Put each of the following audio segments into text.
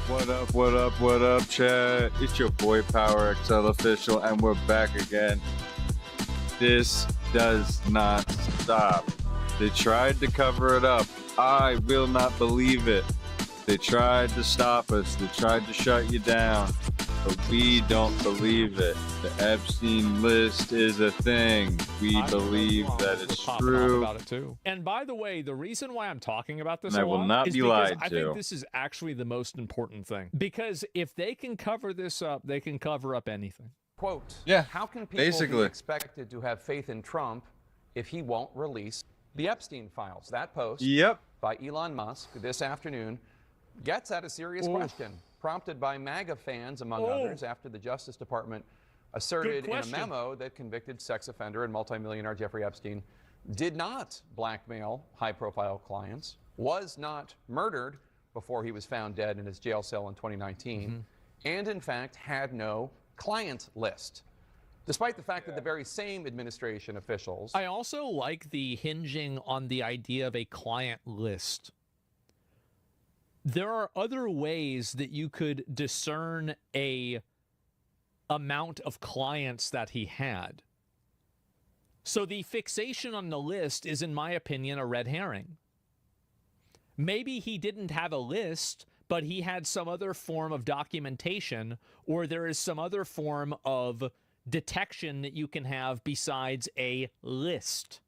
What up, what up, what up, chat? It's your boy PowerXL Official, and we're back again. This does not stop. They tried to cover it up. I will not believe it. They tried to stop us. They tried to shut you down. But we don't believe it. The Epstein list is a thing. We believe that it's true. About it too. And by the way, the reason why I'm talking about this I will not be lied to. I think this is actually the most important thing. Because if they can cover this up, they can cover up anything. Quote, yeah, how can people be expected to have faith in Trump if he won't release the Epstein files? That post by Elon Musk this afternoon gets at a serious question, prompted by MAGA fans, among others, after the Justice Department asserted in a memo that convicted sex offender and multimillionaire Jeffrey Epstein did not blackmail high-profile clients, was not murdered before he was found dead in his jail cell in 2019, and in fact had no client list. Despite the fact that the very same administration officials... I also like the hinging on the idea of a client list. There are other ways that you could discern a amount of clients that he had. So the fixation on the list is, in my opinion, a red herring. Maybe he didn't have a list, but he had some other form of documentation, or there is some other form of detection that you can have besides a list.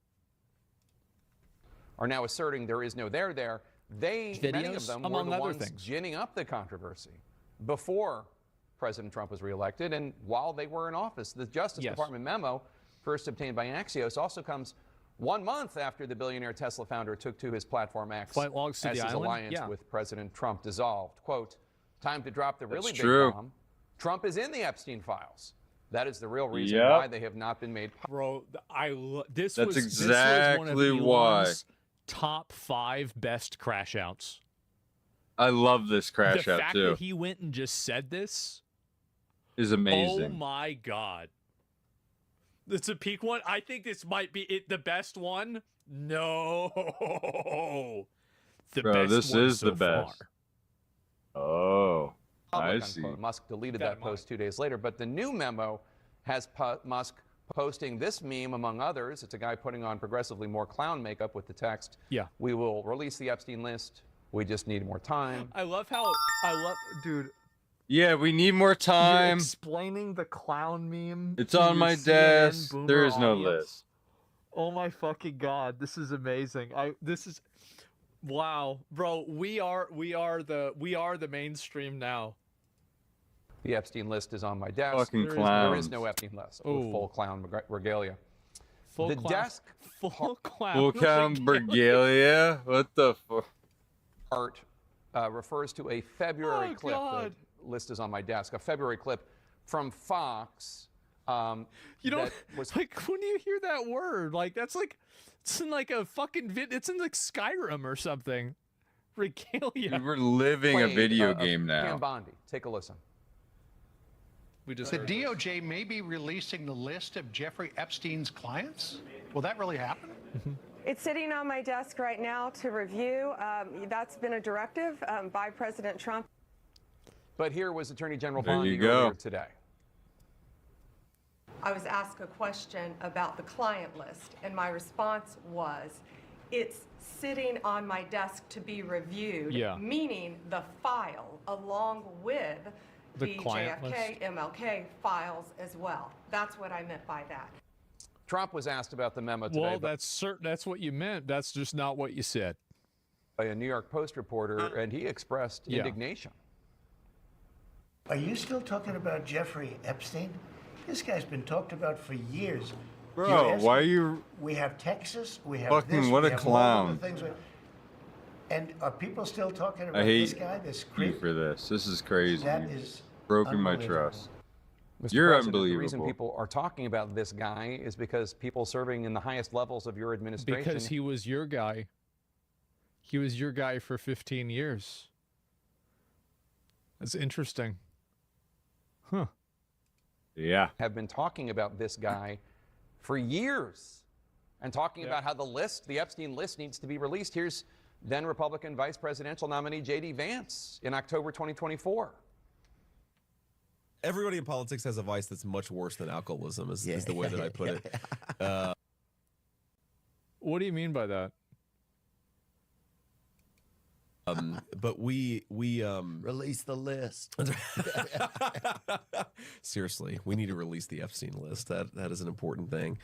Are now asserting there is no there there. Many of them were the ones ginning up the controversy before President Trump was reelected and while they were in office. The Justice Department memo, first obtained by Axios, also comes 1 month after the billionaire Tesla founder took to his platform X as his alliance with President Trump dissolved. Quote, time to drop the really big bomb. Trump is in the Epstein files. That is the real reason why they have not been made public. Bro, that's exactly why. Top 5 best crash outs. I love this crash out too. The fact that he went and just said this is amazing. Oh my God. It's a peak one. I think this might be the best one. No. This is the best. Oh, I see. Musk deleted that post 2 days later, but the new memo has Musk posting this meme, among others. It's a guy putting on progressively more clown makeup with the text, we will release the Epstein list. We just need more time. Dude. Yeah, we need more time. You're explaining the clown meme. It's on my desk. There is no list. Oh my fucking God. This is amazing. Wow, bro, we are the mainstream now. The Epstein list is on my desk. Fucking clowns. There is no Epstein list with full clown regalia. Full clown regalia? What the fuck? Art refers to a February clip. The list is on my desk. A February clip from Fox. You know, like when you hear that word, like that's like it's in like a fucking it's in like Skyrim or something. Regalia. We're living a video game now. Ken Bondi, take a listen. The DOJ may be releasing the list of Jeffrey Epstein's clients. Will that really happen? It's sitting on my desk right now to review. That's been a directive by President Trump. But here was Attorney General Bondi earlier today. I was asked a question about the client list, and my response was, it's sitting on my desk to be reviewed, meaning the file along with the JFK, MLK files as well. That's what I meant by that. Trump was asked about the memo today. Well, that's what you meant. That's just not what you said. By a New York Post reporter, and he expressed indignation. Are you still talking about Jeffrey Epstein? This guy's been talked about for years. Bro, why are you... We have Texas, we have fucking this, what we a have clown. things. And are people still talking about this guy? This you for this. This is crazy. That is broken my trust. Mr. You're President, unbelievable. The reason people are talking about this guy is because people serving in the highest levels of your administration... Because he was your guy. He was your guy for 15 years. That's interesting. Huh. Yeah. Have been talking about this guy for years and talking about how the Epstein list needs to be released. Here's then Republican vice presidential nominee J.D. Vance in October 2024. Everybody in politics has a vice that's much worse than alcoholism, is the way that I put it. What do you mean by that? But we Release the list. Seriously, we need to release the Epstein list. That is an important thing.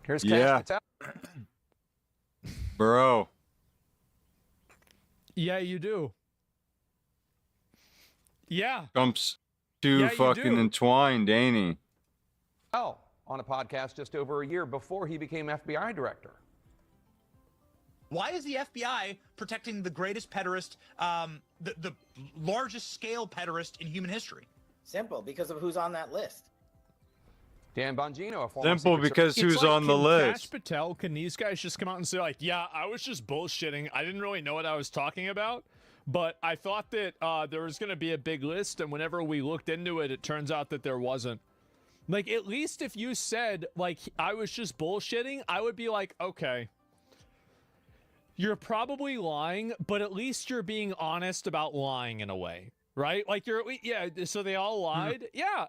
Here's Cash Patel. Bro. Yeah, you do. Yeah. Trump's too fucking entwined, ain't he? Oh, on a podcast just over a year before he became FBI director. Why is the FBI protecting the greatest pederast, the largest scale pederast in human history? Simple, because of who's on that list. Dan Bongino, a former Simple, because who's on the list. Cash Patel, can these guys just come out and say, like, yeah, I was just bullshitting. I didn't really know what I was talking about, but I thought that there was going to be a big list, and whenever we looked into it, it turns out that there wasn't. Like, at least if you said, like, I was just bullshitting, I would be like, okay. You're probably lying, but at least you're being honest about lying in a way, right? Like so they all lied. Yeah,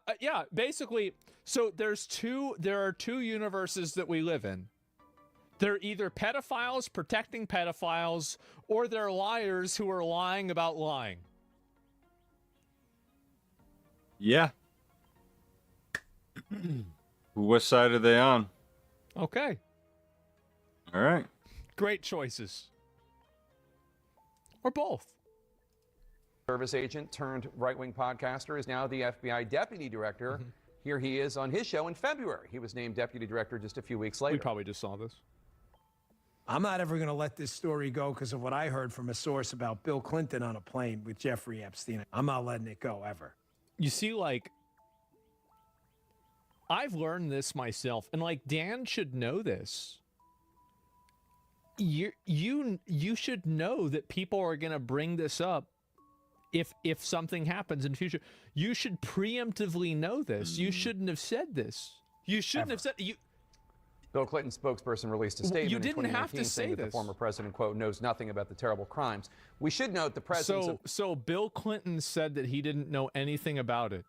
basically. So there are two universes that we live in. They're either pedophiles protecting pedophiles, or they're liars who are lying about lying. Yeah. What side are they on? Okay. All right. Great choices. Or both. Service agent turned right-wing podcaster is now the FBI deputy director. Here he is on his show in February. He was named deputy director just a few weeks later. We probably just saw this. I'm not ever going to let this story go because of what I heard from a source about Bill Clinton on a plane with Jeffrey Epstein. I'm not letting it go ever. You see, like, I've learned this myself, and like Dan should know this. You should know that people are going to bring this up if something happens in the future. You should preemptively know this. You shouldn't have said this. You shouldn't have said you. Bill Clinton's spokesperson released a statement You didn't in 2019 have to say saying that the this. former president, quote, knows nothing about the terrible crimes. We should note the presence So Bill Clinton said that he didn't know anything about it.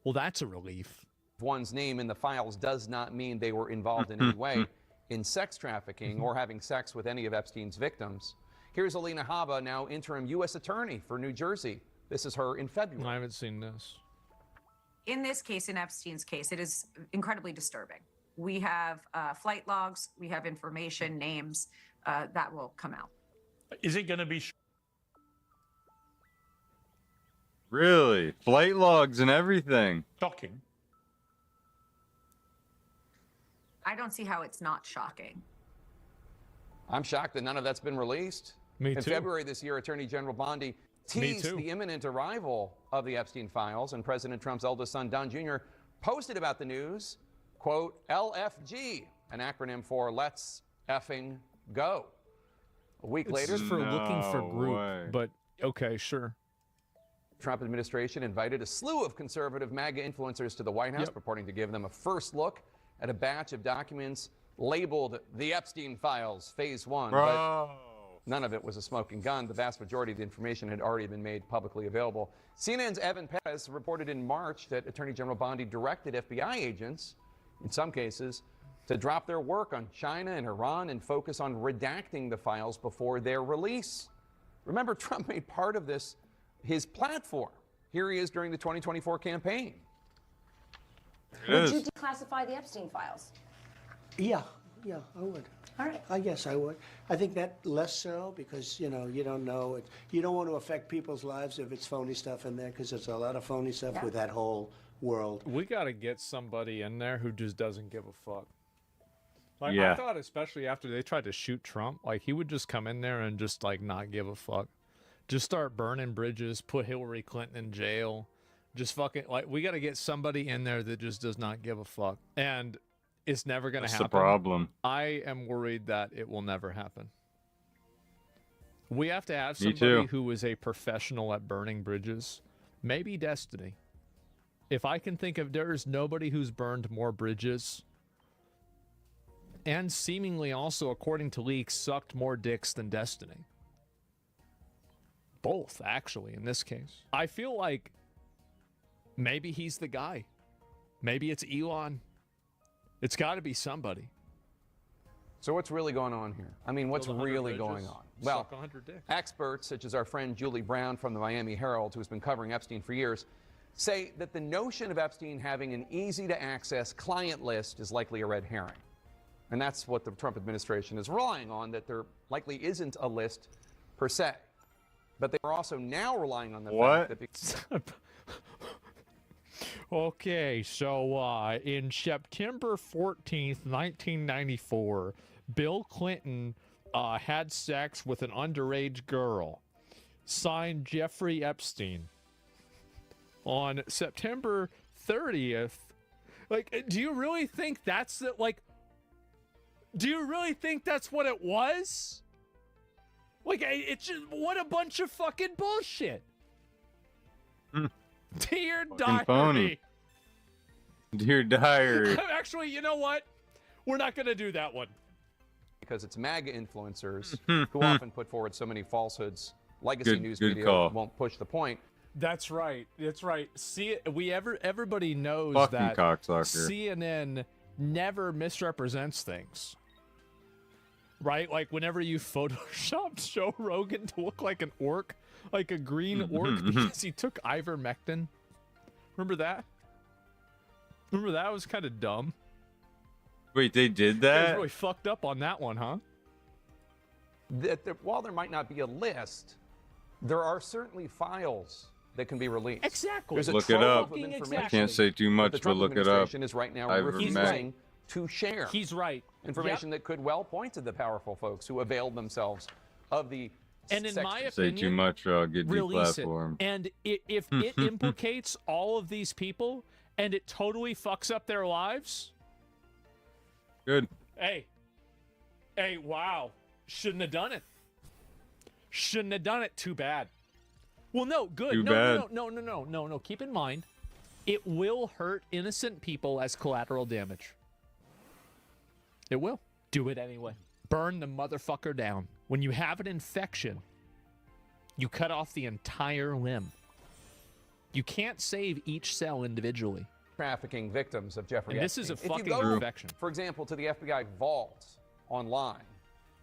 Well, that's a relief. one's name in the files does not mean they were involved in any way in sex trafficking or having sex with any of Epstein's victims. Here's Alina Habba, now interim U.S. attorney for New Jersey. This is her in February. I haven't seen this. In this case, in Epstein's case, it is incredibly disturbing. We have flight logs, we have information, names that will come out. Is it going to be? Really? Flight logs and everything. Shocking. I don't see how it's not shocking. I'm shocked that none of that's been released. Me in too. February this year, Attorney General Bondi teased the imminent arrival of the Epstein files, and President Trump's eldest son, Don Jr., posted about the news, quote, LFG, an acronym for Let's Effing Go. A week later, for looking for group, but okay, sure. Trump administration invited a slew of conservative MAGA influencers to the White House, purporting to give them a first look at a batch of documents labeled the Epstein files, phase 1. But none of it was a smoking gun. The vast majority of the information had already been made publicly available. CNN's Evan Perez reported in March that Attorney General Bondi directed FBI agents, in some cases, to drop their work on China and Iran and focus on redacting the files before their release. Remember, Trump made part of this his platform. Here he is during the 2024 campaign. Would you declassify the Epstein files? Yeah, I would. All right. I guess I would. I think that less so because, you know, you don't know it. You don't want to affect people's lives if it's phony stuff in there because there's a lot of phony stuff with that whole world. We got to get somebody in there who just doesn't give a fuck. Like, Yeah. I thought especially after they tried to shoot Trump, like he would just come in there and just like not give a fuck. Just start burning bridges, put Hillary Clinton in jail. Just fucking, like, we got to get somebody in there that just does not give a fuck. And it's never going to happen. That's the problem. I am worried that it will never happen. We have to have Me somebody too. who is a professional at burning bridges. Maybe Destiny. If I can think of, there is nobody who's burned more bridges and seemingly also, according to leaks, sucked more dicks than Destiny. Both, actually, in this case. I feel like maybe he's the guy. Maybe it's Elon. It's got to be somebody. So what's really going on here? I mean, what's really going on? Well, experts such as our friend Julie Brown from the Miami Herald, who's been covering Epstein for years, say that the notion of Epstein having an easy-to-access client list is likely a red herring. And that's what the Trump administration is relying on, that there likely isn't a list per se. But they are also now relying on the fact that... Okay, so in September 14th, 1994, Bill Clinton had sex with an underage girl. Signed, Jeffrey Epstein. On September 30th, like, do you really think that's the, like, do you really think that's what it was? Like, it's just, what a bunch of fucking bullshit. Dear diary. Phony. Dear diary. Actually, you know what? We're not going to do that one. Because it's MAGA influencers who often put forward so many falsehoods. Legacy news media won't push the point. That's right. That's right. See, everybody knows fucking that cocksucker. CNN never misrepresents things. Right? Like whenever you photoshopped Joe Rogan to look like an orc, like a green orc, because he took ivermectin. Remember that? Remember that? It was kind of dumb. Wait, they did I that? was really fucked up on that one, huh? While there might not be a list, there are certainly files that can be released. Exactly. Look it up. I can't say too much, but look it up. Is right now refusing to share. He's right. Information that could well point to the powerful folks who availed themselves of the. And in my opinion, say too much, or I'll get deplatformed. And if it implicates all of these people and it totally fucks up their lives, good. Hey, wow, shouldn't have done it. Shouldn't have done it. Too bad. Well, no, good. Too no, bad. No. Keep in mind, it will hurt innocent people as collateral damage. It will. Do it anyway. Burn the motherfucker down. When you have an infection, you cut off the entire limb. You can't save each cell individually. Trafficking victims of Jeffrey and this Epstein. is a fucking infection. For example, to the FBI vault online,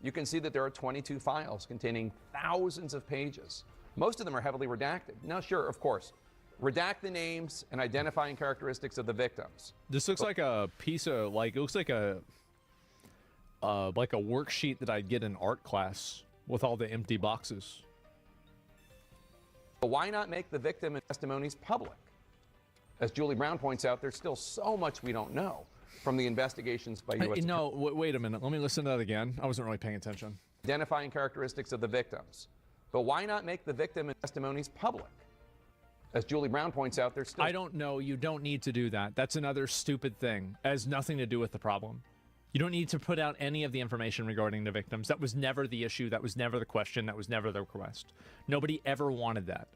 you can see that there are 22 files containing thousands of pages. Most of them are heavily redacted. Now, sure, of course, redact the names and identifying characteristics of the victims. This looks like a piece of, like, it looks like a worksheet that I'd get in art class with all the empty boxes. But why not make the victim and testimonies public? As Julie Brown points out, there's still so much we don't know from the investigations by U.S. No, wait a minute. Let me listen to that again. I wasn't really paying attention. Identifying characteristics of the victims. But why not make the victim and testimonies public? As Julie Brown points out, there's still... I don't know. You don't need to do that. That's another stupid thing. It has nothing to do with the problem. You don't need to put out any of the information regarding the victims. That was never the issue. That was never the question. That was never the request. Nobody ever wanted that.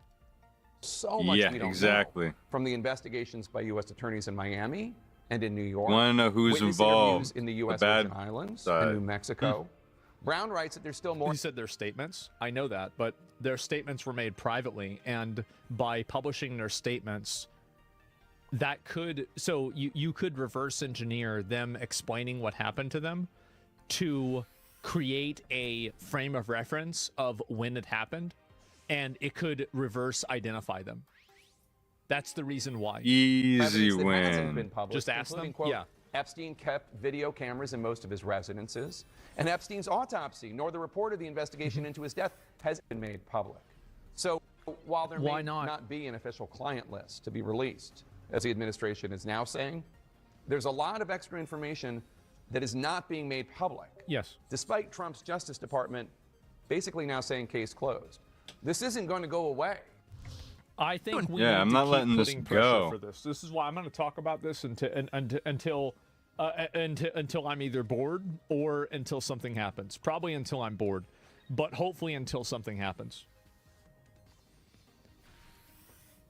So much we don't know from the investigations by U.S. attorneys in Miami and in New York. Want to know who's involved? In the U.S. Virgin Islands and New Mexico. Brown writes that there's still more. He said their statements. I know that, but their statements were made privately, and by publishing their statements, that could, so you could reverse engineer them explaining what happened to them to create a frame of reference of when it happened, and it could reverse identify them. That's the reason why. Easy win. Hasn't been published, just ask them. Quote, yeah. Epstein kept video cameras in most of his residences, and Epstein's autopsy, nor the report of the investigation into his death, has been made public. So while there may not be an official client list to be released, as the administration is now saying, there's a lot of extra information that is not being made public. Yes. Despite Trump's Justice Department basically now saying case closed. This isn't going to go away. I think we I'm not letting this go. For this. This is why I'm going to talk about this until I'm either bored or until something happens. Probably until I'm bored, but hopefully until something happens.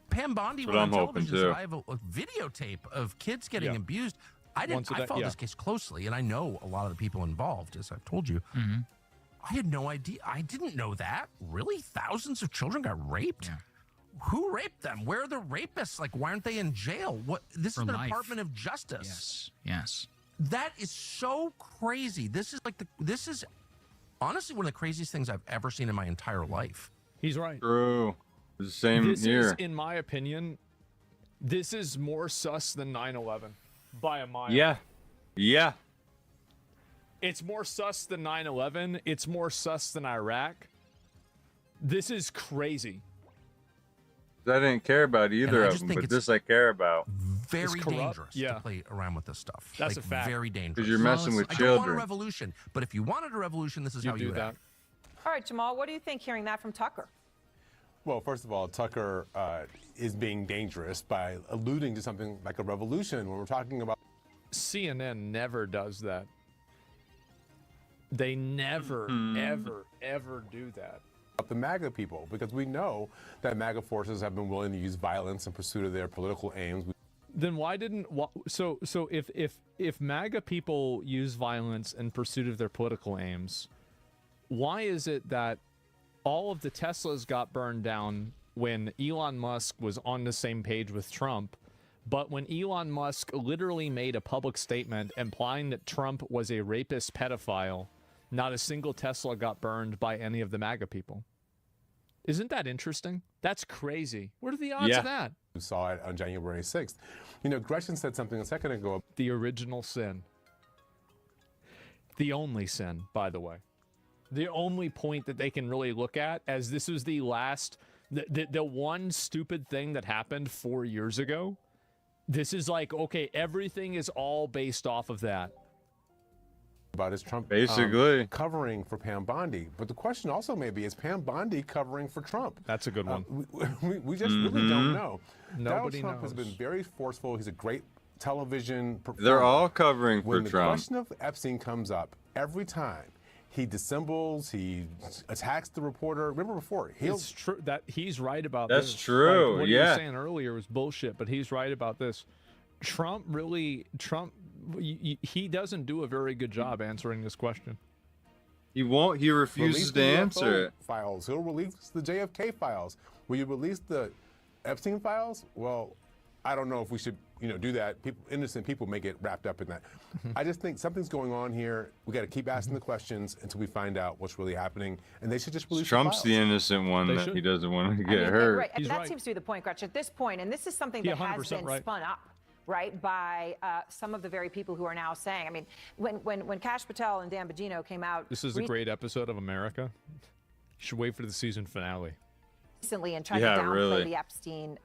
Pam Bondi went on television and said, I have a videotape of kids getting abused. I followed this case closely, and I know a lot of the people involved, as I've told you. I had no idea. I didn't know that. Really? Thousands of children got raped? Yeah. Who raped them? Where are the rapists? Like, why aren't they in jail? What? This is the life. Department of Justice. Yes. That is so crazy. This is honestly one of the craziest things I've ever seen in my entire life. He's right. True. The same This here. is, in my opinion, this is more sus than 9/11 by a mile. Yeah. Yeah. It's more sus than 9/11. It's more sus than Iraq. This is crazy. I didn't care about either of them, but this I care about. Very dangerous to play around with this stuff. That's a fact. Very dangerous. Because you're messing with I children. don't want a revolution, but if you wanted a revolution, this is how you would act. All right, Jamal, what do you think hearing that from Tucker? Well, first of all, Tucker is being dangerous by alluding to something like a revolution when we're talking about. CNN never does that. They never, ever do that. The MAGA people, because we know that MAGA forces have been willing to use violence in pursuit of their political aims. Then why didn't so if MAGA people use violence in pursuit of their political aims, why is it that all of the Teslas got burned down when Elon Musk was on the same page with Trump, but when Elon Musk literally made a public statement implying that Trump was a rapist pedophile, not a single Tesla got burned by any of the MAGA people? Isn't that interesting? That's crazy. What are the odds of that? We saw it on January 6th. You know, Gretchen said something a second ago. The original sin. The only sin, by the way. The only point that they can really look at, as this was the last, the one stupid thing that happened 4 years ago. This is like, okay, everything is all based off of that. About is Trump basically covering for Pam Bondi. But the question also may be, is Pam Bondi covering for Trump? That's a good one. We just really don't know. Nobody Donald Trump has been very forceful. He's a great television performer. They're all covering for when Trump. When the question of Epstein comes up, every time he dissembles, he attacks the reporter. Remember before? It's true that he's right about this. That's true. Like, what yeah. he was saying earlier was bullshit, but he's right about this. Trump, he doesn't do a very good job answering this question. He won't. He refuses to answer it. Files. He'll release the JFK files. Will you release the Epstein files? Well, I don't know if we should, do that. Innocent people may get wrapped up in that. I just think something's going on here. We got to keep asking the questions until we find out what's really happening. And they should just release Trump's the the innocent one that he doesn't want to get hurt. Right. That seems to be the point, Gretchen. At this point, and this is something that has been spun up. Right, by some of the very people who are now saying, I mean, when Kash Patel and Dan Bongino came out. This is a great episode of America. You should wait for the season finale. Recently, and tried to downplay the Epstein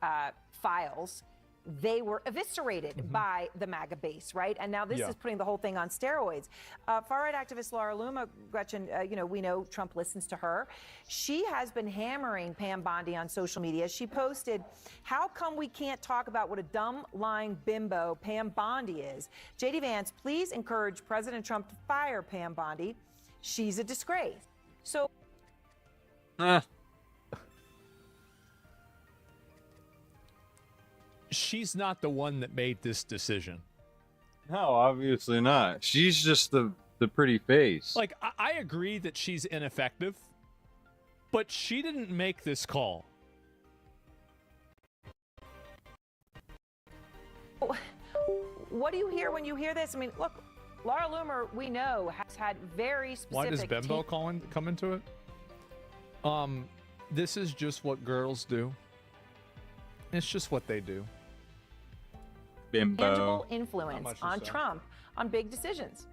files. They were eviscerated by the MAGA base, right? And now this is putting the whole thing on steroids. Far-right activist Laura Luma, Gretchen, we know Trump listens to her. She has been hammering Pam Bondi on social media. She posted, "How come we can't talk about what a dumb, lying bimbo Pam Bondi is? JD Vance, please encourage President Trump to fire Pam Bondi. She's a disgrace." So... She's not the one that made this decision. No, obviously not. She's just the pretty face. Like, I agree that she's ineffective, but she didn't make this call. What do you hear when you hear this? I mean, look, Laura Loomer, we know, has had very specific... Why does Bimbo come into it? This is just what girls do. It's just what they do. Bimbo. Tangible influence on Trump on big decisions.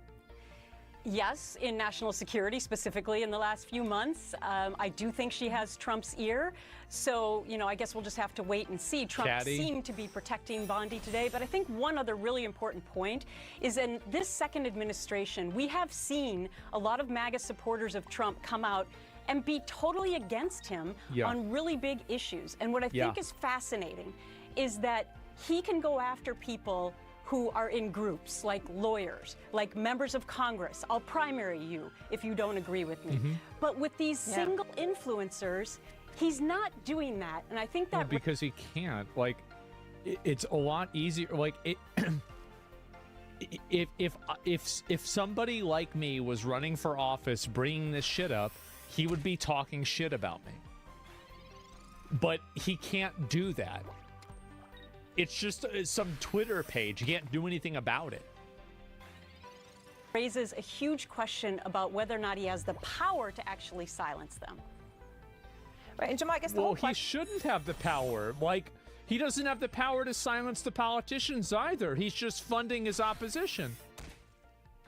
Yes, in national security, specifically in the last few months. I do think she has Trump's ear. So, I guess we'll just have to wait and see. Trump seemed to be protecting Bondi today. But I think one other really important point is in this second administration, we have seen a lot of MAGA supporters of Trump come out and be totally against him on really big issues. And what I think is fascinating is that he can go after people who are in groups, like lawyers, like members of Congress. I'll primary you if you don't agree with me. But with these single influencers, he's not doing that. And I think that... because he can't. Like, it's a lot easier. Like, if somebody like me was running for office bringing this shit up, he would be talking shit about me. But he can't do that. It's just some Twitter page. You can't do anything about it. Raises a huge question about whether or not he has the power to actually silence them. Right, and Jamal, I guess the well, whole he shouldn't have the power. Like, he doesn't have the power to silence the politicians either. He's just funding his opposition.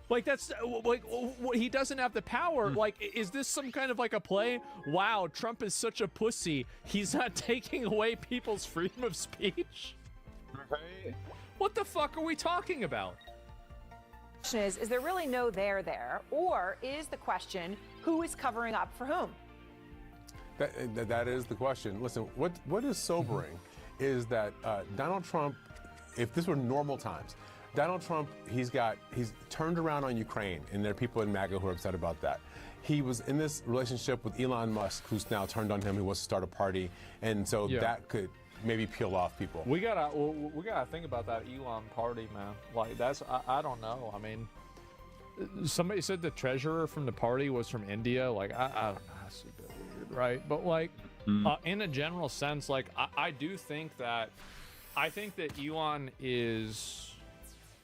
Like, that's like, he doesn't have the power. Like, is this some kind of like a play? Wow, Trump is such a pussy. He's not taking away people's freedom of speech. Right. What the fuck are we talking about? Is there really no there, or is the question who is covering up for whom? That is the question. Listen, what is sobering is that Donald Trump, if this were normal times, Donald Trump, he's turned around on Ukraine, and there are people in MAGA who are upset about that. He was in this relationship with Elon Musk, who's now turned on him, who wants to start a party, and so that could maybe peel off people. We gotta think about that Elon party, man. Like, that's I don't know. I mean, somebody said the treasurer from the party was from India. Like, I don't know. That's a bit weird, right? But like, in a general sense, like I do think that Elon is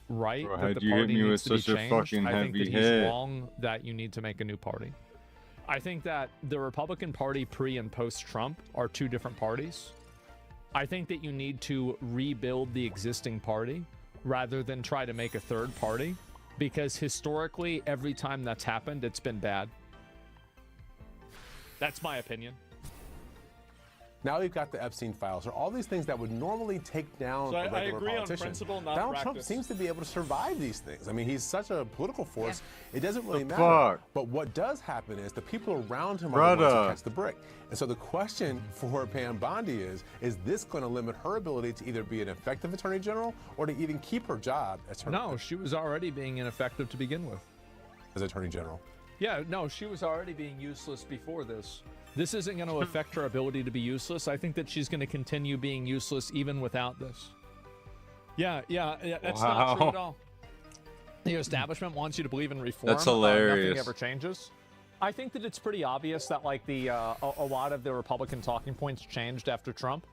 right. Bro, that the you hit party me needs with to such be a changed. fucking I think heavy that hit. he's wrong that you need to make a new party. I think that the Republican Party pre and post Trump are two different parties. I think that you need to rebuild the existing party rather than try to make a third party, because historically, every time that's happened, it's been bad. That's my opinion. Now we've got the Epstein files, or all these things that would normally take down a regular politician. On principle, not Donald practice. Trump seems to be able to survive these things. I mean, he's such a political force, it doesn't really matter. Fuck? But what does happen is the people around him are the ones who catch the brick. And so the question for Pam Bondi is this going to limit her ability to either be an effective attorney general or to even keep her job as her? No, she was already being ineffective to begin with. As attorney general? Yeah, no, she was already being useless before this. This isn't going to affect her ability to be useless. I think that she's going to continue being useless even without this. Yeah, that's not true at all. The establishment wants you to believe in reform. That's hilarious. Nothing ever changes. I think that it's pretty obvious that like a lot of the Republican talking points changed after Trump.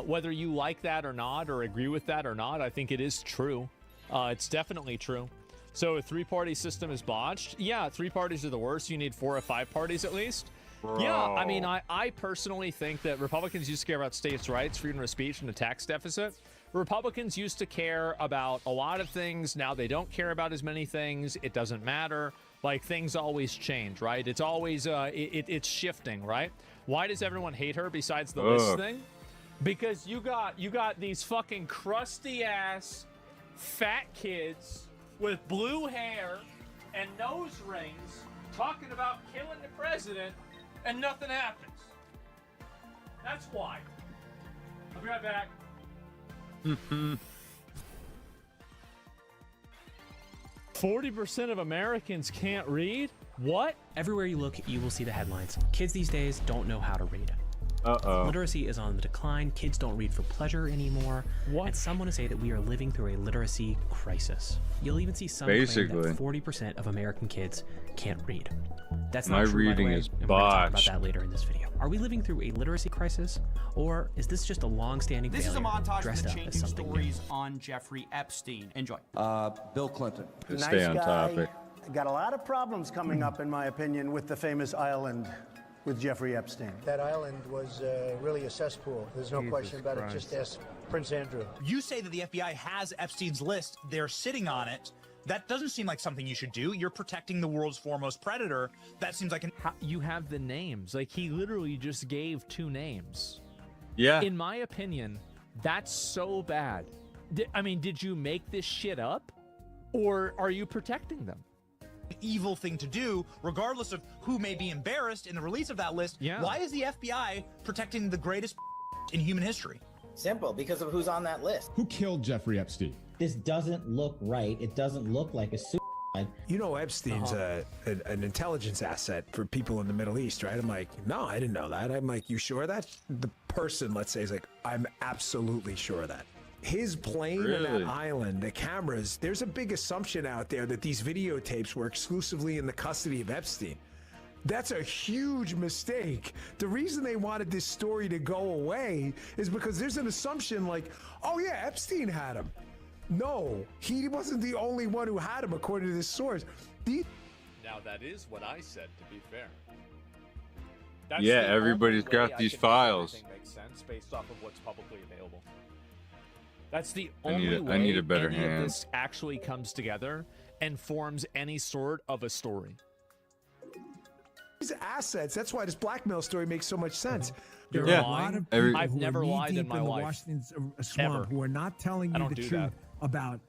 Whether you like that or not, or agree with that or not, I think it is true. It's definitely true. So a three-party system is botched. Yeah, 3 parties are the worst. You need 4 or 5 parties at least. Bro. Yeah, I mean, I personally think that Republicans used to care about states' rights, freedom of speech, and the tax deficit. Republicans used to care about a lot of things. Now they don't care about as many things. It doesn't matter. Like, things always change, right? It's always, it's shifting, right? Why does everyone hate her besides the list thing? Because you got these fucking crusty-ass fat kids with blue hair and nose rings talking about killing the president, and nothing happens. That's why. I'll be right back. 40% of Americans can't read? What? Everywhere you look, you will see the headlines. Kids these days don't know how to read. Uh-oh. Literacy is on the decline. Kids don't read for pleasure anymore. What? And some want to say that we are living through a literacy crisis. You'll even see some claim that 40% of American kids can't read. That's not true, reading by the way, is and we're going to talk about botched. that later in this video. Are we living through a literacy crisis, or is this just a long-standing failure This is a montage dressed of up the as changing something stories on Jeffrey Epstein. Enjoy. Bill Clinton. Stay on topic. Got a lot of problems coming up, in my opinion, with the famous island with Jeffrey Epstein. That island was really a cesspool. There's no question about it. Just ask Prince Andrew. You say that the FBI has Epstein's list. They're sitting on it. That doesn't seem like something you should do. You're protecting the world's foremost predator. That seems like You have the names. Like, he literally just gave 2 names. Yeah. In my opinion, that's so bad. I mean, did you make this shit up? Or are you protecting them? evil thing to do, regardless of who may be embarrassed in the release of that list. Yeah. Why is the FBI protecting the greatest in human history? Simple, because of who's on that list. Who killed Jeffrey Epstein? This doesn't look right. It doesn't look like a suicide. You know, Epstein's an intelligence asset for people in the Middle East, right? I'm like, no, I didn't know that. I'm like, you sure of that? The person, let's say, is like, I'm absolutely sure of that. his plane and that island, the cameras, there's a big assumption out there that these videotapes were exclusively in the custody of Epstein. That's a huge mistake. The reason they wanted this story to go away is because there's an assumption like, oh yeah, Epstein had him. No, he wasn't the only one who had him, according to this source. Now that is what I said, to be fair. Yeah, everybody's got these files. Everything makes sense based off of what's publicly available. That's the only way I need a better any hand. of this actually comes together and forms any sort of a story. These assets, that's why this blackmail story makes so much sense. You're There are a lying? lot of people I've who never are lied in knee-deep my in the life. Washington swamp Ever. who are not telling I you don't the do truth that. about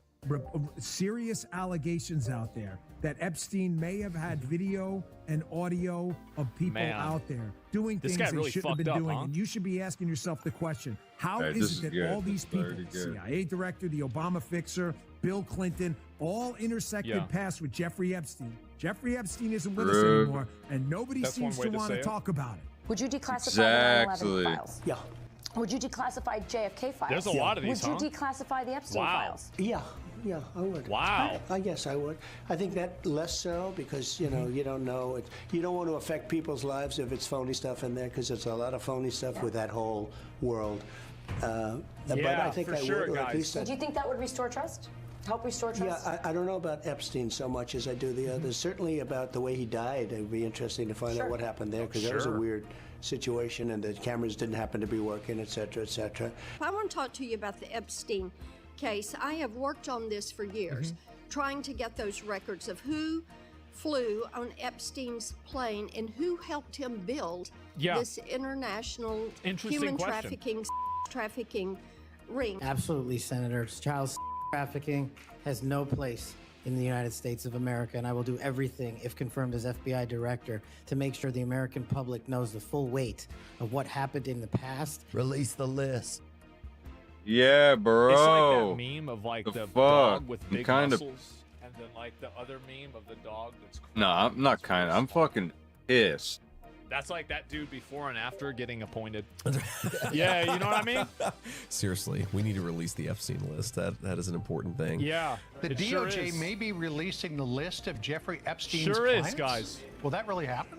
serious allegations out there that Epstein may have had video and audio of people Man. out there doing This things guy they really shouldn't have fucked been up, doing. huh? And you should be asking yourself the question, how All right, is this it is that good. all these This is people, already good. CIA director, the Obama fixer, Bill Clinton, all intersected past with Jeffrey Epstein. Jeffrey Epstein isn't with us Rude. anymore, and nobody That's seems one way to to want say to it. talk about it. Would you declassify Exactly. the 9/11 files? Yeah. Would you declassify JFK files? There's a lot of these, Would you declassify the Epstein Wow. files? Yeah, I would. Wow. I guess I would. I think that less so because, you know, you don't know. You don't want to affect people's lives if it's phony stuff in there because there's a lot of phony stuff with that whole world. But I think for I sure, would, or at guys. least Do you think that would restore trust? Help restore trust? I don't know about Epstein so much as I do the others. Certainly about the way he died. It would be interesting to find out what happened there because that was a weird situation and the cameras didn't happen to be working, et cetera, et cetera. I want to talk to you about the Epstein case. I have worked on this for years, trying to get those records of who flew on Epstein's plane and who helped him build this international human trafficking ring. Absolutely, Senator. Child trafficking has no place in the United States of America, and I will do everything, if confirmed as FBI director, to make sure the American public knows the full weight of what happened in the past. Release the list. Yeah, bro. It's like that meme of like the dog with I'm big kinda- muscles, and then like the other meme of the dog that's. No, I'm not kind of. I'm fucking pissed. That's like that dude before and after getting appointed. Yeah, you know what I mean? Seriously, we need to release the Epstein list. That is an important thing. Yeah. The it sure DOJ is. may be releasing the list of Jeffrey Epstein's Sure is, clients. guys. Will that really happen?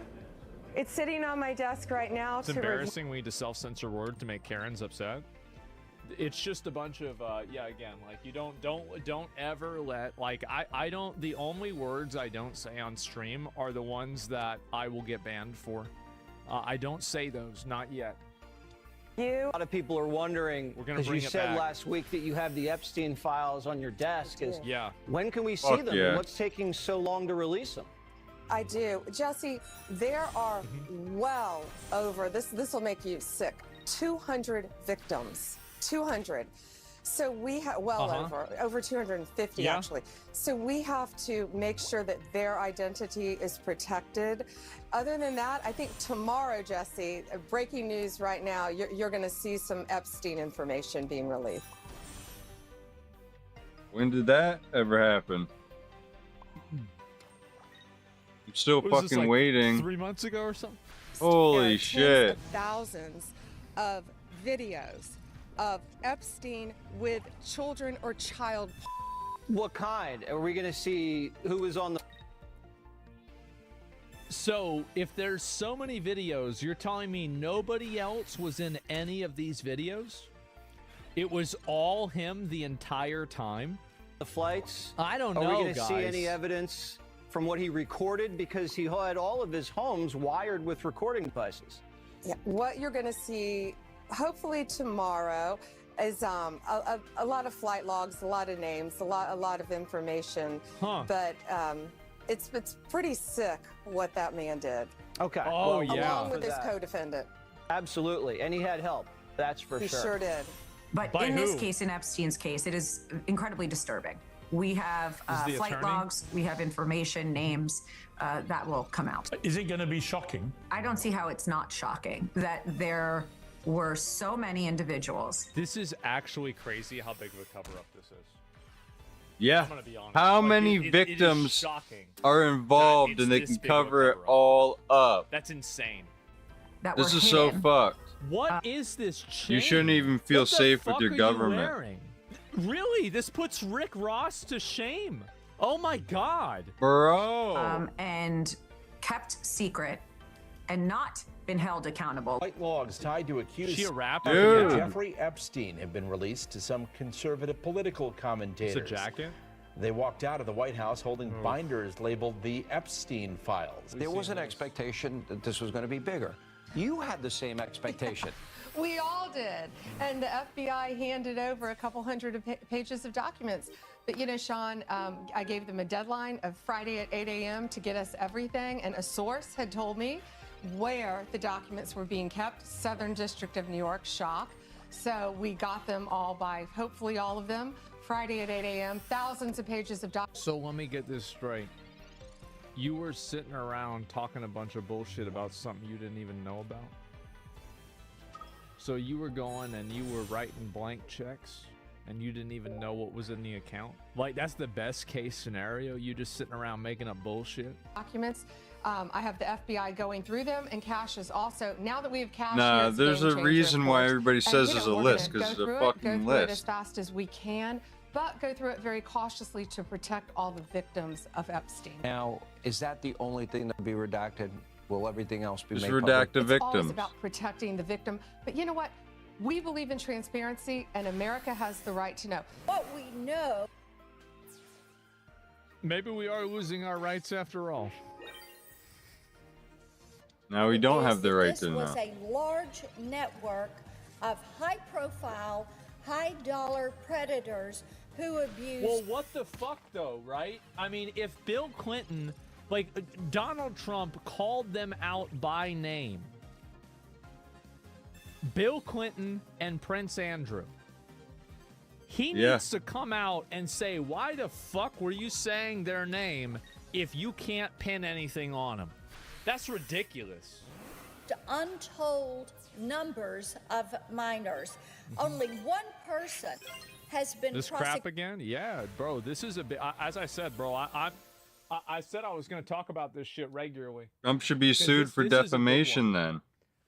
It's sitting on my desk right now. It's embarrassing we need to self-censor word to make Karens upset. It's just a bunch of again, like you don't ever let I don't the only words I don't say on stream are the ones that I will get banned for. I don't say those, not yet. A lot of people are wondering, because you said last week that you have the Epstein files on your desk. When can we see them? And what's taking so long to release them? I do. Jesse, there are well over, this will make you sick, 200 victims. 200. So we have, over 250 actually. So we have to make sure that their identity is protected. Other than that, I think tomorrow, Jesse, breaking news right now, you're going to see some Epstein information being released. When did that ever happen? I'm still What was this, fucking like, waiting. 3 months ago or something? Holy shit. Thousands of videos of Epstein with children or child. What kind? Are we going to see who was on the... So, if there's so many videos, you're telling me nobody else was in any of these videos? It was all him the entire time? The flights? I don't know, Are we going to guys. see any evidence from what he recorded? Because he had all of his homes wired with recording devices. Yeah, what you're going to see hopefully tomorrow is a lot of flight logs, a lot of names, a lot of information. But it's pretty sick what that man did. Okay. Oh, yeah. Along with his co-defendant. Absolutely. And he had help. That's for He sure. sure did. But in this case, in Epstein's case, it is incredibly disturbing. We have flight logs, we have information, names that will come out. Is it going to be shocking? I don't see how it's not shocking that there were so many individuals. This is actually crazy how big of a cover-up this is. Yeah. I'm gonna be honest. How Like, many it is victims shocking are involved that and they it's can this big of a cover it cover-up. all up? That's insane. This is so fucked. What is this chain? You shouldn't even feel What the safe with fuck your are you government. wearing? Really? This puts Rick Ross to shame. Oh my God. Bro. And kept secret and not been held accountable. White logs tied to accused She a rapper? Dude. Jeffrey Epstein have been released to some conservative political commentators. It's a jacket? They walked out of the White House holding binders labeled the Epstein files. There was an expectation that this was going to be bigger. You had the same expectation. We all did. And the FBI handed over a couple hundred pages of documents. But, you know, Sean, I gave them a deadline of Friday at 8 a.m. to get us everything. And a source had told me where the documents were being kept. Southern District of New York, shock. So we got them all by, hopefully all of them, Friday at 8 a.m. Thousands of pages of documents. So let me get this straight. You were sitting around talking a bunch of bullshit about something you didn't even know about? So you were going and you were writing blank checks and you didn't even know what was in the account? Like, that's the best case scenario? You just sitting around making up bullshit? Documents. I have the FBI going through them, and Cash is also, now that we have Cash, Nah, there's a reason why everybody says there's a list, because it's a fucking go through it as list. fast as we can, but go through it very cautiously to protect all the victims of Epstein. Now, is that the only thing that will be redacted? Will everything else be Just made redact public? the It's victims. always about protecting the victim. But you know what? We believe in transparency, and America has the right to know. What we know. Maybe we are losing our rights after all. Now we don't have the right to This know. was a large network of high-profile, high-dollar predators who abused. Well, what the fuck, though, right? I mean, if Bill Clinton, like, Donald Trump called them out by name. Bill Clinton and Prince Andrew. He needs to come out and say, why the fuck were you saying their name if you can't pin anything on them? That's ridiculous. Untold numbers of minors. Only one person has been This crap again? Yeah, bro. This is a bit. As I said, bro. I said I was going to talk about this shit regularly. Trump should be sued for defamation then.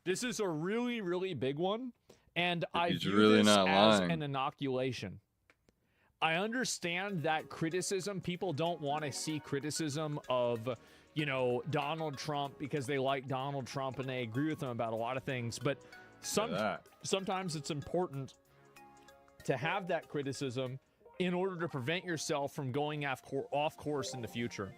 This is a really, really big one, and I He's view really this not as lying. an inoculation. I understand that criticism. People don't want to see criticism of, you know, Donald Trump because they like Donald Trump and they agree with him about a lot of things. But sometimes it's important to have that criticism in order to prevent yourself from going off course in the future.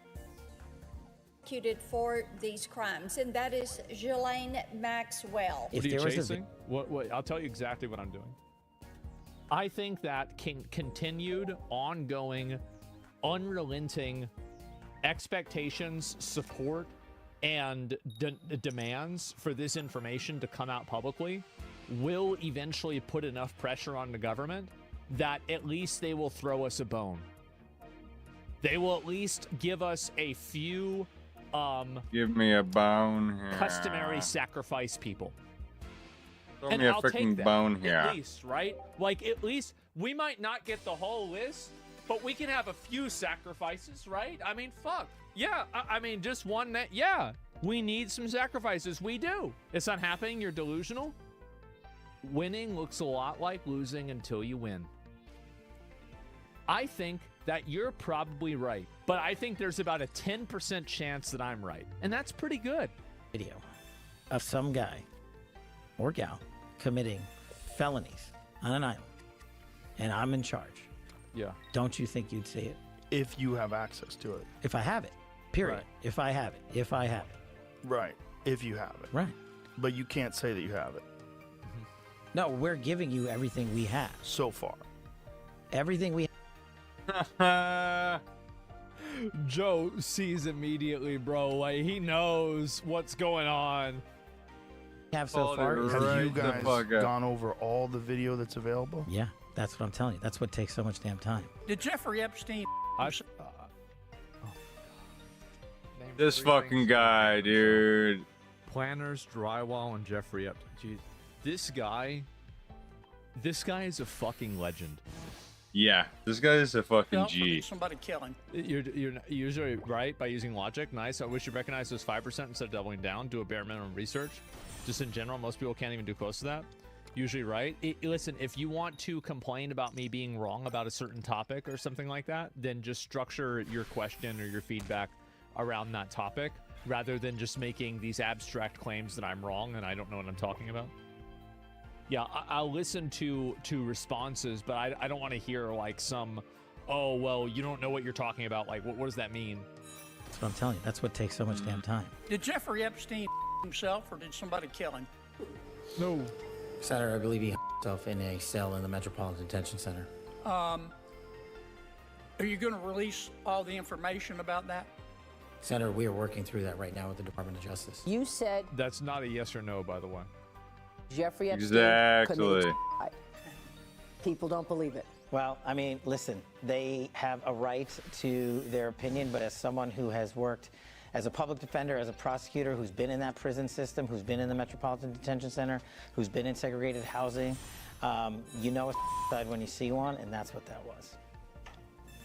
For these crimes, and that is Ghislaine Maxwell. What are you chasing? What? I'll tell you exactly what I'm doing. I think that continued, ongoing, unrelenting expectations, support, and demands for this information to come out publicly will eventually put enough pressure on the government that at least they will throw us a bone. They will at least give us a few Give me a bone here. customary sacrifice people. Throw And me a I'll freaking take that, bone here. at least, right? Like, at least we might not get the whole list, but we can have a few sacrifices, right? I mean, fuck. Yeah, I mean, just one that, yeah, we need some sacrifices. We do. It's not happening. You're delusional. Winning looks a lot like losing until you win. I think that you're probably right, but I think there's about a 10% chance that I'm right, and that's pretty good. Video of some guy or gal committing felonies on an island, and I'm in charge. Yeah. Don't you think you'd see it? If you have access to it. If I have it, period. Right. If I have it. If I have it. Right. If you have it. Right. But you can't say that you have it. No, we're giving you everything we have. So far. Everything we Joe sees immediately, bro. Like, he knows what's going on. have so far. Have you guys gone over all the video that's available? Yeah, that's what I'm telling you. That's what takes so much damn time. Did Jeffrey Epstein? This fucking guy, dude. Planners, drywall, and Jeffrey Epstein. Jeez. This guy is a fucking legend. Yeah, this guy is a fucking G. Somebody kill him. You're usually right by using logic. Nice. I wish you recognized those 5% instead of doubling down. Do a bare minimum research. Just in general, most people can't even do close to that. usually right. Listen, if you want to complain about me being wrong about a certain topic or something like that, then just structure your question or your feedback around that topic rather than just making these abstract claims that I'm wrong and I don't know what I'm talking about. Yeah, I'll listen to responses, but I don't want to hear like some, oh, well, you don't know what you're talking about. Like, what does that mean? That's what I'm telling you. That's what takes so much damn time. Did Jeffrey Epstein himself, or did somebody kill him? No. Senator, I believe he himself in a cell in the Metropolitan Detention Center. Are you going to release all the information about that? Senator, we are working through that right now with the Department of Justice. You said That's not a yes or no, by the way. Jeffrey Epstein Exactly. committed suicide. People don't believe it. Well, I mean, listen, they have a right to their opinion, but as someone who has worked as a public defender, as a prosecutor, who's been in that prison system, who's been in the Metropolitan Detention Center, who's been in segregated housing, you know a suicide when you see one, and that's what that was.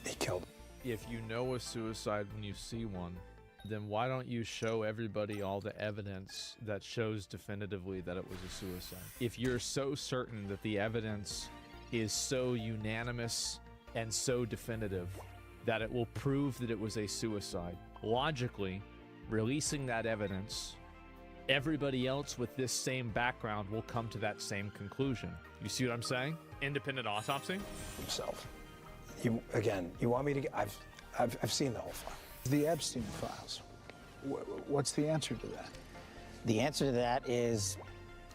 They killed him. If you know a suicide when you see one, then why don't you show everybody all the evidence that shows definitively that it was a suicide? If you're so certain that the evidence is so unanimous and so definitive that it will prove that it was a suicide, logically, releasing that evidence, everybody else with this same background will come to that same conclusion. You see what I'm saying? Independent autopsy? Himself. You want me to get? I've seen the whole file. The Epstein files. What's the answer to that? The answer to that is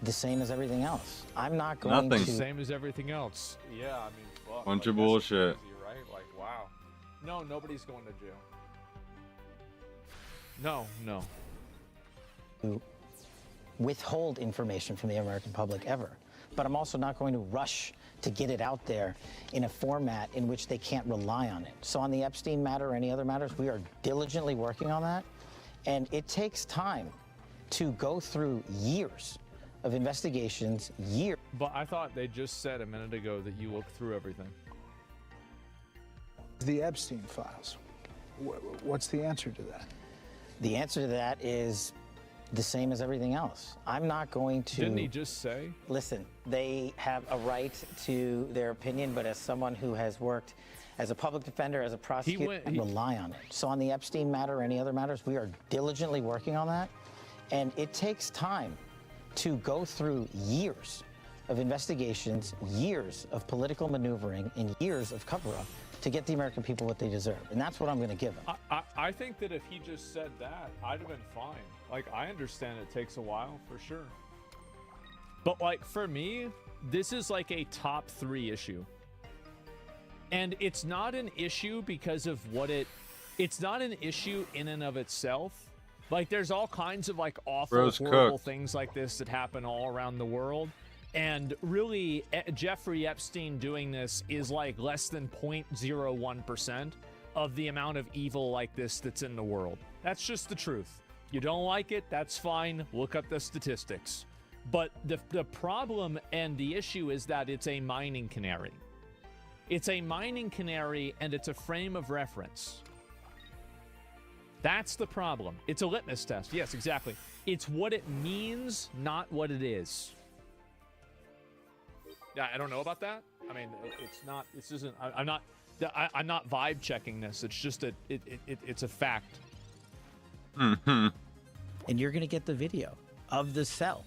the same as everything else. I'm not going Nothing. to... Same as everything else. Yeah, I mean, fuck, Bunch like, of that's bullshit. crazy, right? Like, wow. No, nobody's going to jail. No. to withhold information from the American public ever. But I'm also not going to rush to get it out there in a format in which they can't rely on it. So on the Epstein matter or any other matters, we are diligently working on that. And it takes time to go through years of investigations, years. But I thought they just said a minute ago that you looked through everything. The Epstein files. What's the answer to that? The answer to that is the same as everything else. I'm not going to... Didn't he just say? Listen, they have a right to their opinion, but as someone who has worked as a public defender, as a prosecutor, rely on it. So on the Epstein matter or any other matters, we are diligently working on that. And it takes time to go through years of investigations, years of political maneuvering, and years of cover-up to get the American people what they deserve. And that's what I'm going to give them. I think that if he just said that, I'd have been fine. Like, I understand it takes a while, for sure. But, like, for me, this is like a top 3 issue. And it's not an issue because of what it's not an issue in and of itself. Like, there's all kinds of, like, awful, horrible things like this that happen all around the world. And really, Jeffrey Epstein doing this is like less than 0.01% of the amount of evil like this that's in the world. That's just the truth. You don't like it, that's fine. Look up the statistics. But the problem and the issue is that it's a mining canary. It's a mining canary and it's a frame of reference. That's the problem. It's a litmus test. Yes, exactly. It's what it means, not what it is. Yeah, I don't know about that. I mean, it's not. This isn't. I'm not vibe checking this. It's just it's a fact. Mm-hmm. And you're going to get the video of the cell,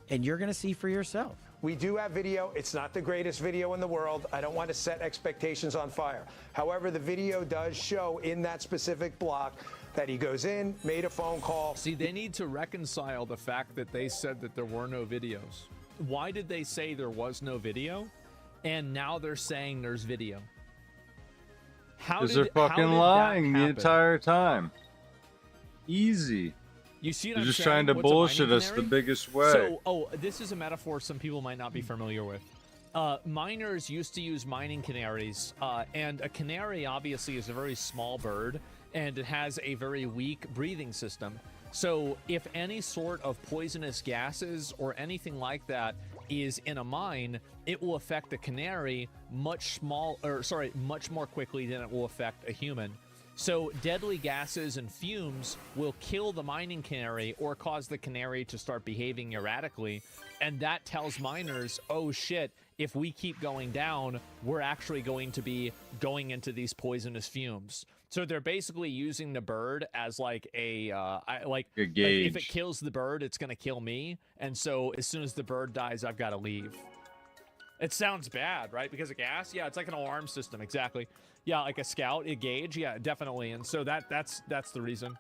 and you're going to see for yourself. We do have video. It's not the greatest video in the world. I don't want to set expectations on fire. However, the video does show in that specific block that he goes in, made a phone call. See, they need to reconcile the fact that they said that there were no videos. Why did they say there was no video, and now they're saying there's video? Because they're fucking lying the entire time. Easy. You see what they're I'm just saying? trying to What's a bullshit mining us the canary? biggest way. So, this is a metaphor some people might not be familiar with. Miners used to use mining canaries, and a canary obviously is a very small bird, and it has a very weak breathing system. So if any sort of poisonous gases or anything like that is in a mine, it will affect the canary much more quickly than it will affect a human. So deadly gases and fumes will kill the mining canary or cause the canary to start behaving erratically. And that tells miners, oh shit, if we keep going down, we're actually going to be going into these poisonous fumes. So they're basically using the bird as like a gauge. Like if it kills the bird, it's going to kill me. And so as soon as the bird dies, I've got to leave. It sounds bad, right? Because of gas? Yeah, it's like an alarm system, exactly. Yeah, like a scout, a gauge, yeah, definitely. And so that's the reason.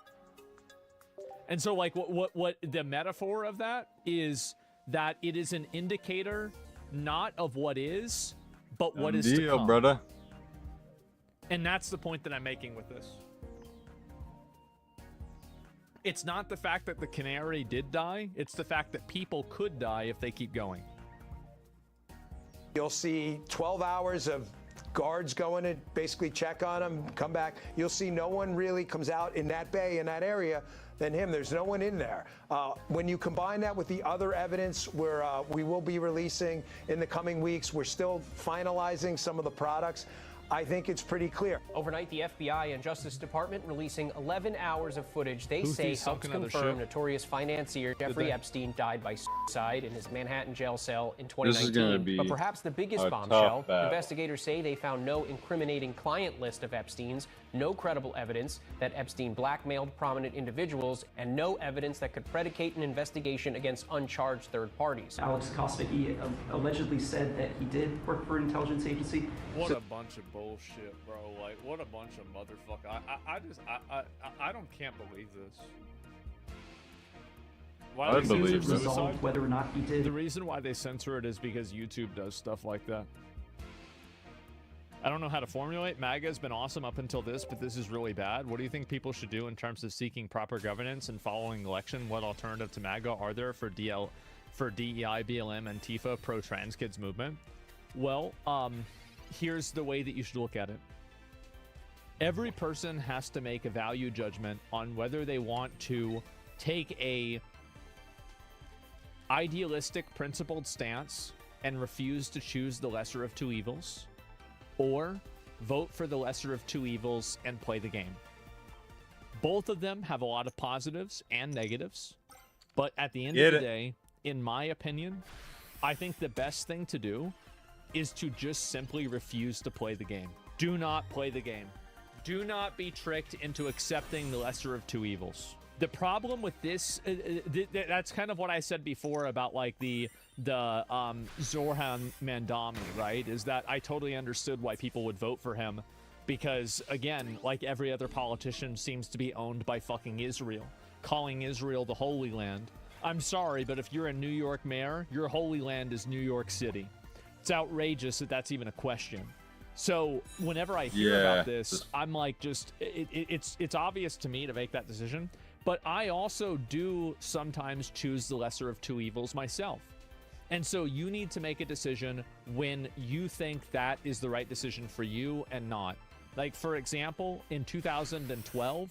And so like what the metaphor of that is that it is an indicator not of what is, but what is to come. Brother. And that's the point that I'm making with this. It's not the fact that the canary did die, it's the fact that people could die if they keep going. You'll see 12 hours of guards going to basically check on them, come back. You'll see no one really comes out in that bay, in that area, than him. There's no one in there. When you combine that with the other evidence we will be releasing in the coming weeks, we're still finalizing some of the products. I think it's pretty clear. Overnight, the FBI and Justice Department releasing 11 hours of footage they say helps confirm notorious financier Jeffrey Epstein died by suicide in his Manhattan jail cell in 2019. But perhaps the biggest bombshell, investigators say they found no incriminating client list of Epstein's, no credible evidence that Epstein blackmailed prominent individuals, and no evidence that could predicate an investigation against uncharged third parties. Alex Costa, he allegedly said that he did work for an intelligence agency. What a bunch of bullshit, bro. Like, what a bunch of motherfucker. I can't believe this. Why I believe this. Whether or not he did. The reason why they censor it is because YouTube does stuff like that. I don't know how to formulate. MAGA has been awesome up until this, but this is really bad. What do you think people should do in terms of seeking proper governance and following election? What alternative to MAGA are there for DEI, BLM, and Antifa pro-trans kids movement? Well, here's the way that you should look at it. Every person has to make a value judgment on whether they want to take a idealistic, principled stance and refuse to choose the lesser of two evils, or vote for the lesser of two evils and play the game. Both of them have a lot of positives and negatives, but at the end of the day, in my opinion, I think the best thing to do is to just simply refuse to play the game. Do not play the game. Do not be tricked into accepting the lesser of two evils. The problem with this, that's kind of what I said before about like the Zoran Mandami, right? Is that I totally understood why people would vote for him, because again, like every other politician seems to be owned by fucking Israel, calling Israel the Holy Land. I'm sorry, but if you're a New York mayor, your Holy Land is New York City. It's outrageous that that's even a question. So whenever I hear about this, I'm like, just it's obvious to me to make that decision. But I also do sometimes choose the lesser of two evils myself. And so you need to make a decision when you think that is the right decision for you and not. Like, for example, in 2012,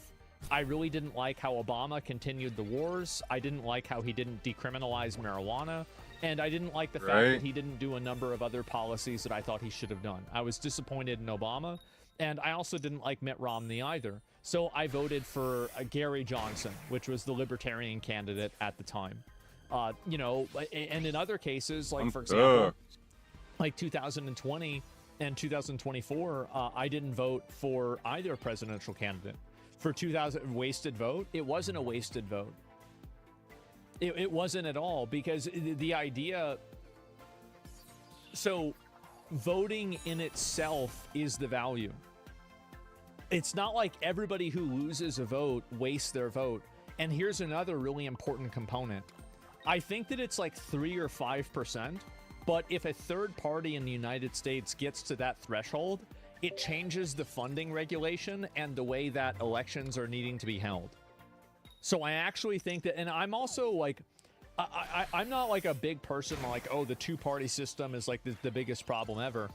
I really didn't like how Obama continued the wars. I didn't like how he didn't decriminalize marijuana. And I didn't like the fact that he didn't do a number of other policies that I thought he should have done. I was disappointed in Obama. And I also didn't like Mitt Romney either. So I voted for Gary Johnson, which was the libertarian candidate at the time. You know, and in other cases, like, for example, like 2020 and 2024, I didn't vote for either presidential candidate. For 2000, wasted vote? It wasn't a wasted vote. It wasn't at all, because the idea... So voting in itself is the value. It's not like everybody who loses a vote wastes their vote. And here's another really important component. I think that it's like 3 or 5%, but if a third party in the United States gets to that threshold, it changes the funding regulation and the way that elections are needing to be held. So I actually think that, and I'm also like, I'm not like a big person like, oh, the two-party system is like the biggest problem ever.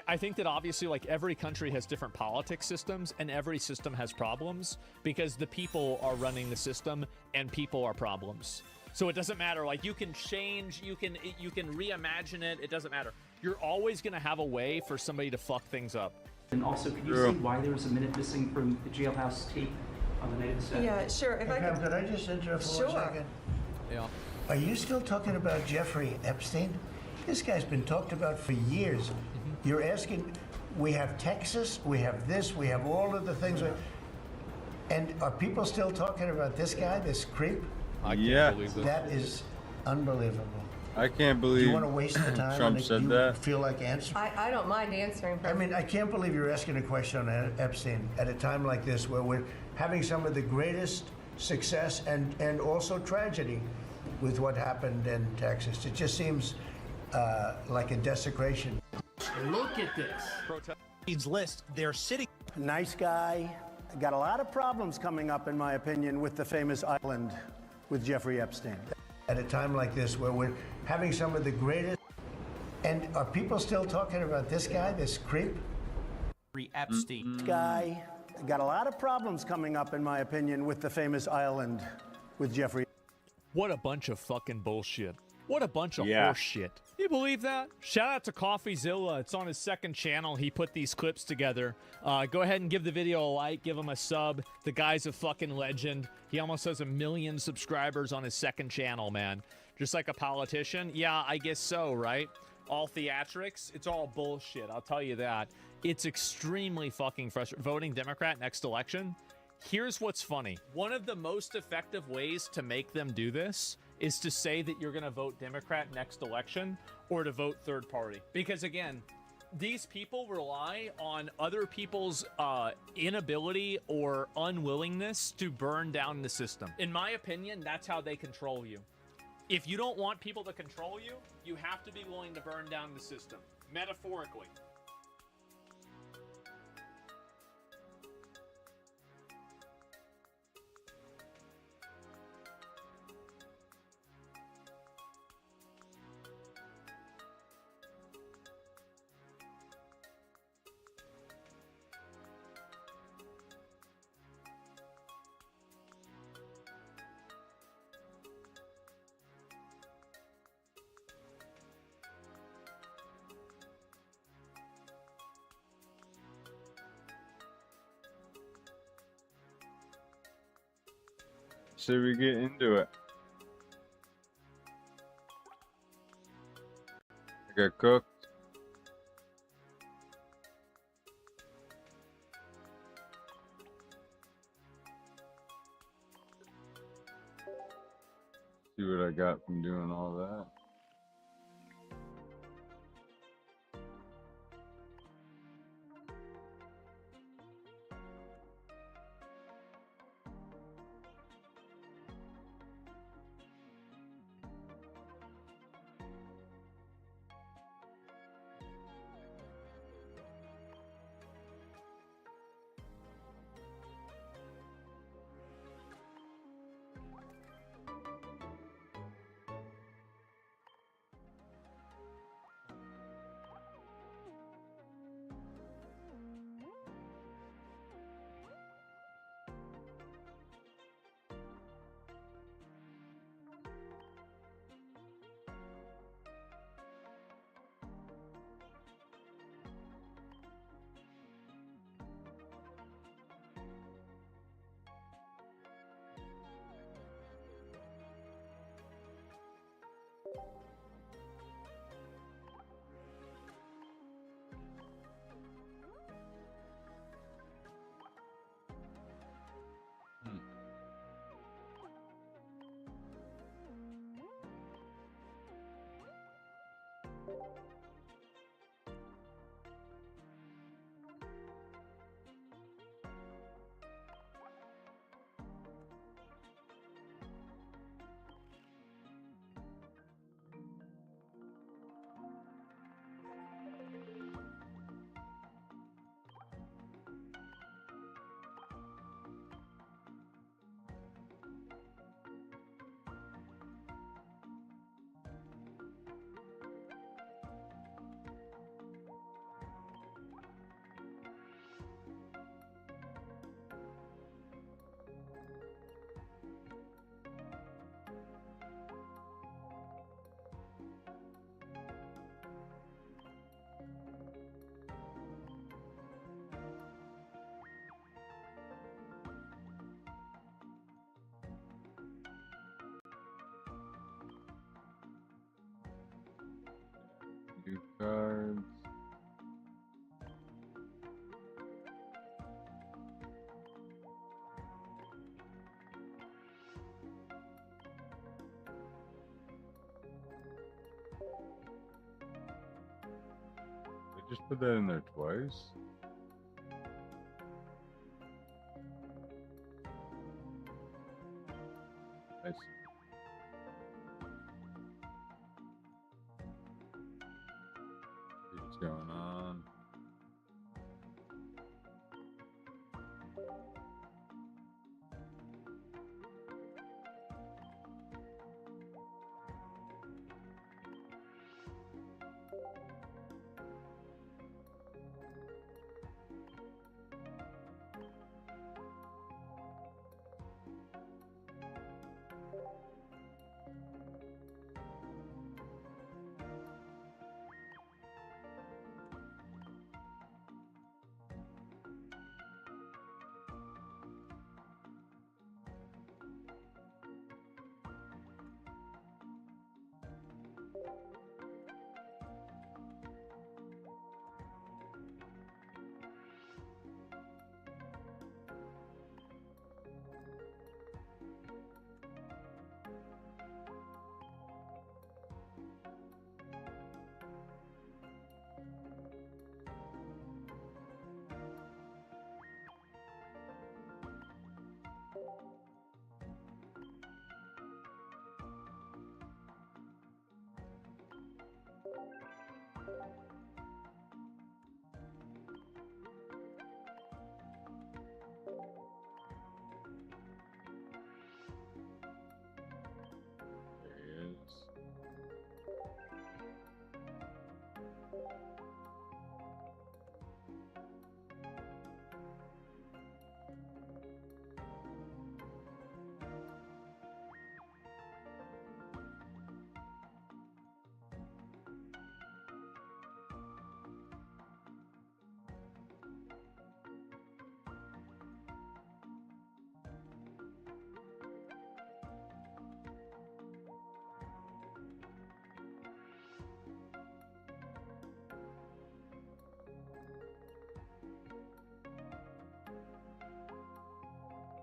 I think that obviously, like, every country has different politics systems, and every system has problems because the people are running the system and people are problems. So it doesn't matter. Like, you can change, you can reimagine it. It doesn't matter. You're always going to have a way for somebody to fuck things up. And also, could you see why there was a minute missing from the jailhouse tape on the night of the stabbing? Yeah, sure. If I Pam, could I just interrupt for 1 second? Yeah. Are you still talking about Jeffrey Epstein? This guy's been talked about for years. You're asking, we have Texas, we have this, we have all of the things. And are people still talking about this guy, this creep? I can't believe this. That is unbelievable. I can't believe Do you want to waste the time? Trump said that. Feel like answering? I don't mind answering. I mean, I can't believe you're asking a question on Epstein at a time like this where we're having some of the greatest success and also tragedy with what happened in Texas. It just seems like a desecration. Look at this. List, they're sitting. Nice guy. Got a lot of problems coming up, in my opinion, with the famous island with Jeffrey Epstein. At a time like this where we're having some of the greatest. And are people still talking about this guy, this creep? Epstein. This guy. Got a lot of problems coming up, in my opinion, with the famous island with Jeffrey. What a bunch of fucking bullshit. What a bunch of horse shit. You believe that? Shout out to CoffeeZilla. It's on his second channel. He put these clips together. Go ahead and give the video a like. Give him a sub. The guy's a fucking legend. He almost has 1 million subscribers on his second channel, man. Just like a politician? Yeah, I guess so, right? All theatrics? It's all bullshit. I'll tell you that. It's extremely fucking frustrating. Voting Democrat next election? Here's what's funny. One of the most effective ways to make them do this is to say that you're going to vote Democrat next election or to vote third party. Because again, these people rely on other people's inability or unwillingness to burn down the system. In my opinion, that's how they control you. If you don't want people to control you, you have to be willing to burn down the system, metaphorically. Should we get into it? I got cooked. See what I got from doing all that. New cards. They just put that in there twice. I see. See what's going on.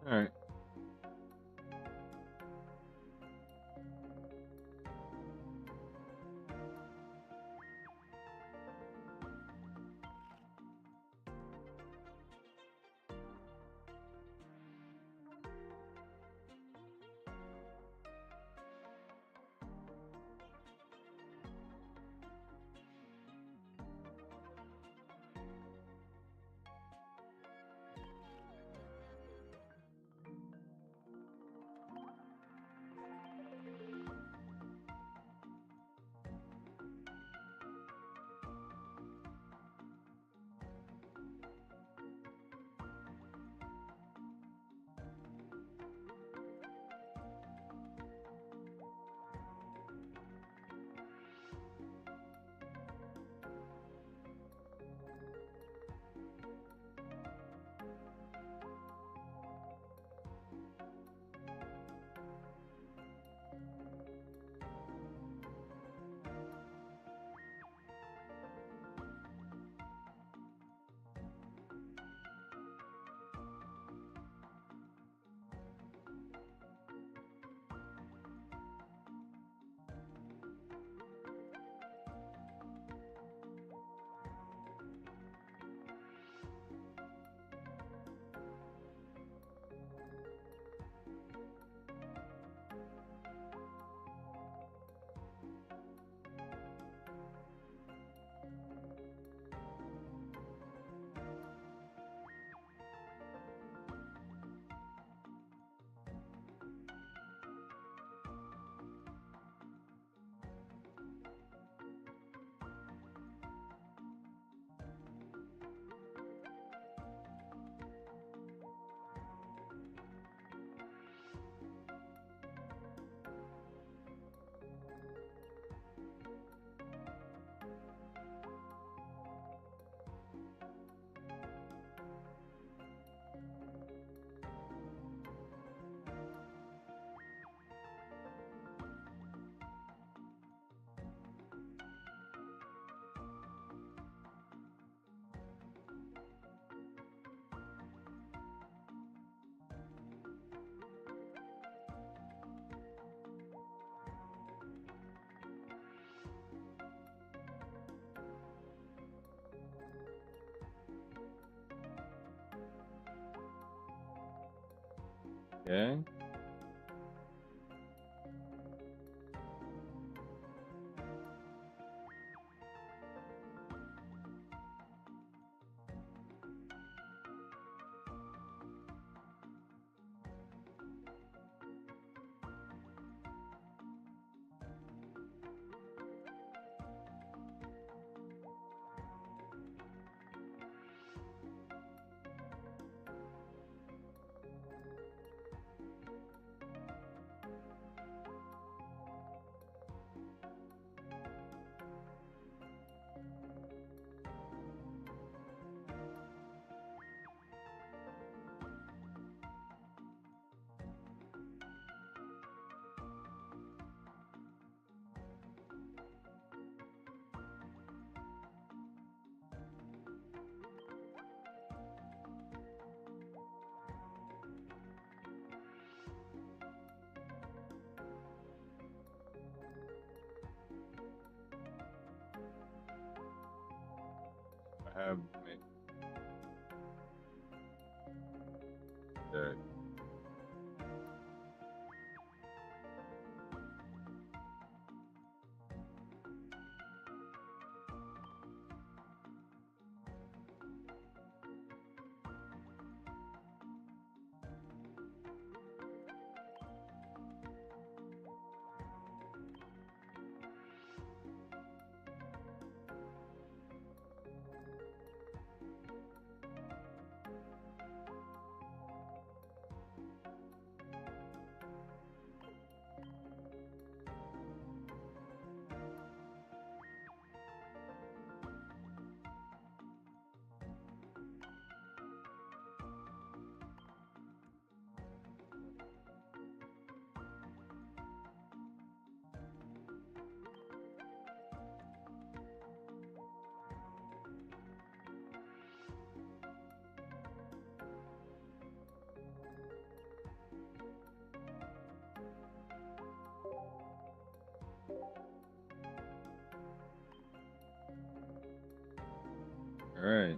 All right. Okay. I have okay. All right.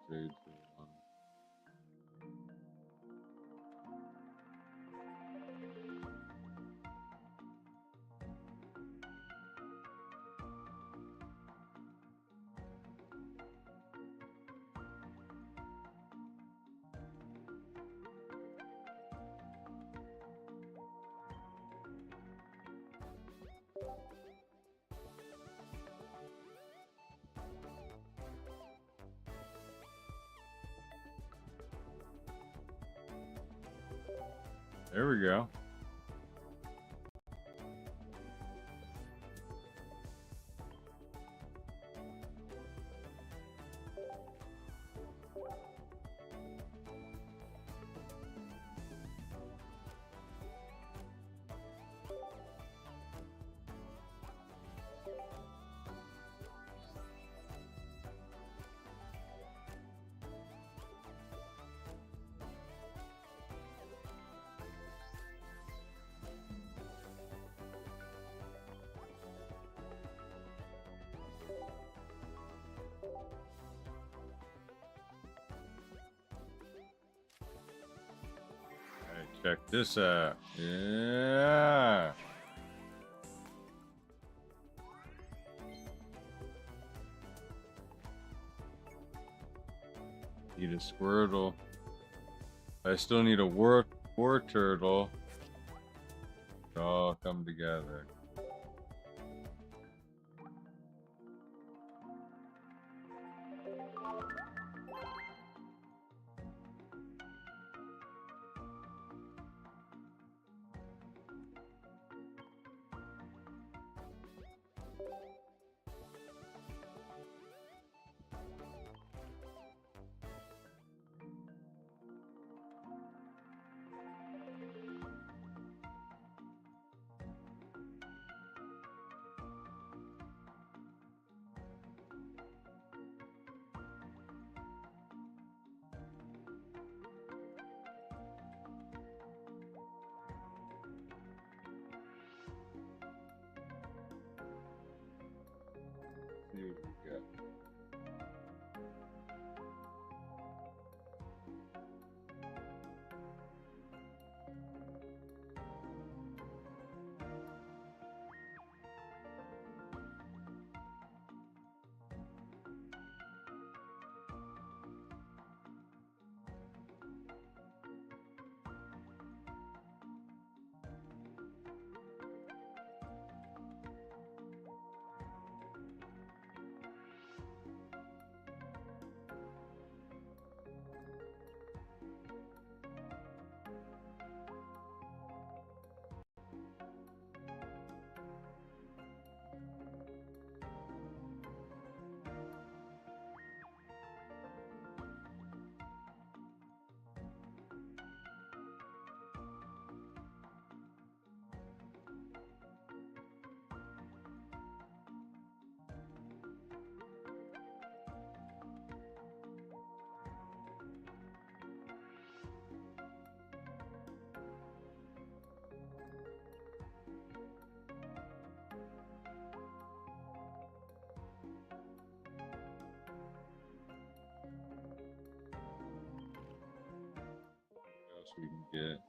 Three, two, one. There we go. Check this out. Yeah. Need a Squirtle. I still need a war turtle. They all come together. we go. What else we can get?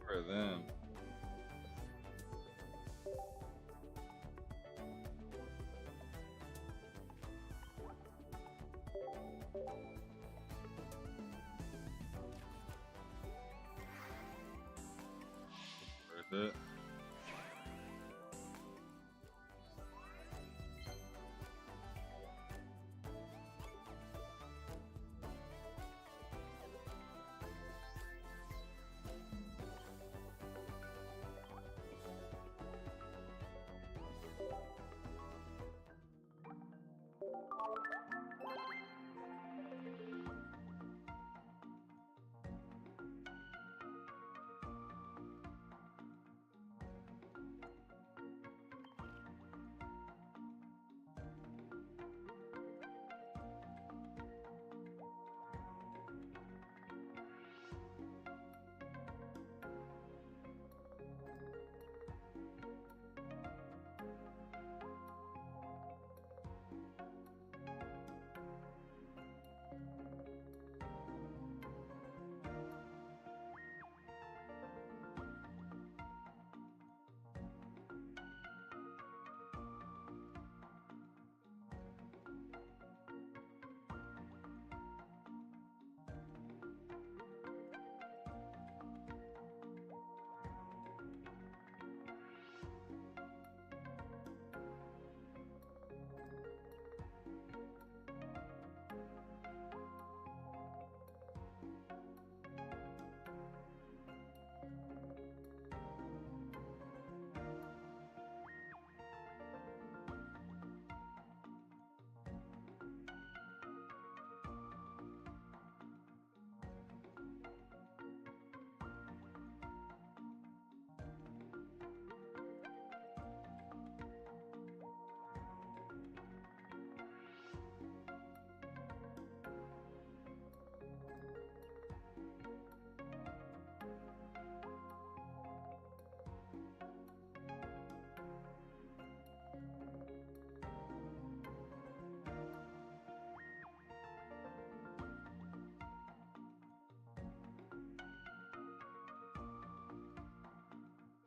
For them. Worth it.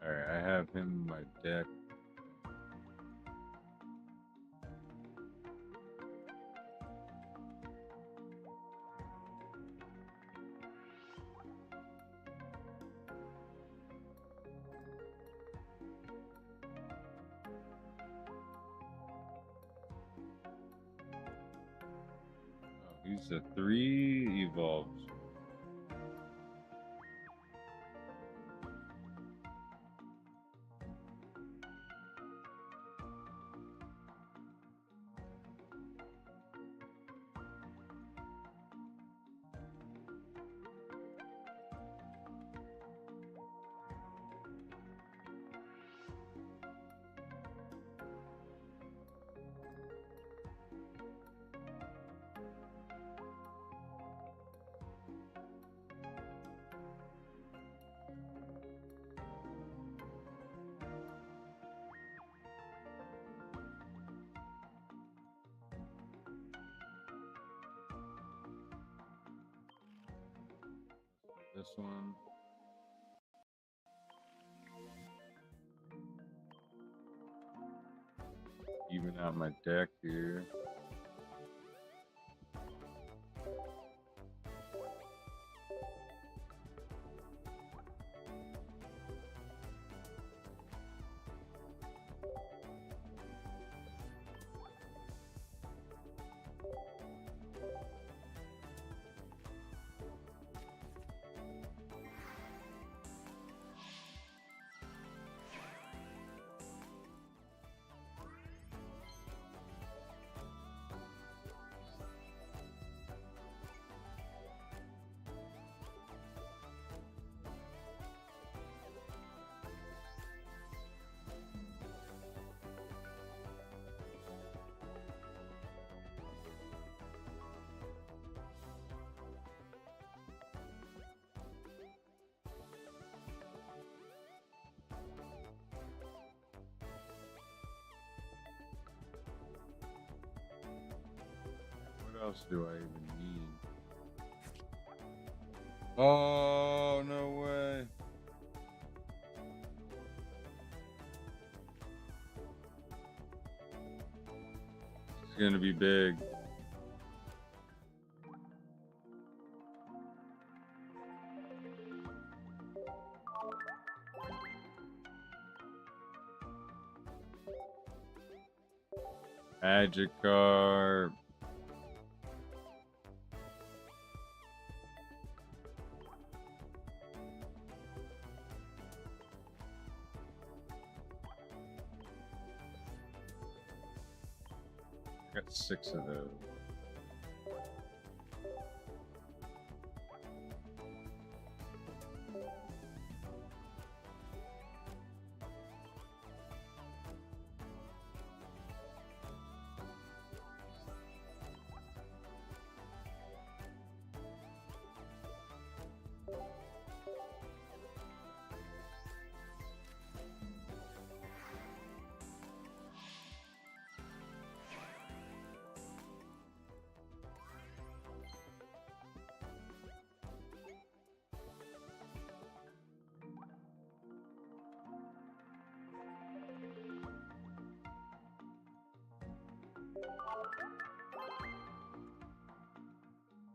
Alright, I have him in my deck. Oh, he's a 3 evolves. This one. Even out my deck here. What else do I even need? Oh, no way. It's gonna be big. Magikarp. I got 6 of those.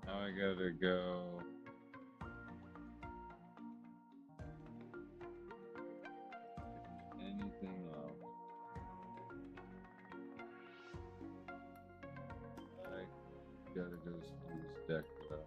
Now I gotta go. Anything else? I gotta go through this deck though.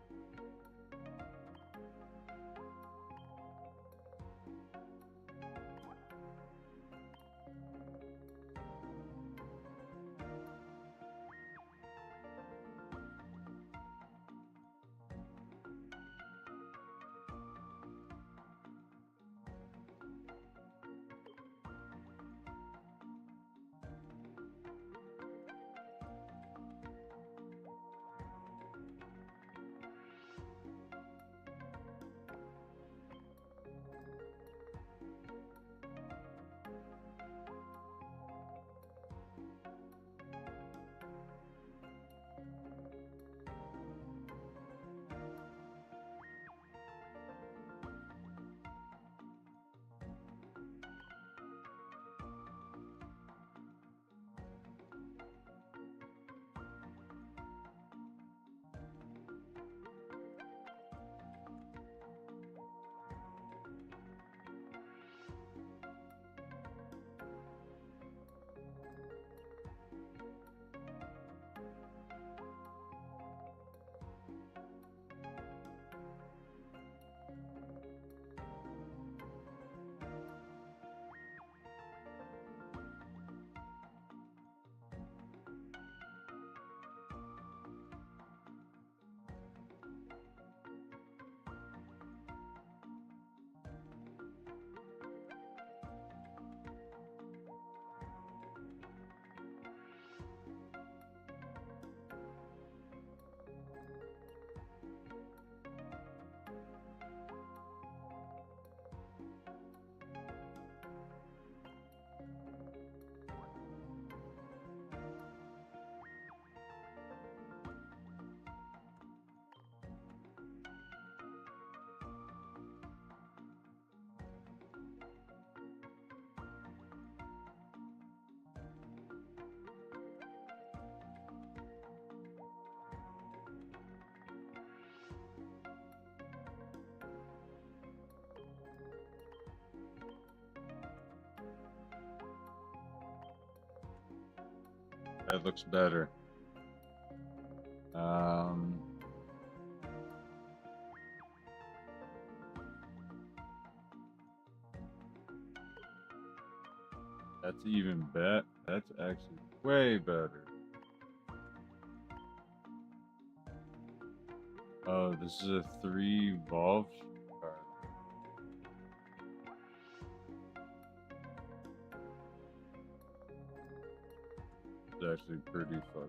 That looks better. That's even better. That's actually way better. Oh, this is a 3 Volv card. It's actually pretty fucking.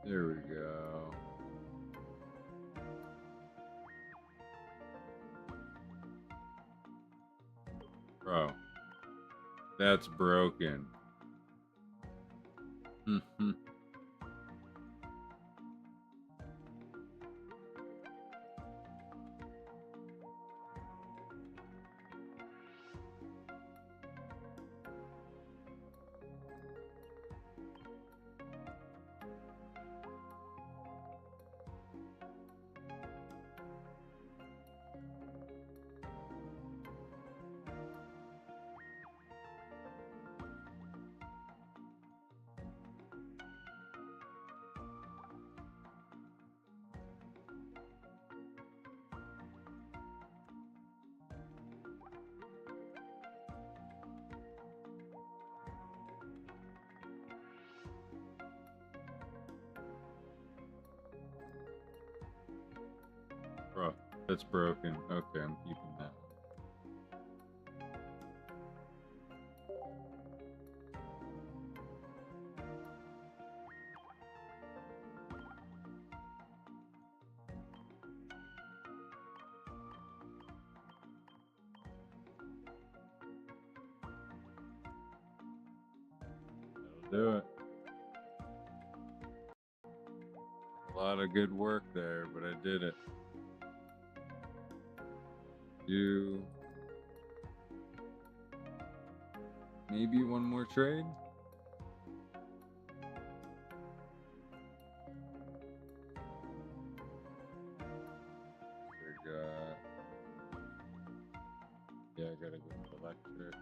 There we go. Bro, that's broken. Bro, that's broken. Okay, I'm keeping that. That'll do it. A lot of good work there, but I did it. Do maybe one more trade. Yeah, I gotta go with electric.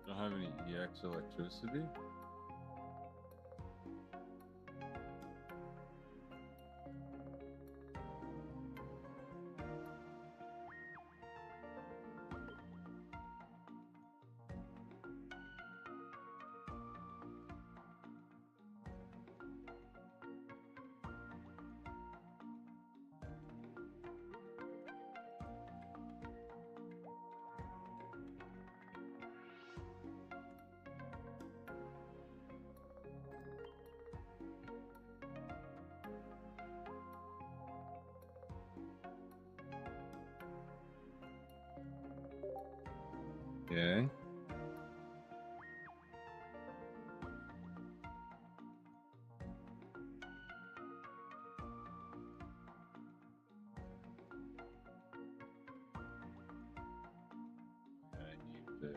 Don't have any EX electricity. Okay. I need to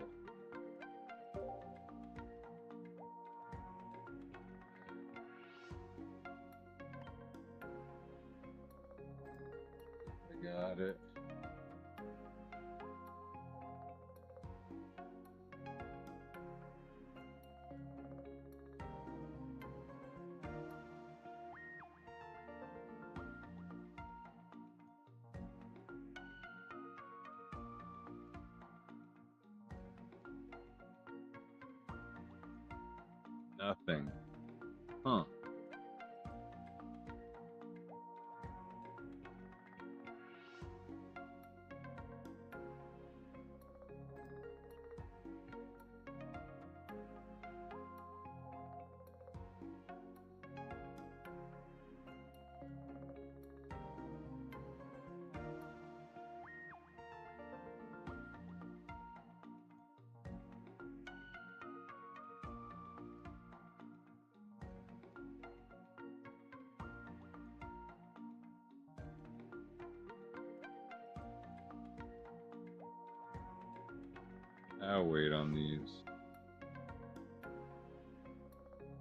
got it. Nothing. Huh. I'll wait on these.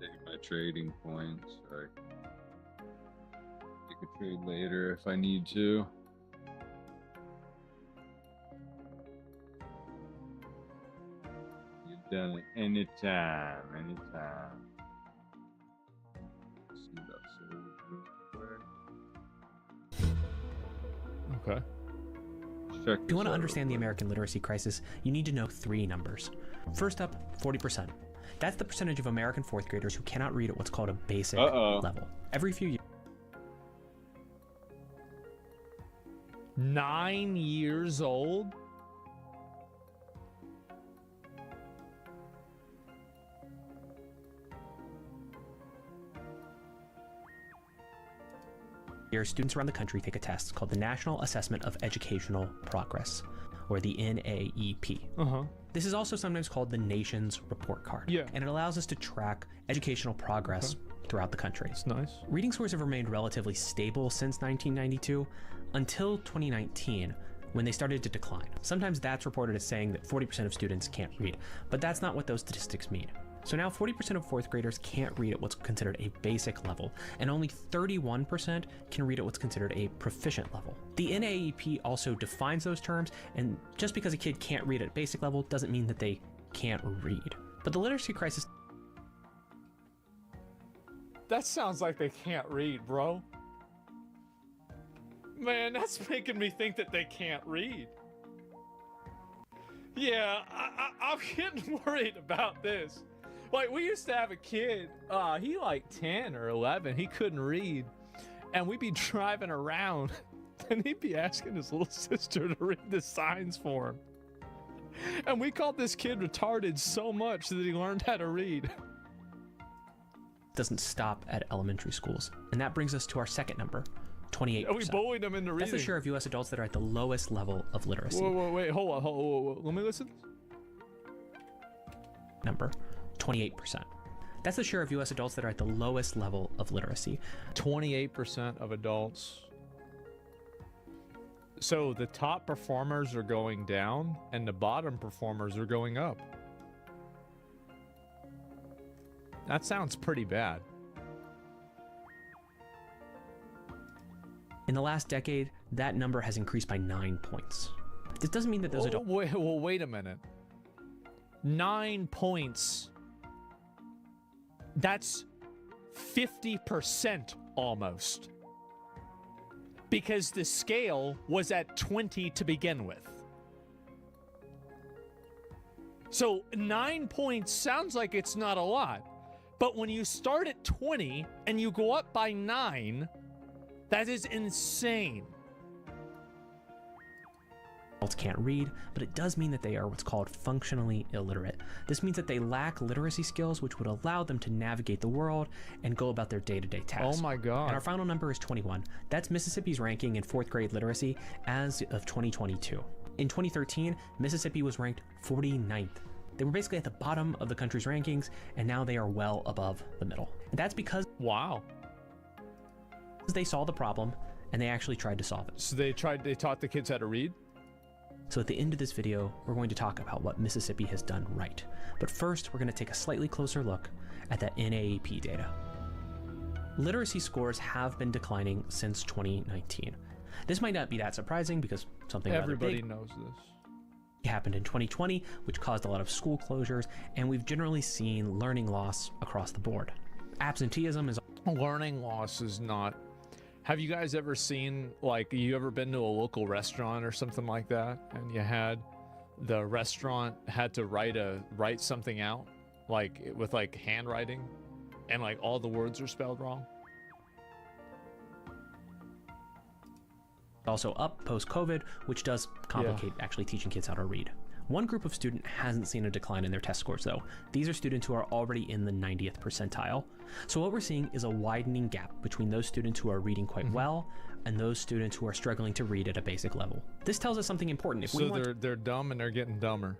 Take my trading points. Sorry. Take a trade later if I need to. You've done it anytime, anytime. See that sold real quick. Okay. If you want to understand the American literacy crisis, you need to know 3 numbers. First up, 40%. That's the percentage of American 4th graders who cannot read at what's called a basic level. Every few years. 9 years old? Students around the country take a test called the National Assessment of Educational Progress, or the NAEP. This is also sometimes called the nation's report card. And it allows us to track educational progress throughout the country. It's nice. Reading scores have remained relatively stable since 1992 until 2019, when they started to decline. Sometimes that's reported as saying that 40% of students can't read, but that's not what those statistics mean. So now 40% of 4th graders can't read at what's considered a basic level, and only 31% can read at what's considered a proficient level. The NAEP also defines those terms, and just because a kid can't read at basic level doesn't mean that they can't read. But the literacy crisis... That sounds like they can't read, bro. Man, that's making me think that they can't read. Yeah, I'm getting worried about this. Like, we used to have a kid, he like 10 or 11, he couldn't read. And we'd be driving around, and he'd be asking his little sister to read the signs for him. And we called this kid retarded so much that he learned how to read. Doesn't stop at elementary schools. And that brings us to our second number, 28%. And we bullied them into reading. That's the share of U.S. adults that are at the lowest level of literacy. Wait, hold on. Let me listen. Number, 28%. That's the share of U.S. adults that are at the lowest level of literacy. 28% of adults. So the top performers are going down and the bottom performers are going up. That sounds pretty bad. In the last decade, that number has increased by 9 points. This doesn't mean that those adults... Wait a minute. 9 points. That's 50% almost. Because the scale was at 20 to begin with. So 9 points sounds like it's not a lot. But when you start at 20 and you go up by 9, that is insane. Adults can't read, but it does mean that they are what's called functionally illiterate. This means that they lack literacy skills which would allow them to navigate the world and go about their day-to-day tasks. Oh my God. And our final number is 21. That's Mississippi's ranking in 4th grade literacy as of 2022. In 2013, Mississippi was ranked 49th. They were basically at the bottom of the country's rankings, and now they are well above the middle. And that's because... Wow. They saw the problem, and they actually tried to solve it. So they taught the kids how to read? So at the end of this video, we're going to talk about what Mississippi has done right. But first, we're going to take a slightly closer look at that NAEP data. Literacy scores have been declining since 2019. This might not be that surprising because something everybody rather big knows this happened in 2020, which caused a lot of school closures, and we've generally seen learning loss across the board. Absenteeism is learning loss is not. Have you guys ever seen, like, you ever been to a local restaurant or something like that, and you had the restaurant had to write something out, like with like handwriting, and like all the words are spelled wrong? Also up post-COVID, which does complicate actually teaching kids how to read. One group of student hasn't seen a decline in their test scores though. These are students who are already in the 90th percentile. So what we're seeing is a widening gap between those students who are reading quite well and those students who are struggling to read at a basic level. This tells us something important. If we want they're dumb and they're getting dumber.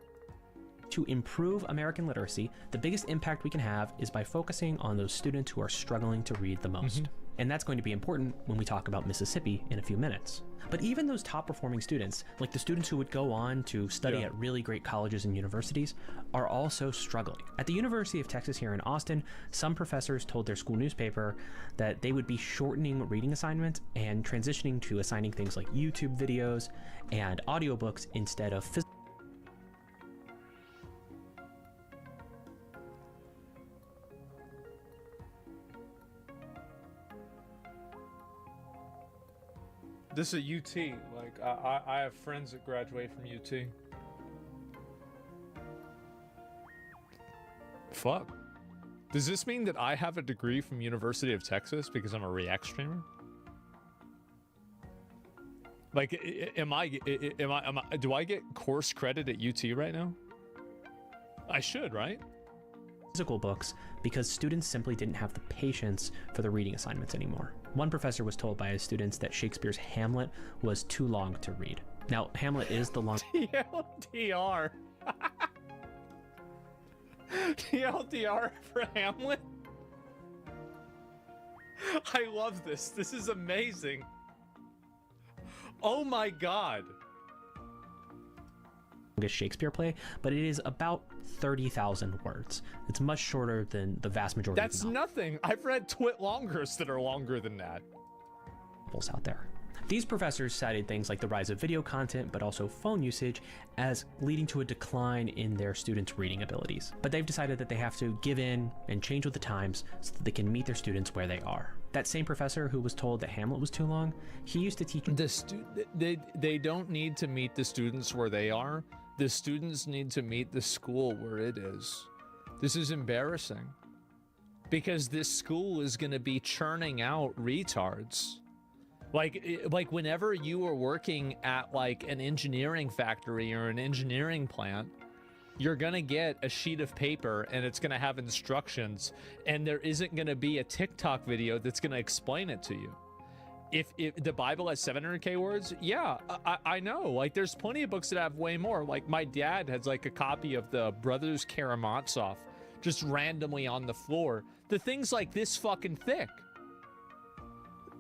To improve American literacy, the biggest impact we can have is by focusing on those students who are struggling to read the most. And that's going to be important when we talk about Mississippi in a few minutes. But even those top performing students, like the students who would go on to study at really great colleges and universities, are also struggling. At the University of Texas here in Austin, some professors told their school newspaper that they would be shortening reading assignments and transitioning to assigning things like YouTube videos and audiobooks instead of physical. This is UT. Like, I have friends that graduate from UT. Fuck. Does this mean that I have a degree from University of Texas because I'm a React streamer? Like, do I get course credit at UT right now? I should, right? Physical books because students simply didn't have the patience for the reading assignments anymore. One professor was told by his students that Shakespeare's Hamlet was too long to read. Now, Hamlet is the long TLDR. TLDR for Hamlet? I love this. This is amazing. Oh my god. Shakespeare play, but it is about 30,000 words. It's much shorter than the vast majority That's of nothing. I've read twit longers that are longer than that. Novels out there. These professors cited things like the rise of video content, but also phone usage, as leading to a decline in their students' reading abilities. But they've decided that they have to give in and change with the times so that they can meet their students where they are. That same professor who was told that Hamlet was too long, he used to teach they don't need to meet the students where they are. The students need to meet the school where it is. This is embarrassing because this school is going to be churning out retards. Like whenever you are working at like an engineering factory or an engineering plant, you're going to get a sheet of paper and it's going to have instructions, and there isn't going to be a TikTok video that's going to explain it to you. If the Bible has 700k words, yeah, I know. Like, there's plenty of books that have way more. Like, my dad has like a copy of the Brothers Karamazov just randomly on the floor. The thing's like this fucking thick.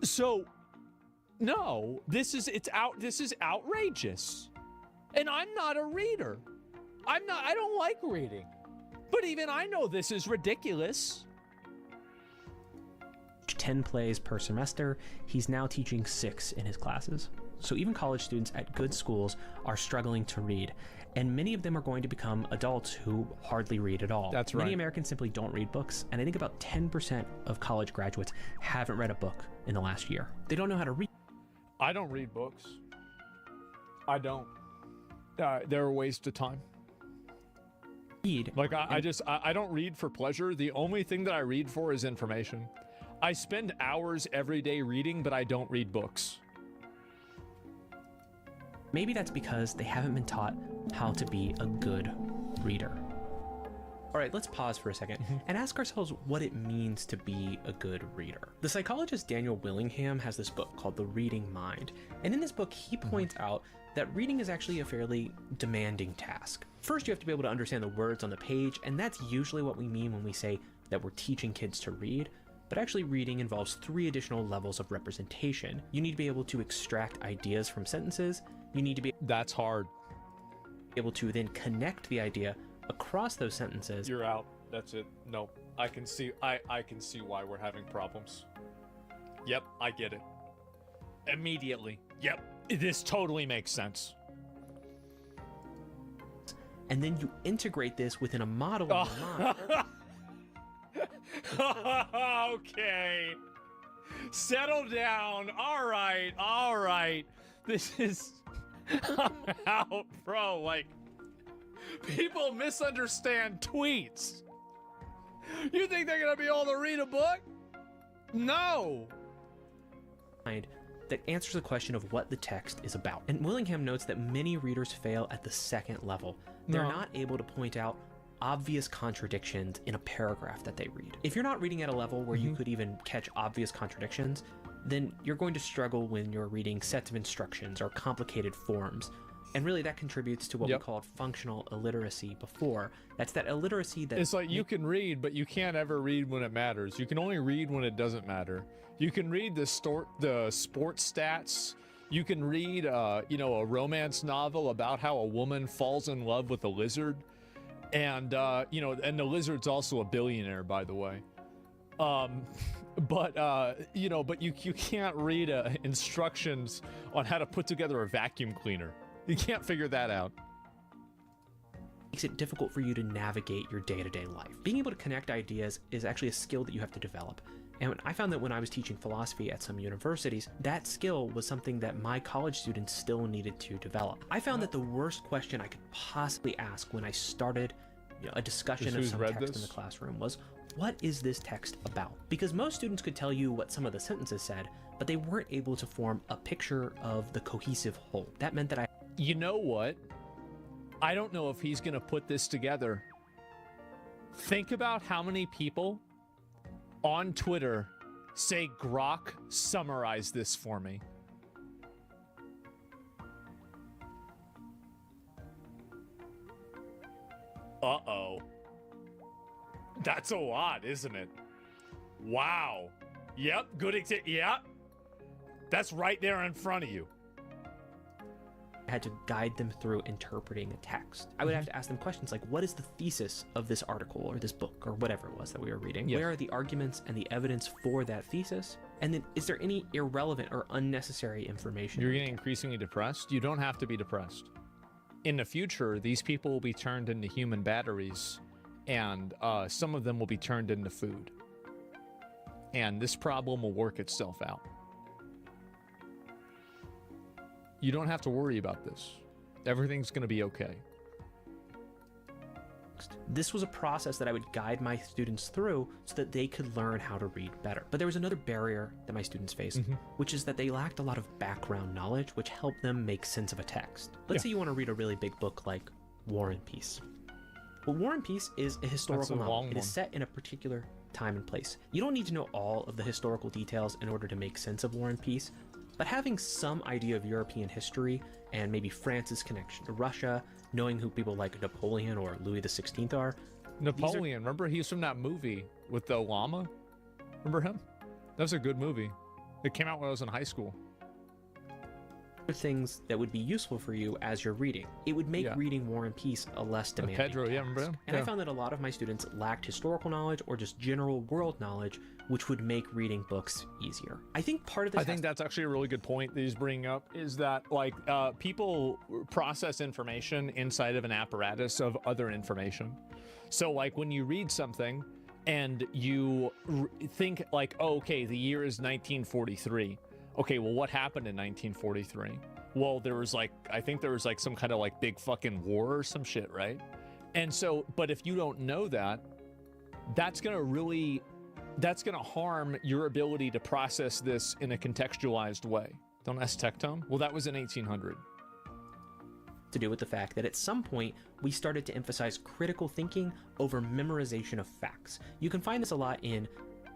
So, no, this is outrageous. And I'm not a reader. I don't like reading. But even I know this is ridiculous. 10 plays per semester. He's now teaching 6 in his classes. So even college students at good schools are struggling to read, and many of them are going to become adults who hardly read at all. That's right. Many Americans simply don't read books, and I think about 10% of college graduates haven't read a book in the last year. They don't know how to read. I don't read books. I don't. They're a waste of time. Like, I don't read for pleasure. The only thing that I read for is information. I spend hours every day reading, but I don't read books. Maybe that's because they haven't been taught how to be a good reader. All right, let's pause for a second and ask ourselves what it means to be a good reader. The psychologist Daniel Willingham has this book called The Reading Mind. And in this book, he points out that reading is actually a fairly demanding task. First, you have to be able to understand the words on the page, and that's usually what we mean when we say that we're teaching kids to read. But actually, reading involves 3 additional levels of representation. You need to be able to extract ideas from sentences. You need to be That's hard. able to then connect the idea across those sentences. You're out. That's it. No, I can see why we're having problems. Yep, I get it. Immediately. Yep, this totally makes sense. And then you integrate this within a model in your mind. Okay. Settle down. All right. This is I'm out, bro. Like, people misunderstand tweets. You think they're gonna be able to read a book? No. That answers the question of what the text is about. And Willingham notes that many readers fail at the second level. They're not able to point out obvious contradictions in a paragraph that they read. If you're not reading at a level where you could even catch obvious contradictions, then you're going to struggle when you're reading sets of instructions or complicated forms. And really that contributes to what we called functional illiteracy before. That's that illiteracy that... It's like you can read, but you can't ever read when it matters. You can only read when it doesn't matter. You can read the sports stats. You can read, a romance novel about how a woman falls in love with a lizard. And, and the lizard's also a billionaire, by the way. But you can't read instructions on how to put together a vacuum cleaner. You can't figure that out. Makes it difficult for you to navigate your day-to-day life. Being able to connect ideas is actually a skill that you have to develop. And I found that when I was teaching philosophy at some universities, that skill was something that my college students still needed to develop. I found that the worst question I could possibly ask when I started a discussion of some text in the classroom was, what is this text about? Because most students could tell you what some of the sentences said, but they weren't able to form a picture of the cohesive whole. That meant that I... You know what? I don't know if he's going to put this together. Think about how many people on Twitter say, Grok, summarize this for me. Uh-oh. That's a lot, isn't it? Wow. Yep, good example. Yep. That's right there in front of you. I had to guide them through interpreting a text. I would have to ask them questions like, what is the thesis of this article or this book or whatever it was that we were reading? Where are the arguments and the evidence for that thesis? And then is there any irrelevant or unnecessary information? You're getting increasingly depressed? You don't have to be depressed. In the future, these people will be turned into human batteries, and some of them will be turned into food. And this problem will work itself out. You don't have to worry about this. Everything's going to be okay. This was a process that I would guide my students through so that they could learn how to read better. But there was another barrier that my students faced, which is that they lacked a lot of background knowledge, which helped them make sense of a text. Let's say you want to read a really big book like War and Peace. Well, War and Peace is a historical novel. It is set in a particular time and place. You don't need to know all of the historical details in order to make sense of War and Peace, but having some idea of European history and maybe France's connection to Russia, knowing who people like Napoleon or Louis XVI are. Napoleon, remember he's from that movie with the llama? Remember him? That was a good movie. It came out when I was in high school. Things that would be useful for you as you're reading. It would make reading War and Peace a less demanding Pedro, task. remember him? And I found that a lot of my students lacked historical knowledge or just general world knowledge, which would make reading books easier. I think part of this... I think that's actually a really good point that he's bringing up, is that people process information inside of an apparatus of other information. So like when you read something and you think like, oh, okay, the year is 1943. Okay, well, what happened in 1943? Well, there was I think there was some kind of big fucking war or some shit, right? And so, but if you don't know that, that's gonna harm your ability to process this in a contextualized way. Don't ask Tectone? Well, that was in 1800. To do with the fact that at some point, we started to emphasize critical thinking over memorization of facts. You can find this a lot in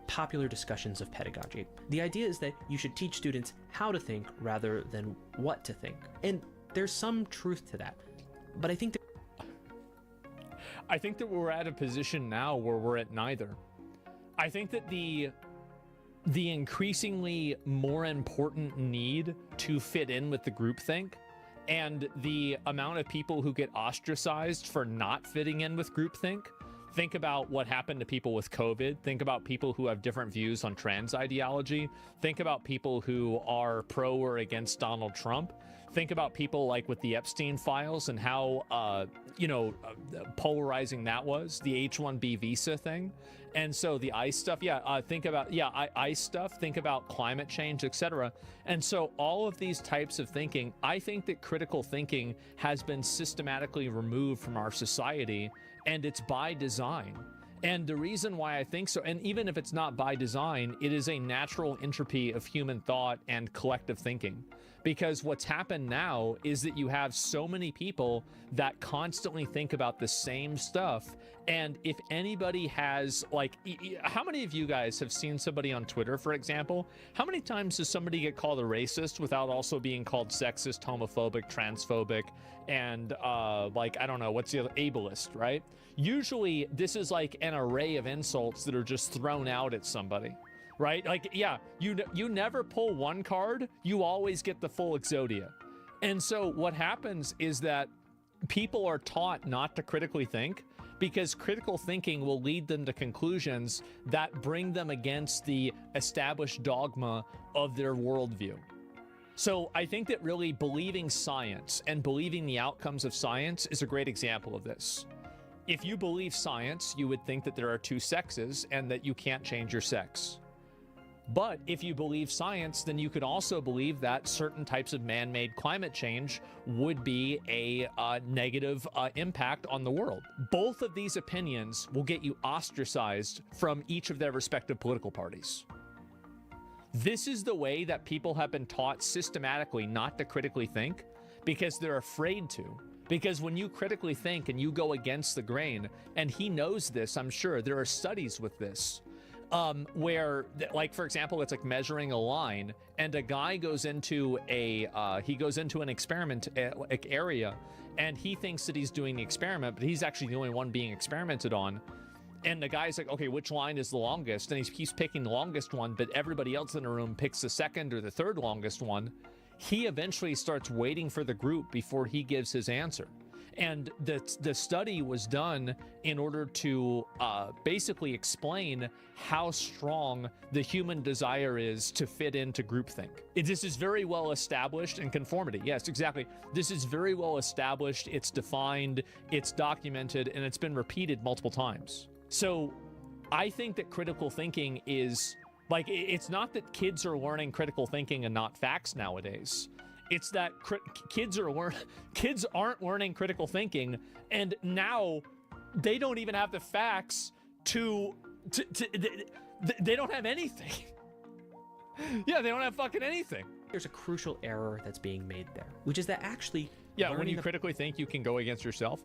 popular discussions of pedagogy. The idea is that you should teach students how to think rather than what to think. And there's some truth to that. But I think that we're at a position now where we're at neither. I think that the increasingly more important need to fit in with the groupthink and the amount of people who get ostracized for not fitting in with groupthink Think about what happened to people with COVID. Think about people who have different views on trans ideology. Think about people who are pro or against Donald Trump. Think about people like with the Epstein files and how, polarizing that was, the H-1B visa thing. And so the ICE stuff, think about, ICE stuff, think about climate change, etc. And so all of these types of thinking, I think that critical thinking has been systematically removed from our society, and it's by design. And the reason why I think so, and even if it's not by design, it is a natural entropy of human thought and collective thinking. Because what's happened now is that you have so many people that constantly think about the same stuff. And if anybody has, like, how many of you guys have seen somebody on Twitter, for example? How many times does somebody get called a racist without also being called sexist, homophobic, transphobic, and like, I don't know, what's the other, ableist, right? Usually this is like an array of insults that are just thrown out at somebody. Right? Like, yeah, you never pull one card, you always get the full Exodia. And so what happens is that people are taught not to critically think, because critical thinking will lead them to conclusions that bring them against the established dogma of their worldview. So I think that really believing science and believing the outcomes of science is a great example of this. If you believe science, you would think that there are two sexes and that you can't change your sex. But if you believe science, then you could also believe that certain types of man-made climate change would be a negative impact on the world. Both of these opinions will get you ostracized from each of their respective political parties. This is the way that people have been taught systematically not to critically think, because they're afraid to. Because when you critically think and you go against the grain, and he knows this, I'm sure, there are studies with this, where, like, for example, it's like measuring a line, and a guy goes into an experiment area, and he thinks that he's doing the experiment, but he's actually the only one being experimented on. And the guy's like, okay, which line is the longest? And he's picking the longest one, but everybody else in the room picks the second or the third longest one. He eventually starts waiting for the group before he gives his answer. And the study was done in order to basically explain how strong the human desire is to fit into groupthink. This is very well established in conformity. Yes, exactly. This is very well established. It's defined, it's documented, and it's been repeated multiple times. So I think that critical thinking is, like, it's not that kids are learning critical thinking and not facts nowadays. It's that kids aren't learning critical thinking, and now they don't even have the facts they don't have anything. Yeah, they don't have fucking anything. There's a crucial error that's being made there, which is that actually, yeah, when you critically think, you can go against yourself.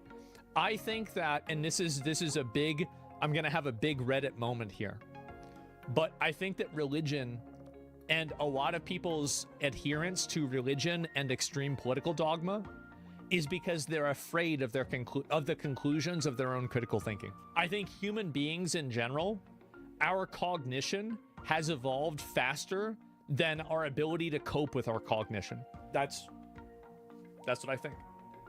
I think that, and this is a big, I'm gonna have a big Reddit moment here, but I think that religion and a lot of people's adherence to religion and extreme political dogma is because they're afraid of the conclusions of their own critical thinking. I think human beings in general, our cognition has evolved faster than our ability to cope with our cognition. That's what I think.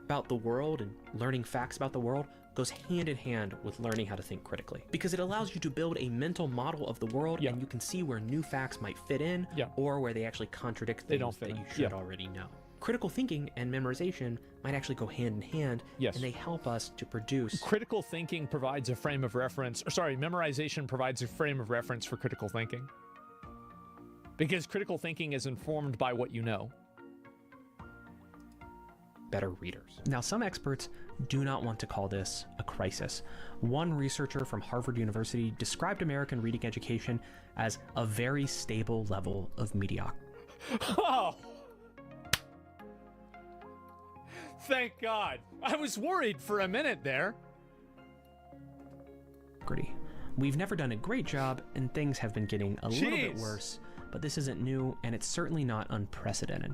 About the world and learning facts about the world goes hand in hand with learning how to think critically, because it allows you to build a mental model of the world, and you can see where new facts might fit in, or where they actually contradict things that you should already know. Critical thinking and memorization might actually go hand in hand, and they help us to produce. Critical thinking provides a frame of reference, or sorry, memorization provides a frame of reference for critical thinking. Because critical thinking is informed by what you know. Better readers. Now, some experts do not want to call this a crisis. One researcher from Harvard University described American reading education as a very stable level of mediocrity. Oh! Thank God. I was worried for a minute there. We've never done a great job, and things have been getting a little bit worse, but this isn't new, and it's certainly not unprecedented.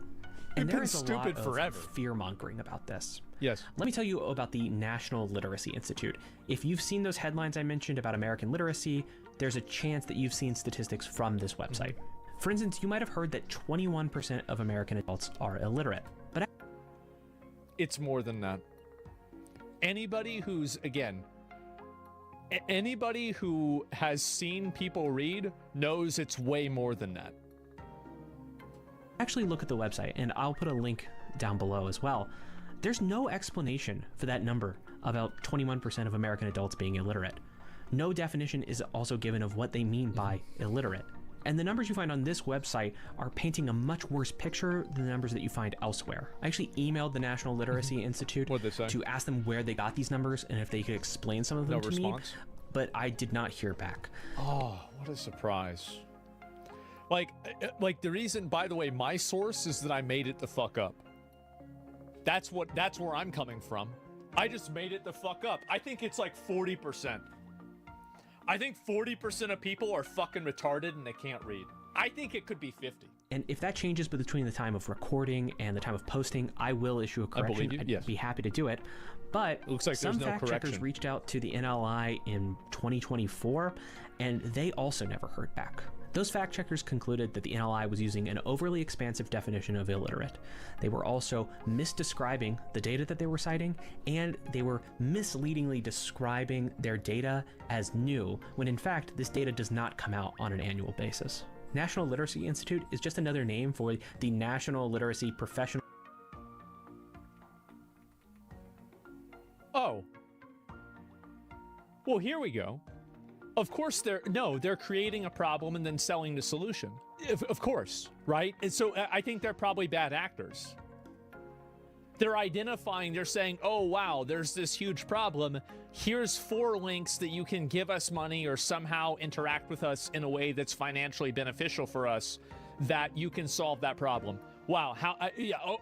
And there is a lot of fear-mongering about this. Yes. Let me tell you about the National Literacy Institute. If you've seen those headlines I mentioned about American literacy, there's a chance that you've seen statistics from this website. For instance, you might have heard that 21% of American adults are illiterate. But it's more than that. Anybody who's, again, Anybody who has seen people read knows it's way more than that. Actually look at the website, and I'll put a link down below as well. There's no explanation for that number, about 21% of American adults being illiterate. No definition is also given of what they mean by illiterate. And the numbers you find on this website are painting a much worse picture than the numbers that you find elsewhere. I actually emailed the National Literacy Institute to ask them where they got these numbers and if they could explain some of them to me, but I did not hear back. Oh, what a surprise. Like the reason, by the way, my source is that I made it the fuck up. That's where I'm coming from. I just made it the fuck up. I think it's like 40%. I think 40% of people are fucking retarded and they can't read. I think it could be 50. And if that changes between the time of recording and the time of posting, I will issue a correction. I'd be happy to do it. But looks like some fact checkers reached out to the NLI in 2024, and they also never heard back. Those fact checkers concluded that the NLI was using an overly expansive definition of illiterate. They were also misdescribing the data that they were citing, and they were misleadingly describing their data as new, when in fact this data does not come out on an annual basis. National Literacy Institute is just another name for the National Literacy Professional. Oh. Well, here we go. Of course they're creating a problem and then selling the solution. Of course, right? And so I think they're probably bad actors. They're identifying, they're saying, oh wow, there's this huge problem. Here's 4 links that you can give us money or somehow interact with us in a way that's financially beneficial for us, that you can solve that problem. Wow,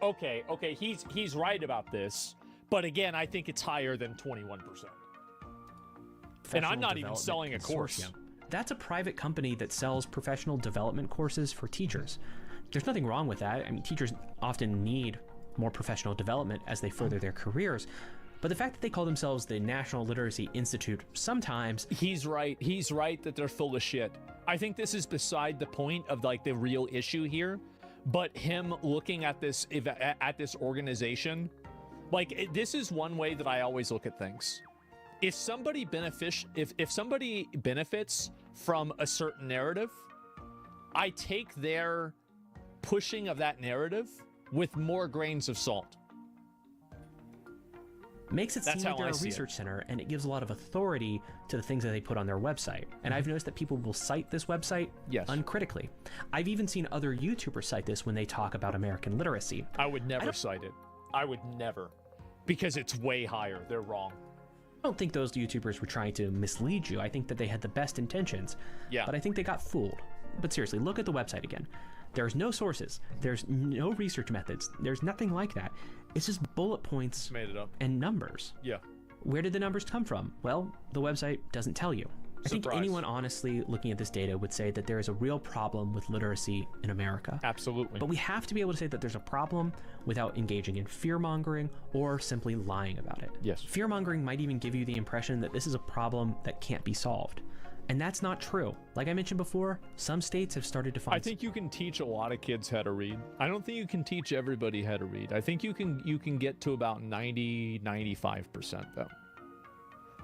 okay, he's right about this. But again, I think it's higher than 21%. And I'm not even selling a course. That's a private company that sells professional development courses for teachers. There's nothing wrong with that. I mean, teachers often need more professional development as they further their careers. But the fact that they call themselves the National Literacy Institute, sometimes... He's right that they're full of shit. I think this is beside the point of like the real issue here. But him looking at this organization, like this is one way that I always look at things. If somebody benefits from a certain narrative, I take their pushing of that narrative with more grains of salt. Makes it seem like they're a research center, and it gives a lot of authority to the things that they put on their website. And I've noticed that people will cite this website uncritically. I've even seen other YouTubers cite this when they talk about American literacy. I would never cite it. I would never. Because it's way higher. They're wrong. I don't think those YouTubers were trying to mislead you. I think that they had the best intentions. Yeah. But I think they got fooled. But seriously, look at the website again. There's no sources. There's no research methods. There's nothing like that. It's just bullet points made it up. And numbers. Yeah. Where did the numbers come from? Well, the website doesn't tell you. I think anyone honestly looking at this data would say that there is a real problem with literacy in America. Absolutely. But we have to be able to say that there's a problem without engaging in fear-mongering or simply lying about it. Yes. Fear-mongering might even give you the impression that this is a problem that can't be solved. And that's not true. Like I mentioned before, some states have started to find... I think you can teach a lot of kids how to read. I don't think you can teach everybody how to read. I think you can get to about 95% though.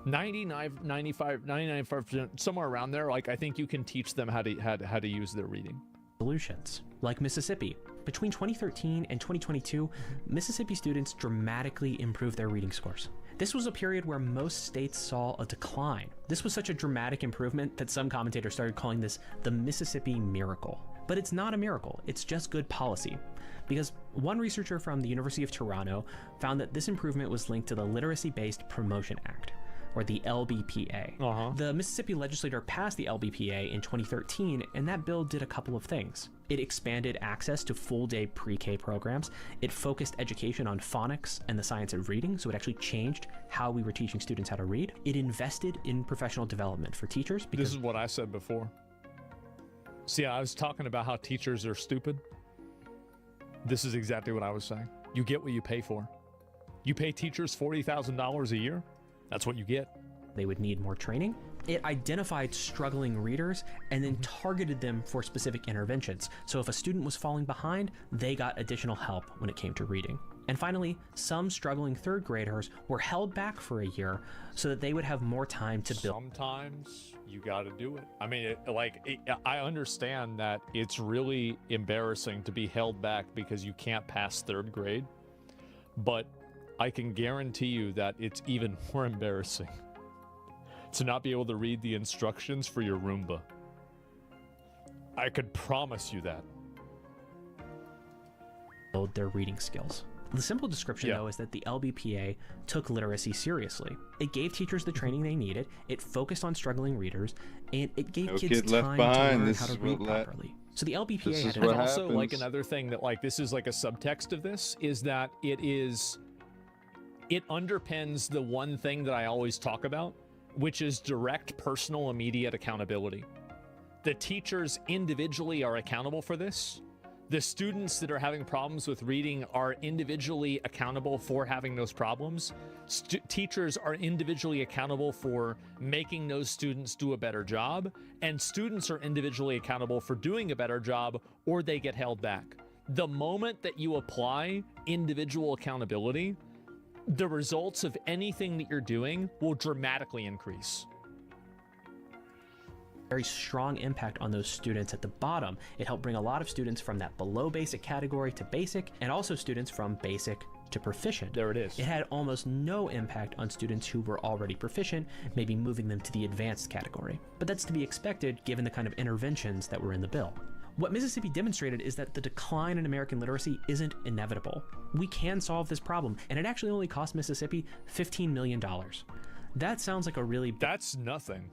95%, somewhere around there. Like I think you can teach them how to use their reading. Solutions like Mississippi. Between 2013 and 2022, Mississippi students dramatically improved their reading scores. This was a period where most states saw a decline. This was such a dramatic improvement that some commentators started calling this the Mississippi miracle. But it's not a miracle, it's just good policy. Because one researcher from the University of Toronto found that this improvement was linked to the Literacy-Based Promotion Act, or the LBPA. The Mississippi legislature passed the LBPA in 2013, and that bill did a couple of things. It expanded access to full-day pre-K programs. It focused education on phonics and the science of reading, so it actually changed how we were teaching students how to read. It invested in professional development for teachers. This is what I said before. See, I was talking about how teachers are stupid. This is exactly what I was saying. You get what you pay for. You pay teachers $40,000 a year. That's what you get. They would need more training. It identified struggling readers and then targeted them for specific interventions. So if a student was falling behind, they got additional help when it came to reading. And finally, some struggling third graders were held back for a year so that they would have more time to build. Sometimes you got to do it. I mean, I understand that it's really embarrassing to be held back because you can't pass third grade, but I can guarantee you that it's even more embarrassing to not be able to read the instructions for your Roomba. I could promise you that. Build their reading skills. The simple description, though, is that the LBPA took literacy seriously. It gave teachers the training they needed, it focused on struggling readers, and it gave kids time to learn how to read properly. So the LBPA had and also like another thing that like this is like a subtext of this is that it underpins the one thing that I always talk about, which is direct, personal, immediate accountability. The teachers individually are accountable for this. The students that are having problems with reading are individually accountable for having those problems. Teachers are individually accountable for making those students do a better job, and students are individually accountable for doing a better job, or they get held back. The moment that you apply individual accountability, the results of anything that you're doing will dramatically increase. Very strong impact on those students at the bottom. It helped bring a lot of students from that below basic category to basic, and also students from basic to proficient. There it is. It had almost no impact on students who were already proficient, maybe moving them to the advanced category. But that's to be expected given the kind of interventions that were in the bill. What Mississippi demonstrated is that the decline in American literacy isn't inevitable. We can solve this problem, and it actually only cost Mississippi $15 million. That sounds like a really... That's nothing.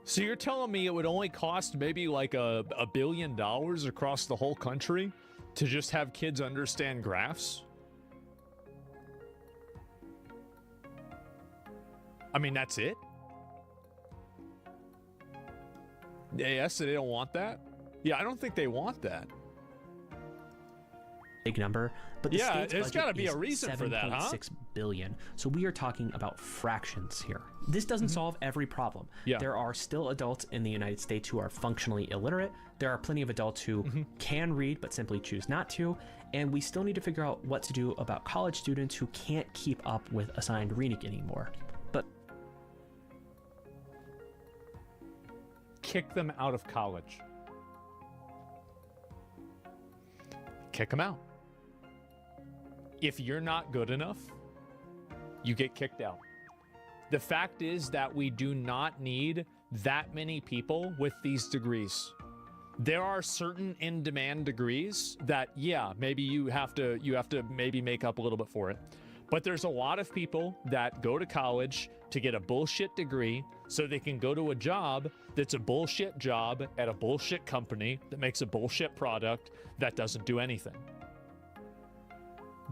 So you're telling me it would only cost maybe like $1 billion across the whole country to just have kids understand graphs? I mean, that's it? Yes, they don't want that? Yeah, I don't think they want that. Big number, but the state's there's got to be a budget reason is for that, huh? $7.6 billion. So we are talking about fractions here. This doesn't solve every problem. There are still adults in the United States who are functionally illiterate. There are plenty of adults who can read but simply choose not to. And we still need to figure out what to do about college students who can't keep up with assigned reading anymore. But kick them out of college. Kick them out. If you're not good enough, you get kicked out. The fact is that we do not need that many people with these degrees. There are certain in-demand degrees that, yeah, maybe you have to maybe make up a little bit for it. But there's a lot of people that go to college to get a bullshit degree so they can go to a job that's a bullshit job at a bullshit company that makes a bullshit product that doesn't do anything.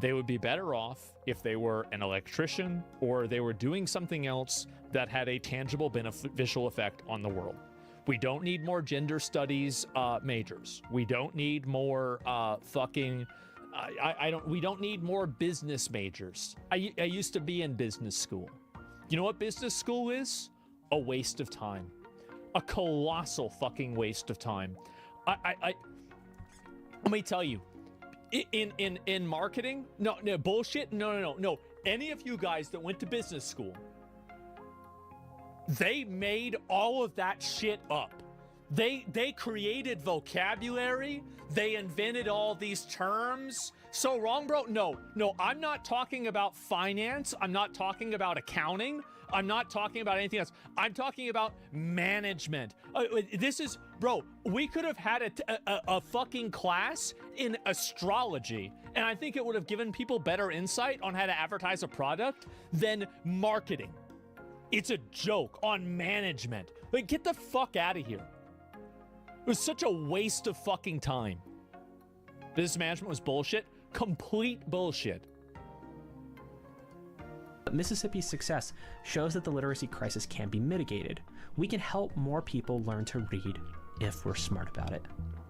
They would be better off if they were an electrician or they were doing something else that had a tangible beneficial effect on the world. We don't need more gender studies majors. We don't need more we don't need more business majors. I used to be in business school. You know what business school is? A waste of time. A colossal fucking waste of time. Let me tell you, in marketing, no bullshit. No. Any of you guys that went to business school, they made all of that shit up. They created vocabulary. They invented all these terms. So wrong, bro? No, I'm not talking about finance. I'm not talking about accounting. I'm not talking about anything else. I'm talking about management. This is, bro, we could have had a fucking class in astrology, and I think it would have given people better insight on how to advertise a product than marketing. It's a joke on management. Like, get the fuck out of here. It was such a waste of fucking time. Business management was bullshit. Complete bullshit. Mississippi's success shows that the literacy crisis can be mitigated. We can help more people learn to read if we're smart about it.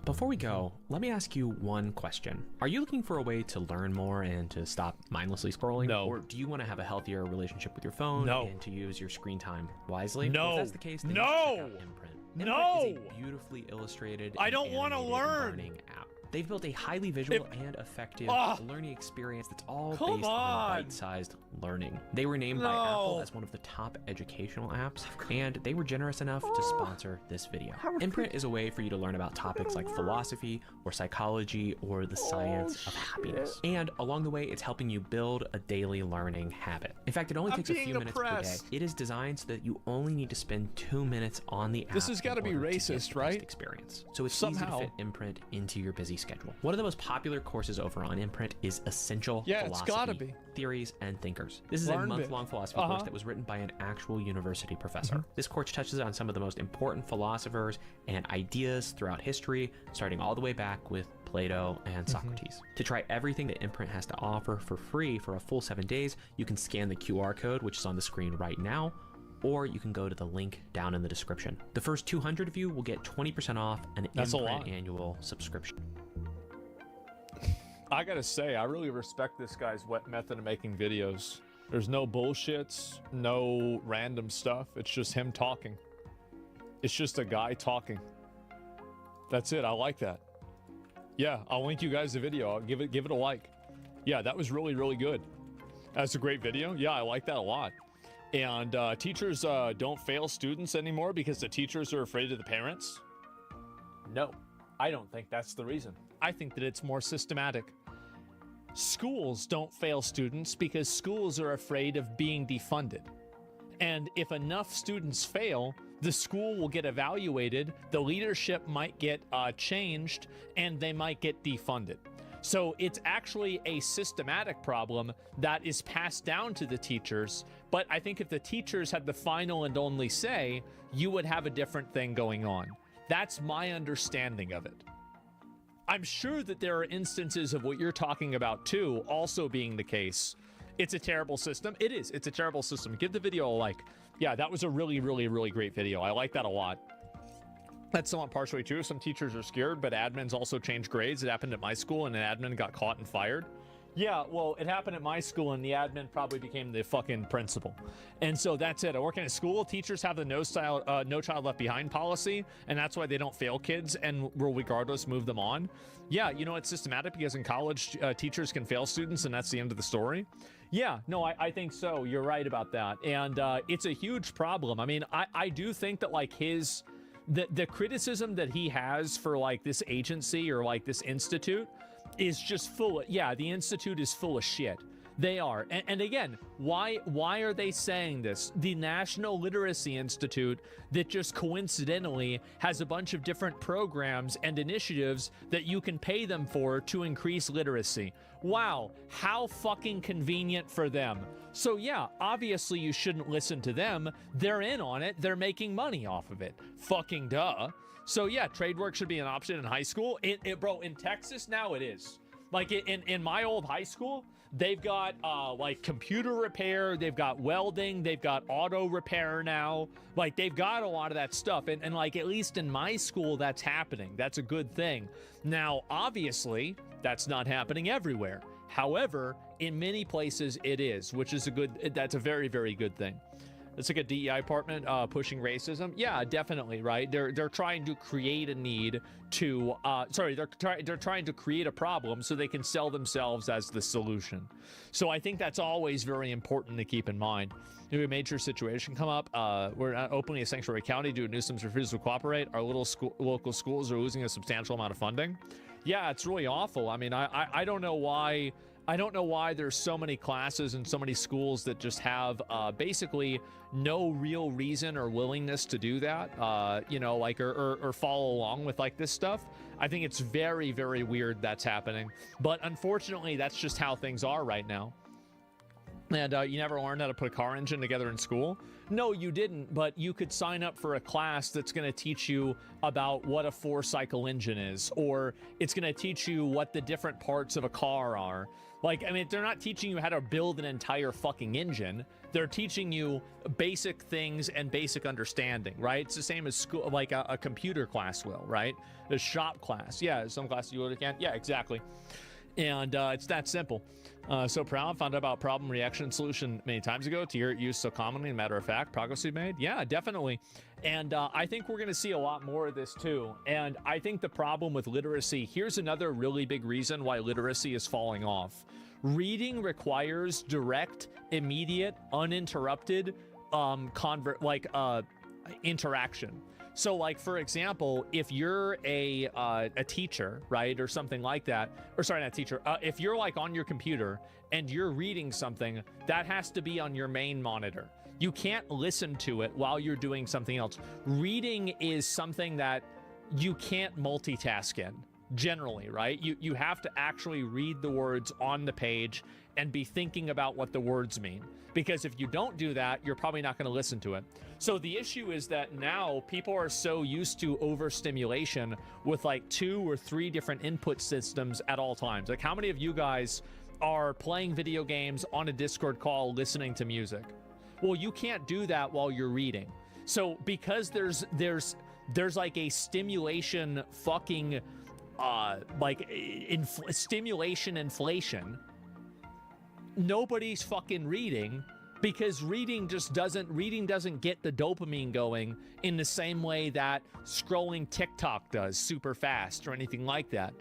Before we go, let me ask you one question. Are you looking for a way to learn more and to stop mindlessly scrolling? No. Or do you want to have a healthier relationship with your phone and to use your screen time wisely? No. Well, if that's the case, then no. you should check out Imprint. Imprint is a beautifully illustrated I don't want to learn. learning app. They've built a highly visual and effective learning experience that's all based on bite-sized learning. They were named by Apple as one of the top educational apps, and they were generous enough to sponsor this video. Imprint is a way for you to learn about topics like philosophy or psychology or the science of happiness. And along the way, it's helping you build a daily learning habit. In fact, it only takes a few minutes per day. It is designed so that you only need to spend 2 minutes on the app. This has got to be racist, right? Experience. So it's easy to fit Imprint into your busy schedule. One of the most popular courses over on Imprint is Essential Philosophy, Theories, and Thinkers. This is a month-long philosophy course that was written by an actual university professor. This course touches on some of the most important philosophers and ideas throughout history, starting all the way back with Plato and Socrates. To try everything that Imprint has to offer for free for a full 7 days, you can scan the QR code, which is on the screen right now, or you can go to the link down in the description. The first 200 of you will get 20% off an Imprint annual subscription. I gotta say, I really respect this guy's method of making videos. There's no bullshits, no random stuff. It's just him talking. It's just a guy talking. That's it. I like that. Yeah, I'll link you guys the video. I'll give it a like. Yeah, that was really, really good. That's a great video. Yeah, I like that a lot. And teachers don't fail students anymore because the teachers are afraid of the parents? No, I don't think that's the reason. I think that it's more systematic. Schools don't fail students because schools are afraid of being defunded. And if enough students fail, the school will get evaluated, the leadership might get changed, and they might get defunded. So it's actually a systematic problem that is passed down to the teachers. But I think if the teachers had the final and only say, you would have a different thing going on. That's my understanding of it. I'm sure that there are instances of what you're talking about too, also being the case. It's a terrible system. It is. It's a terrible system. Give the video a like. Yeah, that was a really, really, really great video. I like that a lot. That's somewhat partially true. Some teachers are scared, but admins also change grades. It happened at my school, and an admin got caught and fired. Yeah, well, it happened at my school, and the admin probably became the fucking principal. And so that's it. I work in a school. Teachers have the no child left behind policy, and that's why they don't fail kids and will regardless move them on. Yeah, you know, it's systematic because in college, teachers can fail students, and that's the end of the story. Yeah, no, I think so. You're right about that. And it's a huge problem. I mean, I do think that, like, the criticism that he has for, like, this agency or, like, this institute is just full of, yeah, the institute is full of shit. They are. And again, why are they saying this? The National Literacy Institute that just coincidentally has a bunch of different programs and initiatives that you can pay them for to increase literacy. Wow, how fucking convenient for them. So yeah, obviously you shouldn't listen to them. They're in on it. They're making money off of it. Fucking duh. So yeah, trade work should be an option in high school. Bro, in Texas now it is. Like in my old high school, they've got like computer repair, they've got welding, they've got auto repair now. Like they've got a lot of that stuff. And like at least in my school, that's happening. That's a good thing. Now, obviously, that's not happening everywhere. However, in many places it is, which is that's a very, very good thing. It's like a DEI department pushing racism. Yeah, definitely, right? They're trying to create a need to, they're trying to create a problem so they can sell themselves as the solution. So I think that's always very important to keep in mind. If a major situation come up, we're not openly a sanctuary county due to Newsom's refusal to cooperate. Our local schools are losing a substantial amount of funding. Yeah, it's really awful. I mean, I don't know why. I don't know why there's so many classes and so many schools that just have basically no real reason or willingness to do that, you know, like, or follow along with like this stuff. I think it's very, very weird that's happening. But unfortunately, that's just how things are right now. And you never learned how to put a car engine together in school? No, you didn't, but you could sign up for a class that's going to teach you about what a 4-cycle engine is, or it's going to teach you what the different parts of a car are. Like, I mean, they're not teaching you how to build an entire fucking engine. They're teaching you basic things and basic understanding, right? It's the same as school, like a computer class will, right? The shop class. Yeah, some classes you can. Yeah, exactly. And it's that simple. So proud, found out about problem, reaction, and solution many times ago. To hear it used so commonly, matter of fact, progress we've made. Yeah, definitely. And I think we're going to see a lot more of this too. And I think the problem with literacy, here's another really big reason why literacy is falling off. Reading requires direct, immediate, uninterrupted interaction. So like, for example, if you're a teacher, right, or something like that, or sorry, not teacher, if you're like on your computer and you're reading something, that has to be on your main monitor. You can't listen to it while you're doing something else. Reading is something that you can't multitask in, generally, right? You have to actually read the words on the page and be thinking about what the words mean. Because if you don't do that, you're probably not going to listen to it. So the issue is that now people are so used to overstimulation with like 2 or 3 different input systems at all times. Like, how many of you guys are playing video games on a Discord call listening to music? Well, you can't do that while you're reading. So because there's like a stimulation fucking stimulation inflation, nobody's fucking reading, because reading doesn't get the dopamine going in the same way that scrolling TikTok does super fast or anything like that.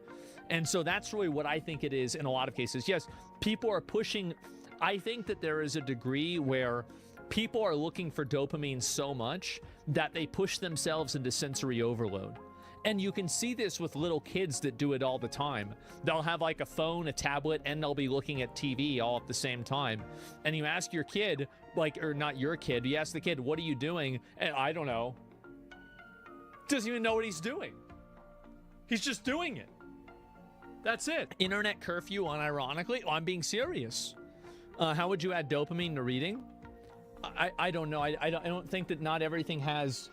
And so that's really what I think it is in a lot of cases. Yes, people are pushing. I think that there is a degree where people are looking for dopamine so much that they push themselves into sensory overload. And you can see this with little kids that do it all the time. They'll have like a phone, a tablet, and they'll be looking at TV all at the same time. And you ask your kid, like, or not your kid, you ask the kid, what are you doing? And I don't know. Doesn't even know what he's doing. He's just doing it. That's it. Internet curfew, unironically. Oh, I'm being serious. How would you add dopamine to reading? I don't know. I don't think that not everything has.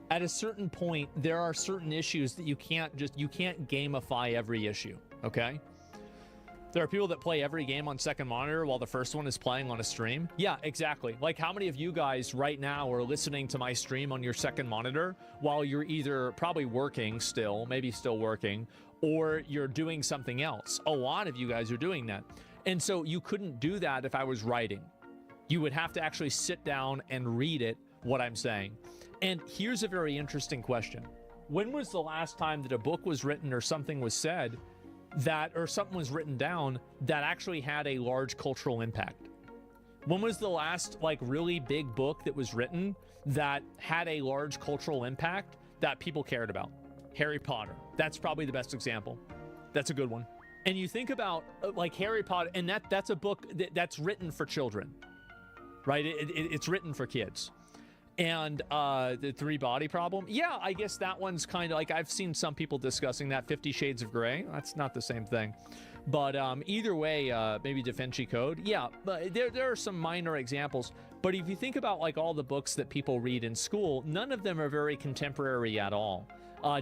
At a certain point, there are certain issues that you can't gamify every issue, okay? There are people that play every game on second monitor while the first one is playing on a stream. Yeah, exactly. Like, how many of you guys right now are listening to my stream on your second monitor while you're either probably working still, maybe still working, or you're doing something else? A lot of you guys are doing that. And so you couldn't do that if I was writing. You would have to actually sit down and read it, what I'm saying. And here's a very interesting question. When was the last time that a book was written or something was said that, or something was written down that actually had a large cultural impact? When was the last like really big book that was written that had a large cultural impact that people cared about? Harry Potter. That's probably the best example. That's a good one. And you think about like Harry Potter, and that's a book that's written for children, right? It's written for kids. And the 3-body problem, yeah, I guess that one's kind of like, I've seen some people discussing that. 50 Shades of Grey, that's not the same thing. But either way, maybe Da Vinci Code, yeah, but there are some minor examples. But if you think about like all the books that people read in school, none of them are very contemporary at all.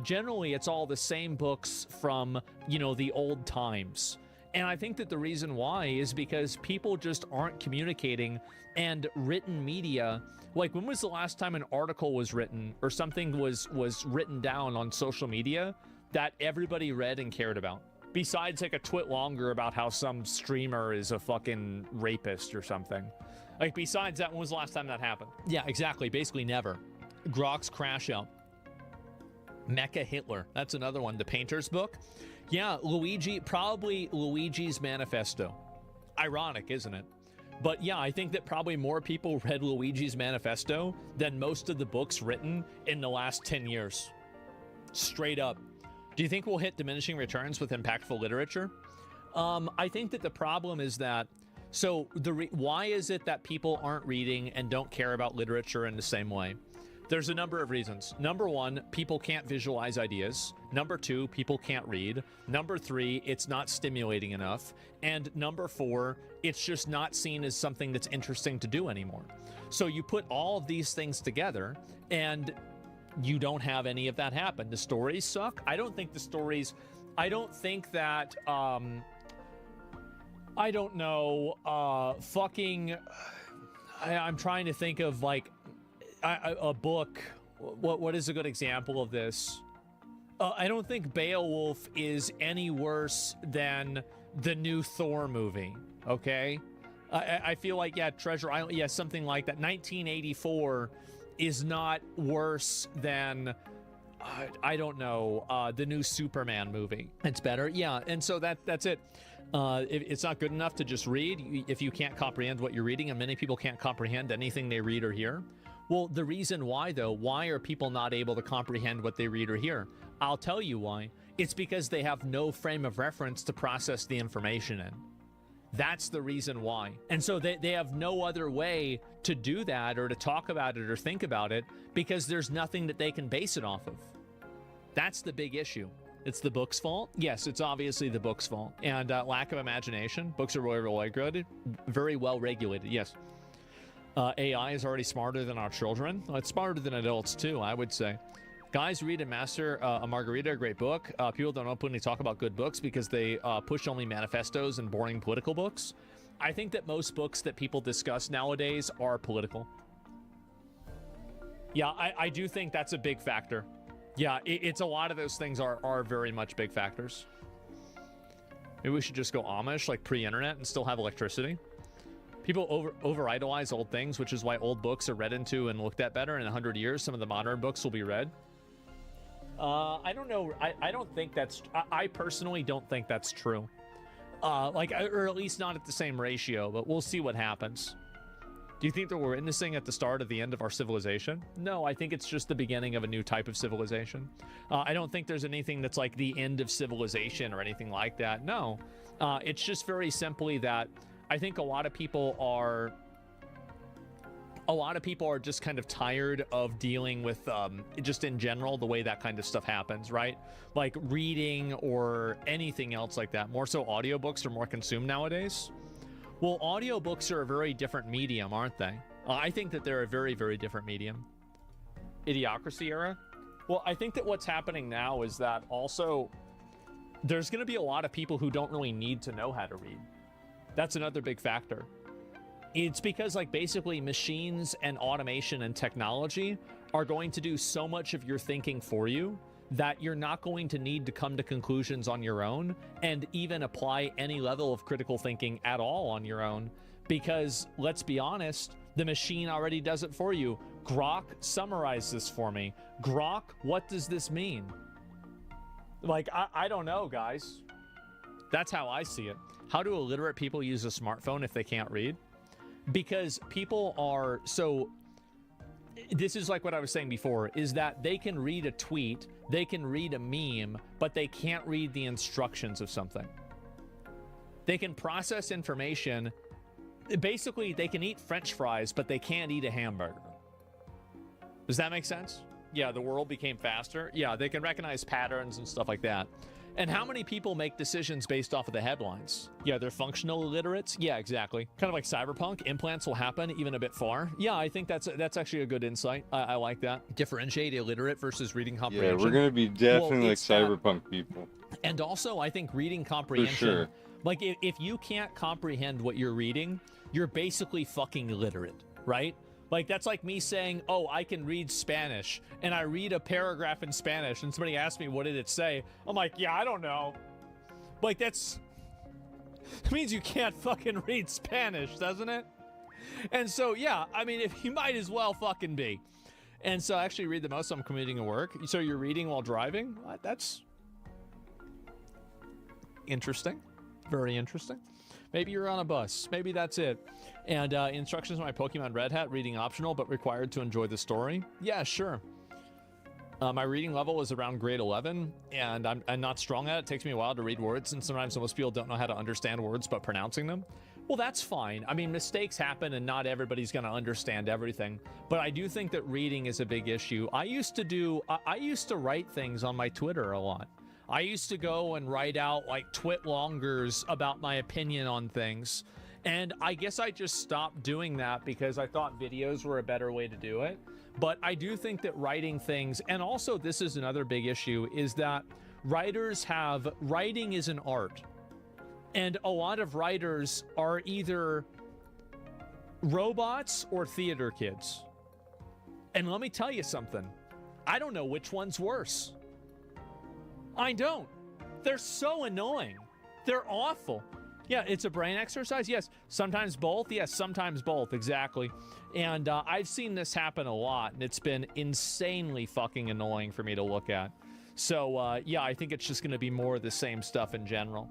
Generally, it's all the same books from, you know, the old times. And I think that the reason why is because people just aren't communicating, and written media, like, when was the last time an article was written or something was written down on social media that everybody read and cared about? Besides like a twit longer about how some streamer is a fucking rapist or something. Like, besides that, when was the last time that happened? Yeah, exactly. Basically never. Grok's Crash Out. Mecha Hitler. That's another one. The Painter's Book. Yeah, probably Luigi's Manifesto. Ironic, isn't it? But yeah, I think that probably more people read Luigi's Manifesto than most of the books written in the last 10 years. Straight up. Do you think we'll hit diminishing returns with impactful literature? I think that the problem is that, so why is it that people aren't reading and don't care about literature in the same way? There's a number of reasons. Number 1, people can't visualize ideas. Number 2, people can't read. Number 3, it's not stimulating enough. And number 4, it's just not seen as something that's interesting to do anymore. So you put all of these things together and you don't have any of that happen. The stories suck. I don't think that, I don't know, I'm trying to think of like, a book. What is a good example of this? I don't think Beowulf is any worse than the new Thor movie. Okay, I feel like, yeah, Treasure Island, yeah, something like that. 1984 is not worse than I don't know, the new Superman movie. It's better, yeah. And so that's it. It's not good enough to just read if you can't comprehend what you're reading, and many people can't comprehend anything they read or hear. Well, the reason why, though, why are people not able to comprehend what they read or hear? I'll tell you why. It's because they have no frame of reference to process the information in. That's the reason why. And so they have no other way to do that or to talk about it or think about it because there's nothing that they can base it off of. That's the big issue. It's the book's fault? Yes, it's obviously the book's fault. And lack of imagination. Books are very well regulated, yes. AI is already smarter than our children. Well, it's smarter than adults too, I would say. Guys, read and master a Margarita, a great book. People don't openly talk about good books because they push only manifestos and boring political books. I think that most books that people discuss nowadays are political. Yeah, I do think that's a big factor. Yeah, it's a lot of those things are very much big factors. Maybe we should just go Amish, like pre-internet, and still have electricity. People over-idolize old things, which is why old books are read into and looked at better. In 100 years, some of the modern books will be read. I don't know. I don't think that's... I personally don't think that's true. Or at least not at the same ratio, but we'll see what happens. Do you think that we're witnessing at the start of the end of our civilization? No, I think it's just the beginning of a new type of civilization. I don't think there's anything that's like the end of civilization or anything like that. No, it's just very simply that I think a lot of people are just kind of tired of dealing with just in general the way that kind of stuff happens, right? Like reading or anything else like that. More so audiobooks are more consumed nowadays. Well, audiobooks are a very different medium, aren't they? I think that they're a very, very different medium. Idiocracy era? Well, I think that what's happening now is that also there's going to be a lot of people who don't really need to know how to read. That's another big factor. It's because like basically machines and automation and technology are going to do so much of your thinking for you that you're not going to need to come to conclusions on your own and even apply any level of critical thinking at all on your own. Because let's be honest, the machine already does it for you. Grok, summarize this for me. Grok, what does this mean? Like, I don't know, guys. That's how I see it. How do illiterate people use a smartphone if they can't read? Because people are so... This is like what I was saying before, is that they can read a tweet, they can read a meme, but they can't read the instructions of something. They can process information. Basically, they can eat French fries, but they can't eat a hamburger. Does that make sense? Yeah, the world became faster. Yeah, they can recognize patterns and stuff like that. And how many people make decisions based off of the headlines? Yeah, they're functional illiterates. Yeah, exactly. Kind of like cyberpunk. Implants will happen even a bit far. Yeah, I think that's actually a good insight. I like that. Differentiate illiterate versus reading comprehension. Yeah, we're going to be definitely like cyberpunk people. And also, I think reading comprehension... For sure. Like, if you can't comprehend what you're reading, you're basically fucking illiterate, right? Like, that's like me saying, oh, I can read Spanish, and I read a paragraph in Spanish, and somebody asks me, what did it say? I'm like, yeah, I don't know. Like, it means you can't fucking read Spanish, doesn't it? And so, yeah, I mean, if you might as well fucking be. And so I actually read the most when I'm commuting to work. So you're reading while driving? That's interesting. Very interesting. Maybe you're on a bus. Maybe that's it. And instructions on my Pokemon Red Hat, reading optional, but required to enjoy the story. Yeah, sure. My reading level is around grade 11, and I'm not strong at it. It takes me a while to read words, and sometimes most people don't know how to understand words but pronouncing them. Well, that's fine. I mean, mistakes happen, and not everybody's going to understand everything. But I do think that reading is a big issue. I used to write things on my Twitter a lot. I used to go and write out like twit-longers about my opinion on things. And I guess I just stopped doing that because I thought videos were a better way to do it. But I do think that writing things, and also this is another big issue, is that writing is an art. And a lot of writers are either robots or theater kids. And let me tell you something. I don't know which one's worse. I don't. They're so annoying. They're awful. Yeah, it's a brain exercise. Yes, sometimes both. Yes, sometimes both. Exactly. And I've seen this happen a lot, and it's been insanely fucking annoying for me to look at. So, yeah, I think it's just going to be more of the same stuff in general.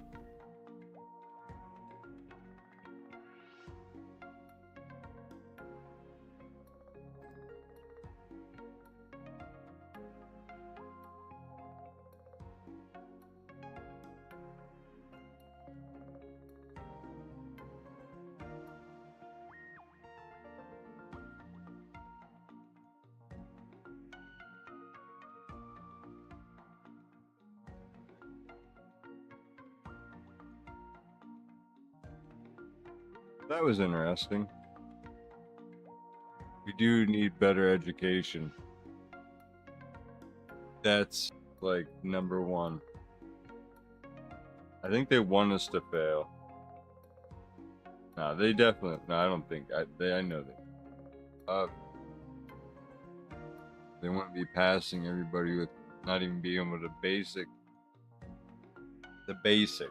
That was interesting. We do need better education. That's like number one. I think they want us to fail. No, they definitely. No, I don't think. I know they. They wouldn't be passing everybody with not even being able to the basics.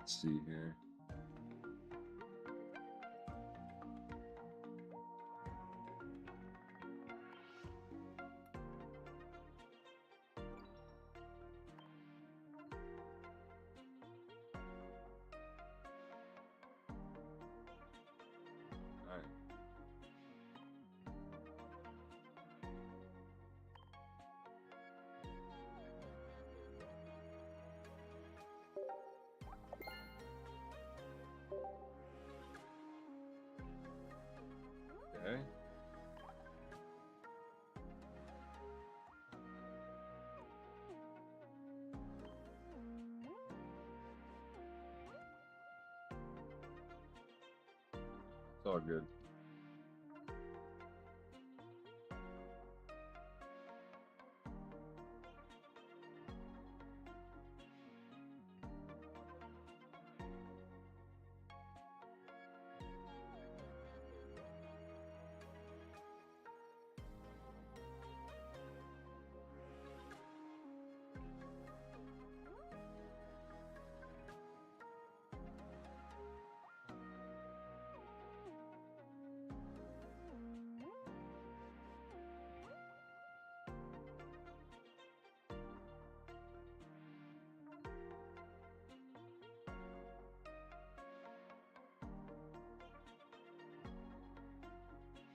Let's see here. All right. Okay. It's all good.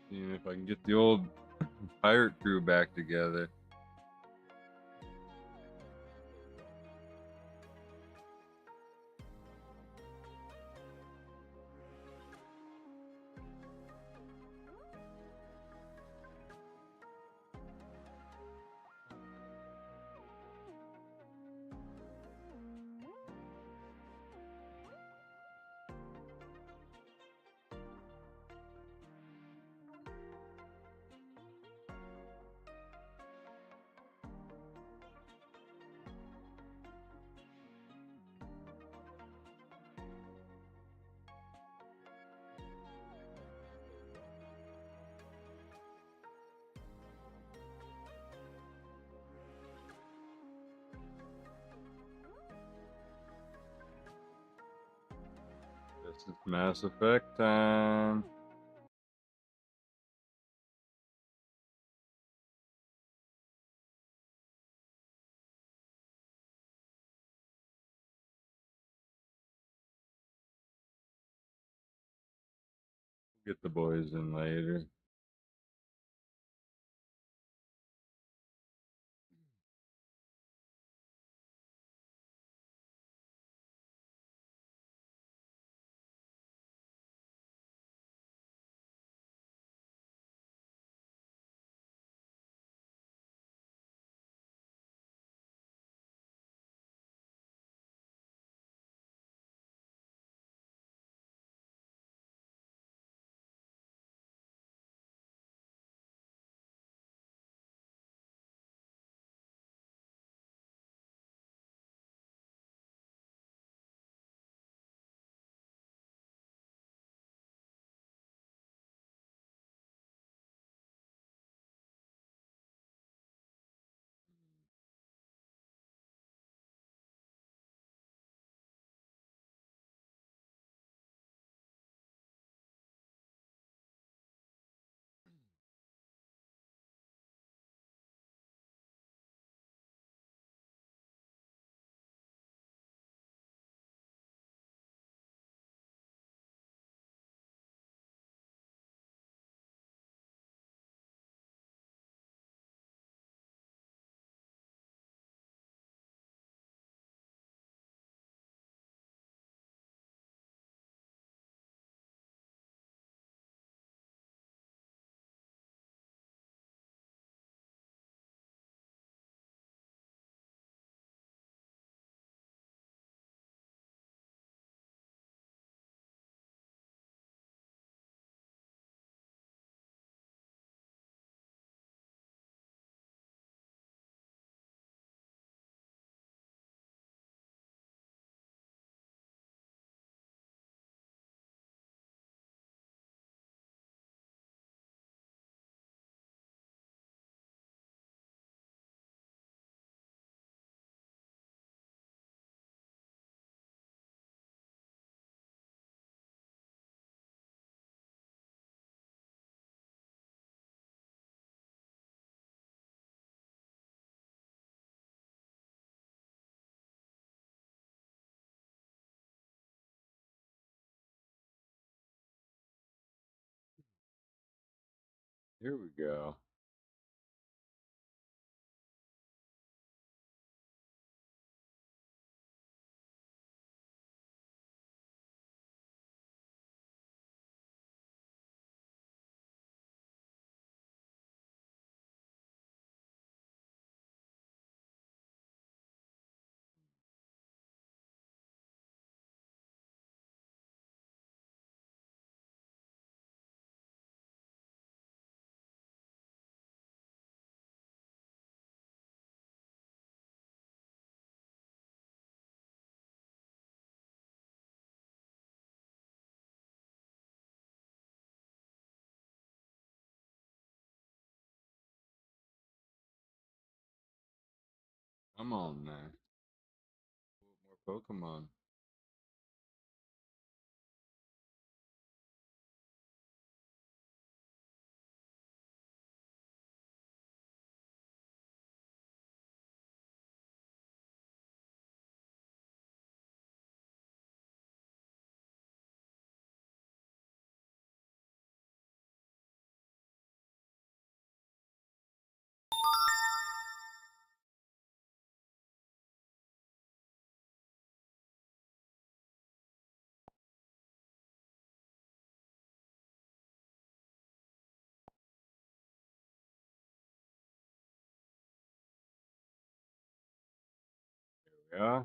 Seeing if I can get the old pirate crew back together. This is Mass Effect time. Get the boys in later. Here we go. Come on, man. More Pokemon. Yeah.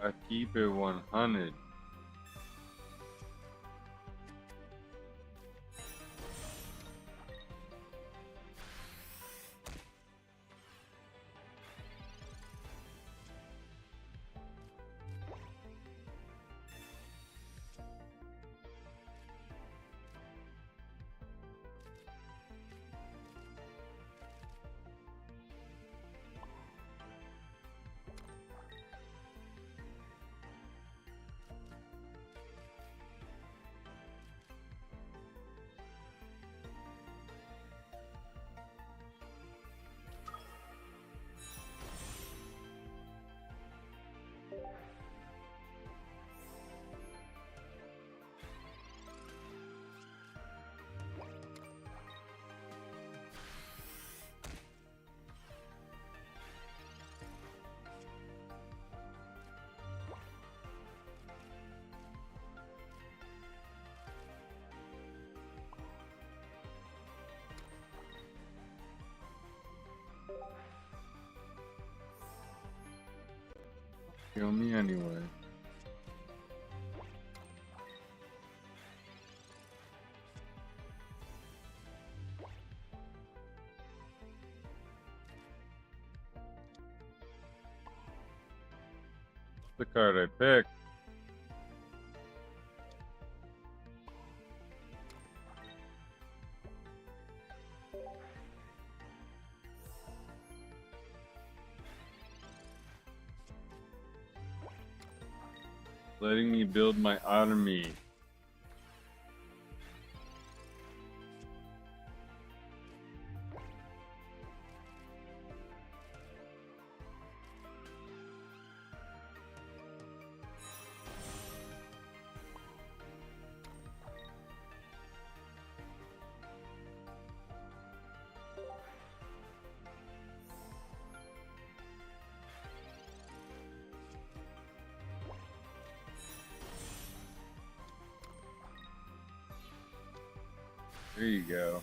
I keep it 100. Kill me anyway. The card I picked. Letting me build my army. There you go.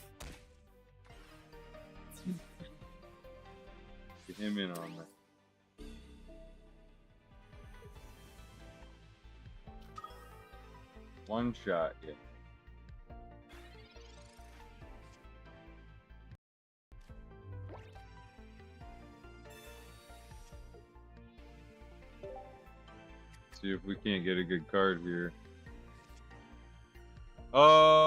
Get him in on that. One shot, yeah. See if we can't get a good card here. Oh!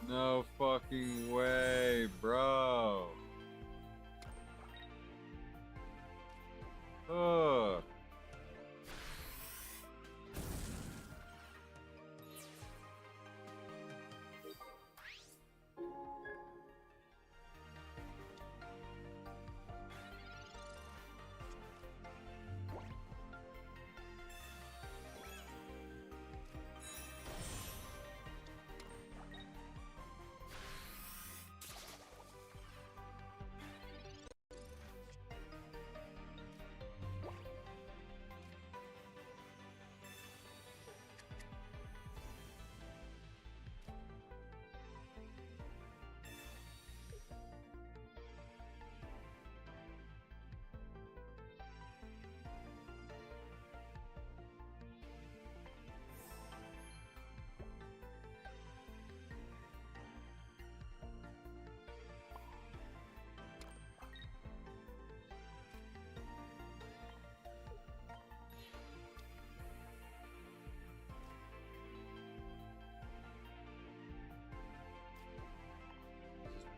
No fucking way, bro. Ugh.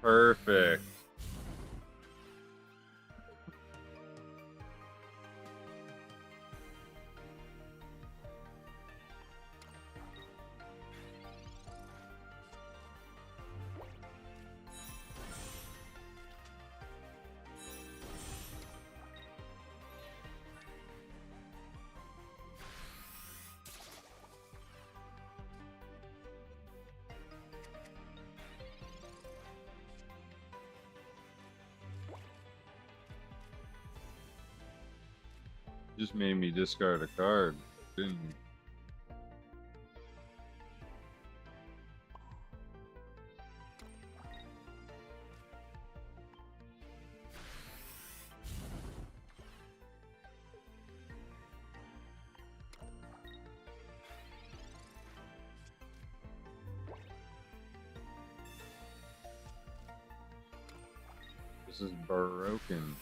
Perfect. Just made me discard a card, didn't you? This is broken.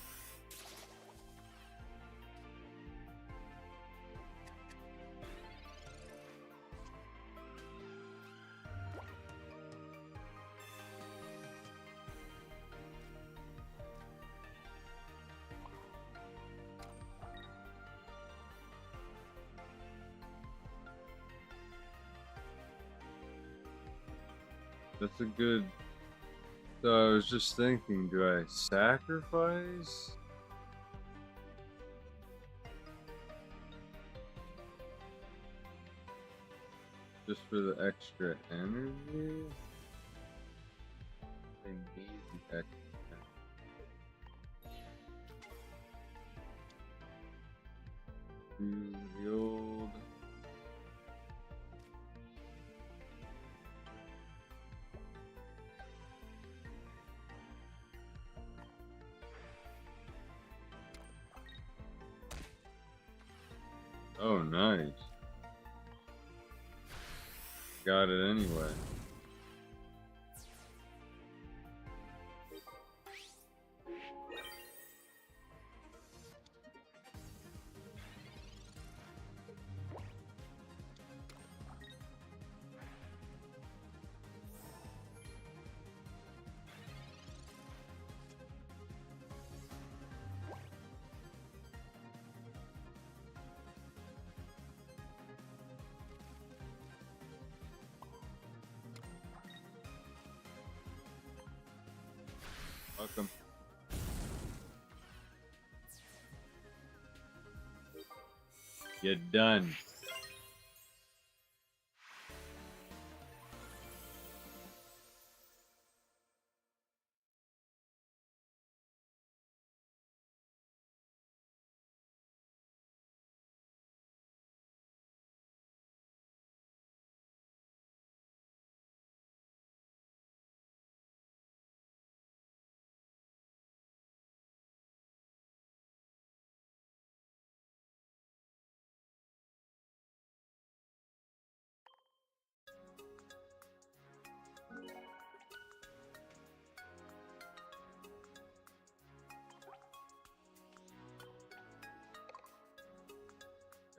That's a good. So I was just thinking, do I sacrifice? Just for the extra energy? I need the extra. Do the old. Oh, nice. Got it anyway. Welcome. You're done.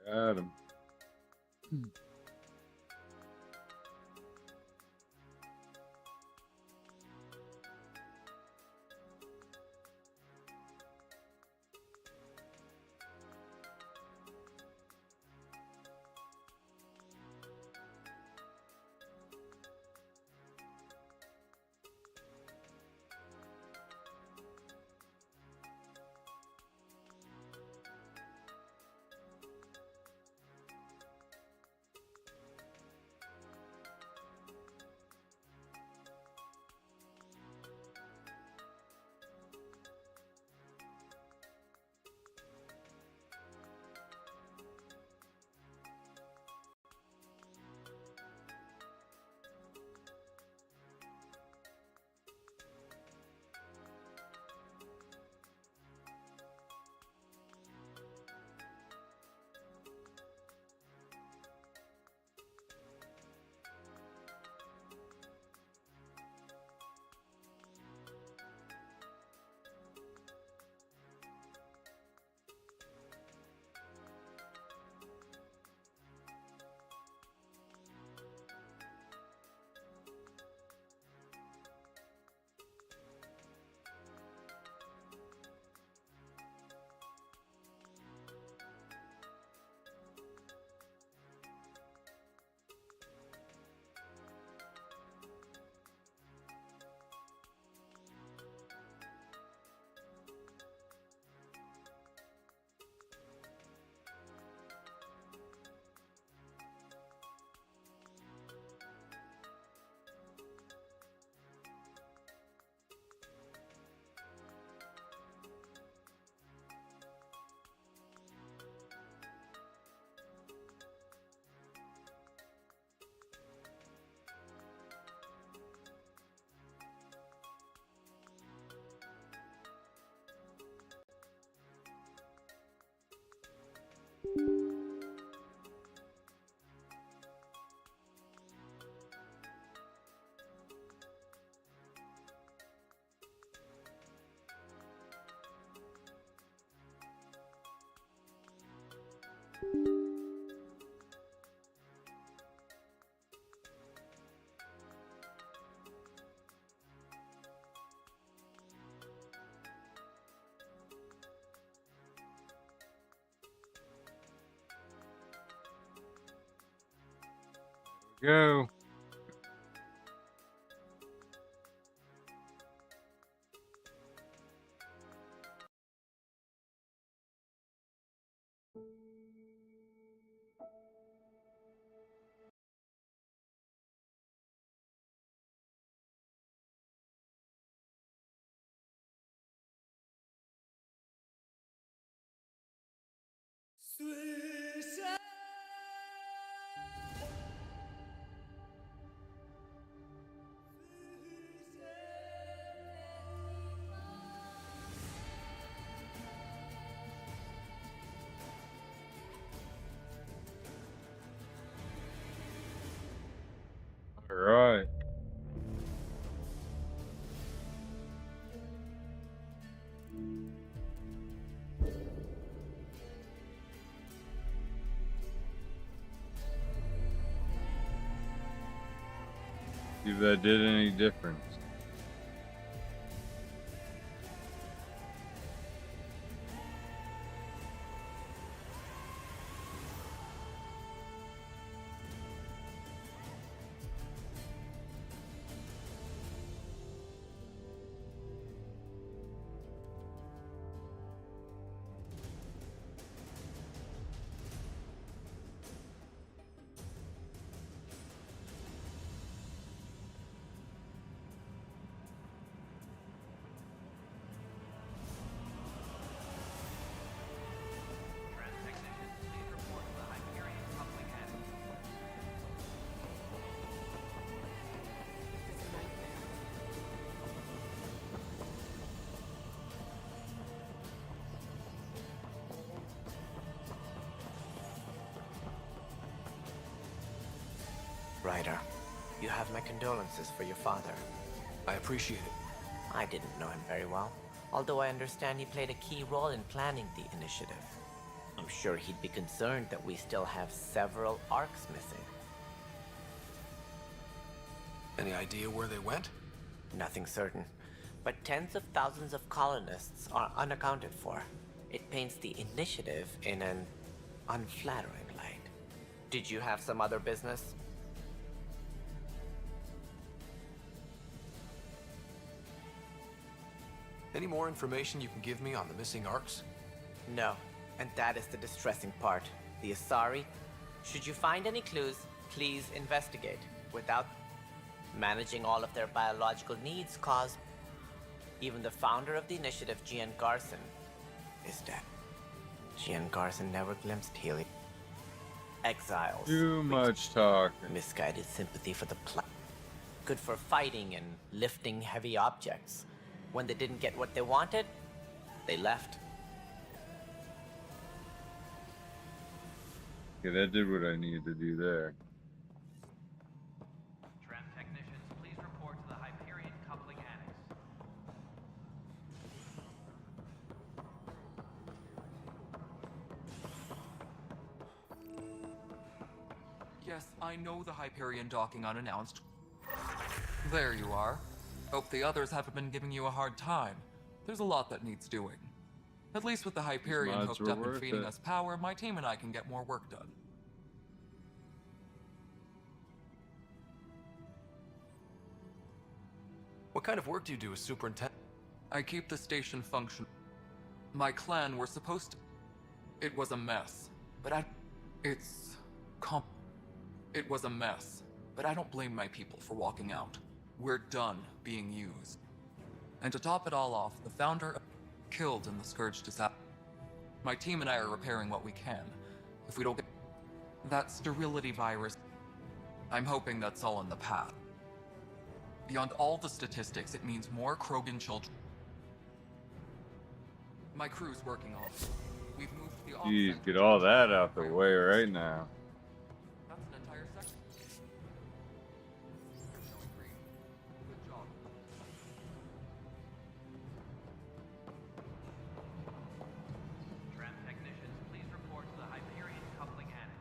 Got him. Go. All right. See if that did any difference. Ryder, you have my condolences for your father. I appreciate it. I didn't know him very well, although I understand he played a key role in planning the initiative. I'm sure he'd be concerned that we still have several arcs missing. Any idea where they went? Nothing certain, but tens of thousands of colonists are unaccounted for. It paints the initiative in an unflattering light. Did you have some other business? Any more information you can give me on the missing arcs? No, and that is the distressing part. The Asari. Should you find any clues, please investigate. Without managing all of their biological needs caused, even the founder of the initiative, Gian Garson, is dead. Gian Garson never glimpsed Healy. Exiles. Too much talking. Misguided sympathy for the planet. Good for fighting and lifting heavy objects. When they didn't get what they wanted, they left. Okay, that did what I needed to do there. Tram technicians, please report to the Hyperion coupling annex. Yes, I know the Hyperion docking unannounced. There you are. Hope the others haven't been giving you a hard time. There's a lot that needs doing. At least with the Hyperion hooked up and feeding us power, my team and I can get more work done. What kind of work do you do as superintendent? I keep the station functional. My clan were supposed to... It was a mess, but It was a mess, but I don't blame my people for walking out. We're done being used. And to top it all off, the founder killed in the Scourge disaster. My team and I are repairing what we can. If we don't get that sterility virus, I'm hoping that's all in the path. Beyond all the statistics, it means more Krogan children. My crew's working on it. We've moved the Jeez, get all that out the way right now. That's an entire section. Good job. Tram technicians, please report to the Hyperion coupling annex.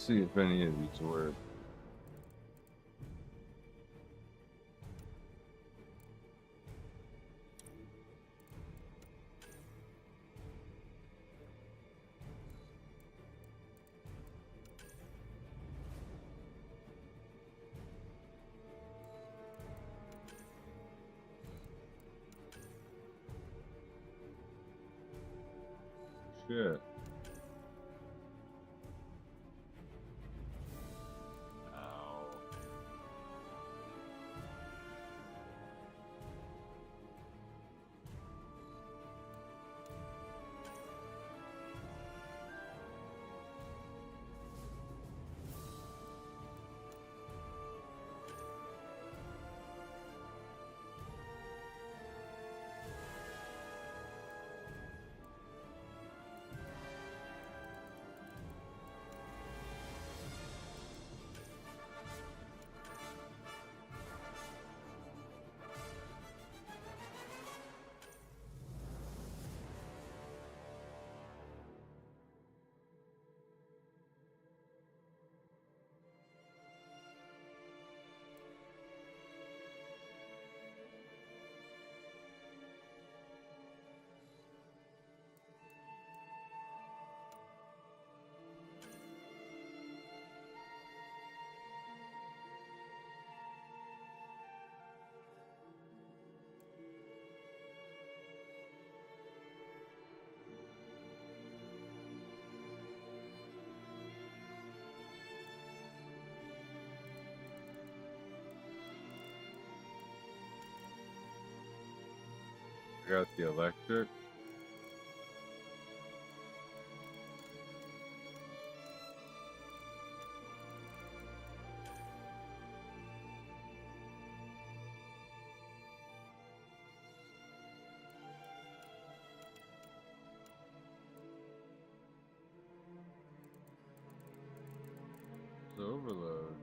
Let's see if any of these work. Shit. I got the electric. It's overload.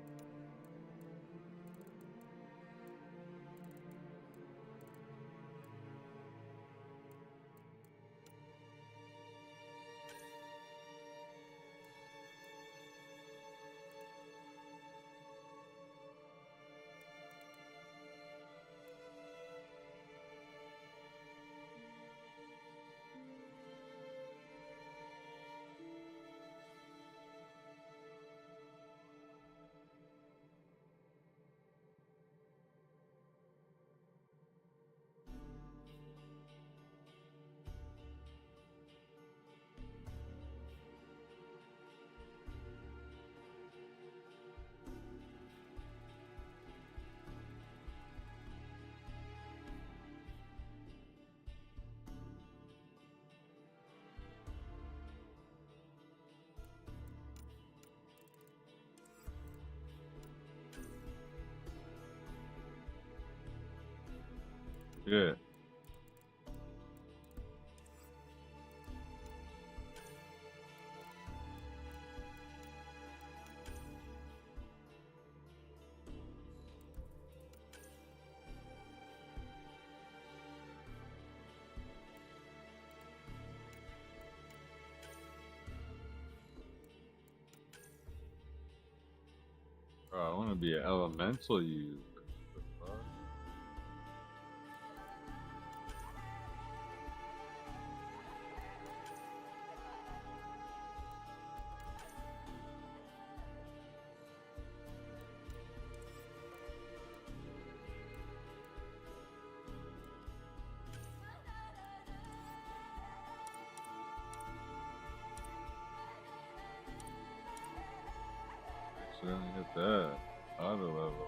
Yeah. Oh, I want to be an elemental user. What the fuck? Accidentally hit that. Auto level.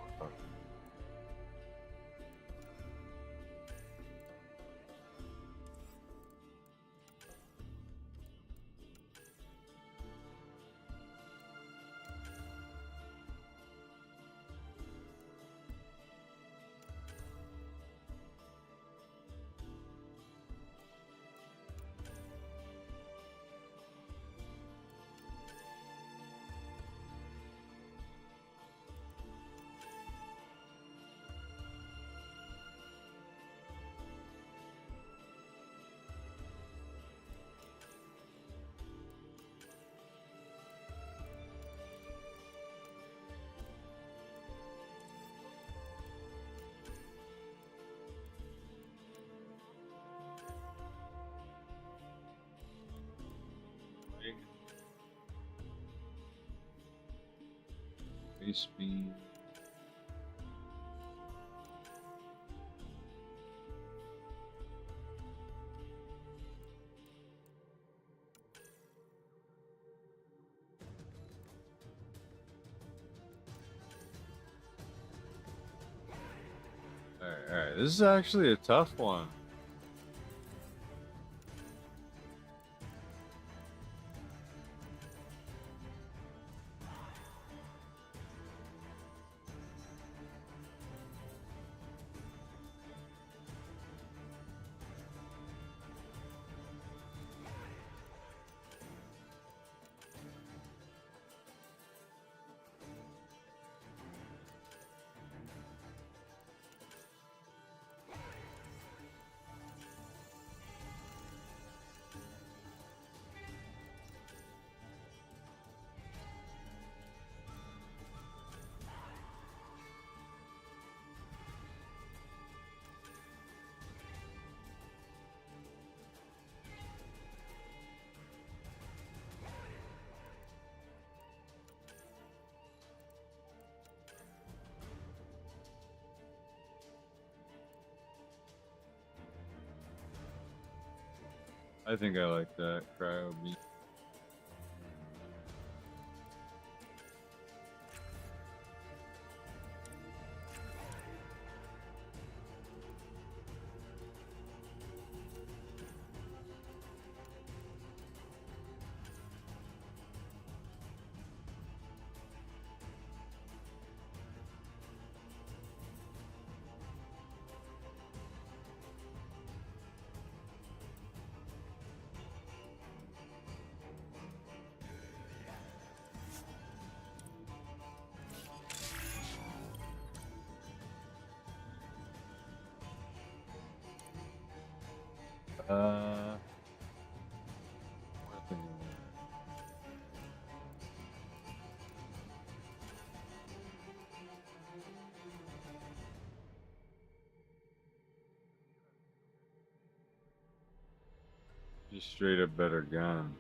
speed. All right. This is actually a tough one. I think I like that cryo beat. Just straight up better gun.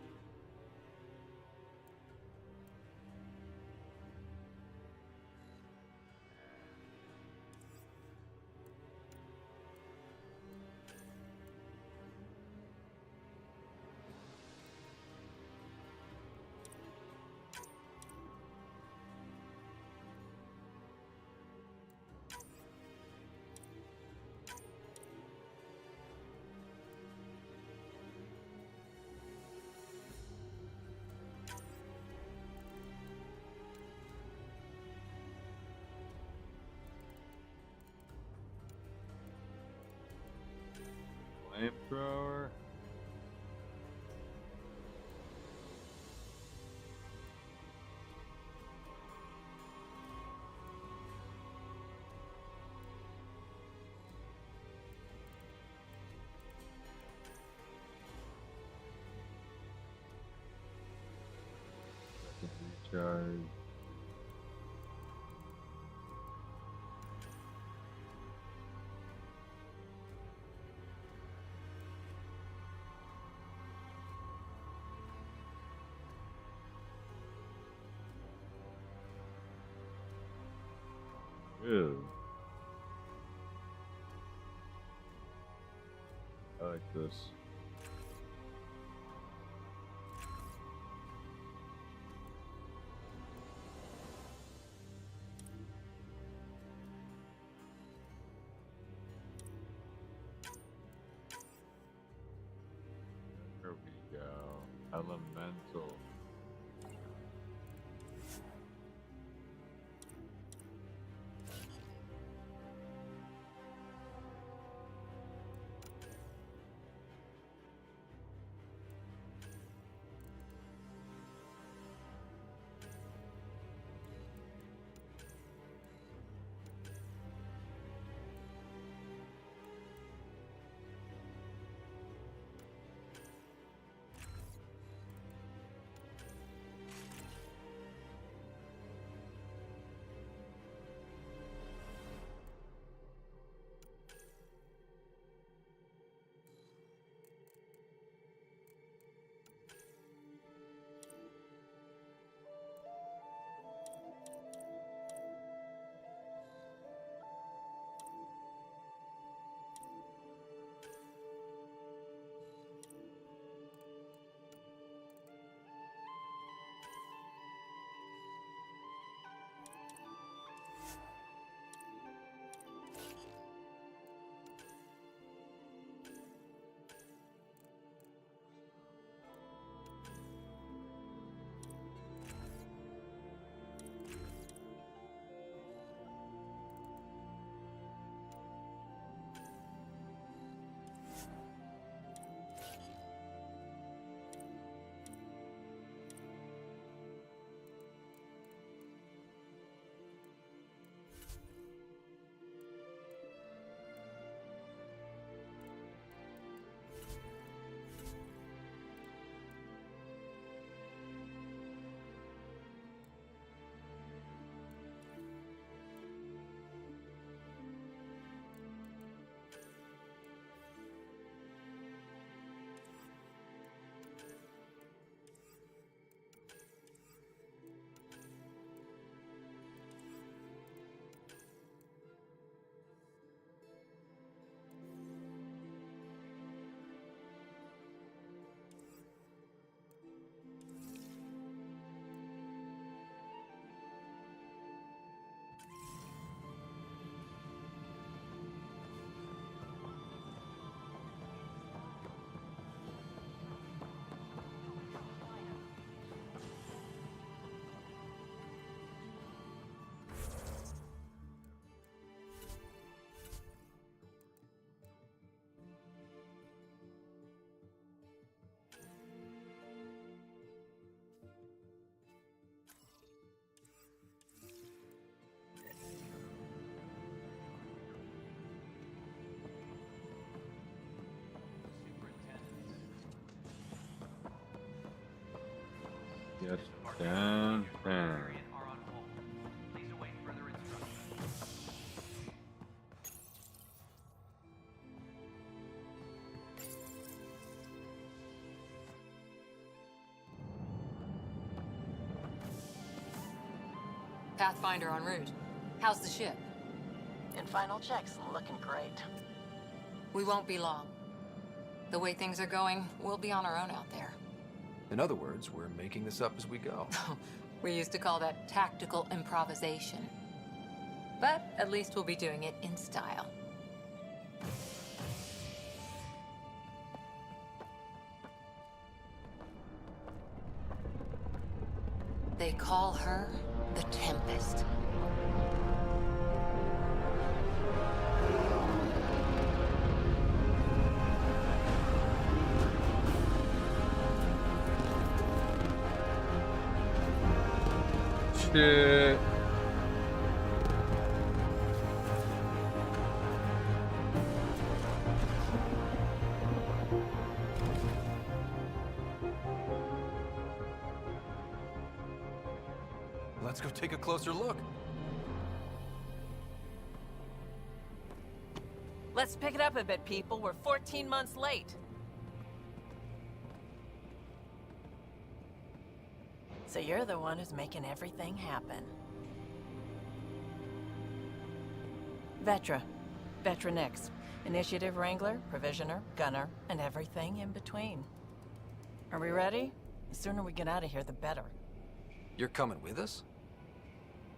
Flamethrower. Recharge. Ew. I like this. There we go. Elemental. Get down. Pathfinder en route. How's the ship? In final checks, looking great. We won't be long. The way things are going, we'll be on our own out there. In other words, we're making this up as we go. We used to call that tactical improvisation. But at least we'll be doing it in style. They call her the Tempest. Shit. Let's go take a closer look. Let's pick it up a bit, people. We're 14 months late. So you're the one who's making everything happen. Vetra. Vetra Nix. Initiative Wrangler, Provisioner, Gunner, and everything in between. Are we ready? The sooner we get out of here, the better. You're coming with us?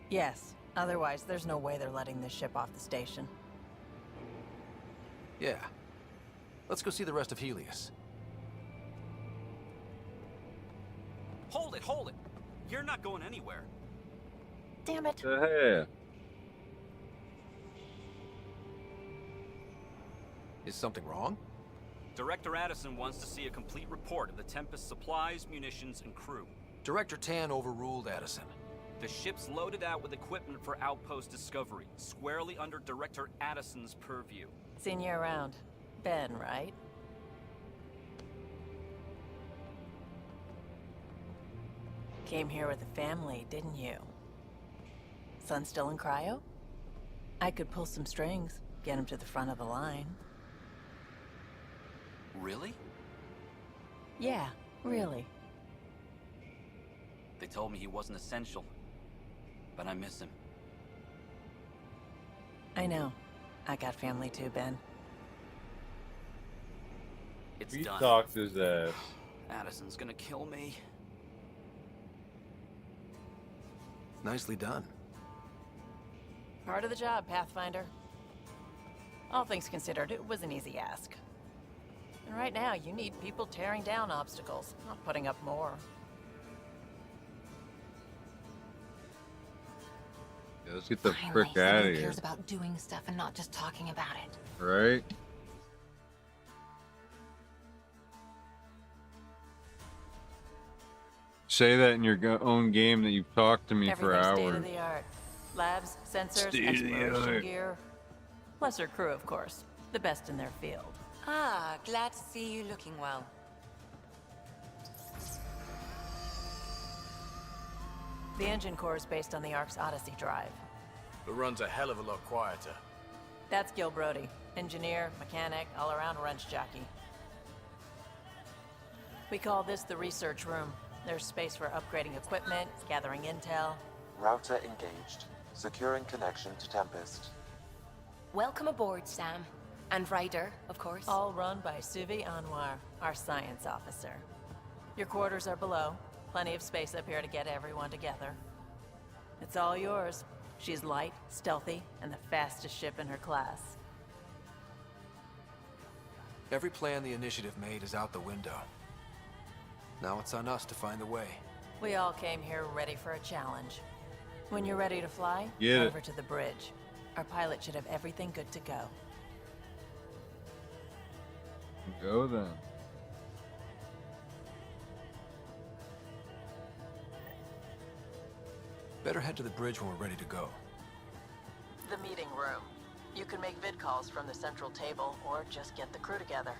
Yes. Otherwise, there's no way they're letting this ship off the station. Yeah. Let's go see the rest of Helios. Hold it, hold it! You're not going anywhere. Damn it. The hell? Is something wrong? Director Addison wants to see a complete report of the Tempest's supplies, munitions, and crew. Director Tan overruled Addison. The ship's loaded out with equipment for outpost discovery, squarely under Director Addison's purview. Seen you around. Ben, right? Came here with a family, didn't you? Son still in cryo? I could pull some strings, get him to the front of the line. Really? Yeah, really. They told me he wasn't essential, but I miss him. I know. I got family too, Ben. It's He done. talked his ass. Addison's gonna kill me. Nicely done. Part of the job, Pathfinder. All things considered, it was an easy ask. And right now, you need people tearing down obstacles, not putting up more. Yeah, let's get the frick out Someone of who here. cares about doing stuff and not just talking about it. Right? Say that in your own game that you've talked to me for Everything's hours. state of the art. Labs, sensors, State of the exploration art. gear. Lesser crew, of course. The best in their field. Ah, glad to see you looking well. The engine core is based on the Ark's Odyssey drive. It runs a hell of a lot quieter. That's Gil Brody. Engineer, mechanic, all-around wrench jockey. We call this the research room. There's space for upgrading equipment, gathering intel. Router engaged. Securing connection to Tempest. Welcome aboard, Sam. And Ryder, of course. All run by Suvi Anwar, our science officer. Your quarters are below. Plenty of space up here to get everyone together. It's all yours. She's light, stealthy, and the fastest ship in her class. Every plan the Initiative made is out the window. Now it's on us to find the way. We all came here ready for a challenge. When you're ready to fly, Get it. over to the bridge. Our pilot should have everything good to go. Go then. Better head to the bridge when we're ready to go. The meeting room. You can make vid calls from the central table or just get the crew together.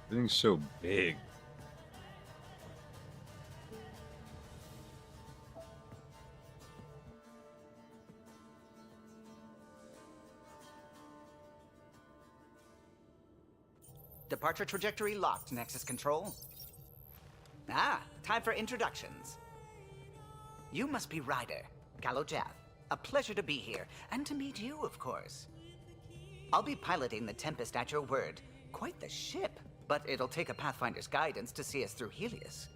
Everything's so big. Departure trajectory locked, Nexus Control. Ah, time for introductions. You must be Ryder, Callow Jath. A pleasure to be here, and to meet you, of course. I'll be piloting the Tempest at your word. Quite the ship, but it'll take a Pathfinder's guidance to see us through Helios.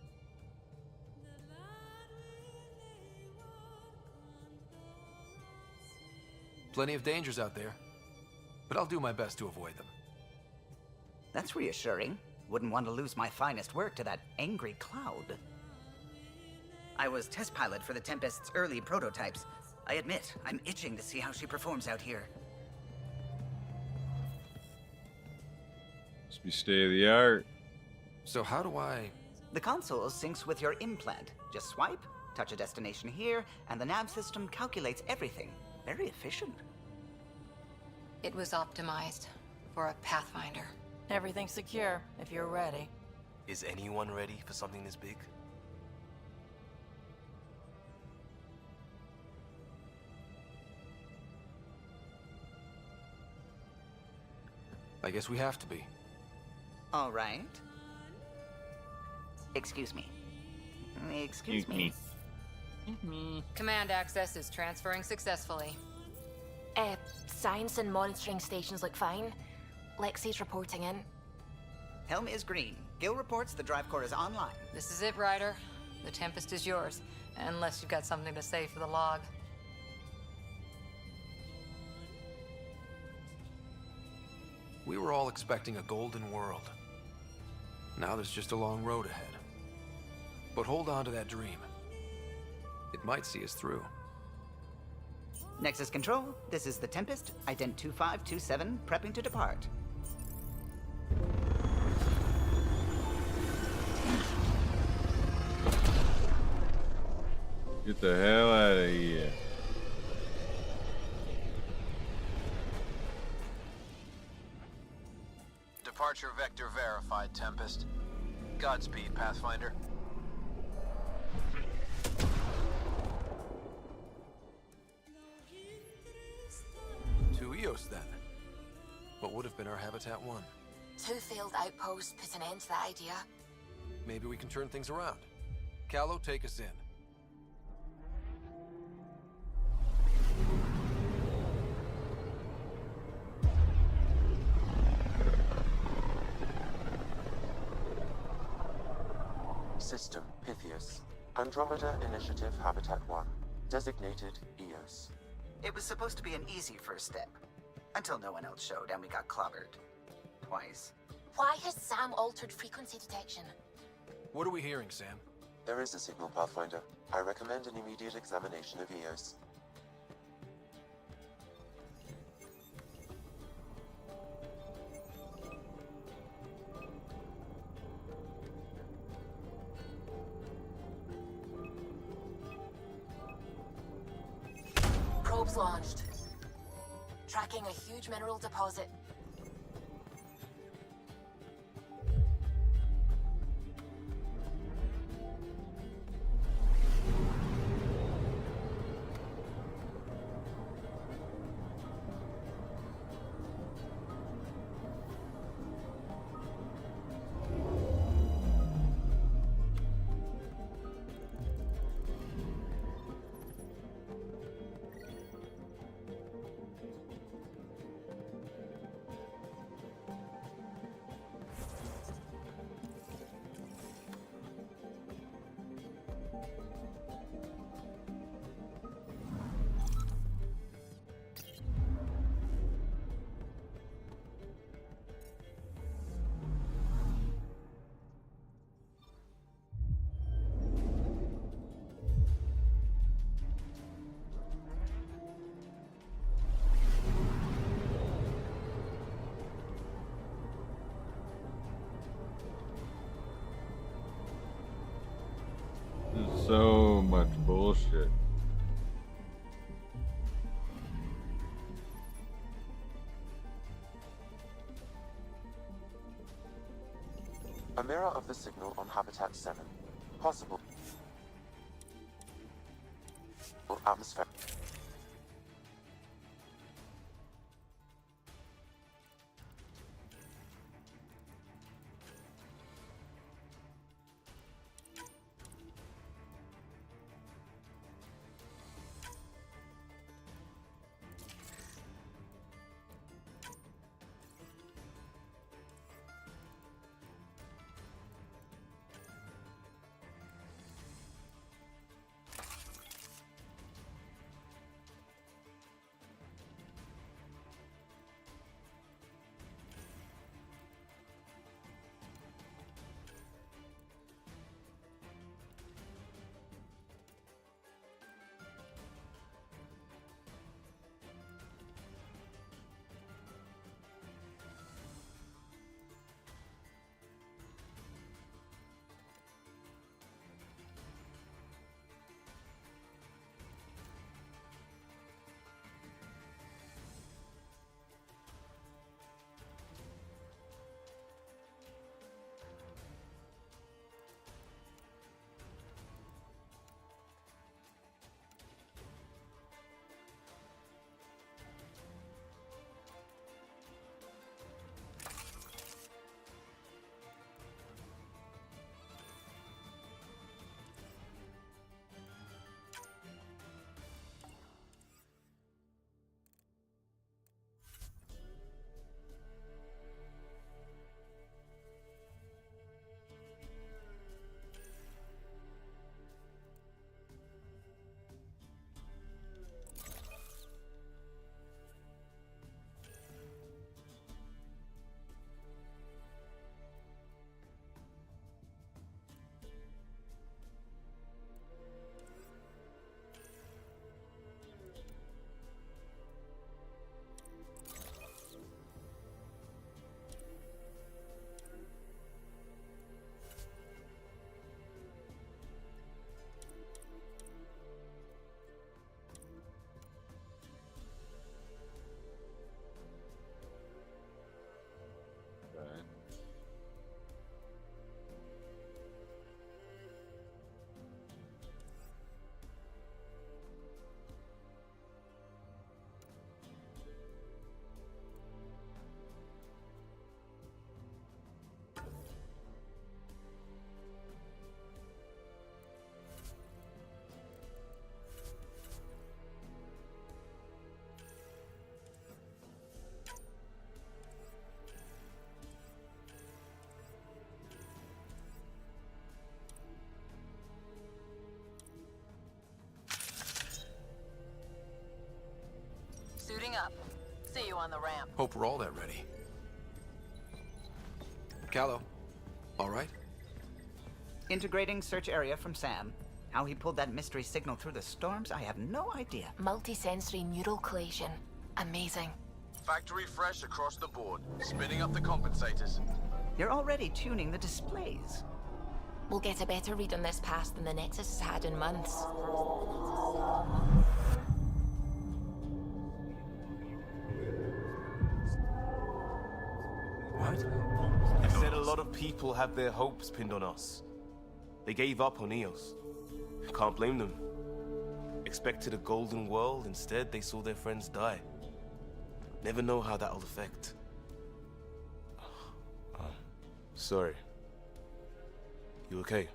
Plenty of dangers out there, but I'll do my best to avoid them. That's reassuring. Wouldn't want to lose my finest work to that angry cloud. I was test pilot for the Tempest's early prototypes. I admit, I'm itching to see how she performs out here. Must be state of the art. So how do I... The console syncs with your implant. Just swipe, touch a destination here, and the nav system calculates everything. Very efficient. It was optimized for a Pathfinder. Everything's secure, if you're ready. Is anyone ready for something this big? I guess we have to be. All right. Excuse me. Excuse me. Command access is transferring successfully. Science and monitoring stations look fine. Lexi's reporting in. Helm is green. Gil reports the drive core is online. This is it, Ryder. The Tempest is yours, unless you've got something to say for the log. We were all expecting a golden world. Now there's just a long road ahead. But hold on to that dream. It might see us through. Nexus Control, this is the Tempest, ident 2527, prepping to depart. Get the hell out of here. Departure vector verified, Tempest. Godspeed, Pathfinder. To Eos, then. What would have been our Habitat 1? 2 failed outposts put an end to that idea. Maybe we can turn things around. Callow, take us in. System Pythias. Andromeda Initiative Habitat 1. Designated Eos. It was supposed to be an easy first step. Until no one else showed and we got clobbered. Twice. Why has Sam altered frequency detection? What are we hearing, Sam? There is a signal, Pathfinder. I recommend an immediate examination of Eos. Probes launched. Tracking a huge mineral deposit. So much bullshit. A mirror of the signal on Habitat 7. Possible. Atmosphere. Suiting up. See you on the ramp. Hope we're all that ready. Callow, all right? Integrating search area from Sam. How he pulled that mystery signal through the storms, I have no idea. Multisensory neural collation. Amazing. Factory fresh across the board. Spinning up the compensators. You're already tuning the displays. We'll get a better read on this pass than the Nexus has had in months. What? You said a lot of people have their hopes pinned on us. They gave up on Eos. Can't blame them. Expected a golden world, instead they saw their friends die. Never know how that'll affect. Sorry. You okay?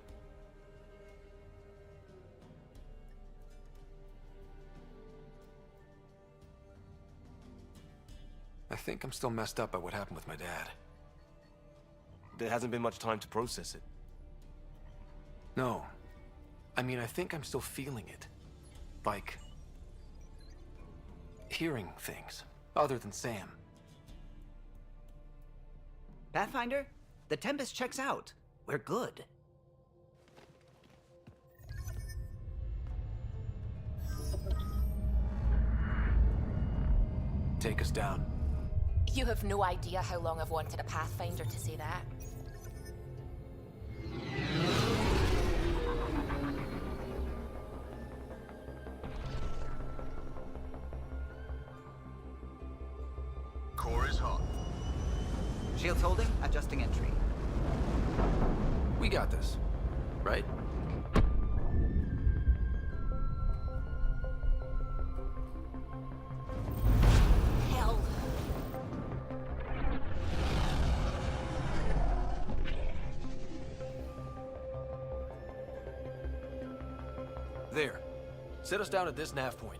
I think I'm still messed up by what happened with my dad. There hasn't been much time to process it. No. I mean, I think I'm still feeling it. Like... hearing things, other than Sam. Pathfinder, the Tempest checks out. We're good. Take us down. You have no idea how long I've wanted a Pathfinder to say that. Core is hot. Shields holding, adjusting entry. We got this, right? Hell. There. Set us down at this nav point.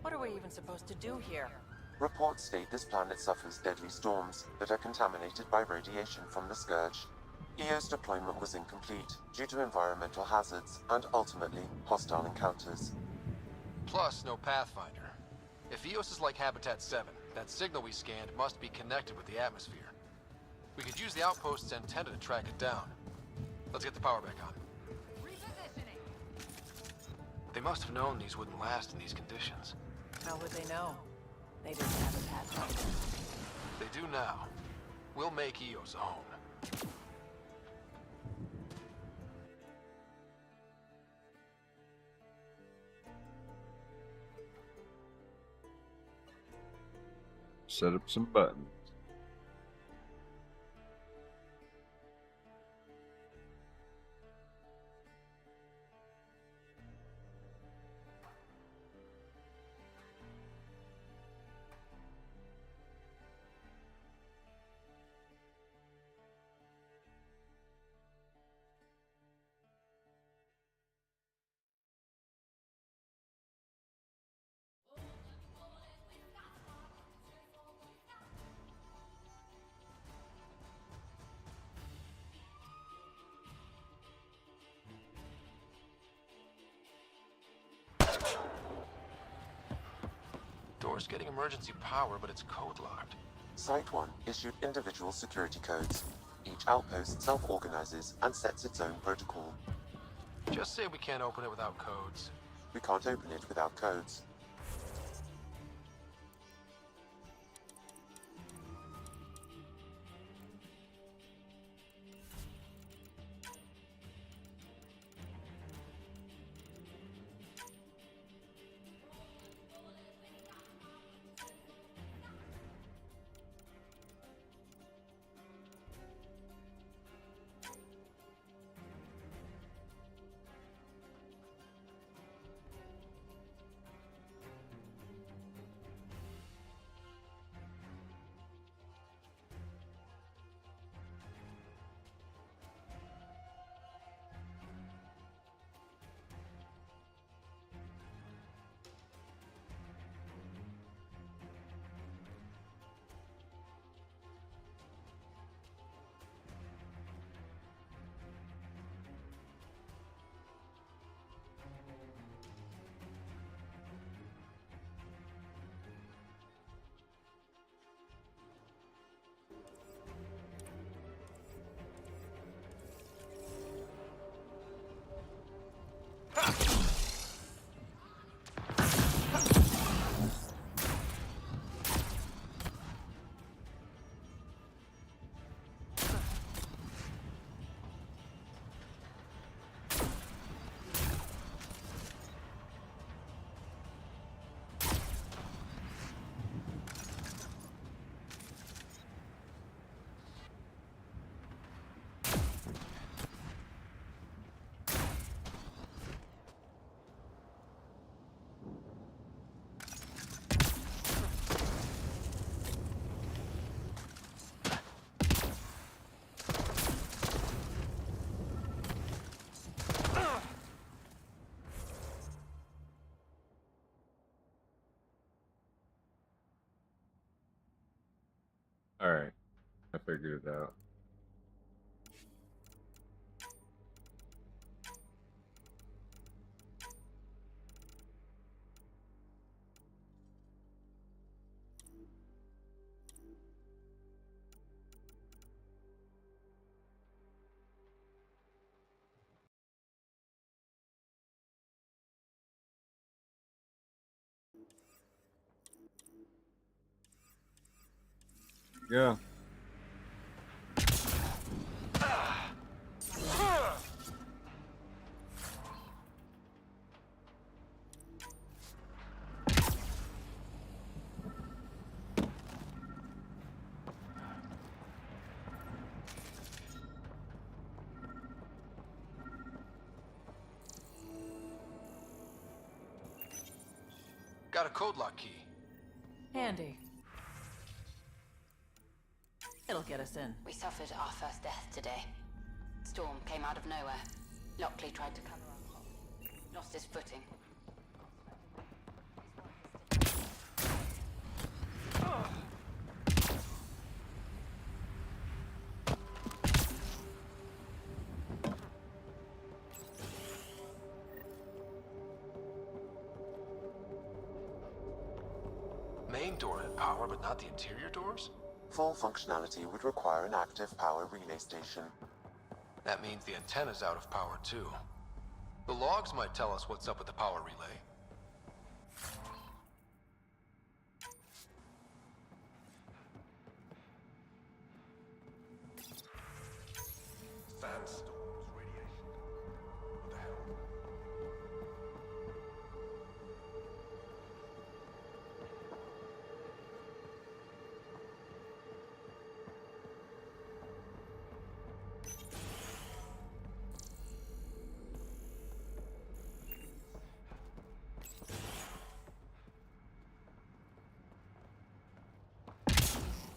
What are we even supposed to do here? Reports state this planet suffers deadly storms that are contaminated by radiation from the Scourge. EO's deployment was incomplete due to environmental hazards and ultimately hostile encounters. Plus, no Pathfinder. If EOS is like Habitat 7, that signal we scanned must be connected with the atmosphere. We could use the outpost's antenna to track it down. Let's get the power back on. They must have known these wouldn't last in these conditions. How would they know? They didn't have a Pathfinder. They do now. We'll make EOS a home. Set up some buttons. Door's getting emergency power, but it's code locked. Site 1 issued individual security codes. Each outpost self-organizes and sets its own protocol. Just say we can't open it without codes. We can't open it without codes. All right, I figured it out. Yeah. Got a code lock key. Handy. It'll get us in. We suffered our first death today. Storm came out of nowhere. Lockley tried to cover our plot. Lost his footing. Main door had power, but not the interior doors? Full functionality would require an active power relay station. That means the antenna's out of power too. The logs might tell us what's up with the power relay. Sandstorms, radiation. What the hell?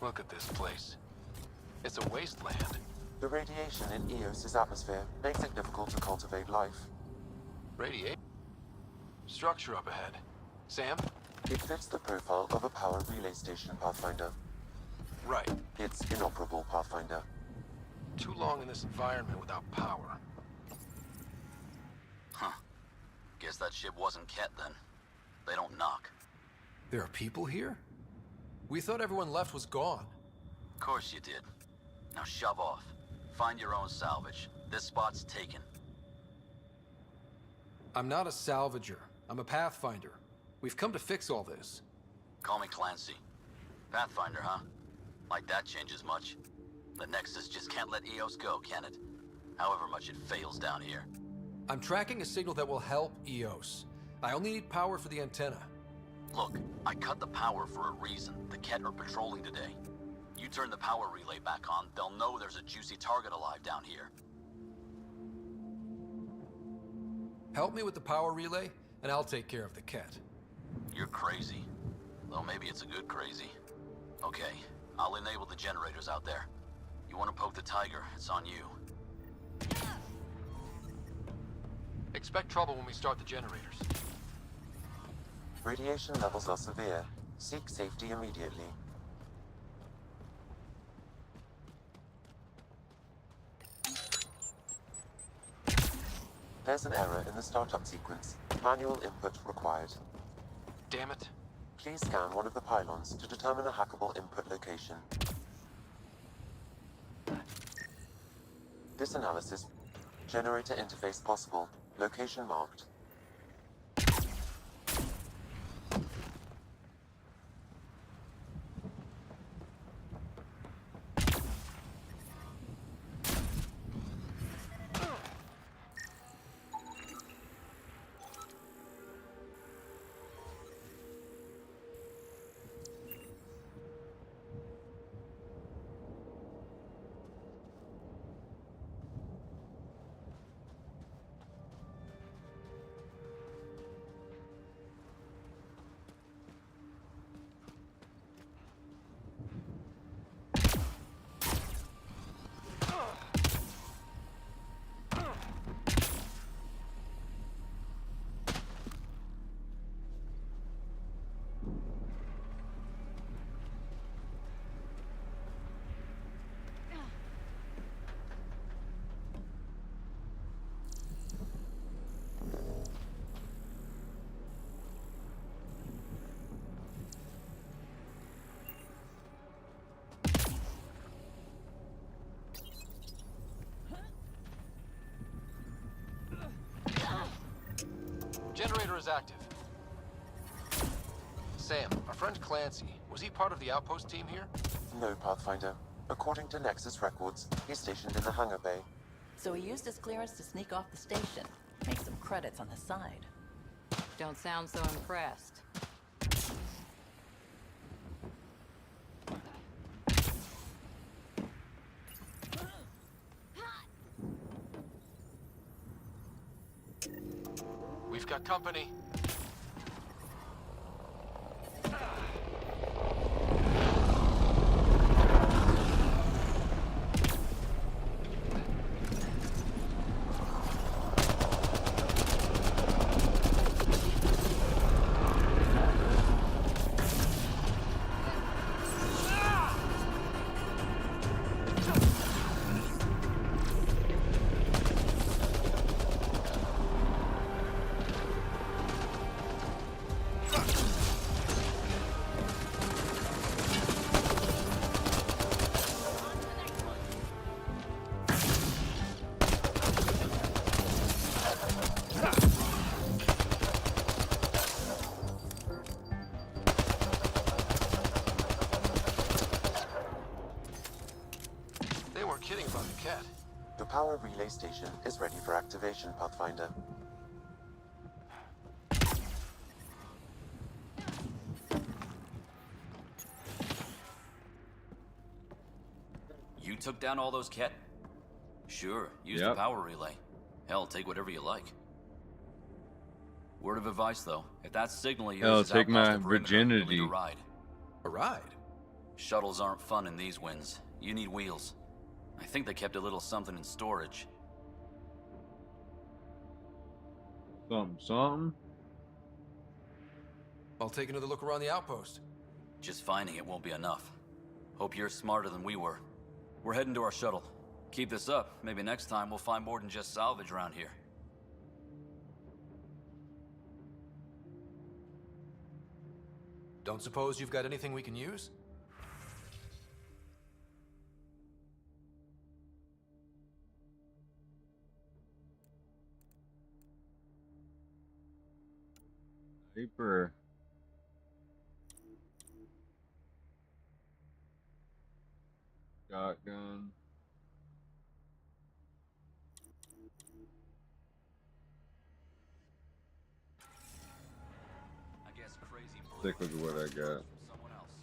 Look at this place. It's a wasteland. The radiation in Eos's atmosphere makes it difficult to cultivate life. Radiation? Structure up ahead. Sam? It fits the profile of a power relay station, Pathfinder. Right. It's inoperable, Pathfinder. Too long in this environment without power. Huh. Guess that ship wasn't Ket then. They don't knock. There are people here? We thought everyone left was gone. Of course you did. Now shove off. Find your own salvage. This spot's taken. I'm not a salvager. I'm a Pathfinder. We've come to fix all this. Call me Clancy. Pathfinder, huh? Like that changes much. The Nexus just can't let Eos go, can it? However much it fails down here. I'm tracking a signal that will help Eos. I only need power for the antenna. Look, I cut the power for a reason. The Ket are patrolling today. You turn the power relay back on, they'll know there's a juicy target alive down here. Help me with the power relay, and I'll take care of the Ket. You're crazy. Though maybe it's a good crazy. Okay, I'll enable the generators out there. You want to poke the tiger, it's on you. Expect trouble when we start the generators. Radiation levels are severe. Seek safety immediately. There's an error in the startup sequence. Manual input required. Damn it. Please scan one of the pylons to determine a hackable input location. This analysis. Generator interface possible. Location marked. Generator is active. Sam, our friend Clancy, was he part of the outpost team here? No, Pathfinder. According to Nexus records, he's stationed in the hangar bay. So he used his clearance to sneak off the station. Make some credits on the side. Don't sound so impressed. We've got company. Kidding about the cat. The power relay station is ready for activation, Pathfinder. You took down all those cat? Sure, use the power relay. Hell, take whatever you like. Word of advice, though. If that signal of yours is take out past my the perimeter, virginity. you'll need a ride. A ride? Shuttles aren't fun in these winds. You need wheels. I think they kept a little something in storage. Something. I'll take another look around the outpost. Just finding it won't be enough. Hope you're smarter than we were. We're heading to our shuttle. Keep this up. Maybe next time we'll find more than just salvage around here. Don't suppose you've got anything we can use? Paper. Shotgun. I guess crazy. Stick with what I got. Someone else.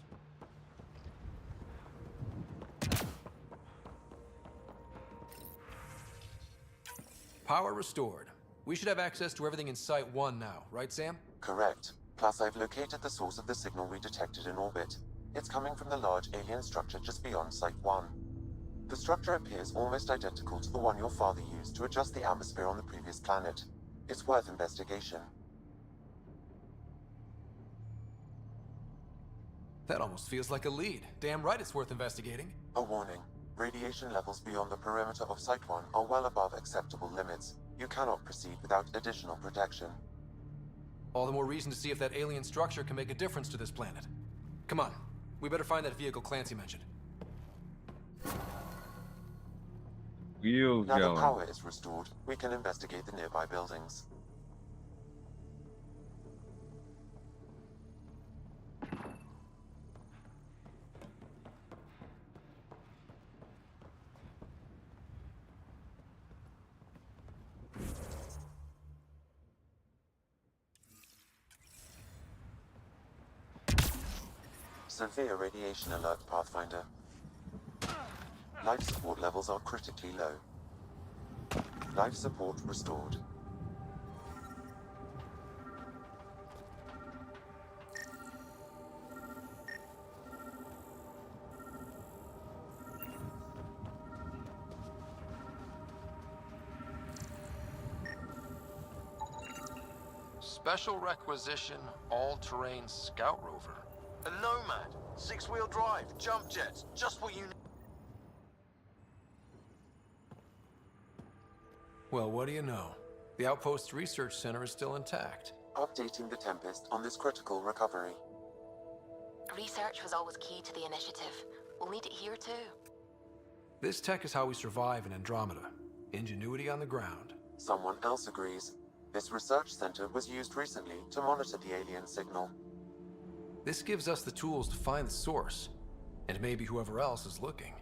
Power restored. We should have access to everything in Site 1 now, right, Sam? Correct. Plus, I've located the source of the signal we detected in orbit. It's coming from the large alien structure just beyond Site 1. The structure appears almost identical to the one your father used to adjust the atmosphere on the previous planet. It's worth investigation. That almost feels like a lead. Damn right it's worth investigating. A warning. Radiation levels beyond the perimeter of Site 1 are well above acceptable limits. You cannot proceed without additional protection. All the more reason to see if that alien structure can make a difference to this planet. Come on, we better find that vehicle Clancy mentioned. Wheels now going. The power is restored, we can investigate the nearby buildings. Severe radiation alert, Pathfinder. Life support levels are critically low. Life support restored. Special requisition, all-terrain scout rover. A Nomad, 6-wheel drive, jump jets, just what you need. Well, what do you know? The Outpost Research Center is still intact. Updating the Tempest on this critical recovery. Research was always key to the initiative. We'll need it here too. This tech is how we survive in Andromeda. Ingenuity on the ground. Someone else agrees. This research center was used recently to monitor the alien signal. This gives us the tools to find the source. And maybe whoever else is looking.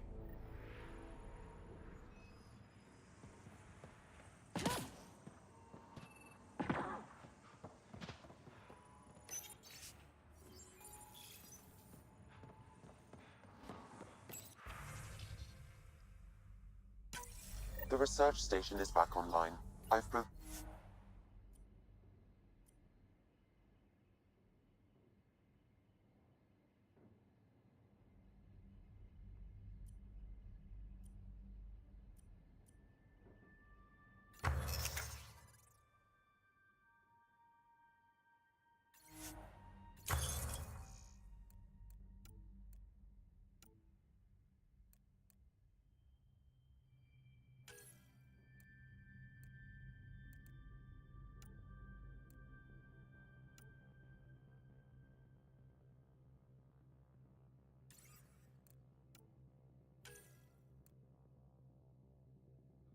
The research station is back online. I've pro-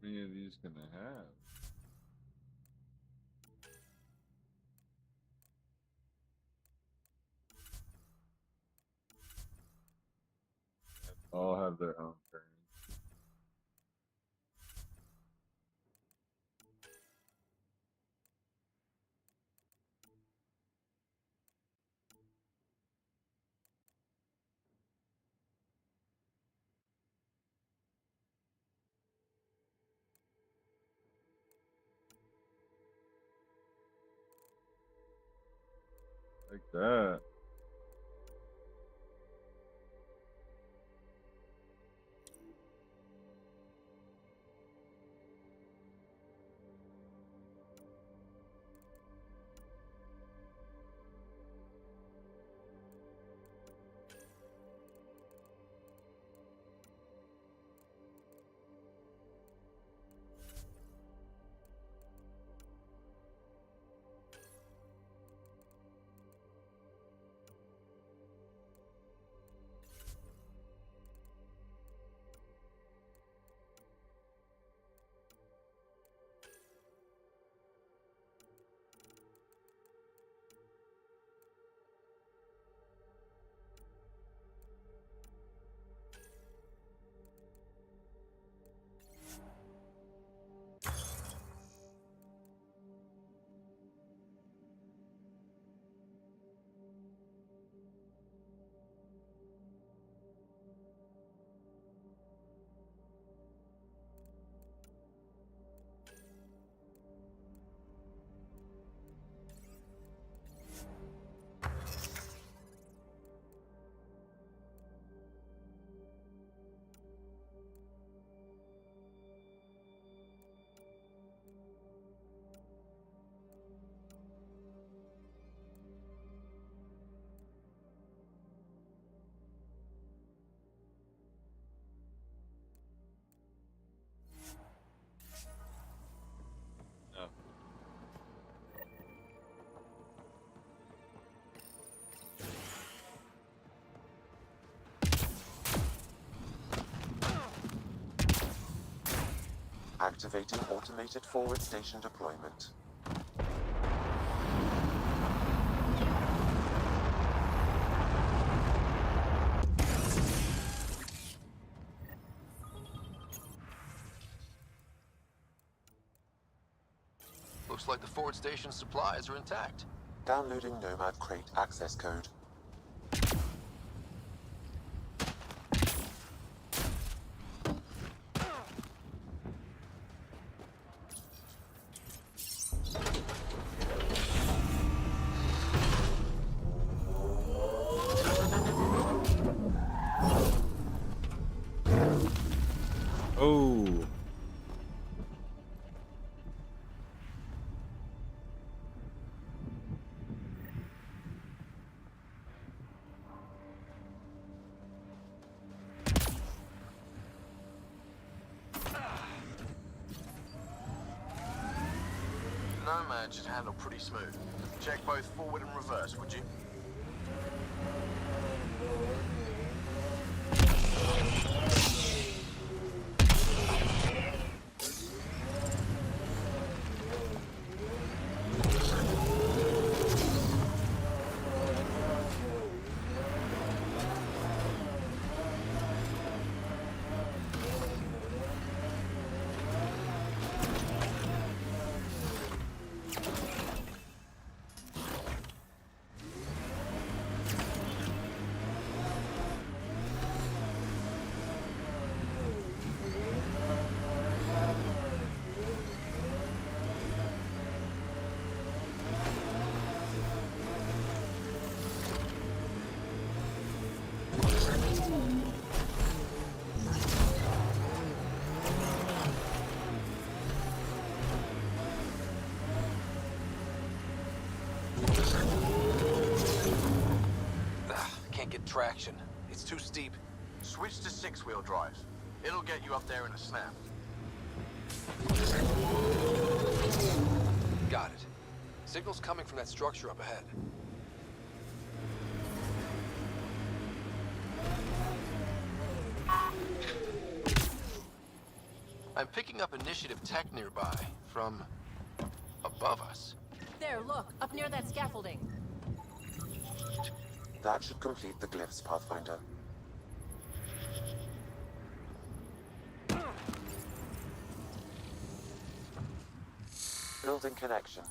How many of these can I have? All have their own turn. Like that. No. Activating automated forward station deployment. Looks like the forward station supplies are intact. Downloading Nomad Crate access code. Oh. Nomad should handle pretty smooth. Check both forward and reverse, would you? can't get traction. It's too steep. Switch to 6-wheel drive. It'll get you up there in a snap. Got it. Signal's coming from that structure up ahead. I'm picking up initiative tech nearby, from above us. There, look, up near that scaffolding. That should complete the glyphs, Pathfinder. Building connection.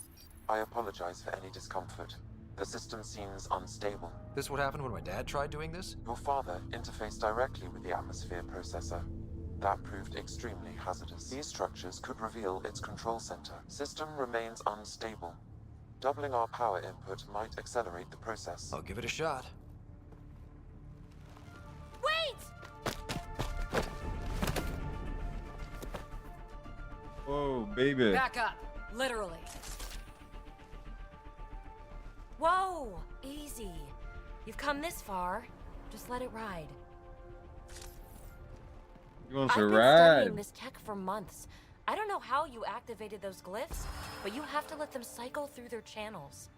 I apologize for any discomfort. The system seems unstable. This what happened when my dad tried doing this? Your father interfaced directly with the atmosphere processor. That proved extremely hazardous. These structures could reveal its control center. System remains unstable. Doubling our power input might accelerate the process. I'll give it a shot. Wait! Whoa, baby. Back up. Literally. Whoa! Easy. You've come this far. Just let it ride. You want I've to been ride? studying this tech for months. I don't know how you activated those glyphs, but you have to let them cycle through their channels.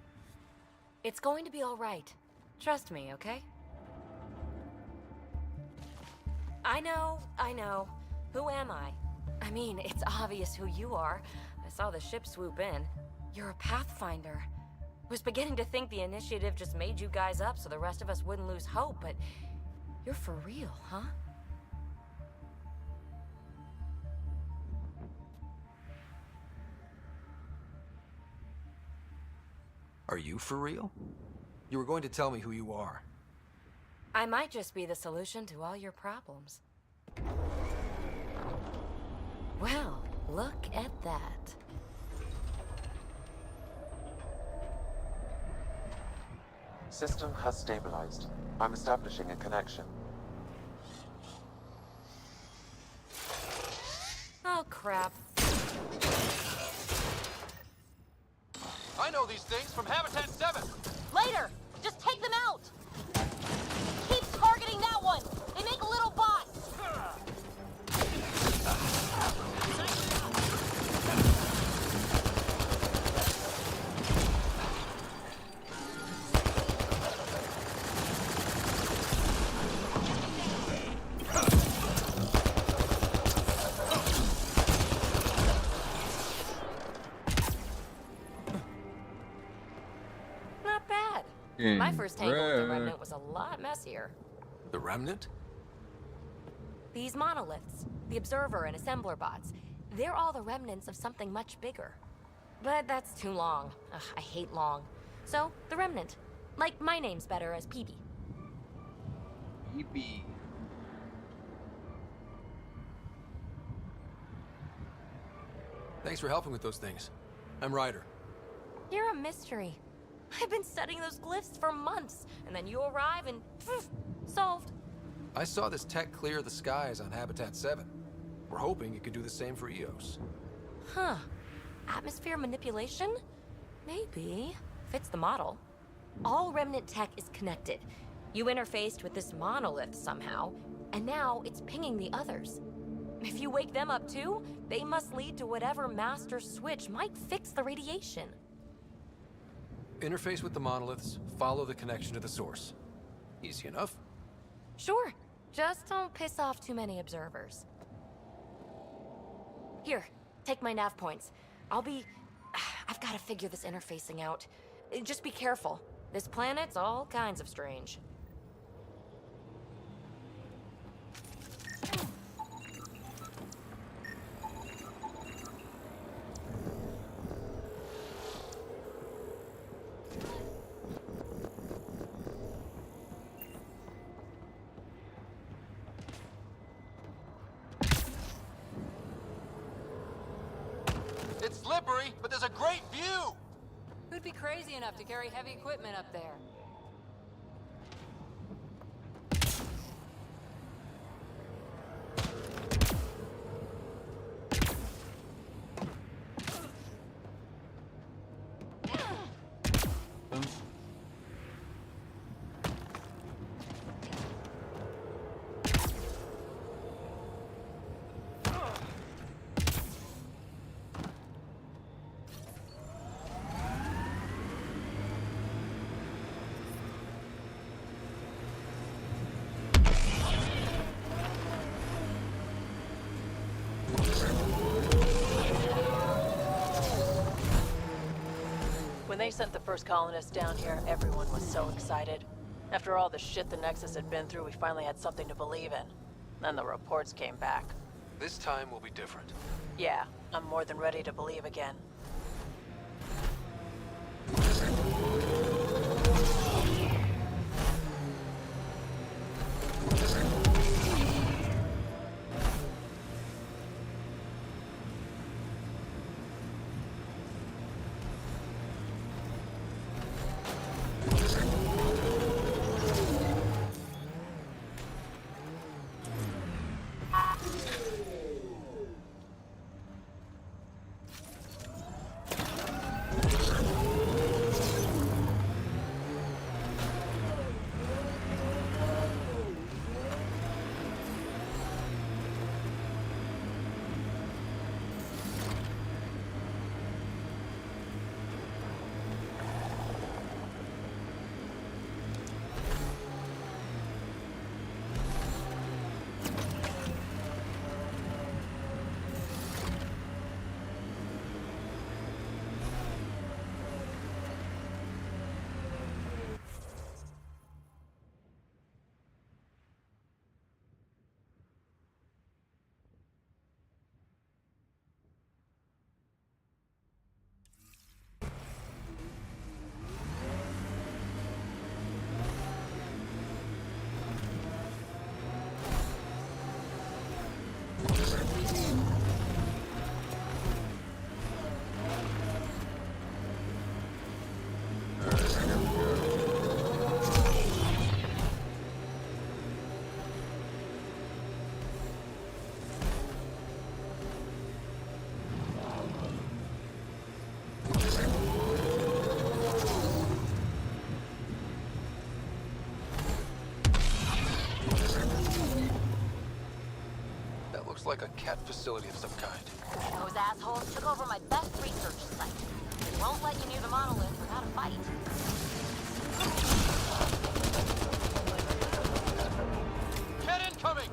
It's going to be all right. Trust me, okay? I know. Who am I? I mean, it's obvious who you are. I saw the ship swoop in. You're a Pathfinder. Was beginning to think the initiative just made you guys up so the rest of us wouldn't lose hope, but you're for real, huh? Are you for real? You were going to tell me who you are. I might just be the solution to all your problems. Well, look at that. System has stabilized. I'm establishing a connection. Oh, crap. I know these things from Habitat 7! Later! Just take them out! Keep targeting that one! They make little bots! Not bad. My first tangle with the Remnant was a lot messier. The Remnant? These monoliths, the Observer and Assembler bots, they're all the remnants of something much bigger. But that's too long. Ugh, I hate long. So, the Remnant. Like, my name's better as PB. PB. Thanks for helping with those things. I'm Ryder. You're a mystery. I've been studying those glyphs for months, and then you arrive and poof, solved. I saw this tech clear the skies on Habitat 7. We're hoping it could do the same for EOS. Huh. Atmosphere manipulation? Maybe. Fits the model. All Remnant tech is connected. You interfaced with this monolith somehow, and now it's pinging the others. If you wake them up too, they must lead to whatever master switch might fix the radiation. Interface with the monoliths, follow the connection to the source. Easy enough. Sure. Just don't piss off too many observers. Here, take my nav points. I've got to figure this interfacing out. Just be careful. This planet's all kinds of strange. It's slippery, but there's a great view! Who'd be crazy enough to carry heavy equipment up there? they sent the first colonists down here, everyone was so excited. After all the shit the Nexus had been through, we finally had something to believe in. Then the reports came back. This time will be different. Yeah, I'm more than ready to believe again. That looks like a cat facility of some kind. Those assholes took over my best research site. They won't let you near the monolith without a fight. Cat incoming!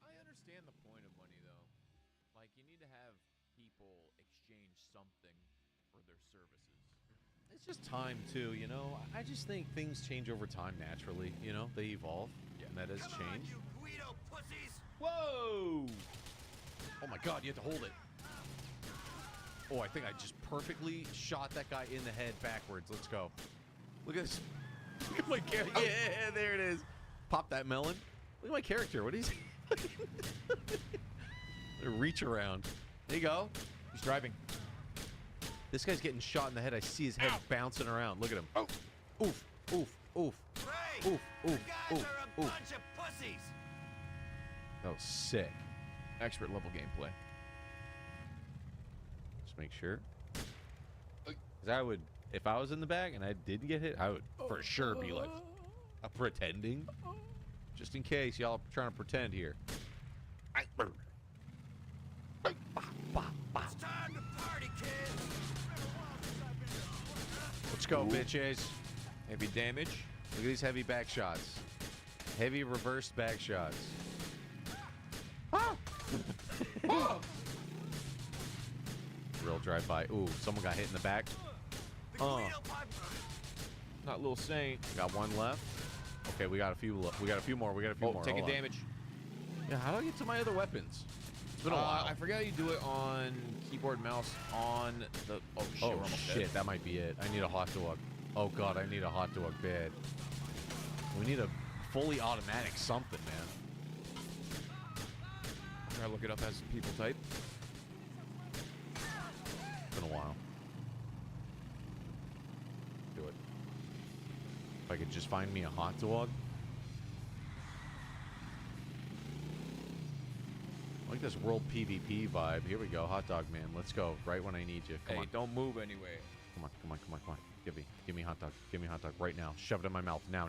I understand the point of money, though. Like, you need to have people exchange something for their services. It's just time too, you know. I just think things change over time naturally. You know, they evolve, and that has changed. Whoa! Oh my God, you have to hold it. Oh, I think I just perfectly shot that guy in the head backwards. Let's go. Look at this. Look at my character. Yeah, there it is. Pop that melon. Look at my character. What is he? Reach around. There you go. He's driving. This guy's getting shot in the head. I see his head bouncing around. Look at him. Oh. Oof, oof, oof. Oof, oof, oof, oof. That was sick. Expert level gameplay. Just make sure. Because I would, if I was in the back and I didn't get hit, I would for sure be like, pretending. Just in case y'all are trying to pretend here. It's time to party, kids. Let's go, bitches. Heavy damage. Look at these heavy back shots. Heavy reverse back shots. Ah! Real drive-by. Ooh, someone got hit in the back. Not Lil Saint. Got one left. Okay, we got a few. We got a few more. We got a few more. Taking Hold on. damage. Yeah, how do I get to my other weapons? It's been a while. I forgot you do it on keyboard, mouse, on the. Oh shit! Oh we're almost shit! dead. That might be it. I need a hot dog. Oh god, I need a hot dog bad. We need a fully automatic something, man. Try to look it up as people type. It's been a while. Do it. If I could just find me a hot dog. I like this world PvP vibe. Here we go, hot dog man. Let's go. Right when I need you. Come on. Don't move anyway. Come on, come on, come on, come on. Give me hot dog. Give me hot dog right now. Shove it in my mouth. Now.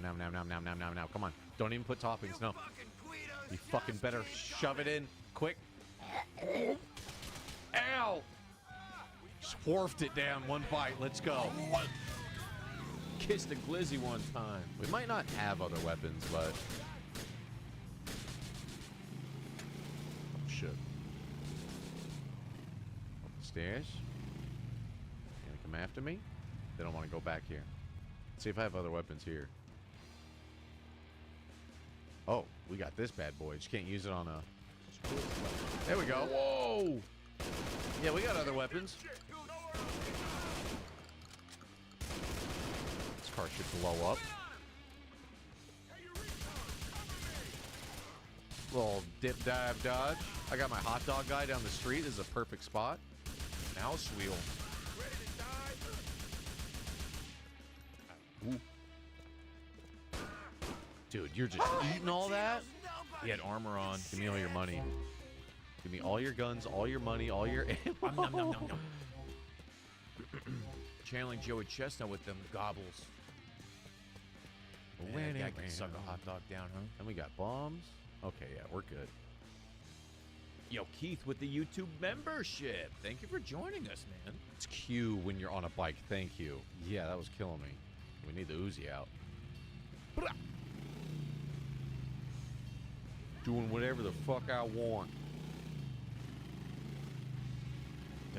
Come on. Don't even put toppings. No. You fucking better shove it in. Quick. Ow! Swarfed it down one bite. Let's go. Kissed a glizzy one time. We might not have other weapons, but... Oh, shit. Up the stairs. You gonna come after me? They don't want to go back here. Let's see if I have other weapons here. Oh, we got this bad boy. Just can't use it on a... There we go. Whoa! Yeah, we got other weapons. This car should blow up. Little dip, dive, dodge. I got my hot dog guy down the street. This is a perfect spot. Mouse wheel. Ooh. Dude, you're just eating all that? He had armor on. Give me all your money. Give me all your guns, all your money, all your ammo. Channeling Joey Chestnut with them gobbles. Man, that guy can suck a hot dog down, huh? And we got bombs. Okay, yeah, we're good. Yo, Keith with the YouTube membership. Thank you for joining us, man. It's Q when you're on a bike. Thank you. Yeah, that was killing me. We need the Uzi out. Doing whatever the fuck I want.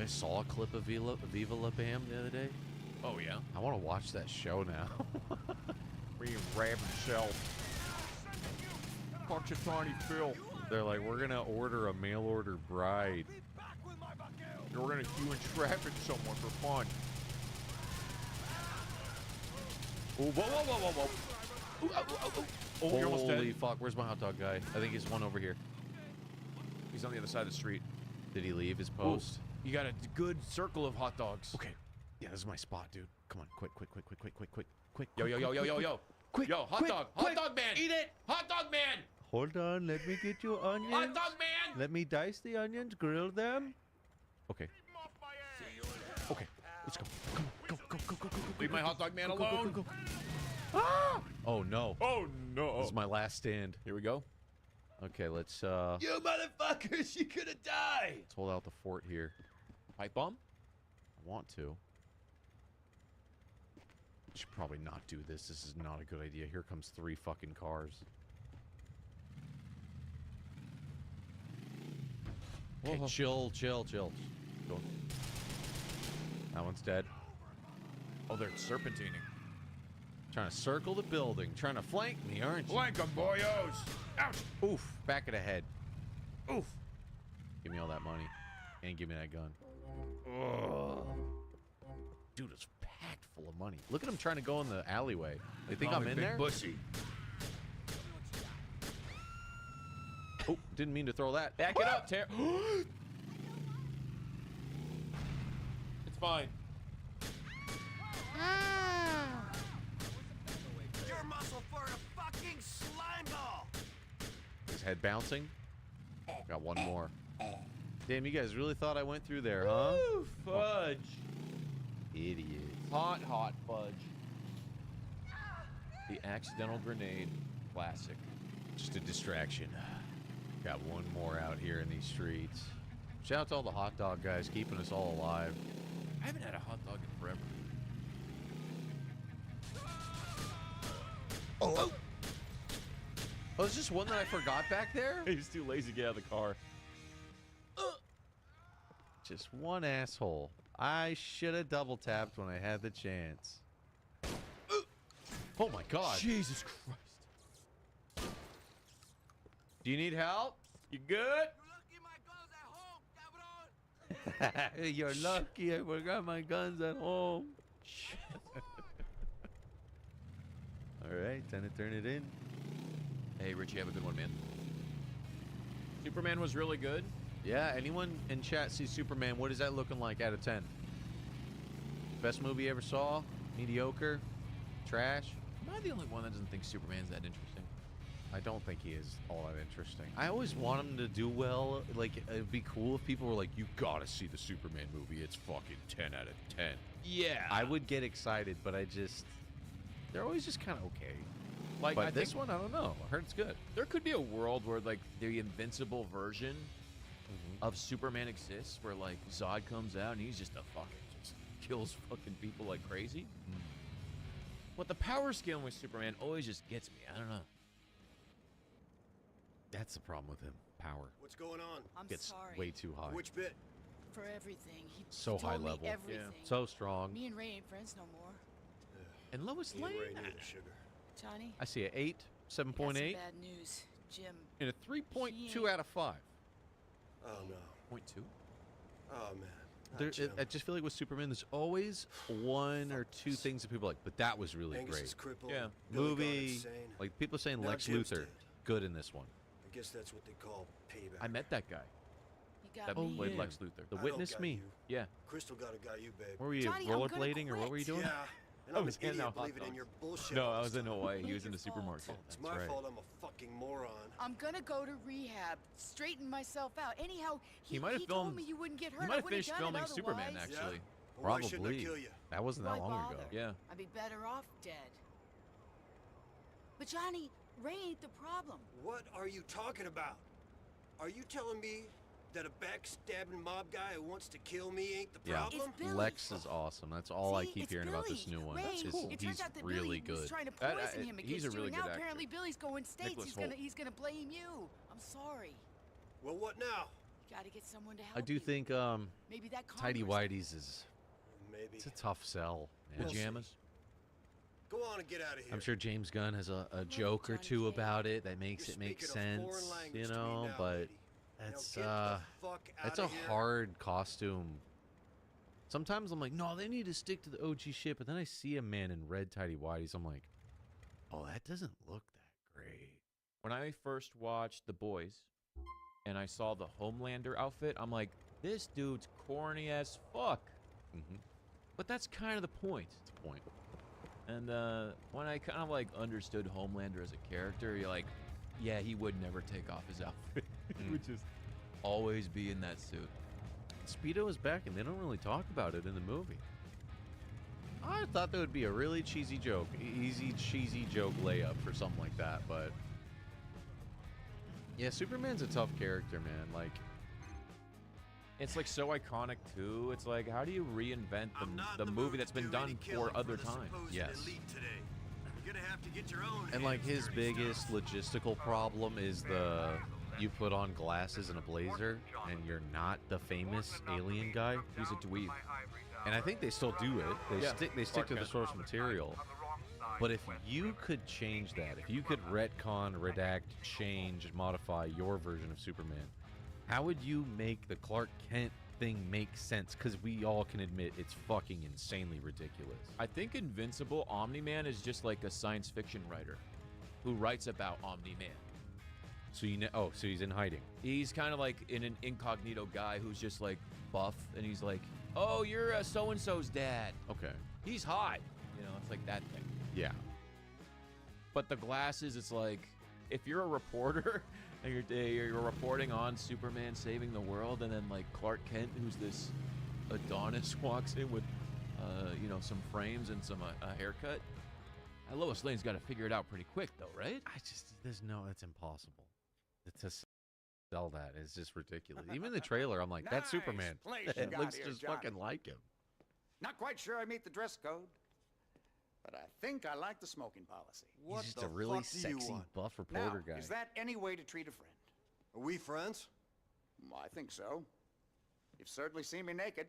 I saw a clip of Viva La Bam the other day. Oh, yeah? I want to watch that show now. Being rabid self. Punch a tiny Phil. They're like, we're going to order a mail order bride. We're going to queue in traffic someone for fun. Oh, whoa. Oh, you're almost dead. Holy fuck, where's my hot dog guy? I think he's one over here. He's on the other side of the street. Did he leave his post? You got a good circle of hot dogs. Okay. Yeah, this is my spot, dude. Come on, quick. Yo. Quick, yo, hot dog man. Eat it. Hot dog man. Hold on, let me get you onions. Hot dog man. Let me dice the onions, grill them. Okay. Okay, let's go. Come on, go. Leave my hot dog man alone. Go. Ah! Oh, no. Oh, no. This is my last stand. Here we go. Okay, let's, You motherfuckers, you're gonna die. let's hold out the fort here. Pipe bomb? I want to. Should probably not do this. This is not a good idea. Here comes 3 fucking cars. Okay, chill. Go. That one's dead. Oh, they're serpentining. Trying to circle the building. Trying to flank me, aren't you? Flank 'em, boyos! Ouch! Oof. Back of the head. Oof. Give me all that money. And give me that gun. Ugh. Dude, it's packed full of money. Look at him trying to go in the alleyway. They think I'm in there? Bushy. Oh, didn't mean to throw that. Back it up, Ter. It's fine. Your muscle for a fucking slime ball. His head bouncing. Got one more. Damn, you guys really thought I went through there, huh? Woo, fudge. Idiot. Hot, hot fudge. The accidental grenade. Classic. Just a distraction. Got one more out here in these streets. Shout out to all the hot dog guys keeping us all alive. I haven't had a hot dog in forever. Oh, is this one that I forgot back there? He's too lazy to get out of the car. Just one asshole. I should have double tapped when I had the chance. Oh my god. Jesus Christ. Do you need help? You good? You're lucky I forgot my guns at home. Alright, time to turn it in. Hey, Richie, have a good one, man. Superman was really good. Yeah, anyone in chat see Superman? What is that looking like out of 10? Best movie you ever saw? Mediocre? Trash? Am I the only one that doesn't think Superman's that interesting? I don't think he is all that interesting. I always want him to do well. Like, it'd be cool if people were like, you gotta see the Superman movie. It's fucking 10 out of 10. Yeah. I would get excited, but they're always just kind of okay. Like, But this one, I don't know. I heard it's good. There could be a world where, like, the invincible version of Superman exists, where, like, Zod comes out and he's just just kills fucking people like crazy. But the power scaling with Superman always just gets me. I don't know. That's the problem with him. Power. What's going on? I'm Gets sorry. way too high. Which bit? For everything. He So told high me level. everything. So strong. Me and Ray ain't friends no more. And Lois Me and Ray Lane. need a sugar. Johnny, I see a 8, I got some 7.8, bad news. Jim. and a 3.2 out of 5. Oh no. 0.2. Oh man. I just feel like with Superman, there's always one or two things that people are like, but that was really Angus great. is crippled. Yeah. Billy gone Movie, insane. like people are saying Now Lex Jim's Luthor, dead. good in this one. I guess that's what they call payback. I met that guy. You got That me. played Lex Luthor. The I Witness don't got Me. you. Yeah. Crystal got you, babe. Where were you, Johnny, I'm gonna rollerblading, or what were you doing? Yeah. And I I'm was an handing idiot out hot believing in dogs. your bullshit. No, all I the was in time. Hawaii. He was in the Your fault. supermarket. It's my right. fault. I'm a fucking moron. I'm gonna go to rehab, straighten myself out. Anyhow, He might have told filmed- me you wouldn't get hurt. He might I have would've finished done it filming Superman, otherwise. actually. Well, why shouldn't I Probably. kill you? That wasn't that Why long bother? ago. Yeah. I'd be better off dead. But Johnny, Ray ain't the problem. What are you talking about? Are you telling me that a backstabbing mob guy who wants to kill me ain't the Yeah, problem? Billy. Lex is awesome. That's all I See, keep it's hearing about this Billy. new one. Ray, Is it turns he's out that really Billy was good. trying to That- poison him he's against a really you, and good now actor. apparently Billy's going states. Nicholas He's gonna Hoult. he's gonna blame you. I'm sorry. Well, what now? You gotta get someone to help I do you. think Maybe that Tidy Congress- Whitey's is Maybe. it's a tough sell. man. Pajamas. Go on and get out of here. I'm sure James Gunn has a joke or two about it that makes You're it make speaking a foreign sense, language you to me know, now, but lady. that's Now get the fuck that's a outta here. hard costume. Sometimes I'm like, no, they need to stick to the OG shit, but then I see a man in red tidy whities, I'm like, oh, that doesn't look that great. When I first watched The Boys and I saw the Homelander outfit, I'm like, this dude's corny as fuck. But that's kind of the point. It's a point. And when I kind of like understood Homelander as a character, you're like, yeah, he would never take off his outfit. He would just always be in that suit. Speedo is back, and they don't really talk about it in the movie. I thought that would be a really cheesy joke, easy cheesy joke layup for something like that, but yeah, Superman's a tough character, man. Like, it's like so iconic too. It's like, how do you reinvent the movie that's been done for other times? yes. You're gonna have to get your own. And like his biggest logistical problem is you put on glasses and a blazer, and you're not the famous alien guy. He's a dweeb. And I think they still do it. They stick to the source material. But if you could change that, if you could retcon, redact, change, modify your version of Superman, how would you make the Clark Kent thing make sense? Because we all can admit it's fucking insanely ridiculous. I think Invincible Omni-Man is just like a science fiction writer who writes about Omni-Man. So so he's in hiding. He's kind of like an incognito guy who's just like buff, and he's like, oh, you're so-and-so's dad. Okay. He's hot. You know, it's like that thing. Yeah. But the glasses, it's like, if you're a reporter and you're reporting on Superman saving the world, and then like Clark Kent, who's this Adonis, walks in with, some frames and some a haircut. Lois Lane's got to figure it out pretty quick, though, right? It's impossible. To sell that is just ridiculous. Even the trailer, I'm like, that's Superman. It looks just fucking like him. Not quite sure I meet the dress code, but I think I like the smoking policy. He's just a really sexy, buff reporter guy. Is that any way to treat a friend? Are we friends? I think so. You've certainly seen me naked.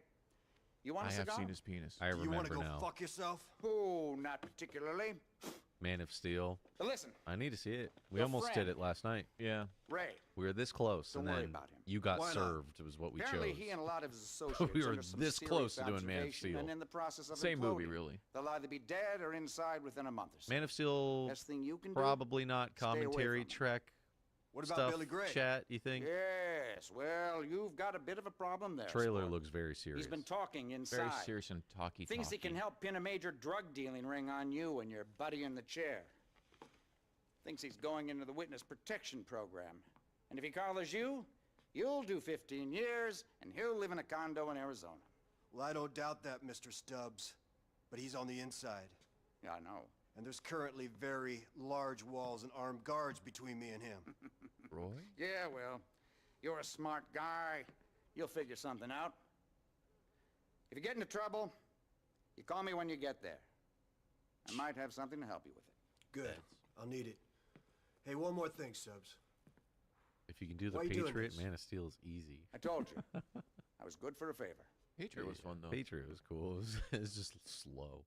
You want a I cigar? have seen his penis. I remember now. You want to go fuck yourself? Oh, not particularly. Man of Steel. But listen. I need to see it. We Your almost friend. did it last night. Yeah. Ray. We were this close, Don't and worry then about him. you got Why not? served. Was what we Apparently, chose. he and a lot of his associates We were under some this close to doing Man of observation Steel. And in the process of Same movie, imploding. really. They'll either be dead or inside within a month or so. Man of Steel. Best thing you can do, probably not stay away commentary from him. track. What about stuff, Billy Gray? Chat, you think? Yes. Well, you've got a bit of a problem there. Trailer sport. looks very serious. He's been talking inside. Very serious and talky. Thinks he can help pin a major drug dealing ring on you and your buddy in the chair. Thinks he's going into the witness protection program. And if he collars you, you'll do 15 years, and he'll live in a condo in Arizona. Well, I don't doubt that, Mr. Stubbs. But he's on the inside. Yeah, I know. And there's currently very large walls and armed guards between me and him. Roy? Yeah, well, you're a smart guy. You'll figure something out. If you get into trouble, you call me when you get there. I might have something to help you with it. Good. I'll need it. Hey, one more thing, Stubbs. If you can do the Why you doing Patriot, this? Man of Steel is easy. I told you. I was good for a favor. Patriot was fun, though. Patriot was cool. It was just slow.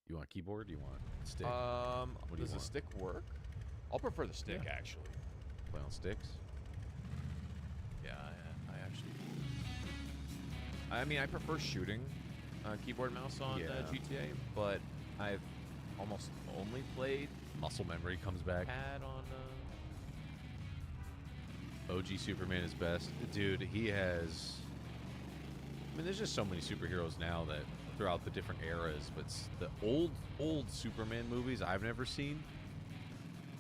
You want keyboard? Do you want stick? What do you does the want? stick work? I'll prefer the stick, Yeah. actually. Play on sticks? Yeah, I actually. I mean, I prefer shooting keyboard mouse on GTA, but I've almost only played Muscle memory comes back. pad on. OG Superman is best. Dude, he has... I mean, there's just so many superheroes now that throughout the different eras, but the old Superman movies I've never seen.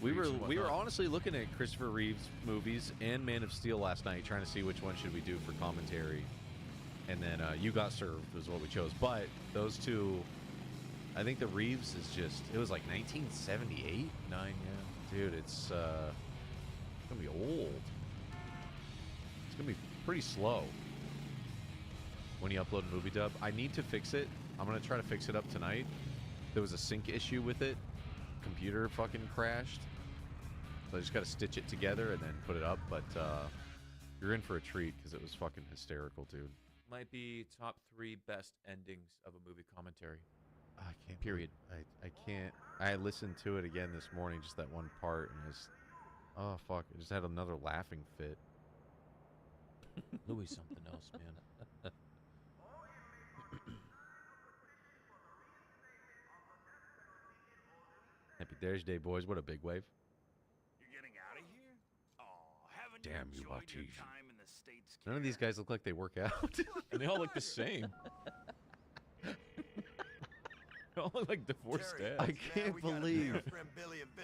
We were honestly looking at Christopher Reeve's movies and Man of Steel last night, trying to see which one should we do for commentary. And then You Got Served was what we chose. But those two, I think the Reeves is just, it was like 1978? 9, yeah. Dude, it's gonna be old. It's gonna be pretty slow when you upload a movie dub. I need to fix it. I'm gonna try to fix it up tonight. There was a sync issue with it. Computer fucking crashed. So I just gotta stitch it together and then put it up. But you're in for a treat because it was fucking hysterical, dude. Might be top 3 best endings of a movie commentary. I can't. Period. I can't. I listened to it again this morning, just that one part, and it's, oh fuck! I just had another laughing fit. Louis something else, man. Happy Thursday, boys! What a big wave! You're getting out of here? Oh, haven't Damn you, enjoyed your Batiste. time in the States? None of these guys look like they work out. And they all look the same. They all look like divorced dads. I can't believe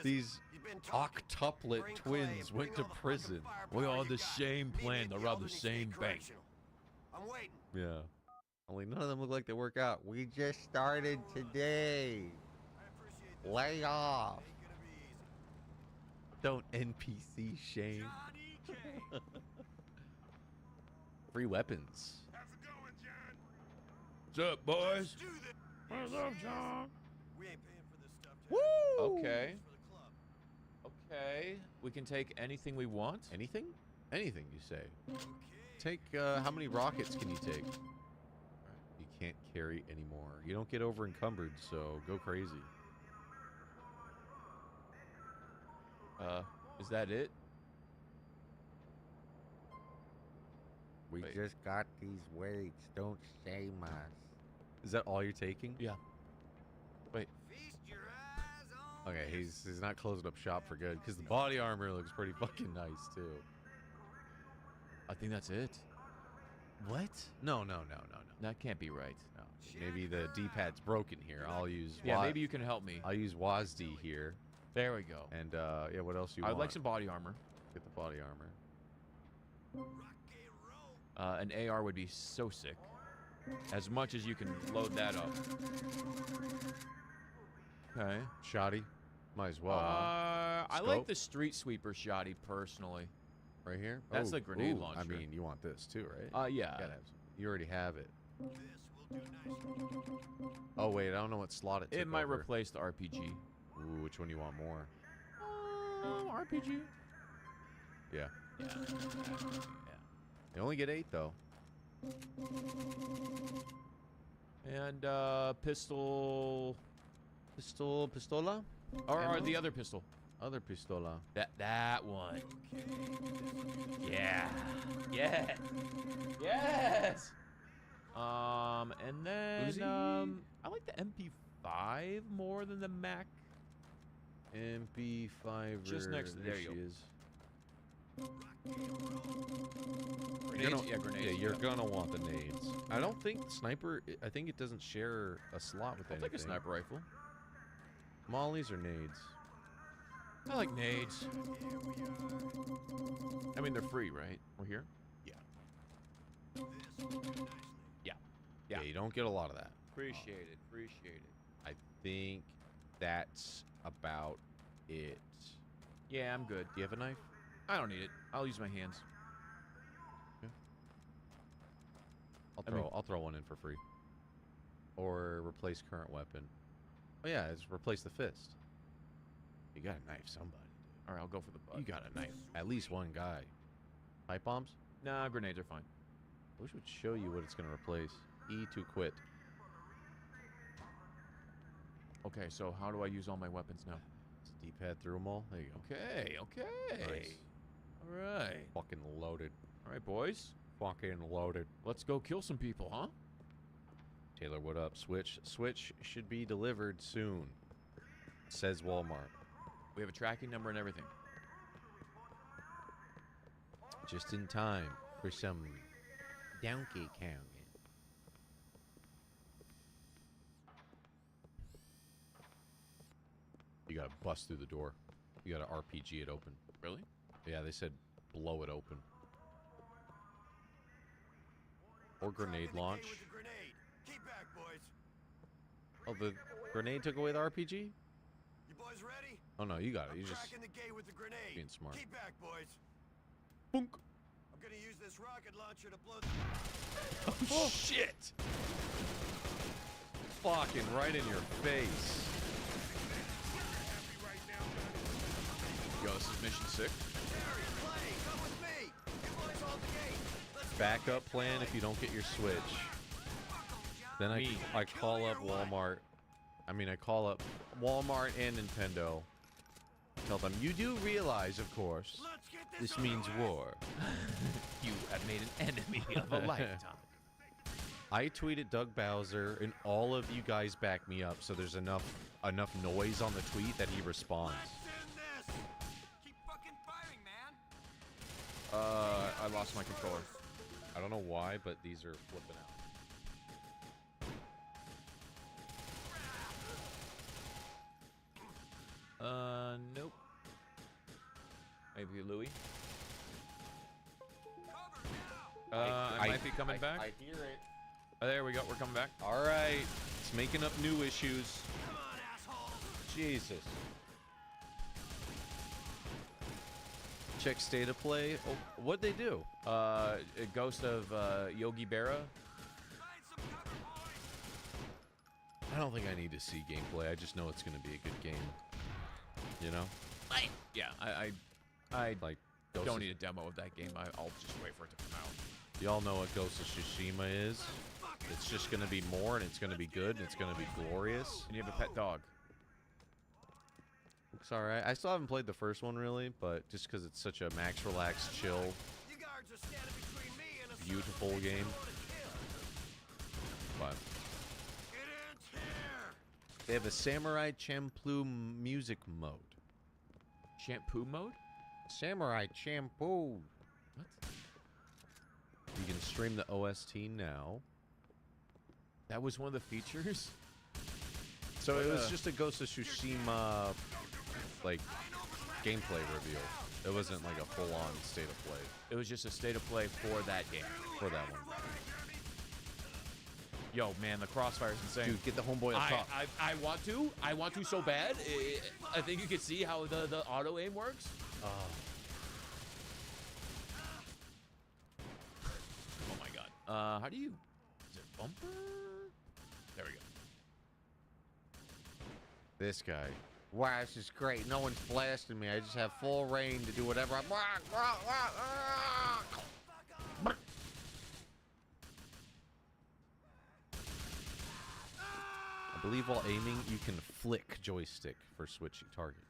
these octuplet twins went to prison. We're on the same plan to rob the same bank. I'm waiting. Yeah. Only none of them look like they work out. We just started today. Lay off. Don't NPC shame. Free weapons. What's up, boys? What's up, John? We ain't paying for this stuff. Woo! Okay. Okay. We can take anything we want. Anything? Anything, you say. Take, how many rockets can you take? You can't carry anymore. You don't get over encumbered, so go crazy. Is that it? We just got these weights. Don't shame us. Is that all you're taking? Yeah. Wait. Okay, he's not closing up shop for good because the body armor looks pretty fucking nice too. I think that's it. What? No. That can't be right. No. Maybe the D-pad's broken here. I'll use. Yeah, maybe you can help me. I'll use WASD here. There we go. And yeah, what else you I'd want? like some body armor. Get the body armor. An AR would be so sick. As much as you can load that up. Okay. Shoddy. Might as well. I like the street sweeper shoddy personally. Right here? That's the grenade ooh, launcher. I mean, you want this too, right? Yeah. You gotta have some. You already have it. Oh, wait. I don't know what slot it took It might over. replace the RPG. Ooh, which one you want more? RPG. Yeah. Yeah. You only get 8, though. And pistol. Pistola? Or the other pistol. Other pistola. That one. Yeah. Yeah. Yes. And then Uzi? I like the MP5 more than the Mac. MP5. Just next to there you she go. is. Grenades? Yeah, grenades. Yeah, you're gonna want the nades. I don't think sniper. I think it doesn't share a slot with I'll anything. take a sniper rifle. Mollies or nades? I like nades. I mean, they're free, right? We're here? Yeah. Yeah. Yeah, you don't get a lot of that. Appreciate it. Appreciate it. I think that's about it. Yeah, I'm good. Do you have a knife? I don't need it. I'll use my hands. I'll throw one in for free. Or replace current weapon. Oh yeah, it's replace the fist. You got a knife, somebody. All right, I'll go for the butt. You got a knife. At least one guy. Pipe bombs? Nah, grenades are fine. I wish it would show you what it's going to replace. E to quit. Okay, so how do I use all my weapons now? Just D-pad through them all. There you go. Okay, okay. Nice. All right. Fucking loaded. All right, boys. Fucking loaded. Let's go kill some people, huh? Taylor, what up? Switch should be delivered soon. Says Walmart. We have a tracking number and everything. Just in time for some Donkey Kong. You gotta bust through the door. You gotta RPG it open. Really? Yeah, they said blow it open. Or grenade launch. Keep back, boys. Oh, the grenade took away the RPG? You boys ready? Oh no, you got it. You just Cracking the gate with the grenade. being smart. Keep back, boys. Boonk. I'm gonna use this rocket launcher to blow the... Oh shit! Fucking right in your face. Yo, this is mission 6. Backup plan if you don't get your Switch. Then I call up Walmart. I mean, I call up Walmart and Nintendo. Tell them, you do realize, of course, this means war. You have made an enemy of a lifetime. I tweeted Doug Bowser, and all of you guys back me up, so there's enough noise on the tweet that he responds. I lost my controller. I don't know why, but these are flipping out. Nope. Maybe Louis. I might be coming back. I hear it. Oh, there we go. We're coming back. All right. It's making up new issues. Jesus. Check state of play. Oh, what'd they do? A Ghost of Yogi Berra. I don't think I need to see gameplay. I just know it's going to be a good game. You know? I like don't need a demo of that game. I'll just wait for it to come out. Y'all know what Ghost of Tsushima is? It's just going to be more, and it's going to be good, and it's going to be glorious. And you have a pet dog. Looks alright. I still haven't played the first one, really, but just because it's such a max, relax, chill, beautiful game. But they have a Samurai Champloo music mode. Shampoo mode? Samurai Champloo. What? You can stream the OST now. That was one of the features? So it was just a Ghost of Tsushima, like, gameplay reveal. It wasn't like a full-on state of play. It was just a state of play for that game. For that one. Yo, man, the crossfire is insane. Dude, get the homeboy up top. I want to. I want to so bad. I think you can see how the auto aim works. Oh my god. How do you... Is it bumper? There we go. This guy. Wow, this is great. No one's blasting me. I just have full reign to do whatever I... I believe while aiming, you can flick joystick for switching target.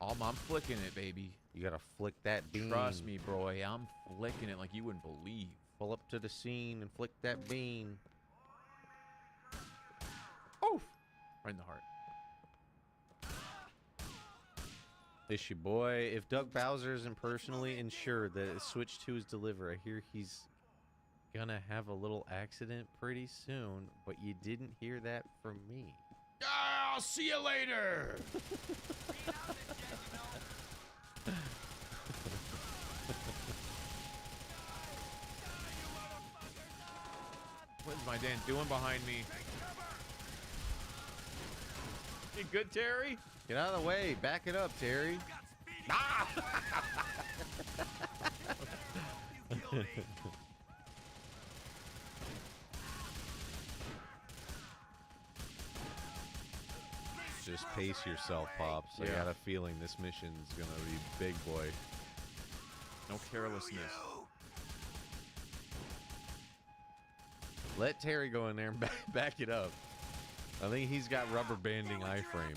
I'm flicking it, baby. You gotta flick that beam. Trust me, bro. I'm flicking it like you wouldn't believe. Pull up to the scene and flick that beam. Oof! Right in the heart. It's your boy. If Doug Bowser isn't personally ensured that Switch 2 is delivered, I hear he's gonna have a little accident pretty soon, but you didn't hear that from me. I'll see you later! What is my Dan doing behind me? You good, Terry? Get out of the way. Back it up, Terry. Ah! Just pace yourself, Pops. I got a feeling this mission's gonna be big, boy. No carelessness. Let Terry go in there and back it up. I think he's got rubber banding iframes.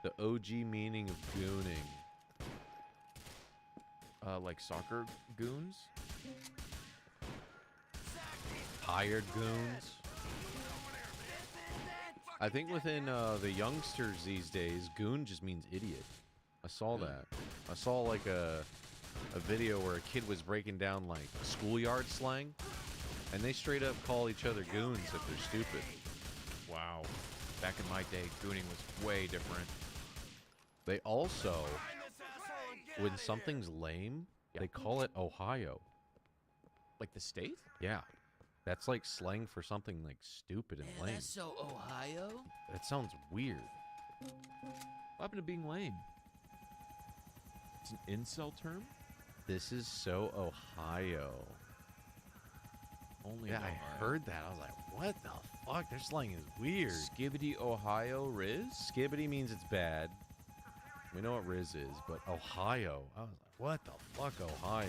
The OG meaning of gooning. Like soccer goons? Hired goons. I think within the youngsters these days, goon just means idiot. I saw that. I saw like a video where a kid was breaking down like schoolyard slang, and they straight up call each other goons if they're stupid. Wow. Back in my day, gooning was way different. They also, when something's lame, they call it Ohio. Like the state? Yeah. That's like slang for something like stupid and lame. That's so Ohio? That sounds weird. What happened to being lame? It's an incel term? This is so Ohio. Only yeah, in Ohio. I heard that. I was like, what the fuck? Their slang is weird. Skibbity Ohio Riz? Skibbity means it's bad. We know what Riz is, but Ohio. I was like, what the fuck, Ohio?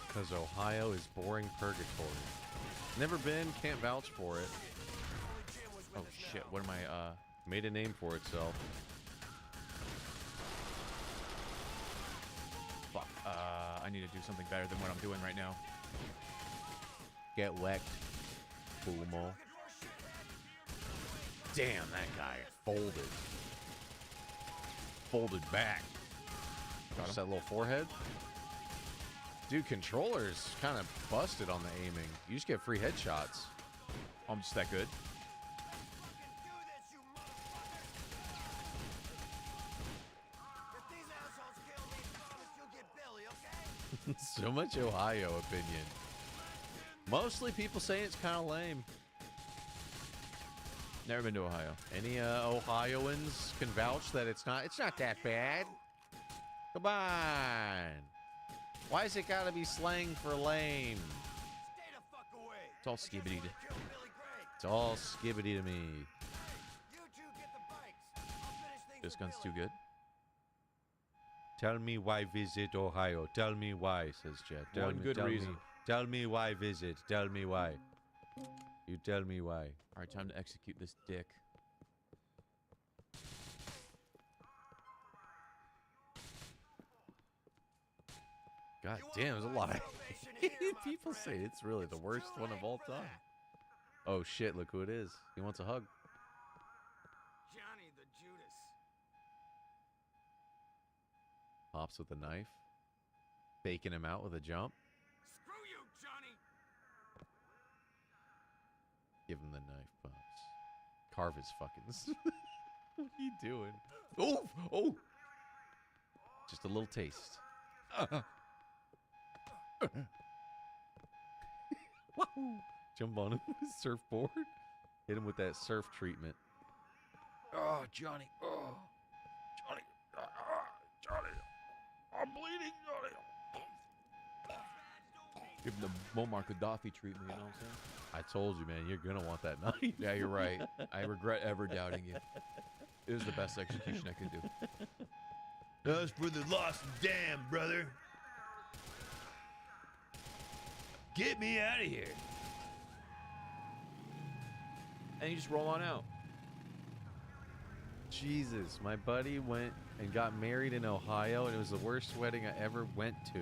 Because Ohio is boring purgatory. Never been, can't vouch for it. Oh shit, what am I, made a name for itself. Fuck, I need to do something better than what I'm doing right now. Get wrecked, Fumo. Damn, that guy folded. Folded back. Just that little forehead. Dude, controller's kind of busted on the aiming. You just get free headshots. I'm just that good. So much Ohio opinion. Mostly people say it's kind of lame. Never been to Ohio. Any Ohioans can vouch that it's not that bad. Come on. Why is it gotta be slang for lame? It's all skibbity. It's all skibbity to me. This gun's too good. Tell me why visit Ohio. Tell me why, says Chad. One good reason. Tell me why visit. Tell me why. You tell me why. All right, time to execute this dick. God damn, there's a lot of people say it's really the worst one of all time. Oh shit, look who it is. He wants a hug. Johnny the Judas. Pops with a knife. Baking him out with a jump. Screw you, Johnny. Give him the knife, Pops. Carve his fucking... What are you doing? Oh! Oh! Just a little taste. Jump on him with his surfboard. Hit him with that surf treatment. Oh, Johnny. Oh. Johnny. Johnny. I'm bleeding, Johnny. Give him the Muammar Gaddafi treatment, you know what I'm saying? I told you, man, you're going to want that knife. Yeah, you're right. I regret ever doubting you. It was the best execution I could do. That was for the lost dam, brother. Get me out of here. And you just roll on out. Jesus, my buddy went and got married in Ohio, and it was the worst wedding I ever went to.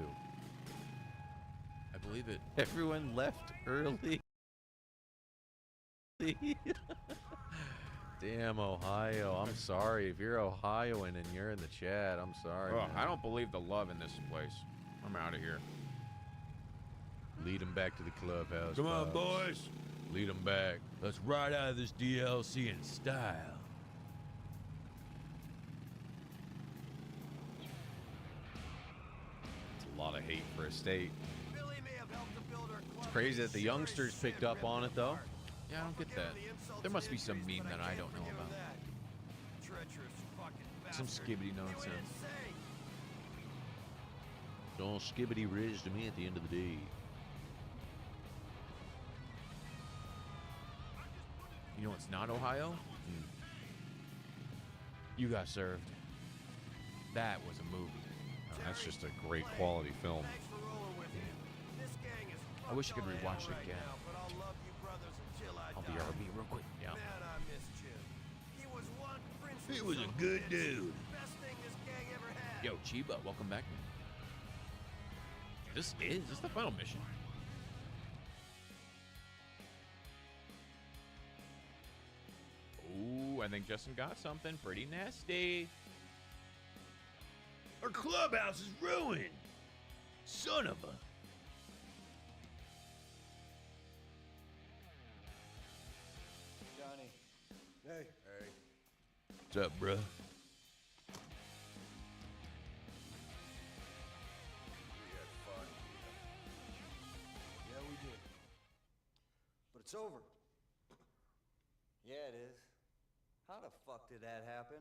I believe it. Everyone left early. Damn, Ohio. I'm sorry. If you're Ohioan and you're in the chat, I'm sorry. Oh, man. I don't believe the love in this place. I'm out of here. Lead them back to the clubhouse. Come on, Pops. boys. Lead them back. Let's ride out of this DLC in style. It's a lot of hate for a state. It's crazy that the youngsters picked up on it, though. Yeah, I don't get that. There must be some meme that I don't know about. Some skibbity nonsense. It's all skibbity riz to me at the end of the day. You know what's not Ohio? You Got Served. That was a movie. Oh, that's just a great quality film. I wish I could rewatch it again. I'll be RB real quick. Yeah. He was a good dude. Yo, Chiba, welcome back. Is this the final mission? Ooh, I think Justin got something pretty nasty. Our clubhouse is ruined. Son of a... Johnny. Hey. Hey. What's up, bruh? Yeah, we did. But it's over. Yeah, it is. How the fuck did that happen?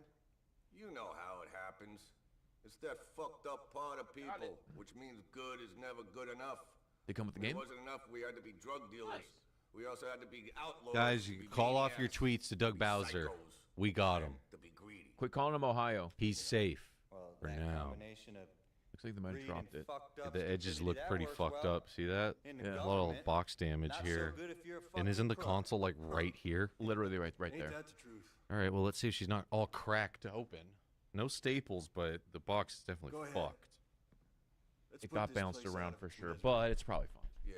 You know how it happens. It's that fucked up part of people, which means good is never good enough. They come with the When game? It wasn't enough. We had to be drug dealers. We also had to be outlaws. Guys, you be call off your maniacs, tweets to Doug be Bowser. psychos, We got him. to be greedy. Quit calling him Ohio. He's safe Well, for that now. combination of Looks like they might have greed dropped and it. fucked up The edges stupidity, look that pretty works fucked well up. See that? in the A little government. box damage Not so here. good if you're a And fucking isn't the crook. console like right here? Literally right Ain't there. that the truth? All right, well, let's see if she's not all cracked open. No staples, but the box is definitely Go ahead. fucked. Let's It put got this bounced place around out for of sure, misery. but it's probably fine. Yeah.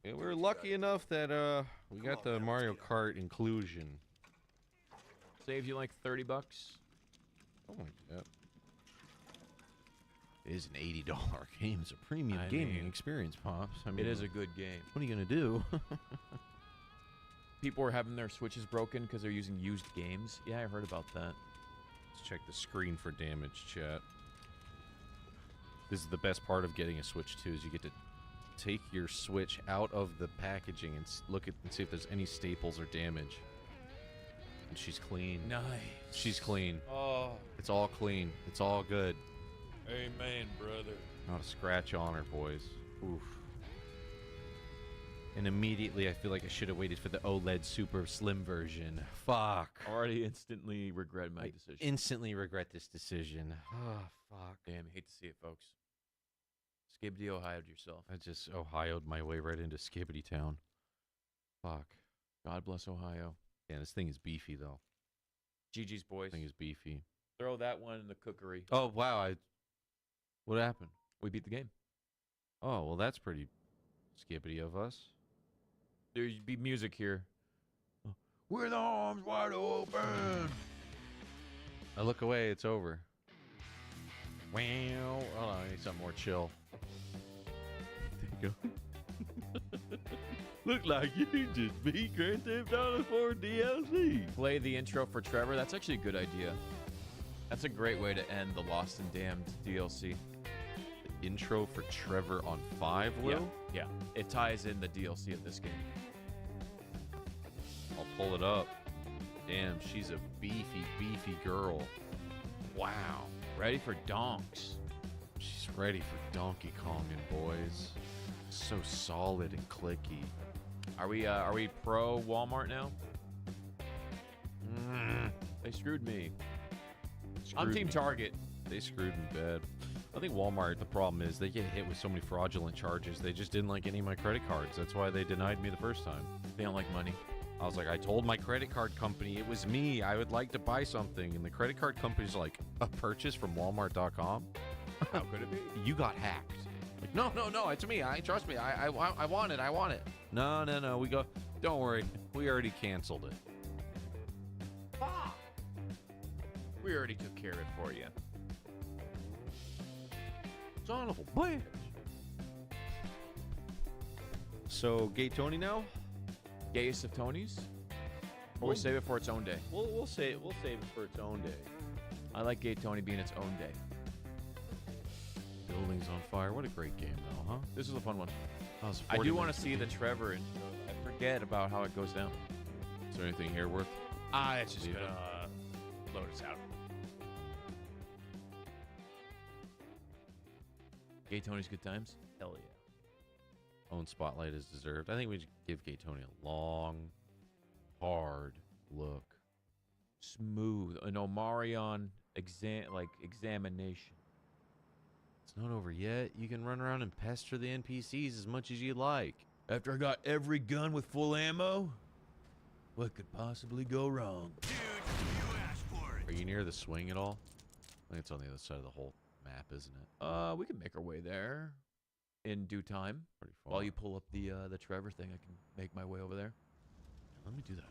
Yeah, we were lucky enough that we got the Mario Kart inclusion. Saves you like 30 bucks. Oh my god. It is an $80 game. It's a premium I gaming mean, experience, Pops. I mean, It is a good game. What are you gonna do? People are having their Switches broken because they're using used games. Yeah, I heard about that. Let's check the screen for damage, chat. This is the best part of getting a Switch 2 is you get to take your Switch out of the packaging and look at and see if there's any staples or damage. And she's clean. Nice. She's clean. Oh. It's all clean. It's all good. Amen, brother. Not a scratch on her, boys. Oof. And immediately I feel like I should have waited for the OLED super slim version. Fuck. Already instantly regret my decision. Instantly regret this decision. Oh, fuck. Damn, hate to see it, folks. Skibbity Ohio'd yourself. I just Ohio'd my way right into Skibbity Town. Fuck. God bless Ohio. Yeah, this thing is beefy, though. GG's, boys. This thing is beefy. Throw that one in the cookery. Oh, wow. What happened? We beat the game. Oh, well, that's pretty skibbity of us. There'd be music here. With arms wide open. I look away, it's over. Wow. Oh, I need something more chill. There you go. Look like you just beat Grand Theft Auto 4 DLC. Play the intro for Trevor. That's actually a good idea. That's a great way to end the Lost and Damned DLC. The intro for Trevor on 5, Will? Yeah. It ties in the DLC of this game. I'll pull it up. Damn, she's a beefy, beefy girl. Wow. Ready for donks. She's ready for Donkey Kongin', boys. So solid and clicky. Are we pro Walmart now? They screwed me. I'm Team Target. They screwed me bad. I think Walmart, the problem is they get hit with so many fraudulent charges. They just didn't like any of my credit cards. That's why they denied me the first time. They don't like money. I was like, I told my credit card company it was me. I would like to buy something. And the credit card company's like, a purchase from Walmart.com? How could it be? You got hacked. Like, no, it's me. Trust me. I want it. I want it. No. We go, don't worry. We already canceled it. Ah! We already took care of it for you. Son of a bitch. So, Gay Tony now? Gayest of Tonys? Or we save it for its own day? We'll save it for its own day. I like Gay Tony being its own day. Buildings on fire. What a great game, though, huh? This was a fun one. I do want to see the Trevor intro. I forget about how it goes down. Is there anything here worth? It's just gonna load us out. Gay Tony's good times? Hell yeah. Own spotlight is deserved. I think we should give Gay Tony a long, hard look. Smooth. An Omarion examination. It's not over yet. You can run around and pester the NPCs as much as you like. After I got every gun with full ammo? What could possibly go wrong? Dude, you asked for it. Are you near the swing at all? I think it's on the other side of the whole map, isn't it? We can make our way there in due time. Pretty far. While you pull up the Trevor thing, I can make my way over there. Let me do that.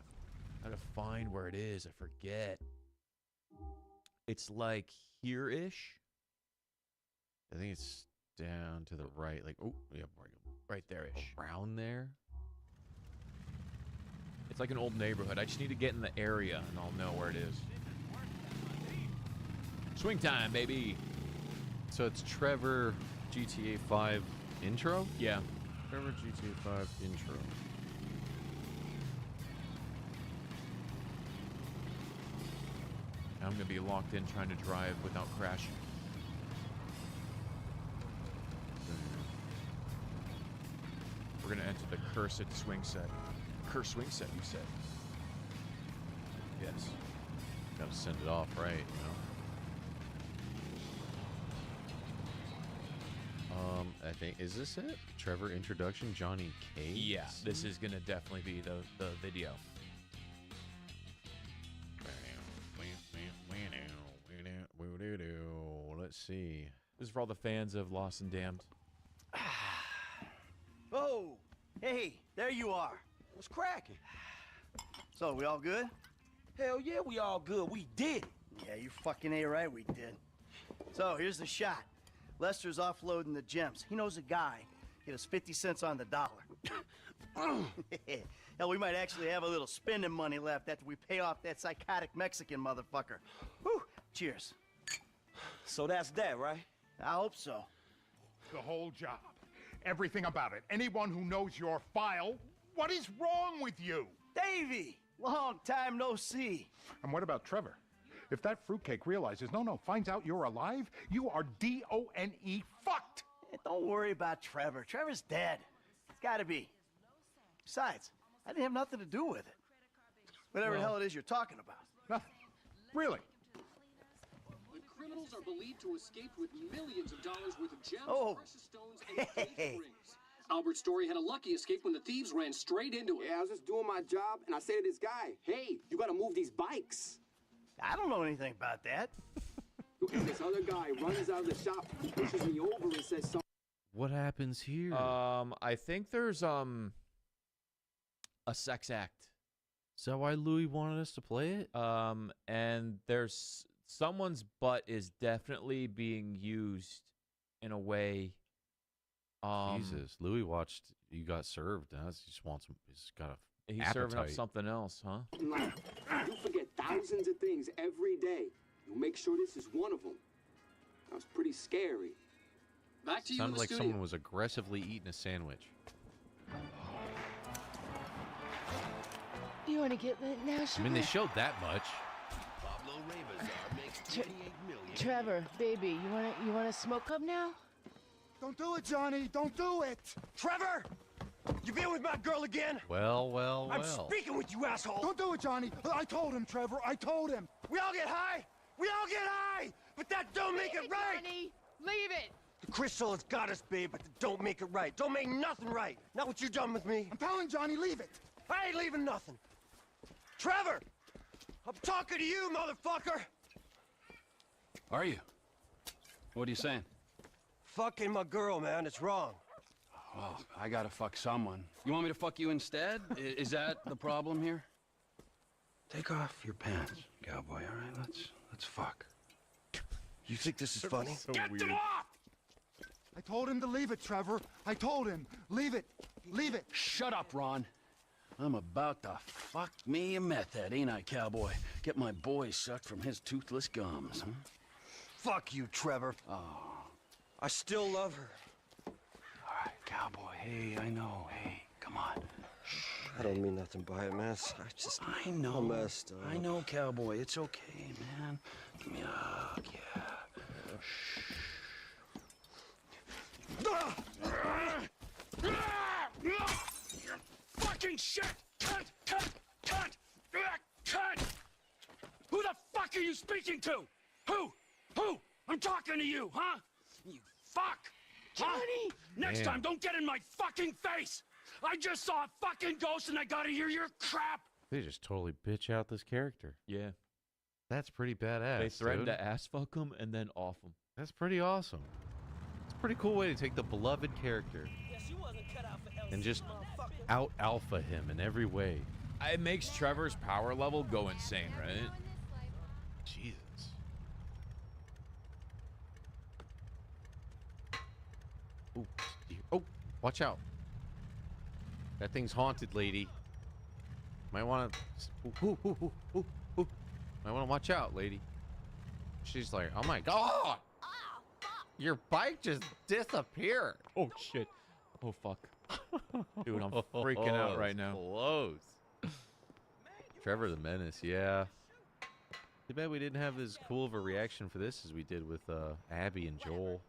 I gotta find where it is. I forget. It's like here-ish. I think it's down to the right. Like, oh, yeah, right there-ish. Around there? It's like an old neighborhood. I just need to get in the area, and I'll know where it is. Swing time, baby. So it's Trevor GTA 5 intro? Yeah. Trevor GTA 5 intro. I'm going to be locked in trying to drive without crashing. We're going to enter the cursed swing set. Cursed swing set, you said. Yes. Gotta send it off right, you know? I think, is this it? Trevor introduction, Johnny Cage? Yeah, this is going to definitely be the video. Let's see. This is for all the fans of Lost and Damned. Oh, hey, there you are. What's cracking? So, we all good? Hell yeah, we all good. We did. Yeah, you fucking A right, we did. So, here's the shot. Lester's offloading the gems. He knows a guy. Get us 50 cents on the dollar. Hell, we might actually have a little spending money left after we pay off that psychotic Mexican motherfucker. Whew. Cheers. So that's that, right? I hope so. The whole job. Everything about it. Anyone who knows your file, what is wrong with you? Davey! Long time no see. And what about Trevor? If that fruitcake realizes, finds out you're alive, you are D-O-N-E fucked. Hey, don't worry about Trevor. Trevor's dead. It's gotta be. Besides, I didn't have nothing to do with it. Whatever the hell it is you're talking about. Nothing. Really? The criminals are believed to have escaped with millions of dollars worth of gems, Oh. precious stones, and engagement rings. Albert Story had a lucky escape when the thieves ran straight into it. Yeah, I was just doing my job, and I say to this guy, hey, you gotta move these bikes. I don't know anything about that. And this other guy runs out of the shop, pushes me over, and says something. What happens here? I think there's a sex act. Is that why Louis wanted us to play it? And there's someone's butt is definitely being used in a way. Jesus, Louis watched You Got Served. Now he just wants him. He's got a. He's appetite. serving up something else, huh? You forget thousands of things every day. You make sure this is one of them. That was pretty scary. Back to you in Sounded the like studio. someone was aggressively eating a sandwich. You want to get lit now, I mean, they showed that much. Pablo Rebazar makes 28 million. Trevor, baby, you wanna smoke up now? Don't do it, Johnny. Don't do it. Trevor! You been with my girl again? Well, well, I'm well. speaking with you, asshole! Don't do it, Johnny. I told him, Trevor. I told him. We all get high! We all get high! But that don't make it right! Johnny, leave it! The crystal has got us, babe, but that don't make it right. Don't make nothing right. Not what you done with me. I'm telling Johnny, leave it. I ain't leaving nothing. Trevor! I'm talking to you, motherfucker! Are you? What are you saying? Fucking my girl, man. It's wrong. Well, I gotta fuck someone. You want me to fuck you instead? Is that the problem here? Take off your pants, cowboy, all right? Let's fuck. You think this is funny? Get them off! I told him to leave it, Trevor. I told him. Leave it. Leave it. Shut up, Ron. I'm about to fuck me a meth head, ain't I, cowboy? Get my boy sucked from his toothless gums, huh? Fuck you, Trevor. Oh. I still love her. All right, cowboy. Hey, I know. Hey, come on. I don't mean nothing by it, man. I know. I'm messed up. I know, cowboy. It's okay, man. Give me a hug, yeah. Fucking shit! Cunt! Who the fuck are you speaking to? Who? I'm talking to you, huh? You fuck! Johnny! Next Man. time, don't get in my fucking face! I just saw a fucking ghost and I gotta hear your crap! They just totally bitch out this character. Yeah. That's pretty badass. They threatened dude. to ass fuck him and then off him. That's pretty awesome. It's a pretty cool way to take the beloved character and just out alpha him in every way. It makes Trevor's power level go insane, right? Jesus. Ooh, oh, watch out. That thing's haunted, lady. Might want to... Might want to watch out, lady. She's like, oh my god! Your bike just disappeared. Oh, shit. Oh, fuck. Dude, I'm freaking out right now. Close. Trevor the Menace, yeah. Too bad we didn't have as cool of a reaction for this as we did with Abby and Joel.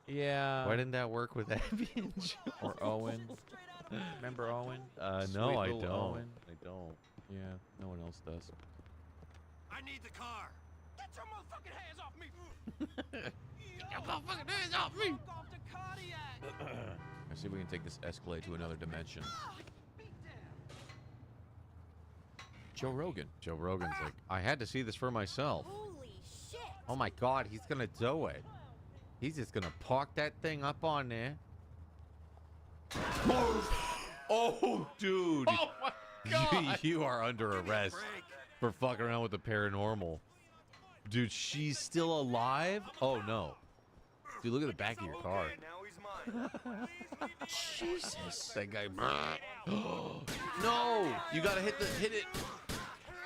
Yeah. Why didn't that work with Abby and Joel? Or Owen. Remember Owen? No, Sweet I little don't. Owen. I don't. Yeah, no one else does. I need the car. Get your motherfucking hands off me! Get your motherfucking hands off me! Let's see if we can take this Escalade to another dimension. Joe Rogan. Joe Rogan's like, I had to see this for myself. Holy shit! Oh my god, he's gonna do it. He's just gonna park that thing up on there. Oh, dude. Oh my god. You are under arrest for fucking around with the paranormal. Dude, she's still alive? Oh no. Dude, look at the back of your car. Jesus. That guy. No! You gotta hit it.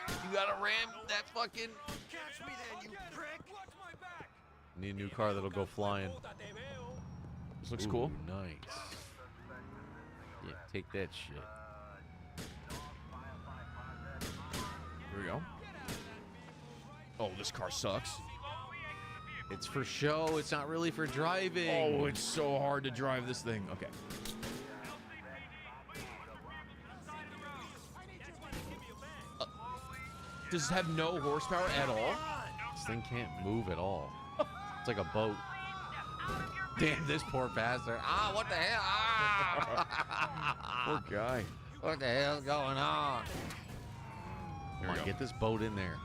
You gotta ram that fucking. Catch me then, you prick! Need a new car that'll go flying. This looks Ooh, cool. Nice. Yeah, take that shit. Here we go. Oh, this car sucks. It's for show. It's not really for driving. Oh, it's so hard to drive this thing. Okay. Does it have no horsepower at all? This thing can't move at all. It's like a boat. Damn, this poor bastard. Ah, what the hell? Ah! Poor guy. What the hell's going on? Come on, get this boat in there.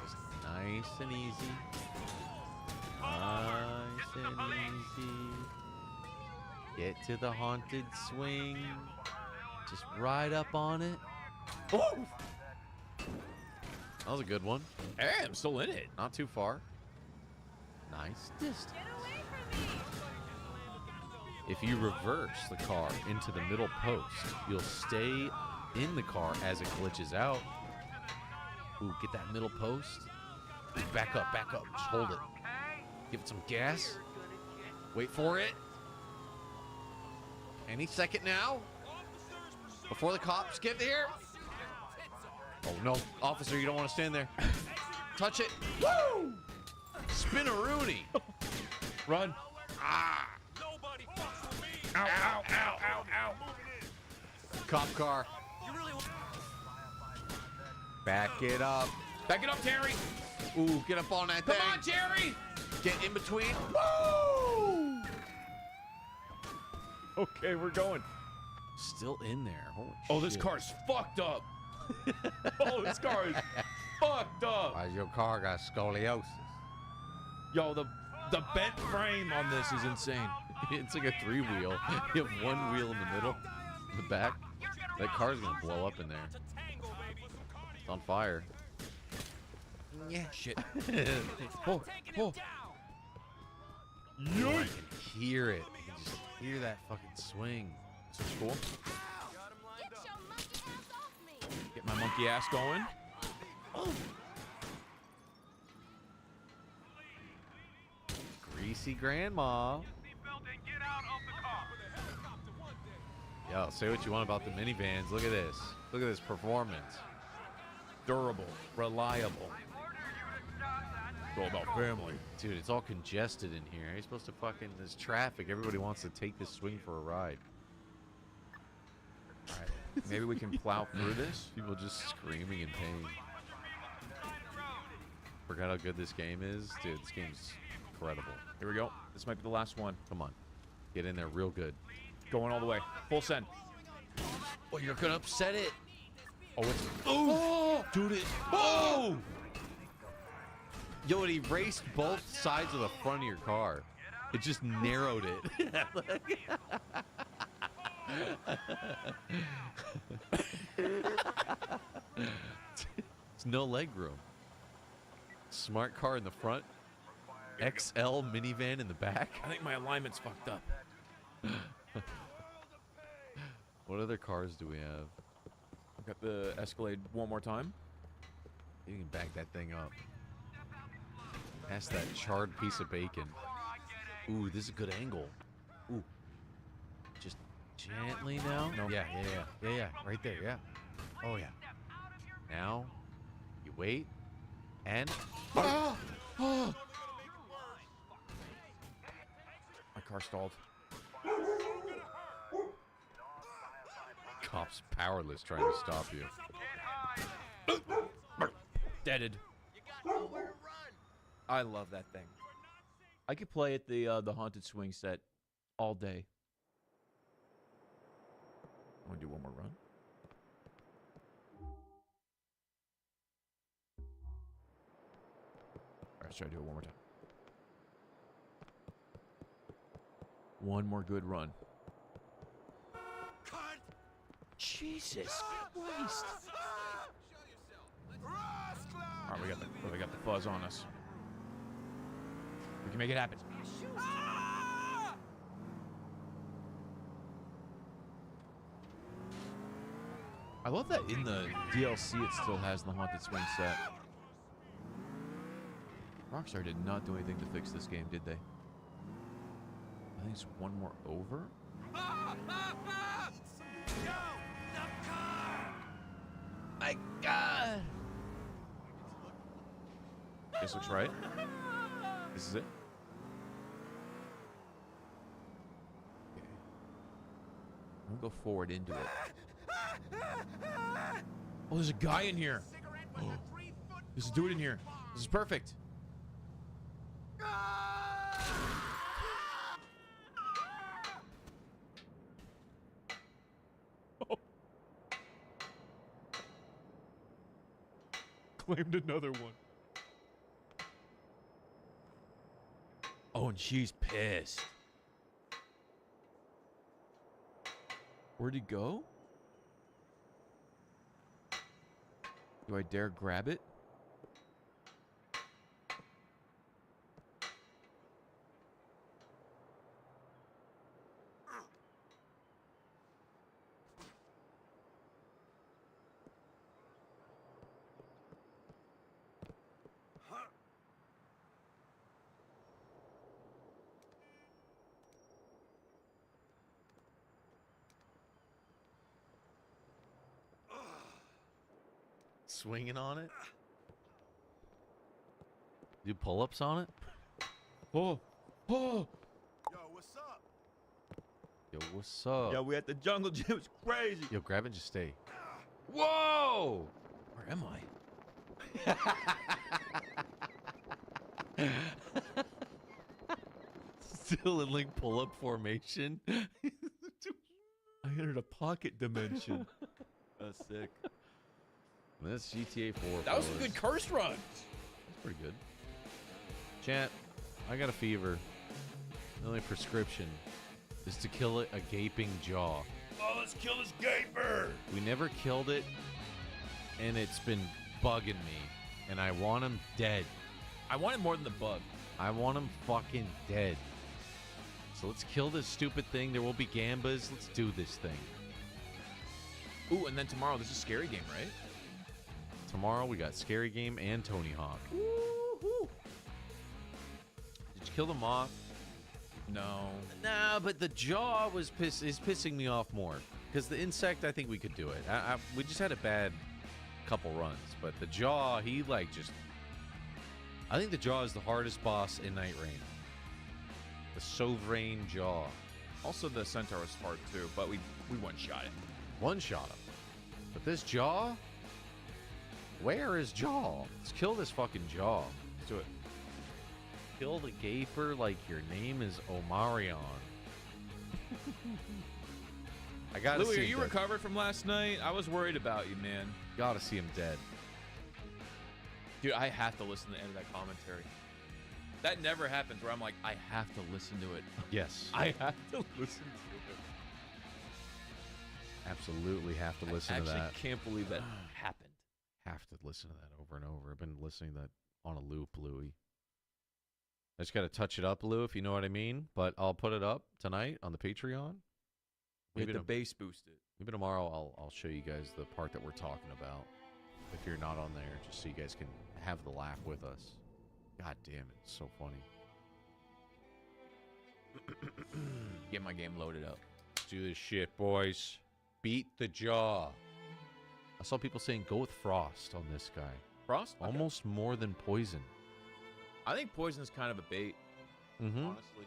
Just nice and easy. Nice and easy. Get to the haunted swing. Just ride up on it. Oh! That was a good one. Hey, I'm still in it. Not too far. Nice distance. If you reverse the car into the middle post, you'll stay in the car as it glitches out. Ooh, get that middle post. Ooh, back up, back up. Just hold it. Give it some gas. Wait for it. Any second now. Before the cops get there. Oh, no. Officer, you don't want to stand there. Touch it. Woo! Spin-a-rooney. Run. Ah. Ow, ow, ow, ow, ow. Cop car. Back it up. Back it up, Terry. Ooh, get up on that thing. Come on, Terry. Get in between. Woo! Okay, we're going. Still in there. Holy oh, this shit. car's fucked up. Oh, this car is fucked up. Why your car got scoliosis? Yo, the bent frame on this is insane. It's like a 3-wheel. You have one wheel in the middle, in the back. That car's gonna blow up in there. It's on fire. Yeah. Shit. Oh. I can hear it. I can just hear that fucking swing. So cool. Get my monkey ass going. Oh. Greasy grandma. Yo, say what you want about the minivans. Look at this. Look at this performance. Durable, reliable. It's all about family. Dude, it's all congested in here. How are you supposed to fucking... There's traffic. Everybody wants to take this swing for a ride. All right. Maybe we can plow through this. People just screaming in pain. Forgot how good this game is? Dude, this game's incredible. Here we go. This might be the last one. Come on. Get in there real good. Going all the way. Full send. Oh, you're gonna upset it. Oh, it's... Oh! Dude, it... Oh! Yo, it erased both sides of the front of your car. It just narrowed it. It's no leg room. Smart car in the front. XL minivan in the back. I think my alignment's fucked up. What other cars do we have? I've got the Escalade one more time. You can back that thing up. Past that charred piece of bacon. Ooh, this is a good angle. Ooh. Just gently now. No. Yeah. Right there, yeah. Oh, yeah. Now, you wait, and... Oh! Oh! My car stalled. Cops powerless trying to stop you. Deaded. I love that thing. I could play at the haunted swing set all day. I'm gonna do one more run. Alright, let's try to do it one more time. One more good run. Jesus Christ! Alright, we got the fuzz on us. We can make it happen. I love that in the DLC it still has the haunted swing set. Rockstar did not do anything to fix this game, did they? I think it's one more over. My God! This looks right. This is it. Okay. I'm gonna go forward into it. Oh, there's a guy in here. This is do it in here. This is perfect. Claimed another one. Oh, and she's pissed. Where'd he go? Do I dare grab it? Swinging on it? Do pull-ups on it? Oh. Yo, what's up? Yo, what's up? Yo, we at the jungle gym. It's crazy. Yo, grab it and just stay. Whoa! Where am I? Still in like pull-up formation. I entered a pocket dimension. That's sick. That's GTA 4. That was a good curse run. That's pretty good. Chat, I got a fever. The only prescription is to kill it a gaping jaw. Oh, let's kill this gaper. We never killed it, and it's been bugging me, and I want him dead. I want it more than the bug. I want him fucking dead. So let's kill this stupid thing. There will be gambas. Let's do this thing. Ooh, and then tomorrow, this is Scary Game, right? Tomorrow we got Scary Game and Tony Hawk. Woo-hoo. Did you kill the moth? No. Nah, but the jaw is pissing me off more. Because the insect, I think we could do it. We just had a bad couple runs. But the jaw, he like just... I think the jaw is the hardest boss in Night Rain. The Sovereign jaw. Also, the centaur was hard too, but we one-shot it. One-shot him. But this jaw... Where is jaw? Let's kill this fucking jaw. Let's do it. Kill the gaper like your name is Omarion. I gotta Louis, see are him you dead. recovered from last night? I was worried about you, man. Gotta see him dead. Dude, I have to listen to the end of that commentary. That never happens where I'm like, I have to listen to it. Yes. I have to listen to it. Absolutely have to listen to that. I actually can't believe that happened. Have to listen to that over and over. I've been listening to that on a loop, Louis. I just got to touch it up, Lou, if you know what I mean. But I'll put it up tonight on the Patreon. Maybe the bass boosted. Maybe tomorrow I'll show you guys the part that we're talking about. If you're not on there, just so you guys can have the laugh with us. God damn it, it's so funny. Get my game loaded up. Let's do this shit, boys. Beat the jaw. I saw people saying go with Frost on this guy. Frost? Okay. Almost more than Poison. I think Poison's kind of a bait, honestly.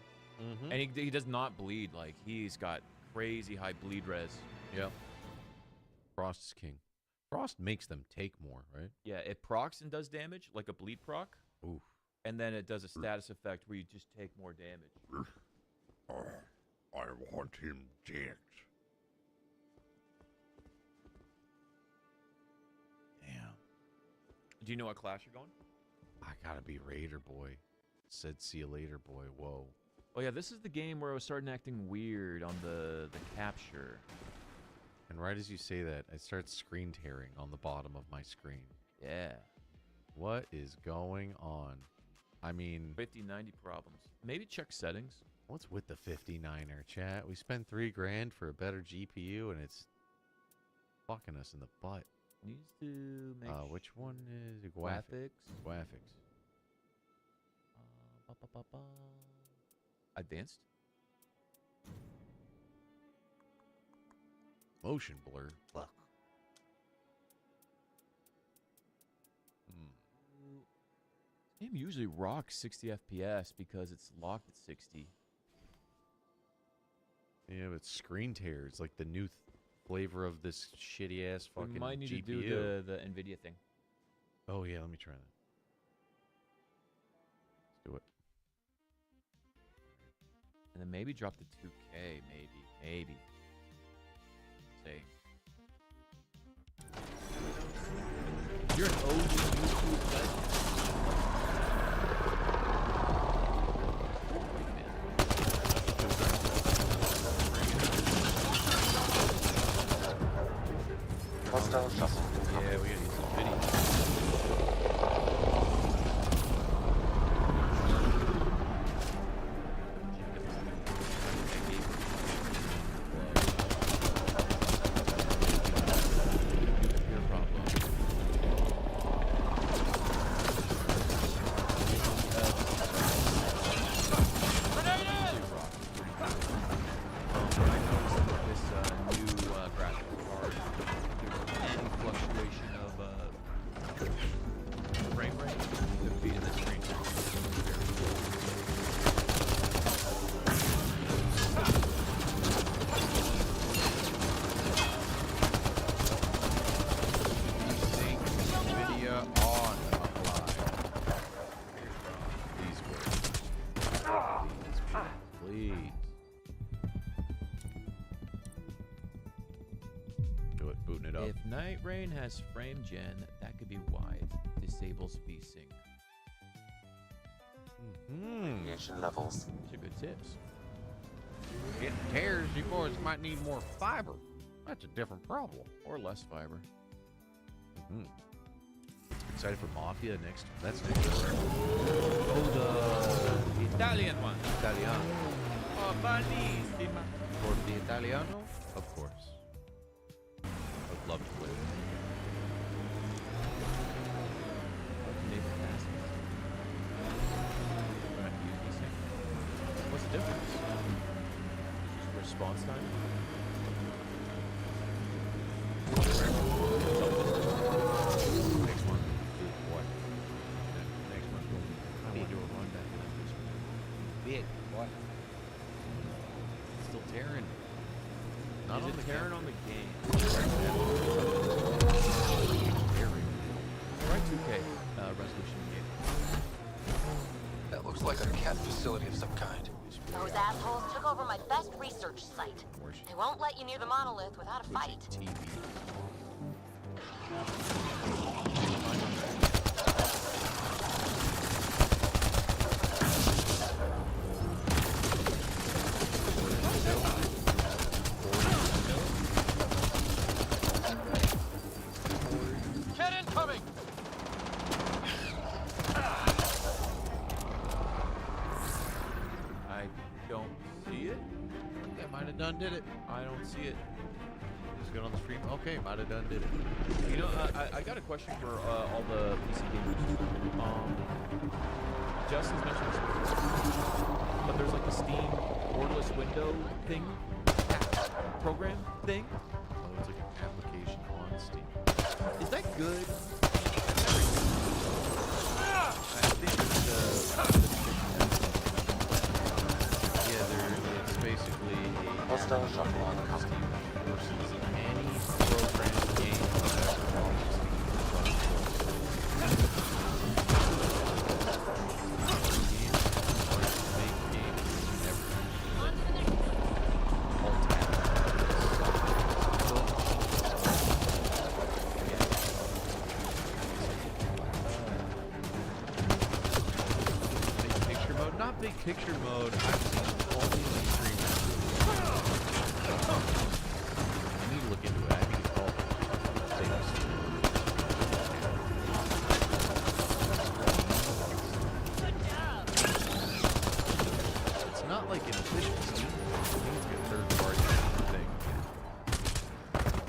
And he does not bleed. Like, he's got crazy high bleed res. Yep. Frost is king. Frost makes them take more, right? Yeah, it procs and does damage, like a bleed proc. Ooh. And then it does a status effect where you just take more damage. I want him dead. Damn. Do you know what class you're going? I gotta be Raider Boy. Said see you later, boy. Whoa. Oh yeah, this is the game where I was starting acting weird on the capture. And right as you say that, it starts screen tearing on the bottom of my screen. Yeah. What is going on? I mean... 5090 problems. Maybe check settings. What's with the 59er, chat? We spent $3 grand for a better GPU, and it's fucking us in the butt. Needs to make which one is... Graphics. Graphics. Advanced. Motion blur. Fuck. This game usually rocks 60 FPS because it's locked at 60. Yeah, but screen tear. It's like the new flavor of this shitty ass fucking We might need GPU. to do the NVIDIA thing. Oh, yeah, let me try that. Let's do it. And then maybe drop the 2K, maybe. Say. You're an OG YouTube legend. Hostile shuffle. Yeah, we gotta get some video. If Night Rain has frame gen, that could be why it disables VSync. Radiation levels. These are good tips. It tears, you boys might need more fiber. That's a different problem. Or less fiber. Excited for Mafia next. That's next. Oh, the Italian one. Italiano. Oh, buonissima. For the Italiano? Of course. I'd love to play with What's the difference? Just response time? Next one. What? Next one. I want to do a rundown. Bit. What? Still tearing. Not on the tearing on the game. Right, 2K resolution game. That looks like a cat facility of some kind. Those assholes took over my best research site. They won't let you near the monolith without a fight. Get incoming! I don't see it. That might have done did it. I don't see it. Just good on the stream. Okay, might have done did it. You know, I got a question for all the PC gamers. Justin's mentioned this before, but there's like a Steam borderless window thing, program thing. Oh, it's like an application on Steam. Is that good? I think it's basically a hostile shuffle on the Steam versus any program game that's on Big picture mode, I've seen only in streamers. I need to look into it. I actually called it. It's not like an official Steam. I think it's like a third-party thing.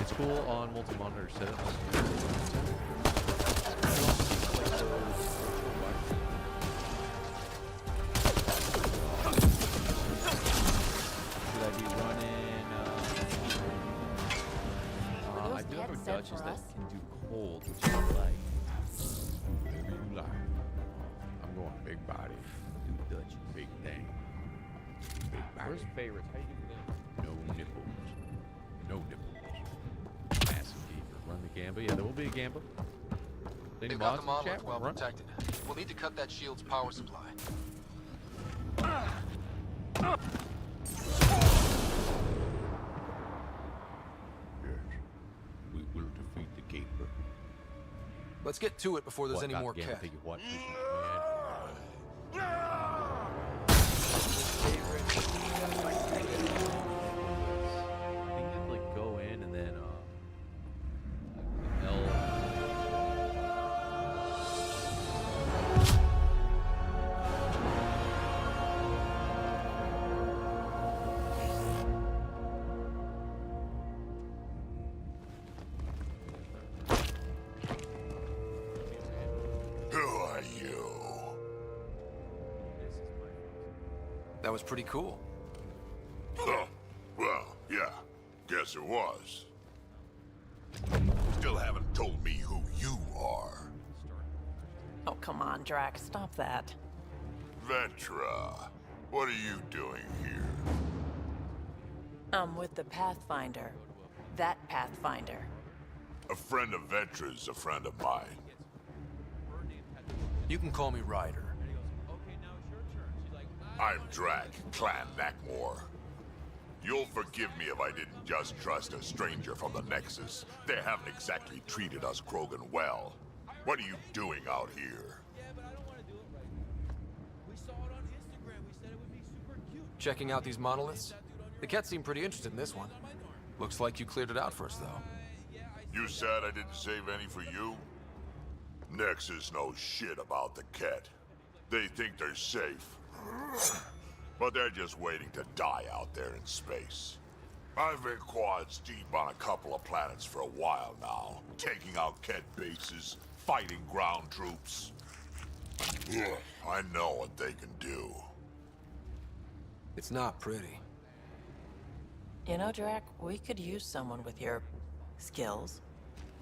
It's cool on multi-monitor setups. Dutches that can do cold, which I like. Whatever you like. I'm going big body. Do Dutch. Big thing. Big body. Where's favorites? How you do that? No nipples. No nipples. Massive keeper. Run the gamba. Yeah, there will be a gamba. Any They've got the mods in monolith chat? well Run. protected. We'll need to cut that shield's power supply. We will defeat the keeper. Let's get to it before there's any more Cat. cat. Think you what? I think you have to like go in and then L. Who are you? That was pretty cool. Huh. Well, yeah. Guess it was. Still haven't told me who you are. Oh, come on, Drax. Stop that. Vetra. What are you doing here? I'm with the Pathfinder. That Pathfinder. A friend of Vetra's a friend of mine. You can call me Ryder. I'm Drac, Clan Nakmor. You'll forgive me if I didn't just trust a stranger from the Nexus. They haven't exactly treated us Krogan well. What are you doing out here? Checking out these monoliths? The cat seemed pretty interested in this one. Looks like you cleared it out for us, though. You said I didn't save any for you? Nexus knows shit about the Ket. They think they're safe. But they're just waiting to die out there in space. I've been quads deep on a couple of planets for a while now, taking out Ket bases, fighting ground troops. I know what they can do. It's not pretty. You know, Drac, we could use someone with your skills.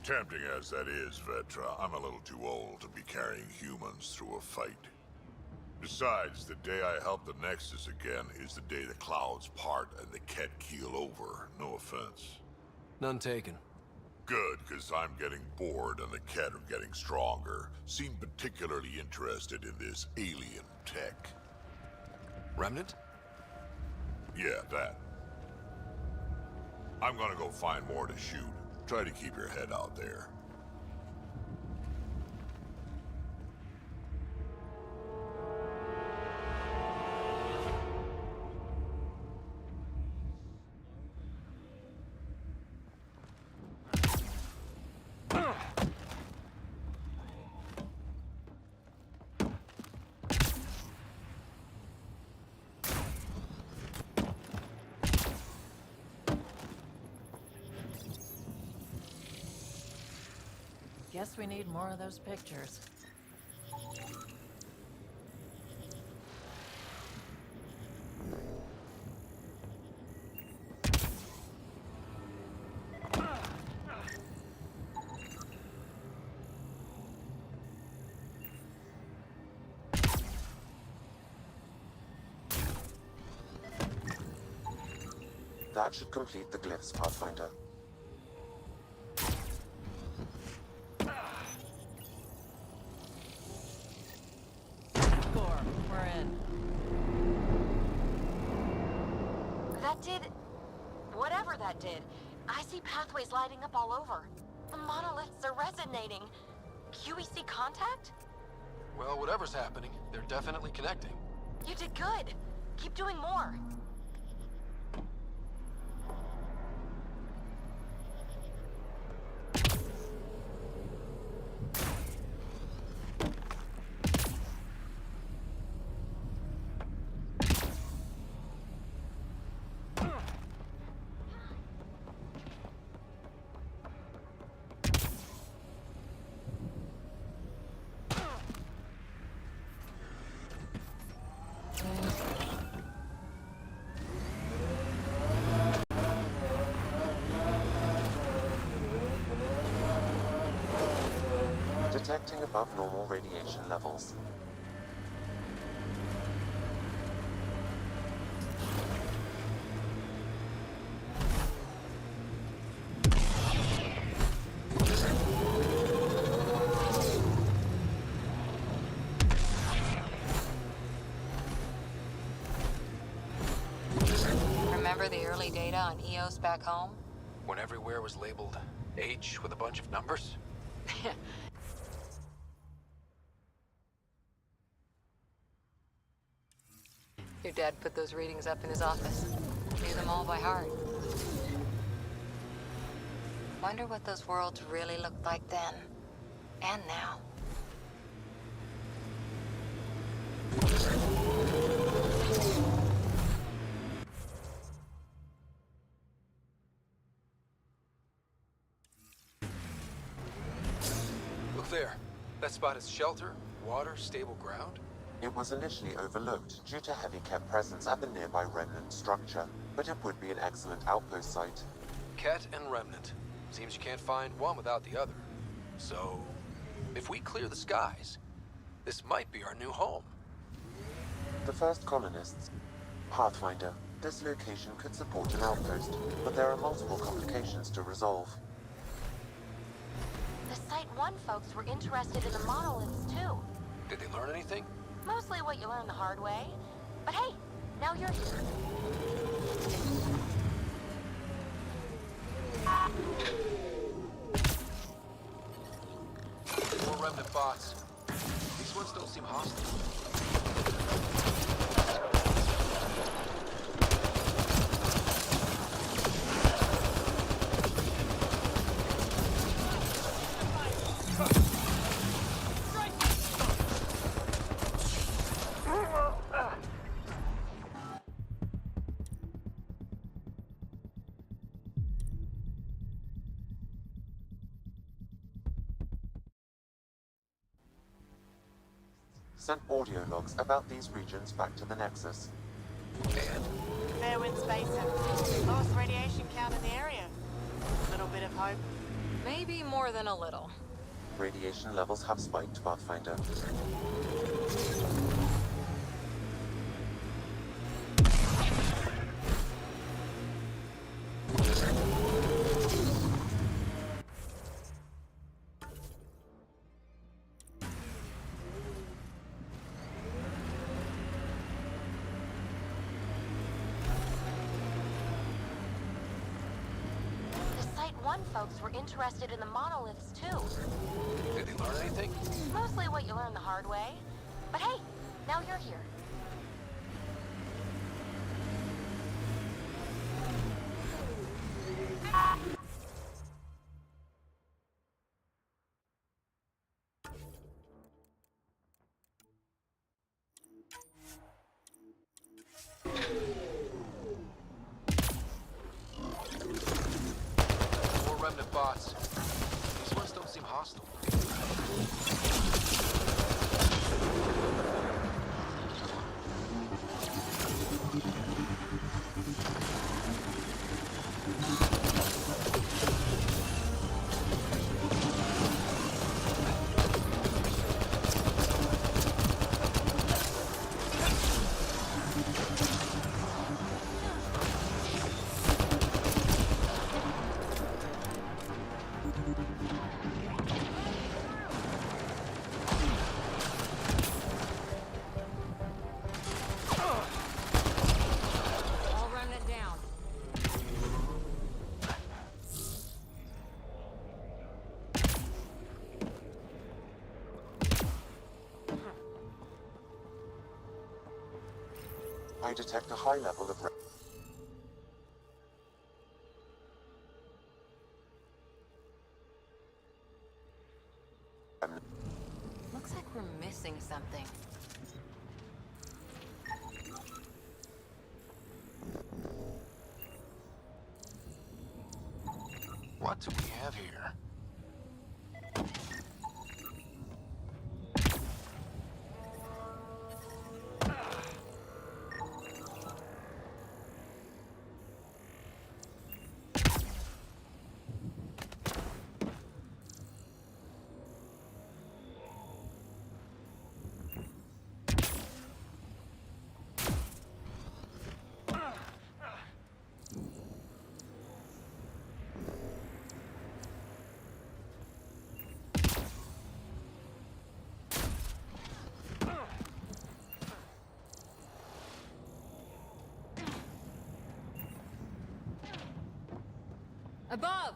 Tempting as that is, Vetra, I'm a little too old to be carrying humans through a fight. Besides, the day I help the Nexus again is the day the clouds part and the Ket keel over. No offense. None taken. Good, because I'm getting bored and the Ket are getting stronger. Seem particularly interested in this alien tech. Remnant? Yeah, that. I'm gonna go find more to shoot. Try to keep your head out there. Guess we need more of those pictures. That should complete the glyphs, Pathfinder. Score, we're in. That did... whatever that did. I see pathways lighting up all over. The monoliths are resonating. QEC contact? Well, whatever's happening, they're definitely connecting. You did good. Keep doing more. Detecting above normal radiation levels. data on EOS back home? When everywhere was labeled H with a bunch of numbers? Your dad put those readings up in his office. Knew them all by heart. Wonder what those worlds really looked like then. And now. Look there. That spot is shelter, water, stable ground. It was initially overlooked due to heavy Ket presence at the nearby remnant structure, but it would be an excellent outpost site. Ket and Remnant. Seems you can't find one without the other. So, if we clear the skies, this might be our new home. The first colonists. Pathfinder, this location could support an outpost, but there are multiple complications to resolve. The Site 1 folks were interested in the monoliths, too. Did they learn anything? Mostly what you learn the hard way. But hey, now you're here. More Remnant bots. These ones don't seem hostile. Sent audio logs about these regions back to the Nexus. Fair wind spacing. Lowest radiation count in the area. Little bit of hope. Maybe more than a little. Radiation levels have spiked, Pathfinder. Folks were interested in the monoliths, too. Did they learn anything? Mostly what you learn the hard way. But hey, now you're here. Remnant bots. These ones don't seem hostile. I detect a high level of Looks like we're missing something. What do we have here? Above!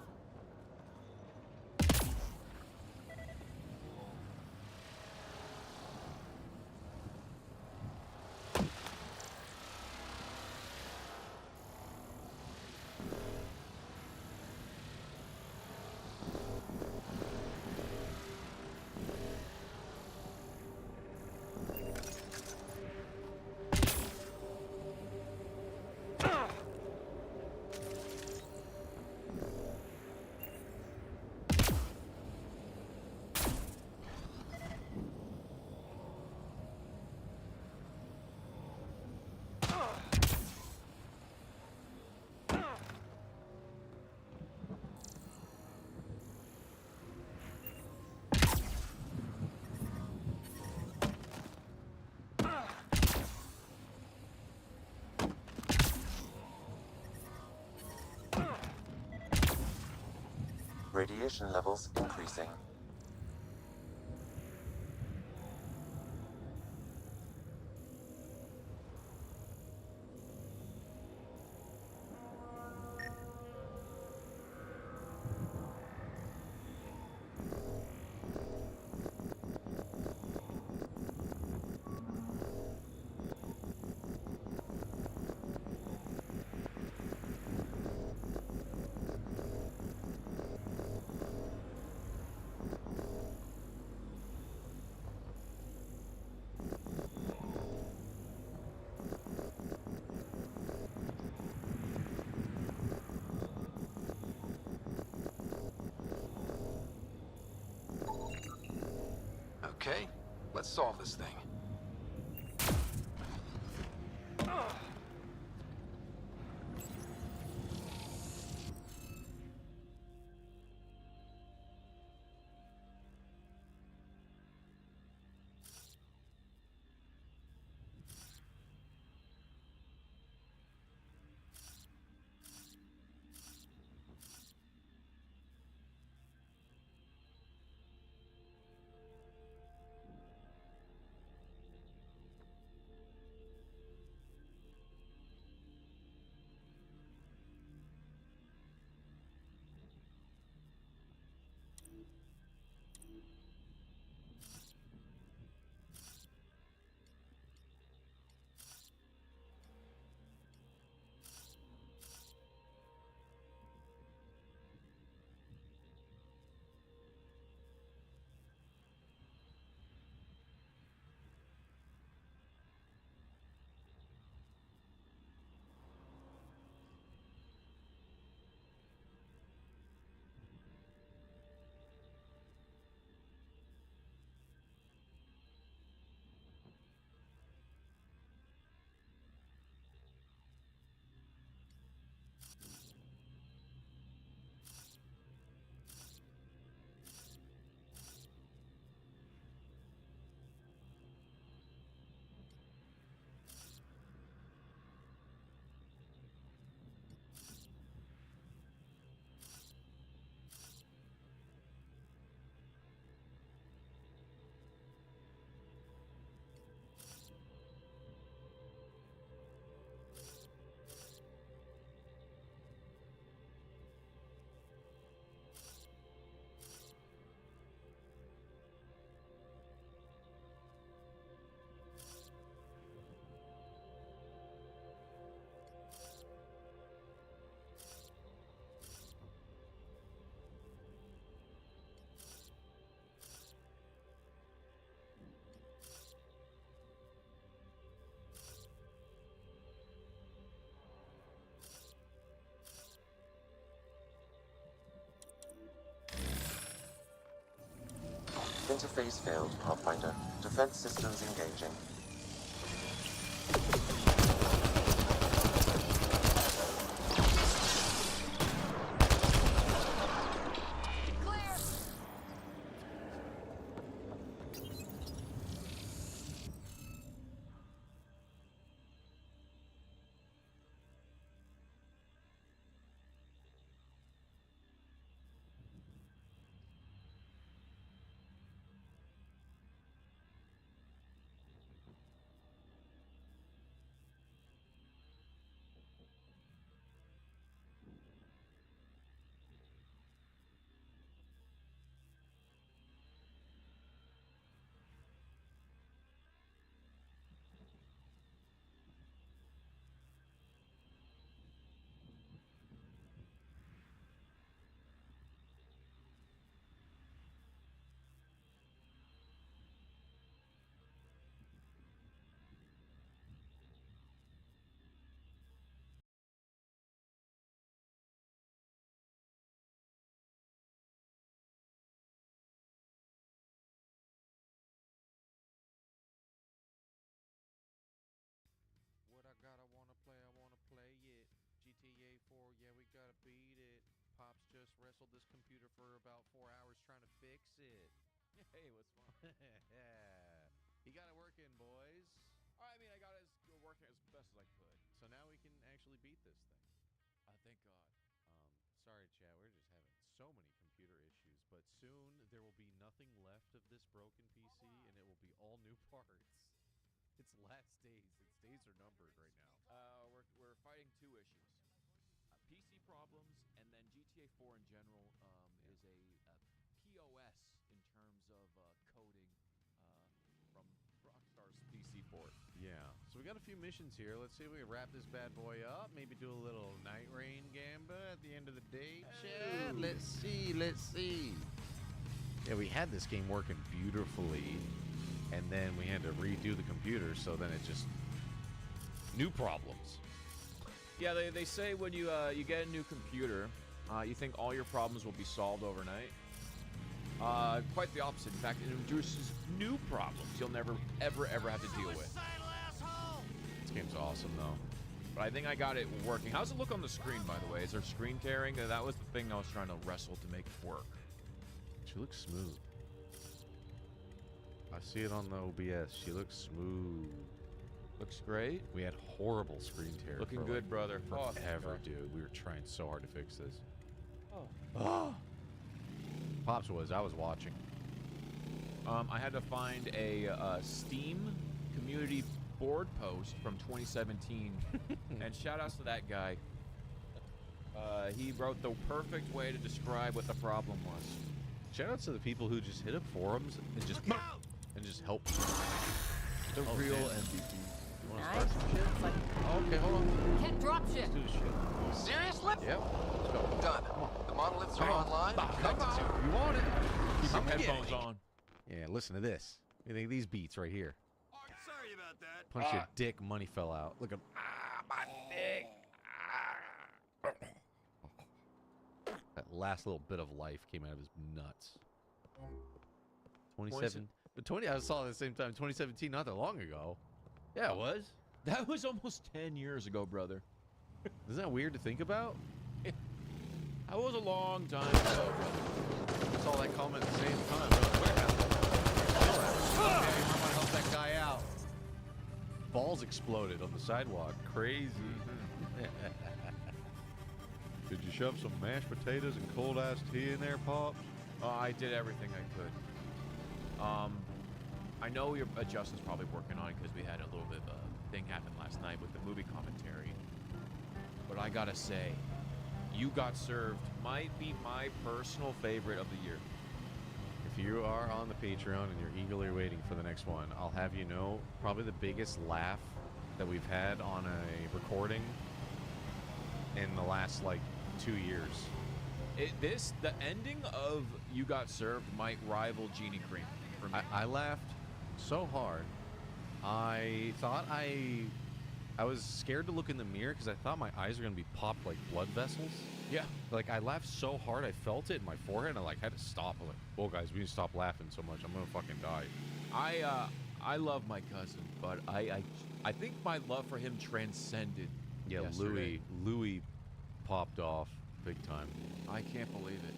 Radiation levels increasing. Okay, let's solve this thing. Interface failed, Pathfinder. Defense systems engaging. wrestled this computer for about 4 hours trying to fix it. Hey, what's wrong? Yeah. He got it working, boys. I mean, I got it working as best as I could. So now we can actually beat this thing. Thank God. Sorry, chat. We're just having so many computer issues. But soon there will be nothing left of this broken PC, and it will be all new parts. It's last days. Its days are numbered right now. We're fighting two issues. PC problems, and then GTA 4 in general is a POS in terms of coding from Rockstar's PC port. Yeah. So we got a few missions here. Let's see if we can wrap this bad boy up. Maybe do a little night rain gamba at the end of the day. Chat. Let's see. Let's see. Yeah, we had this game working beautifully, and then we had to redo the computer, so then it just... new problems. Yeah, they say when you get a new computer, you think all your problems will be solved overnight. Quite the opposite. In fact, it introduces new problems you'll never, ever have to deal with. This game's awesome, though. But I think I got it working. How's it look on the screen, by the way? Is there screen tearing? That was the thing I was trying to wrestle to make it work. She looks smooth. I see it on the OBS. She looks smooth. Looks great. We had horrible screen tear. Looking good, like brother. Forever, dude. We were trying so hard to fix this. Oh. Pops was. I was watching. I had to find a Steam community board post from 2017, and shout outs to that guy. He wrote the perfect way to describe what the problem was. Shout outs to the people who just hit up forums and just help. The real MVP. You want to Nice. start some shit? Oh, okay, hold on. Can't drop shit. Let's do this shit. Seriously? Yep. Let's go. Done. The monoliths are online. Connected to. You want it? Keep your headphones on. Yeah, listen to this. You think of these beats right here? Sorry about that. Punch your dick, money fell out. Look at my dick. That last little bit of life came out of his nuts. 27. But 20. I saw it at the same time. 2017, not that long ago. Yeah, it was. That was almost 10 years ago, brother. Isn't that weird to think about? That was a long time ago, brother. I saw that comment at the same time. Okay, I might help that guy out. Balls exploded on the sidewalk. Crazy. Did you shove some mashed potatoes and cold iced tea in there, Pops? I did everything I could. I know Justin's probably working on it because we had a little bit of a thing happen last night with the movie commentary. But I gotta say, You Got Served might be my personal favorite of the year. If you are on the Patreon and you're eagerly waiting for the next one, I'll have you know, probably the biggest laugh that we've had on a recording in the last, like, 2 years. The ending of You Got Served might rival Genie Cream for me. I laughed so hard. I thought I was scared to look in the mirror because I thought my eyes were going to be popped like blood vessels. Yeah. Like, I laughed so hard, I felt it in my forehead, and I, like, had to stop. I was like, whoa, guys, we need to stop laughing so much. I'm going to fucking die. I love my cousin, but I think my love for him transcended yesterday. Louis popped off big time. I can't believe it.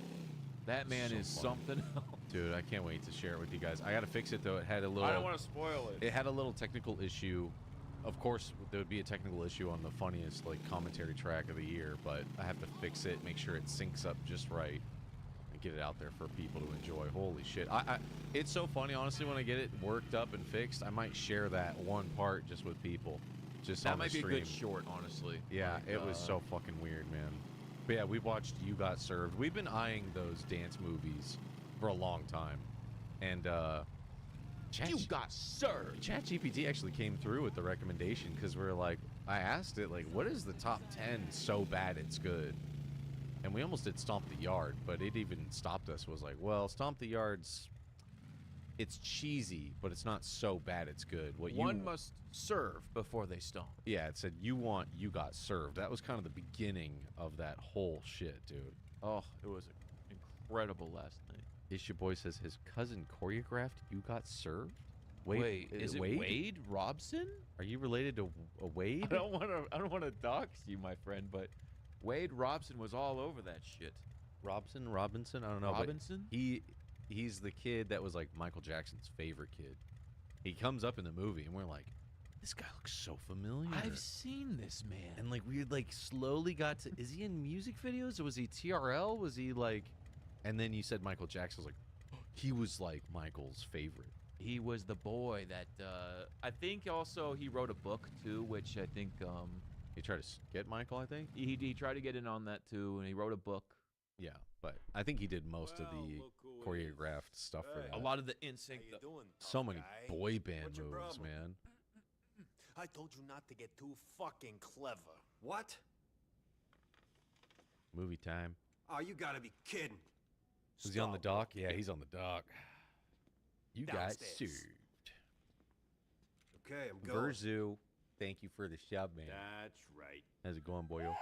That man So is fun. something else. Dude, I can't wait to share it with you guys. I got to fix it, though. It had a little... I don't want to spoil it. It had a little technical issue. Of course, there would be a technical issue on the funniest, like, commentary track of the year, but I have to fix it, make sure it syncs up just right, and get it out there for people to enjoy. Holy shit. It's so funny, honestly, when I get it worked up and fixed, I might share that one part just with people. Just That on the might be a stream. good short, honestly. Yeah, Like, it was so fucking weird, man. But yeah, we watched You Got Served. We've been eyeing those dance movies for a long time. And, You Got Served. ChatGPT actually came through with the recommendation because we're like, I asked it, like, what is the top 10 so bad it's good? And we almost did Stomp the Yard, but it even stopped us. Was like, well, Stomp the Yard's, it's cheesy, but it's not so bad it's good. One must serve before they stomp. Yeah, it said You Got Served. That was kind of the beginning of that whole shit, dude. Oh, it was incredible last night. Issue Boy says his cousin choreographed You Got Served. Wait, is it Wade Robson? Are you related to a Wade? I don't want to dox you, my friend, but Wade Robson was all over that shit. Robinson? I don't know. but Robinson? He's the kid that was like Michael Jackson's favorite kid. He comes up in the movie, and we're like, this guy looks so familiar. I've seen this man. And like we like slowly got to, is he in music videos or was he TRL? Was he like, and then you said Michael Jackson. I was like, he was like Michael's favorite. He was the boy that I think also he wrote a book too, which I think he tried to get Michael. I think he tried to get in on that too, and he wrote a book. Yeah, but I think he did most of the choreographed stuff for that. A lot of the NSYNC. So many boy band moves, man. I told you not to get too fucking clever. What? Movie time. Oh, you gotta be kidding. Was he on the dock? Yeah, he's on the dock. You got Downstairs. served. Okay, I'm going. Verzu, thank you for the shove, man. That's right. How's it going, boyo?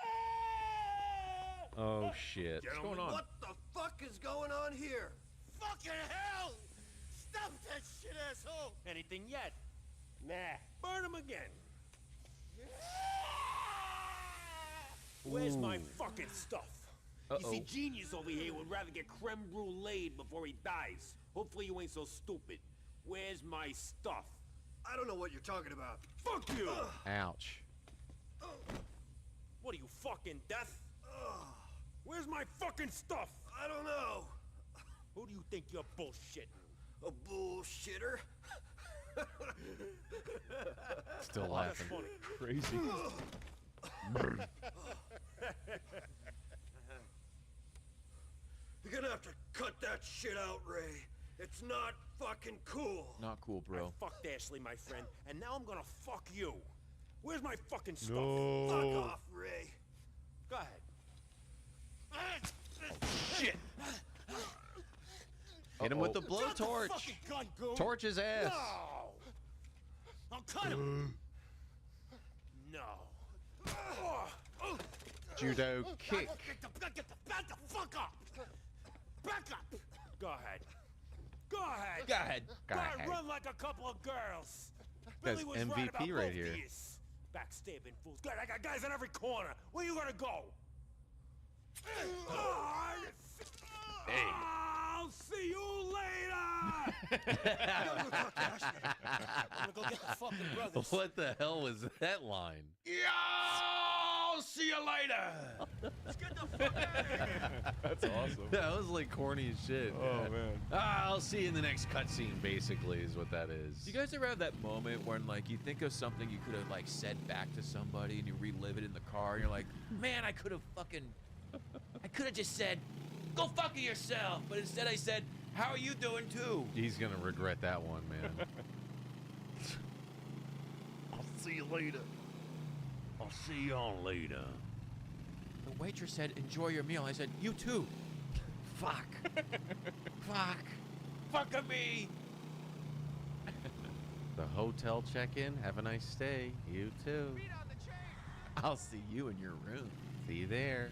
Oh, shit. What's going on? What the fuck is going on here? Fucking hell! Stop that shit, asshole! Anything yet? Nah. Burn him again. Where's my fucking stuff? You see, Genius over here would rather get creme brulee before he dies. Hopefully you ain't so stupid. Where's my stuff? I don't know what you're talking about. Fuck you! Ouch. What are you, fucking death? Where's my fucking stuff? I don't know. Who do you think you're bullshitting? A bullshitter? Still laughing. Crazy. You're gonna have to cut that shit out, Ray. It's not fucking cool. Not cool, bro. I fucked Ashley, my friend, and now I'm gonna fuck you. Where's my fucking stuff? No. Fuck off, Ray. Go ahead. Shit. Hit him with the blowtorch. Torch his ass. No. I'll cut him. No. Judo kick. Back the fuck up. Back up. Go ahead. Go ahead. Go ahead. Go ahead. Run like a couple of girls. Guy's Billy was MVP right about right both here. these. Backstabbing fools. Good, I got guys in every corner. Where you gonna go? Hey. I'll see you later. I'm gonna go get the fucking brothers. What the hell was that line? Yo, see you later. Let's get the fuck out of here. That's awesome. That was like corny as shit. Oh, man. I'll see you in the next cutscene, basically, is what that is. Do you guys ever have that moment when, like, you think of something you could have, like, said back to somebody and you relive it in the car and you're like, man, I could have just said, go fuck yourself. But instead I said, how are you doing too? He's gonna regret that one, man. I'll see you later. I'll see y'all later. The waitress said, enjoy your meal. I said, you too. Fuck. Fuck. Fuck of me. The hotel check-in. Have a nice stay. You too. I'll see you in your room. See you there.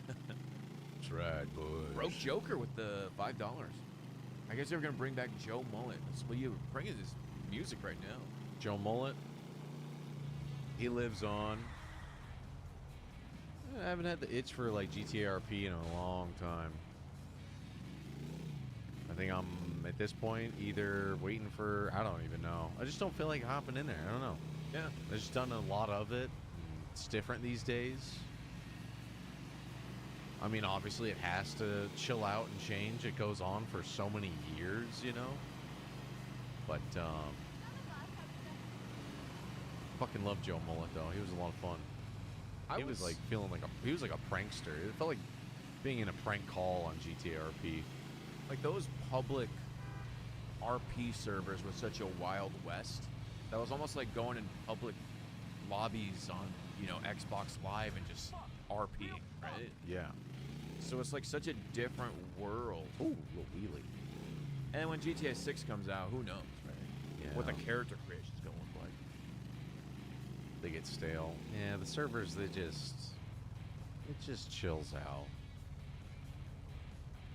That's right, boys. Broke Joker with the $5. I guess they were gonna bring back Joe Mullet. That's what you bringing his music right now. Joe Mullet. He lives on. I haven't had the itch for like GTA RP in a long time. I think I'm at this point either waiting for, I don't even know. I just don't feel like hopping in there. I don't know. Yeah. I've just done a lot of it. It's different these days. I mean, obviously it has to chill out and change. It goes on for so many years, you know? But, fucking love Joe Mullet, though. He was a lot of fun. He was like feeling like he was like a prankster. It felt like being in a prank call on GTA RP. Like those public RP servers was such a Wild West. That was almost like going in public lobbies on, you know, Xbox Live and just RPing, right? Yeah. So it's like such a different world. Ooh, little wheelie. And when GTA 6 comes out, who knows, right? Yeah. What the character creation's gonna look like. They get stale. Yeah, the servers, it just chills out.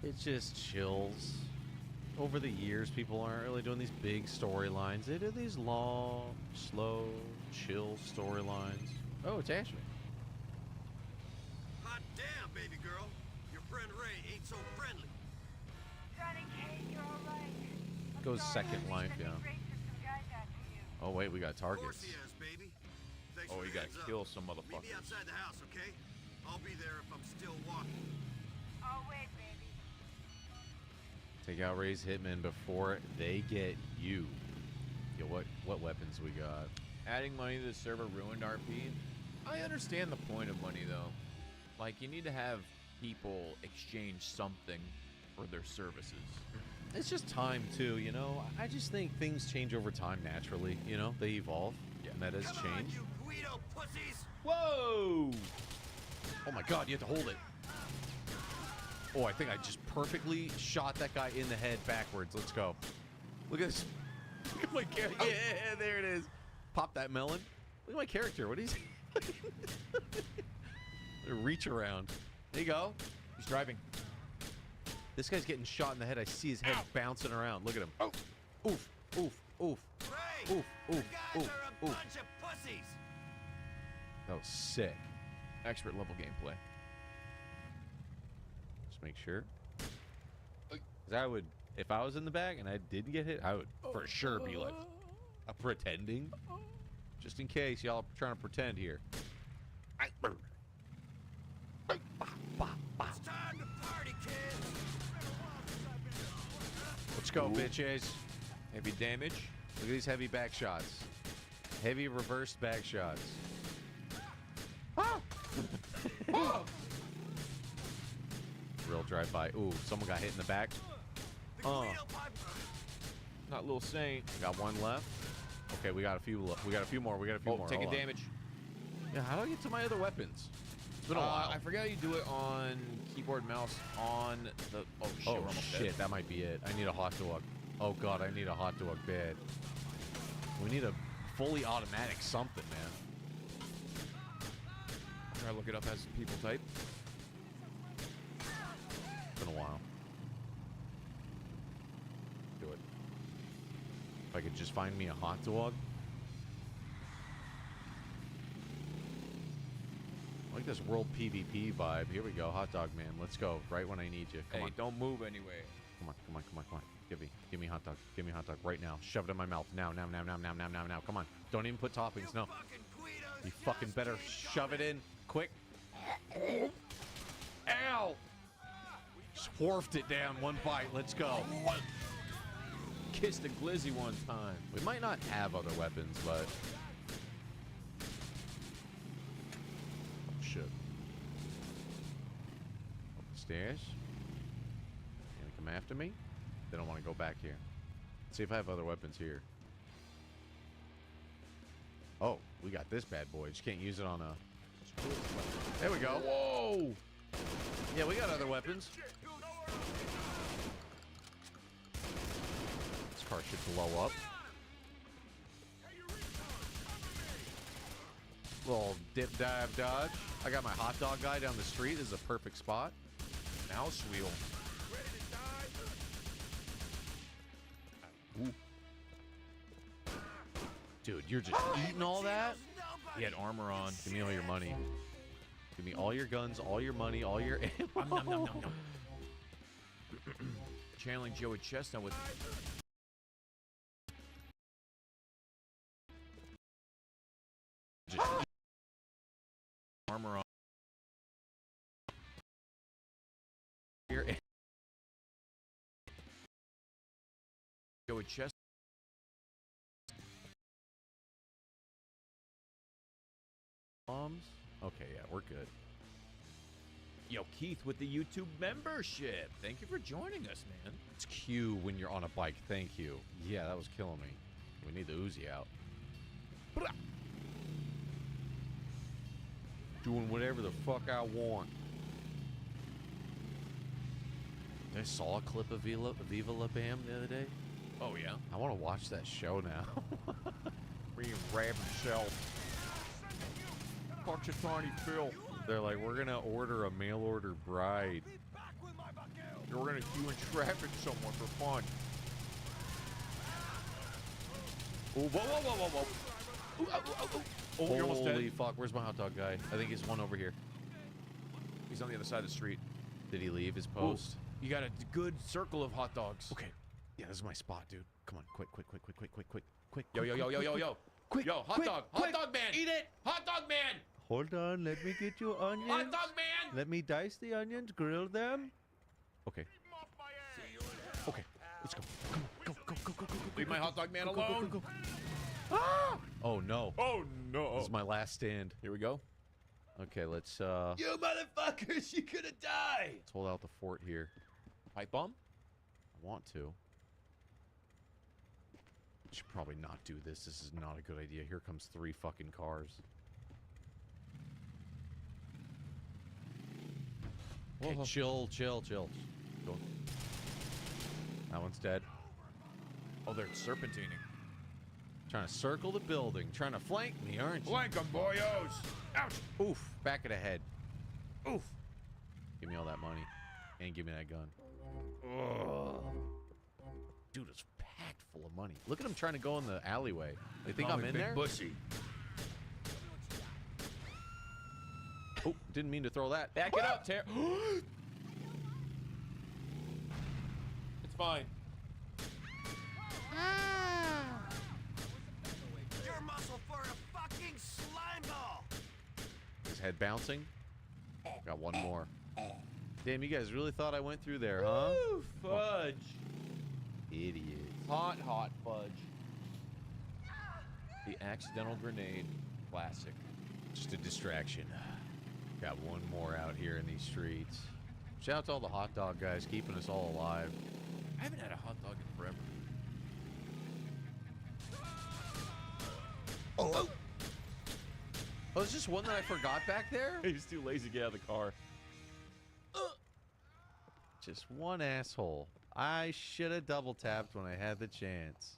It just chills. Over the years, people aren't really doing these big storylines. They do these long, slow, chill storylines. Oh, it's Ashley. Hot so friendly. Goes second life, yeah. Oh wait, we got targets. Oh, you gotta kill some motherfuckers. Meet me outside the house, okay? I'll be there if I'm still walking. Oh, wait, baby. Take out Ray's hitmen before they get you. Yo, what weapons we got? Adding money to the server ruined RP. I understand the point of money though. Like you need to have people exchange something for their services. It's just time too, you know. I just think things change over time naturally. You know, they evolve. Yeah. Metas change. You Guido pussies! Whoa! Oh my God, you have to hold it. Oh, I think I just perfectly shot that guy in the head backwards. Let's go. Look at this. Look at my character. Yeah, there it is. Pop that melon. Look at my character. What is he? Reach around. There you go. He's driving. This guy's getting shot in the head. I see his head bouncing around. Look at him. Oh. Oof, oof, oof. Ray, oof, oof, you guys oof, are a oof. bunch of pussies. That was sick. Expert level gameplay. Just make sure. 'Cause I would, if I was in the back and I didn't get hit, I would for sure be like, pretending. Just in case y'all are trying to pretend here. It's time to party, kids. Let's go, bitches. Heavy damage. Look at these heavy back shots. Heavy reversed back shots. Real drive-by. Ooh, someone got hit in the back. Not Lil Saint. Got one left. Okay, we got a few. We got a few more. We got a few more. Taking Hold on. damage. Yeah, how do I get to my other weapons? It's been a while. I forgot how you do it on keyboard and mouse on the. Oh shit! Oh we're almost shit! dead. That might be it. I need a hot dog. Oh god, I need a hot dog bad. We need a fully automatic something, man. Try to look it up as people type. It's been a while. Do it. If I could just find me a hot dog. I like this world PvP vibe. Here we go, hot dog man. Let's go. Right when I need you. Come on. Don't move anyway. Come on, come on, come on, come on. Give me a hot dog. Give me a hot dog right now. Shove it in my mouth. Now. Come on. Don't even put toppings. No. You fucking better shove it in. Quick. Ow! Swarfed it down one bite. Let's go. Kissed a glizzy one time. We might not have other weapons, but... Oh, shit. Up the stairs. You gonna come after me? They don't want to go back here. Let's see if I have other weapons here. Oh, we got this bad boy. Just can't use it on a... There we go. Whoa! Yeah, we got other weapons. This car should blow up. Little dip, dive, dodge. I got my hot dog guy down the street. This is a perfect spot. Mouse wheel. Ooh. Dude, you're just eating all that? He had armor on. Give me all your money. Give me all your guns, all your money, all your ammo. Channeling Joey Chestnut with... Just armor on. Joey Chestnut. Bombs? Okay, yeah, we're good. Yo, Keith with the YouTube membership. Thank you for joining us, man. It's Q when you're on a bike. Thank you. Yeah, that was killing me. We need the Uzi out. Doing whatever the fuck I want. I saw a clip of Viva La Bam the other day. Oh, yeah? I want to watch that show now. Where you wrap himself. Punch a tiny Phil. They're like, we're going to order a mail-order bride. We're going to queue and traffic someone for fun. Oh, whoa, whoa, whoa, whoa, whoa. Ooh, oh, you're almost dead. Holy fuck, where's my hot dog guy? I think he's one over here. He's on the other side of the street. Did he leave his post? Ooh, you got a good circle of hot dogs. Okay. Yeah, this is my spot, dude. Come on, quick. Yo. Yo, hot dog man. Eat it. Hot dog man. Hold on, let me get you onions. Hot dog man. Let me dice the onions, grill them. Okay. Okay, let's go. Come on, go. Leave my hot dog man alone. Go. Ah! Oh no. Oh no. This is my last stand. Here we go. Okay, let's You motherfuckers, you could have died. let's hold out the fort here. Pipe bomb? I want to. Should probably not do this. This is not a good idea. Here comes 3 fucking cars. Okay, Whoa. chill. Go. That one's dead. Oh, they're serpentining. Trying to circle the building. Trying to flank me, aren't you? Flank 'em, boyos. Ouch. Oof. Back of the head. Oof. Give me all that money. And give me that gun. Ugh. Dude, it's packed full of money. Look at him trying to go in the alleyway. They think Call I'm me in Big there? Bussy. Oh, didn't mean to throw that. Back it up, Ter. It's fine. Your muscle for a fucking slime ball. His head bouncing. Got one more. Damn, you guys really thought I went through there, huh? Woo, fudge. Idiots. Hot fudge. The accidental grenade. Classic. Just a distraction. Got one more out here in these streets. Shout out to all the hot dog guys keeping us all alive. I haven't had a hot dog in forever. Oh, is this one that I forgot back there? He was too lazy to get out of the car. Just one asshole. I should have double tapped when I had the chance.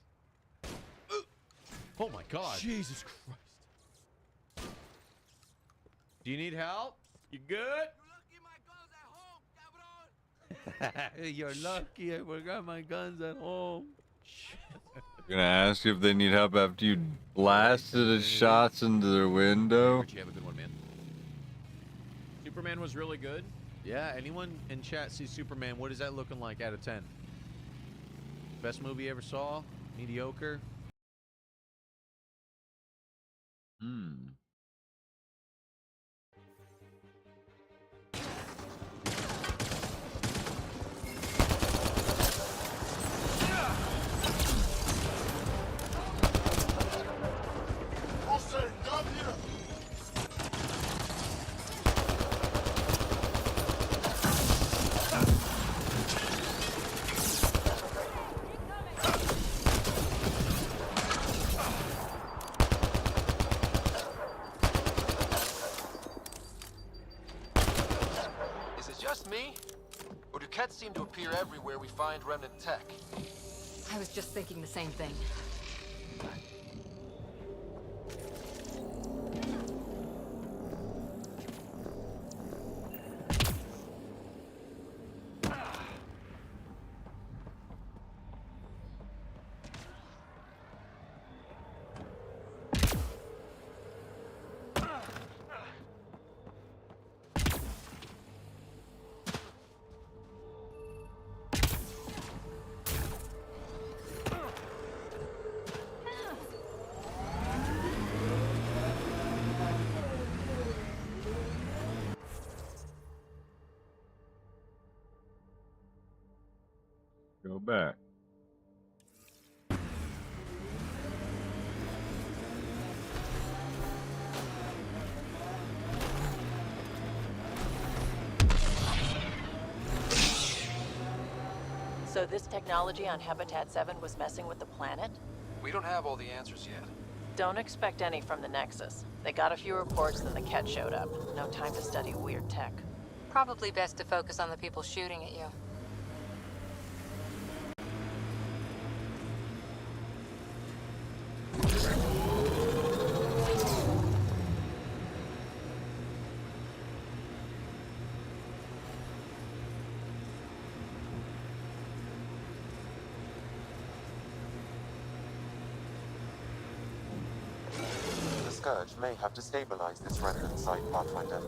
Oh my god. Jesus Christ. Do you need help? You good? You're lucky I forgot my guns at home. You're gonna ask if they need help after you blasted the shots into their window? You have a good one, man. Superman was really good. Yeah, anyone in chat see Superman? What is that looking like out of 10? Best movie you ever saw? Mediocre? Is it just me? Or do Kets seem to appear everywhere we find remnant tech? I was just thinking the same thing. Go back. So this technology on Habitat 7 was messing with the planet? We don't have all the answers yet. Don't expect any from the Nexus. They got a few reports, then the Ket showed up. No time to study weird tech. Probably best to focus on the people shooting at you. The Scourge may have destabilized this remnant site, Pathfinder.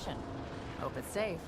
mission. Hope it's safe.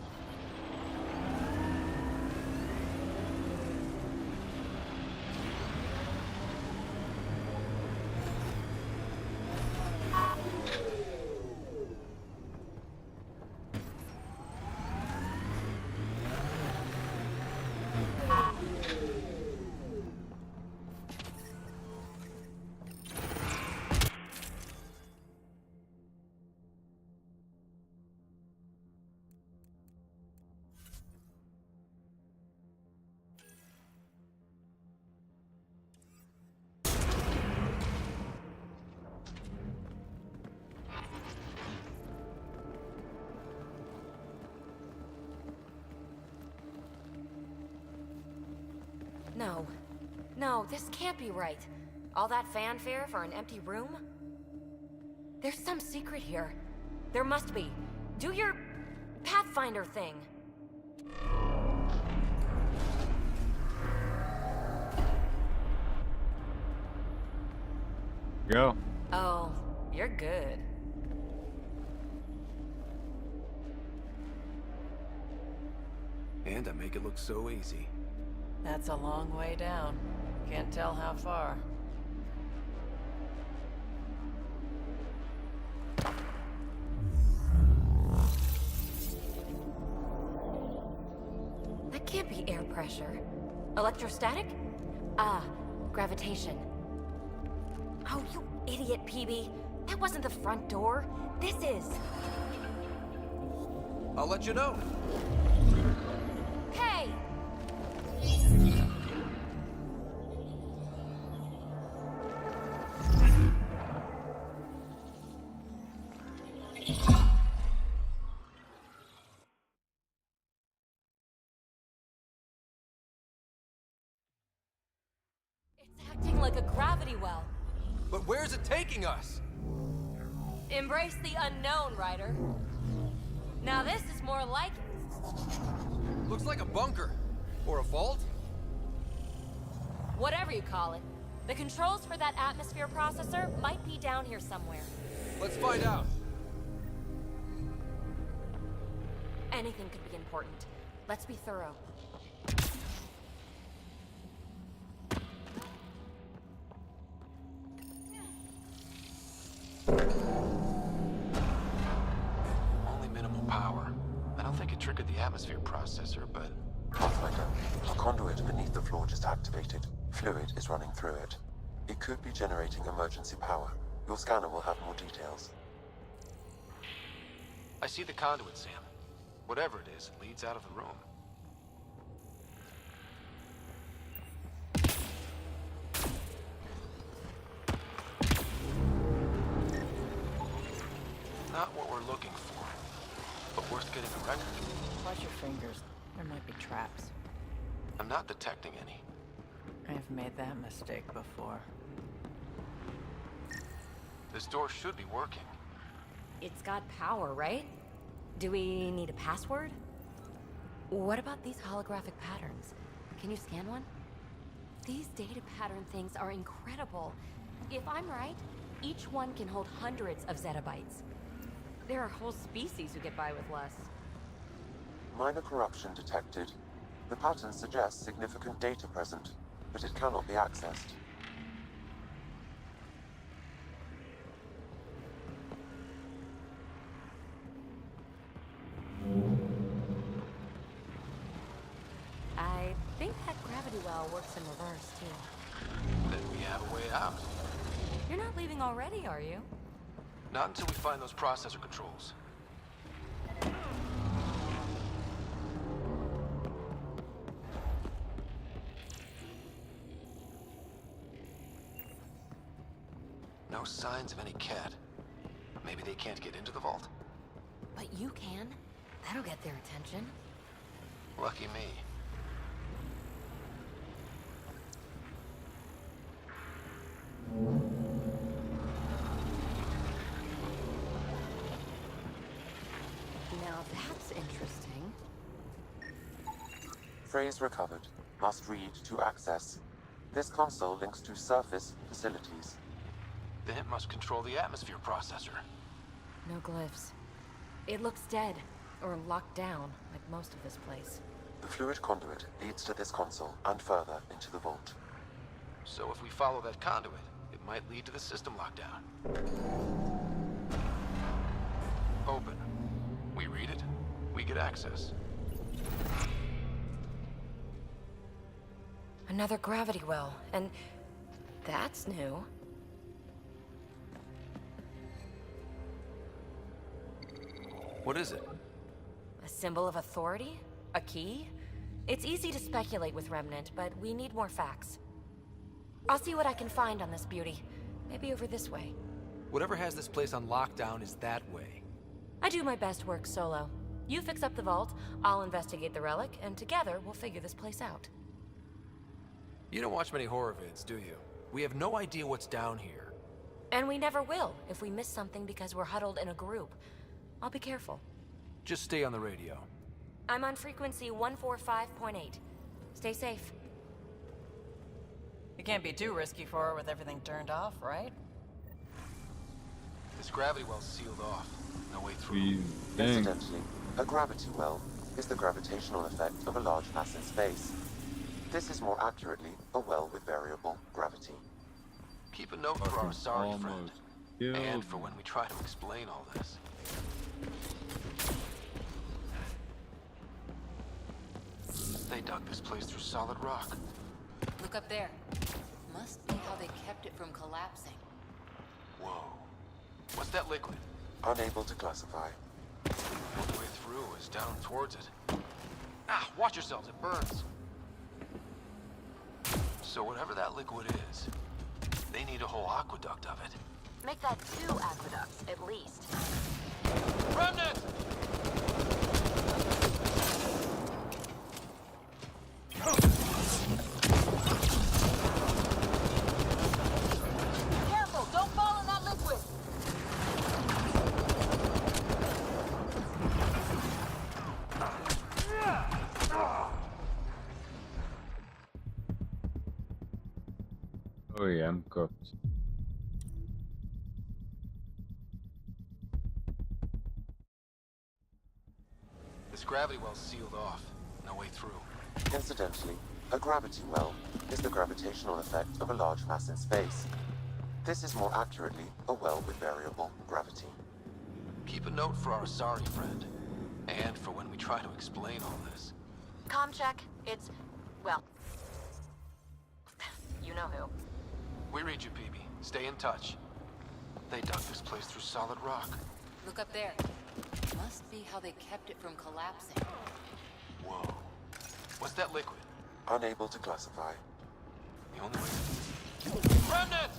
No. No, this can't be right. All that fanfare for an empty room? There's some secret here. There must be. Do your Pathfinder thing. Go. Oh, you're good. And I make it look so easy. That's a long way down. Can't tell how far. That can't be air pressure. Electrostatic? Ah, gravitation. Oh, you idiot, PB. That wasn't the front door. This is. I'll let you know. Hey! It's acting like a gravity well. But where's it taking us? Embrace the unknown, Ryder. Now this is more like it. Looks like a bunker. Or a vault? Whatever you call it. The controls for that atmosphere processor might be down here somewhere. Let's find out. Anything could be important. Let's be thorough. Only minimal power. I don't think it triggered the atmosphere processor, but... Pathfinder, a conduit beneath the floor just activated. Fluid is running through it. It could be generating emergency power. Your scanner will have more details. I see the conduit, Sam. Whatever it is, it leads out of the room. Not what we're looking for, but worth getting a record. Watch your fingers. There might be traps. I'm not detecting any. I've made that mistake before. This door should be working. It's got power, right? Do we need a password? What about these holographic patterns? Can you scan one? These data pattern things are incredible. If I'm right, each one can hold hundreds of zettabytes. There are whole species who get by with less. Minor corruption detected. The pattern suggests significant data present, but it cannot be accessed. I think that gravity well works in reverse, too. Then we have a way out. You're not leaving already, are you? Not until we find those processor controls. No signs of any cat. Maybe they can't get into the vault. But you can. That'll get their attention. Lucky me. Now that's interesting. Phrase recovered. Must read to access. This console links to surface facilities. Then it must control the atmosphere processor. No glyphs. It looks dead, or locked down, like most of this place. The fluid conduit leads to this console and further into the vault. So if we follow that conduit, it might lead to the system lockdown. Open. We read it, we get access. Another gravity well, and that's new. What is it? A symbol of authority? A key? It's easy to speculate with Remnant, but we need more facts. I'll see what I can find on this beauty. Maybe over this way. Whatever has this place on lockdown is that way. I do my best work solo. You fix up the vault, I'll investigate the relic, and together we'll figure this place out. You don't watch many horror vids, do you? We have no idea what's down here. And we never will if we miss something because we're huddled in a group. I'll be careful. Just stay on the radio. I'm on frequency 145.8. Stay safe. You can't be too risky for her with everything turned off, right? This gravity well's sealed off. No way through. Incidentally, a gravity well is the gravitational effect of a large mass in space. This is more accurately a well with variable gravity. Keep a note for our sorry friend. And for when we try to explain all this. They dug this place through solid rock. Look up there. Must be how they kept it from collapsing. Whoa. What's that liquid? Unable to classify. The only way through is down towards it. Ah, watch yourselves, it burns. So whatever that liquid is, they need a whole aqueduct of it. Make that 2 aqueducts, at least. Remnant! Careful! Don't fall in that liquid! Oh yeah, I'm cooked. This gravity well's sealed off. No way through. Incidentally, a gravity well is the gravitational effect of a large mass in space. This is more accurately a well with variable gravity. Keep a note for our sorry friend. And for when we try to explain all this. Comm check. It's, well, you know who. We read you, PB. Stay in touch. They dug this place through solid rock. Look up there. Must be how they kept it from collapsing. Whoa. What's that liquid? Unable to classify. The only way... Remnant!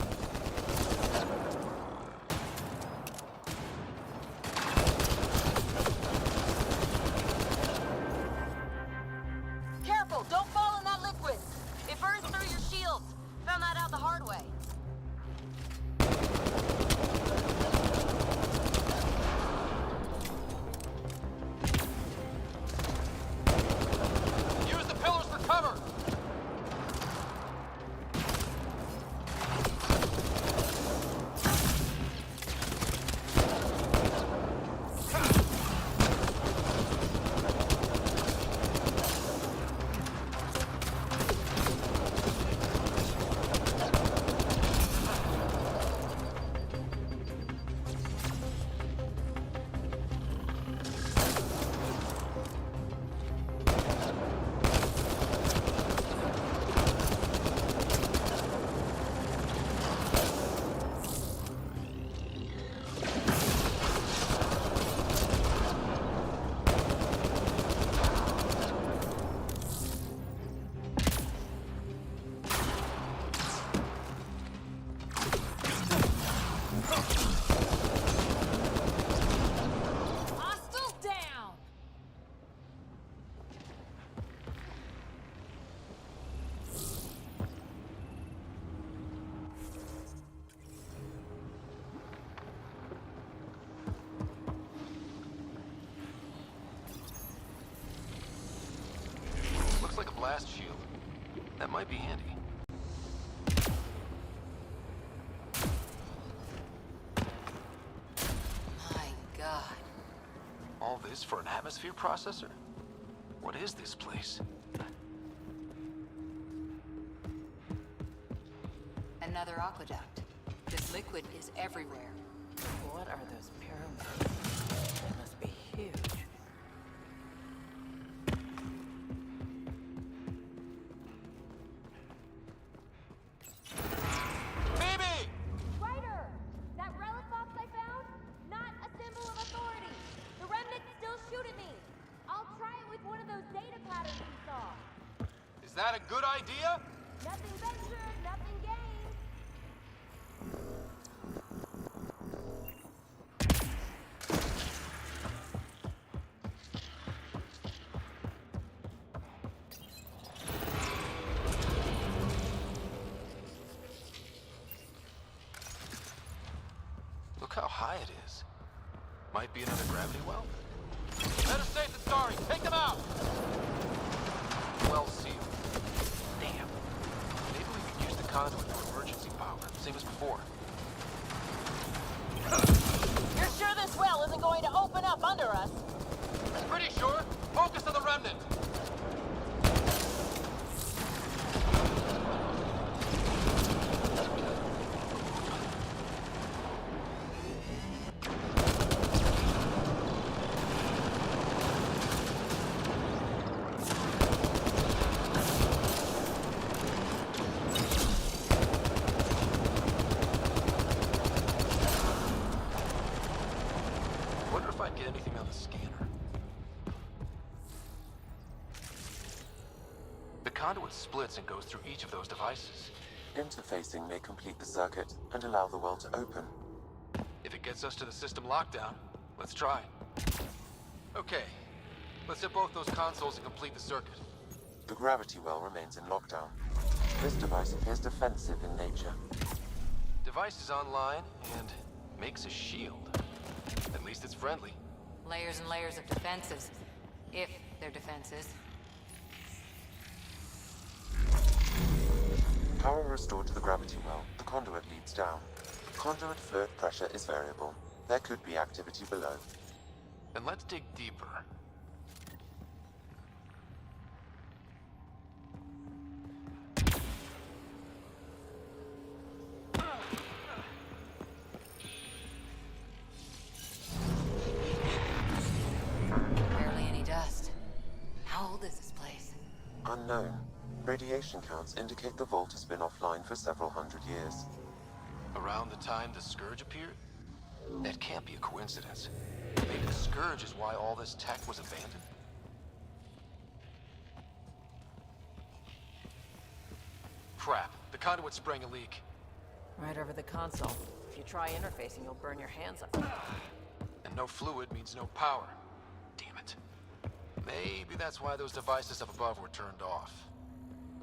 Careful! Don't fall in that liquid! It burns through your shields! Found that out the hard way. Use the pillars for cover! Hostile down! Looks like a blast shield. That might be handy. My God. this for an atmosphere processor? What is this place? Another aqueduct. This liquid is everywhere. What are those pyramids? They must be huge. Ryder! That relic box I found? Not a symbol of authority. The remnants still shoot at me. I'll try it with one of those data patterns we saw. Is that a good idea? Nothing ventured, nothing gained. Look how high it is. Might be another gravity well. Better safe than sorry. Take them out! Well sealed. Damn. Maybe we could use the conduit for emergency power, same as before. You're sure this well isn't going to open up under us? Pretty sure. Focus on the remnant. Wonder if I'd get anything on the scanner. The conduit splits and goes through each of those devices. Interfacing may complete the circuit and allow the well to open. If it gets us to the system lockdown, let's try. Okay, let's hit both those consoles and complete the circuit. The gravity well remains in lockdown. This device appears defensive in nature. Device is online and makes a shield. At least it's friendly. Layers and layers of defenses. If they're defenses. Power restored to the gravity well. The conduit leads down. Conduit fluid pressure is variable. There could be activity below. Then let's dig deeper. Barely any dust. How old is this place? Unknown. Radiation counts indicate the vault has been offline for several hundred years. Around the time the Scourge appeared? That can't be a coincidence. Maybe the Scourge is why all this tech was abandoned? Crap. The conduit's spraying a leak. Right over the console. If you try interfacing, you'll burn your hands up. And no fluid means no power. Damn it. Maybe that's why those devices up above were turned off.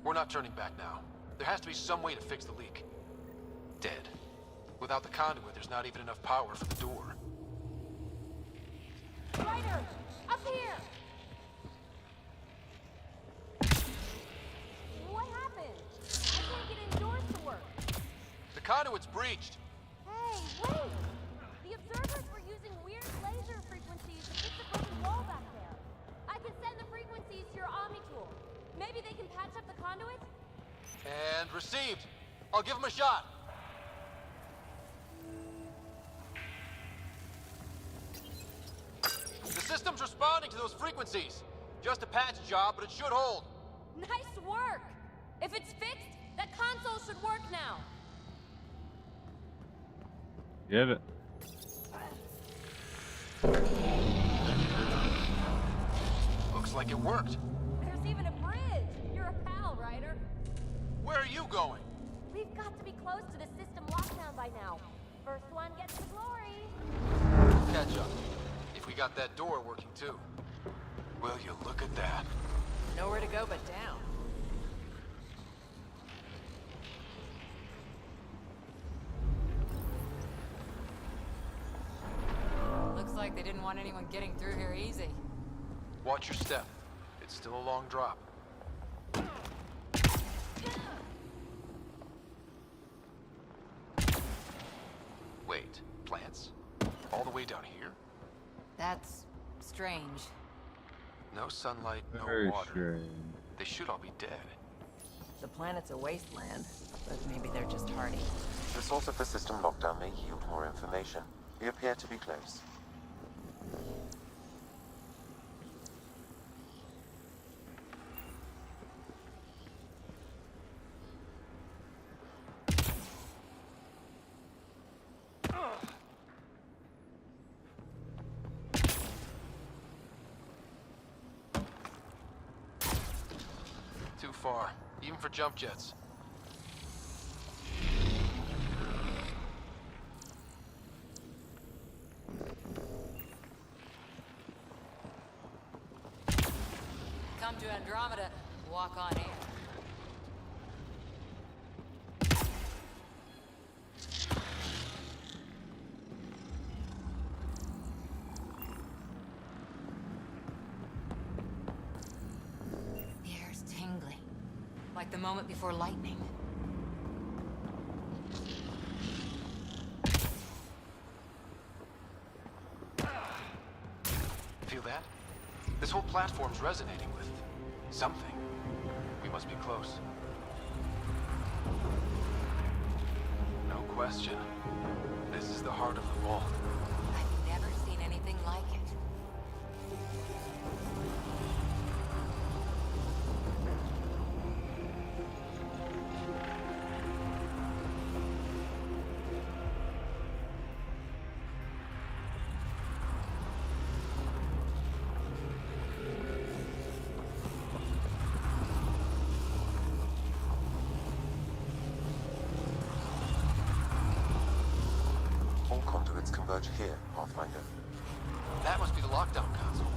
We're not turning back now. There has to be some way to fix the leak. Dead. Without the conduit, there's not even enough power for the door. Ryder! Up here! What happened? I can't get indoors to work. The conduit's breached. Hey, wait! The observers were using weird laser frequencies to fix the broken wall back there. I can send the frequencies to your Omni tool. Maybe they can patch up the conduit? And received. I'll give him a shot. The system's responding to those frequencies. Just a patch job, but it should hold. Nice work! If it's fixed, that console should work now. Get it. Looks like it worked. There's even a bridge. You're a pal, Ryder. Where are you going? We've got to be close to the system lockdown by now. First one gets the glory. Catch up. If we got that door working too. Will you look at that? Nowhere to go but down. Looks like they didn't want anyone getting through here easy. Watch your step. It's still a long drop. Wait, plants? All the way down here? That's Strange. No sunlight, no Very water. strange. They should all be dead. The planet's a wasteland, but maybe they're just hardy. The source of the system lockdown may yield more information. We appear to be close. Too far, even for jump jets. Come to Andromeda, walk on air. The air's tingling, like the moment before lightning. Feel that? This whole platform's resonating with something. We must be close. No question. This is the heart of the vault. I've never seen anything like it. All conduits converge here, Pathfinder. That must be the lockdown console.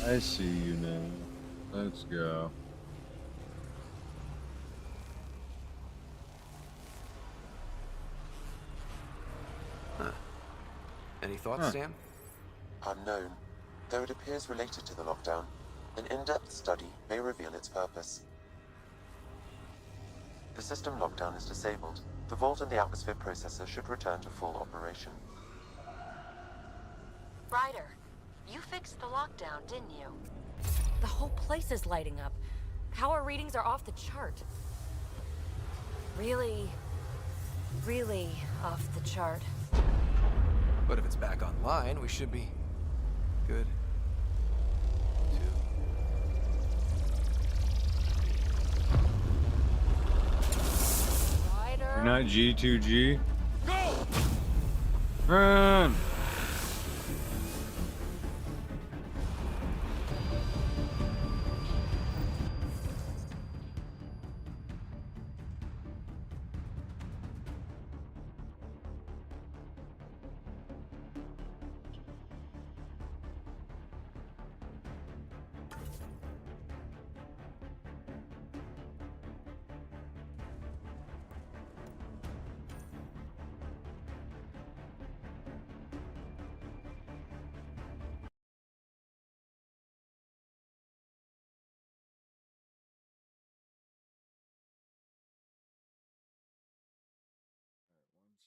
I see you now. Let's go. Huh. Any thoughts, Sam? Unknown. Though it appears related to the lockdown, an in-depth study may reveal its purpose. The system lockdown is disabled. The vault and the atmosphere processor should return to full operation. Ryder, you fixed the lockdown, didn't you? The whole place is lighting up. Power readings are off the chart. Really, really off the chart. But if it's back online, we should be good. Ryder? You're not G2G? Go! Run!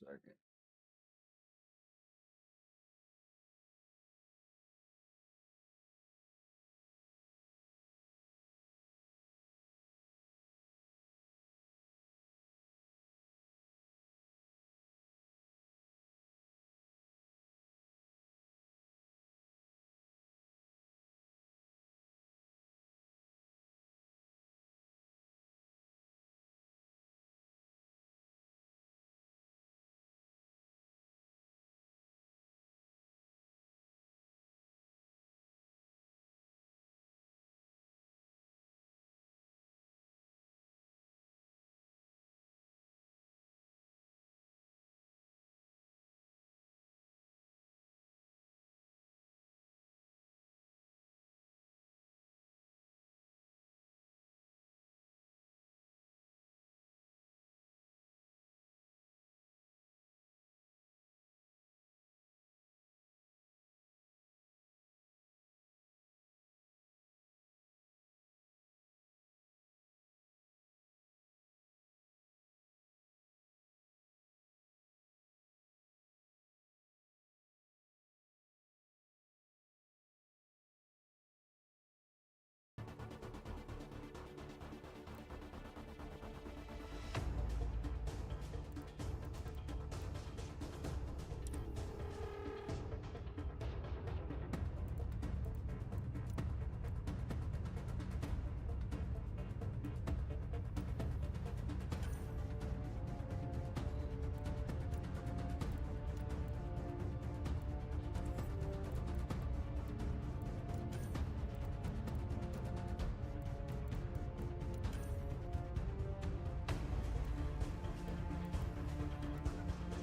Second.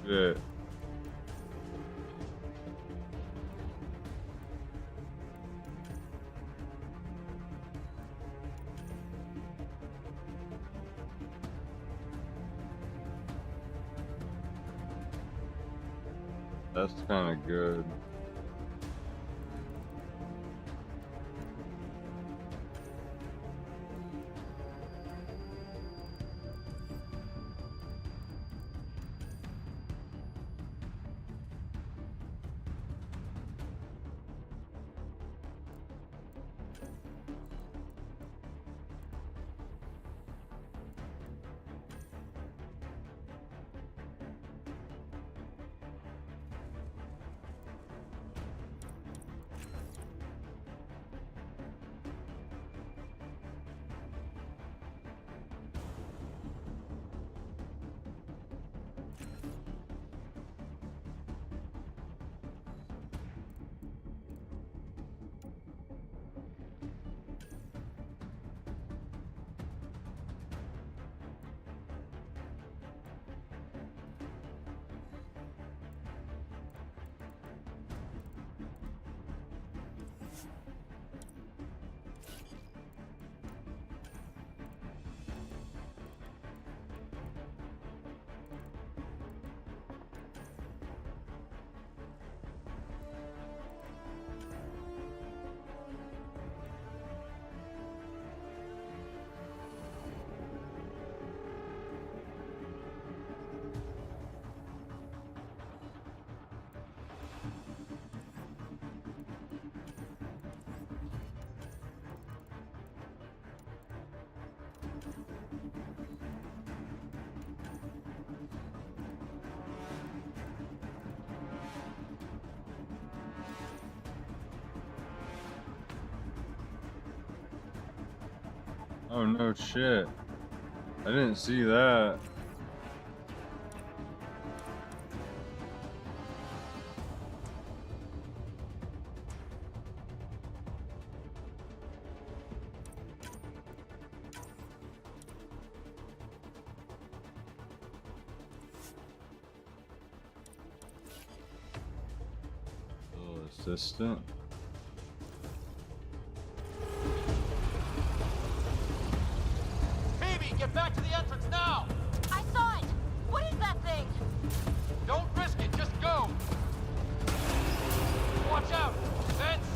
shit. That's kind of good. Oh no shit. I didn't see that. Little assistant. Get back to the entrance now! I saw it! What is that thing? Don't risk it, just go! Watch out! Vents!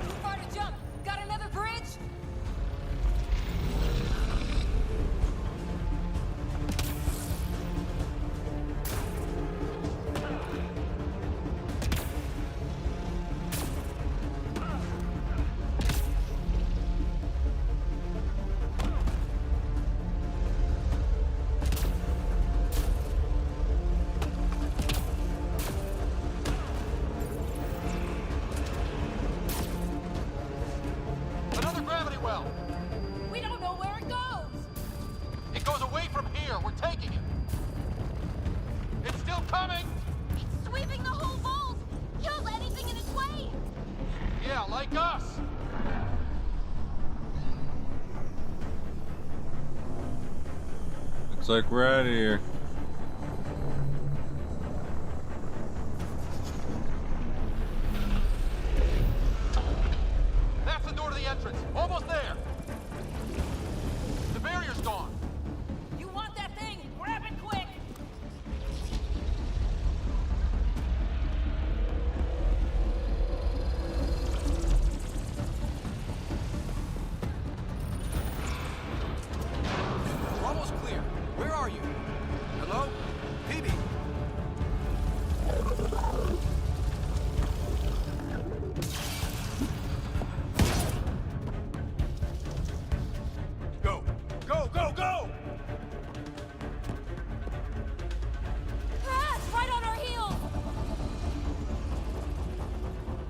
Too far to jump! Got another bridge? Another gravity well! We don't know where it goes! It goes away from here. We're taking it. It's still coming! It's sweeping the whole vault! Kills anything in its way! Yeah, like us! Looks like we're out of here. That's the door to the entrance. Almost there. The barrier's gone. You want that thing? Grab it quick! We're almost clear. Where are you? Hello? PB? Go! Go, go, go! Ah, it's right on our heels!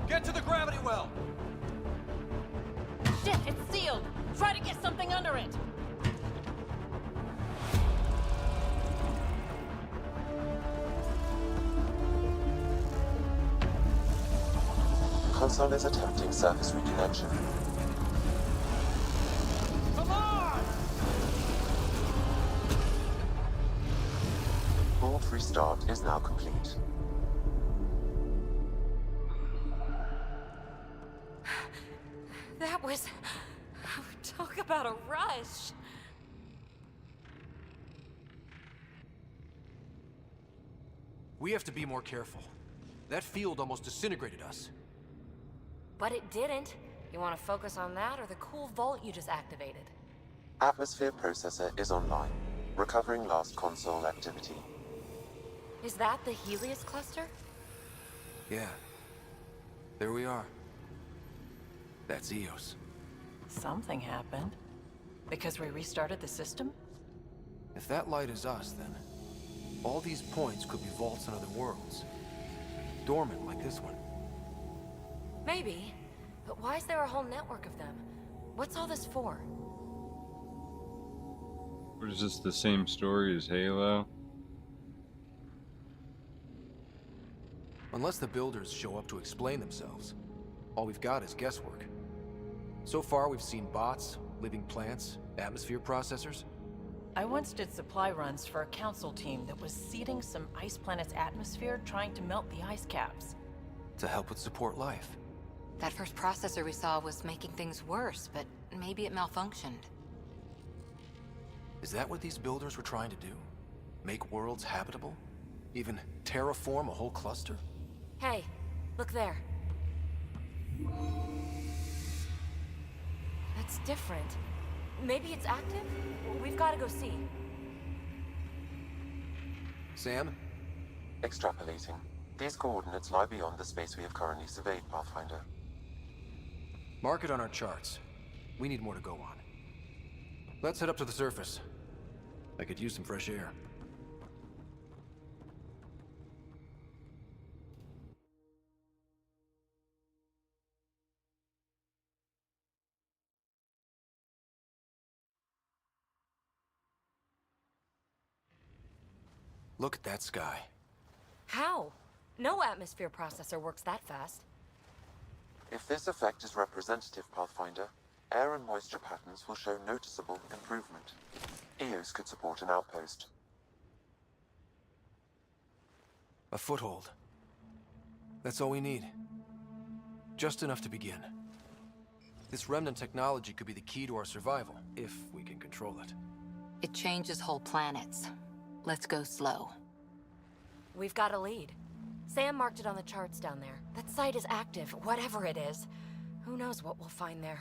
Get to the gravity well! Shit, it's sealed. Try to get something under it. Console is attempting surface reconnection. vault restart is now complete. That was... Talk about a rush. We have to be more careful. That field almost disintegrated us. But it didn't. You want to focus on that or the cool vault you just activated? Atmosphere processor is online, recovering last console activity. Is that the Helios cluster? Yeah. There we are. That's Eos. Something happened. Because we restarted the system? If that light is us, then all these points could be vaults in other worlds. Dormant like this one. Maybe. But why is there a whole network of them? What's all this for? Or is this the same story as Halo? Unless the builders show up to explain themselves, all we've got is guesswork. So far, we've seen bots, living plants, atmosphere processors. I once did supply runs for a council team that was seeding some ice planet's atmosphere, trying to melt the ice caps. To help with support life. That first processor we saw was making things worse, but maybe it malfunctioned. Is that what these builders were trying to do? Make worlds habitable? Even terraform a whole cluster? Hey, look there. That's different. Maybe it's active? We've got to go see. Sam? Extrapolating. These coordinates lie beyond the space we have currently surveyed, Pathfinder. Mark it on our charts. We need more to go on. Let's head up to the surface. I could use some fresh air. Look at that sky. How? No atmosphere processor works that fast. If this effect is representative, Pathfinder, air and moisture patterns will show noticeable improvement. Eos could support an outpost. A foothold. That's all we need. Just enough to begin. This remnant technology could be the key to our survival, if we can control it. It changes whole planets. Let's go slow. We've got a lead. Sam marked it on the charts down there. That site is active, whatever it is. Who knows what we'll find there.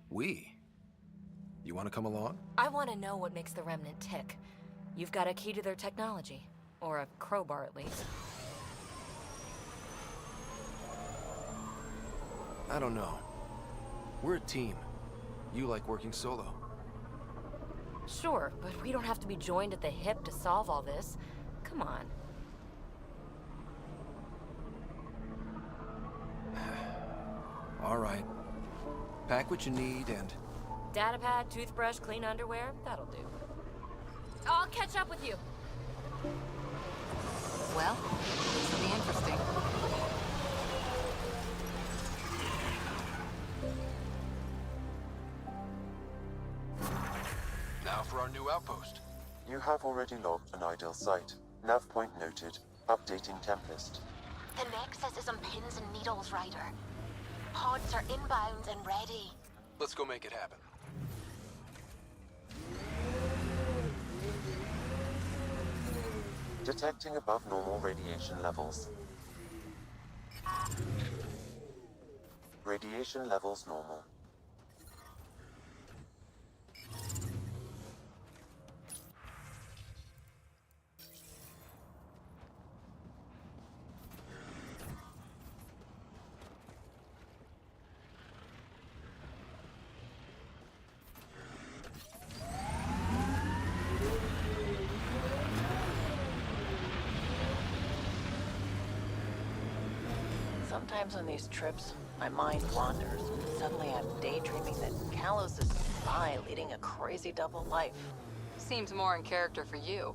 We? You want to come along? I want to know what makes the Remnant tick. You've got a key to their technology. Or a crowbar, at least. I don't know. We're a team. You like working solo. Sure, but we don't have to be joined at the hip to solve all this. Come on. All right. Pack what you need and... Datapad, toothbrush, clean underwear, that'll do. I'll catch up with you. Well, this will be interesting. Now for our new outpost. You have already logged an ideal site. Nav point noted. Updating Tempest. The Nexus is on pins and needles, Ryder. Pods are inbound and ready. Let's go make it happen. Detecting above normal radiation levels. Radiation levels normal. Sometimes on these trips, my mind wanders, and suddenly I'm daydreaming that Kalos is a spy leading a crazy double life. Seems more in character for you.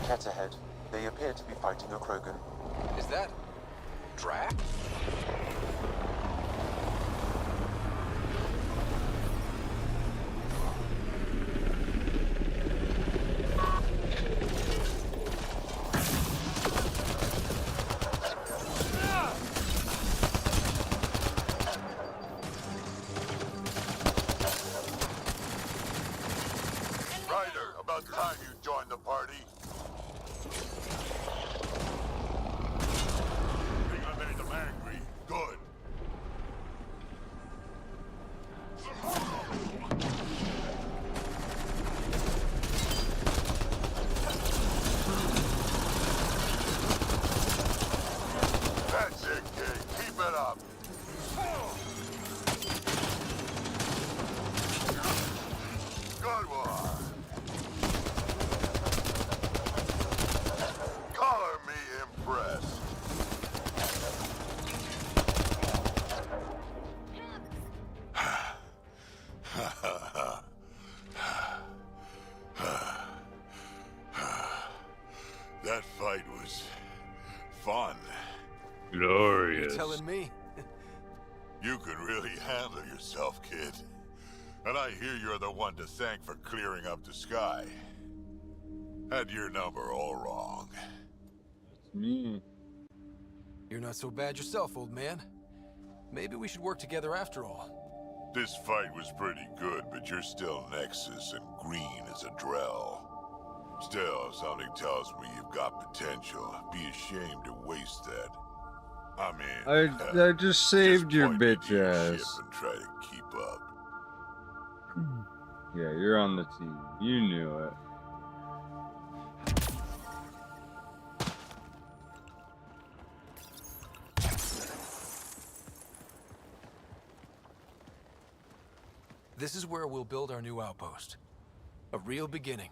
Cat ahead. They appear to be fighting a Krogan. Is that... Drac? Ryder, about time you joined the party. You made them angry. Good. That's it, kid. Keep it up. Good one. Color me impressed. That fight was fun. Glorious. You telling me? You can really handle yourself, kid. And I hear you're the one to thank for clearing up the sky. Had your number all wrong. That's me. You're not so bad yourself, old man. Maybe we should work together after all. This fight was pretty good, but you're still Nexus and green as a Drell. Still, something tells me you've got potential. Be ashamed to waste that. I mean, I just saved your point me bitch to your ass. ship and try to keep up. Yeah, you're on the team. You knew it. This is where we'll build our new outpost. A real beginning.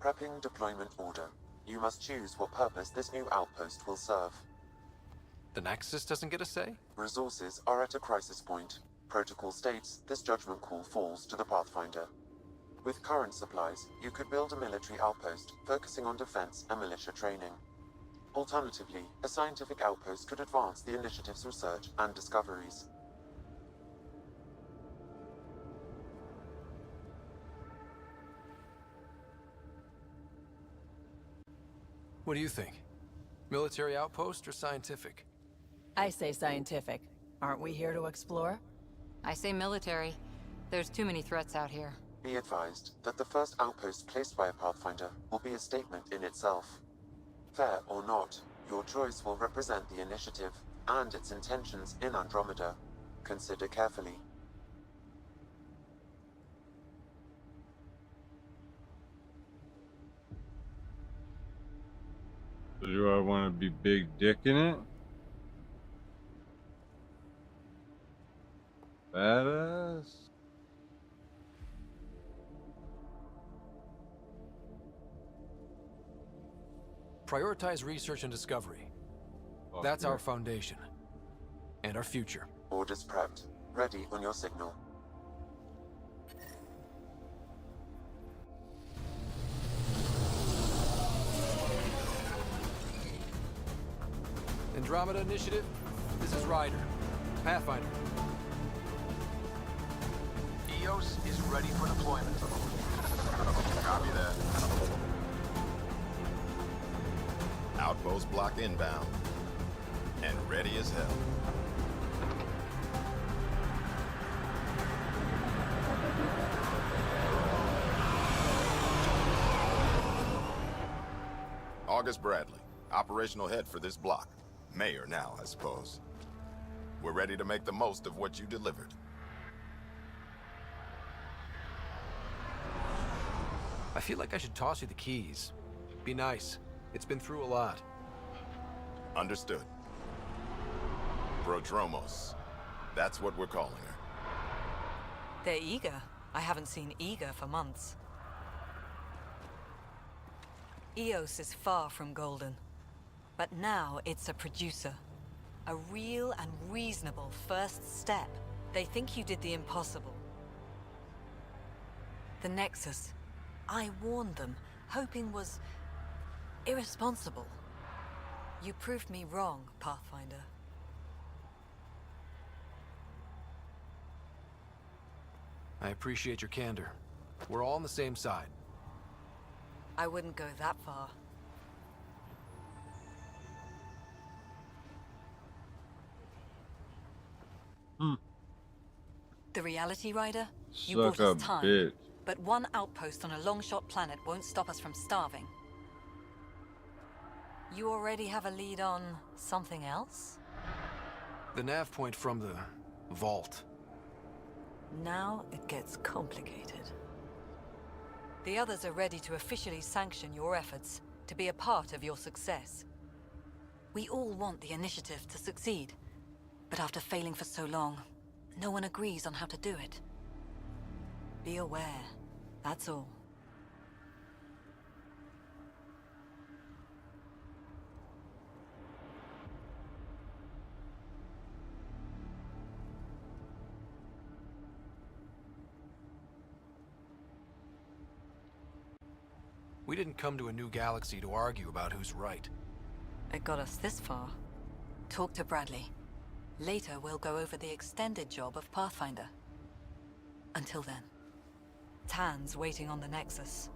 Prepping deployment order. You must choose what purpose this new outpost will serve. The Nexus doesn't get a say? Resources are at a crisis point. Protocol states this judgment call falls to the Pathfinder. With current supplies, you could build a military outpost focusing on defense and militia training. Alternatively, a scientific outpost could advance the initiative's research and discoveries. What do you think? Military outpost or scientific? I say scientific. Aren't we here to explore? I say military. There's too many threats out here. Be advised that the first outpost placed by a Pathfinder will be a statement in itself. Fair or not, your choice will represent the initiative and its intentions in Andromeda. Consider carefully. Do I want to be big dick in it? Badass? Prioritize research and discovery. That's our foundation. And our future. Orders prepped. Ready on your signal. Andromeda Initiative, this is Ryder. Pathfinder. EOS is ready for deployment. Copy that. Outpost block inbound. And ready as hell. August Bradley, operational head for this block. Mayor now, I suppose. We're ready to make the most of what you delivered. I feel like I should toss you the keys. Be nice. It's been through a lot. Understood. Prodromos. That's what we're calling her. They're eager. I haven't seen eager for months. Eos is far from golden. But now it's a producer. A real and reasonable first step. They think you did the impossible. The Nexus. I warned them, hoping was irresponsible. You proved me wrong, Pathfinder. I appreciate your candor. We're all on the same side. I wouldn't go that far. The Reality Rider? You Suck bought a us time. bitch. But one outpost on a long-shot planet won't stop us from starving. You already have a lead on something else? The nav point from the vault. Now it gets complicated. The others are ready to officially sanction your efforts, to be a part of your success. We all want the initiative to succeed, but after failing for so long, no one agrees on how to do it. Be aware, that's all. We didn't come to a new galaxy to argue about who's right. It got us this far. Talk to Bradley. Later, we'll go over the extended job of Pathfinder. Until then, Tan's waiting on the Nexus.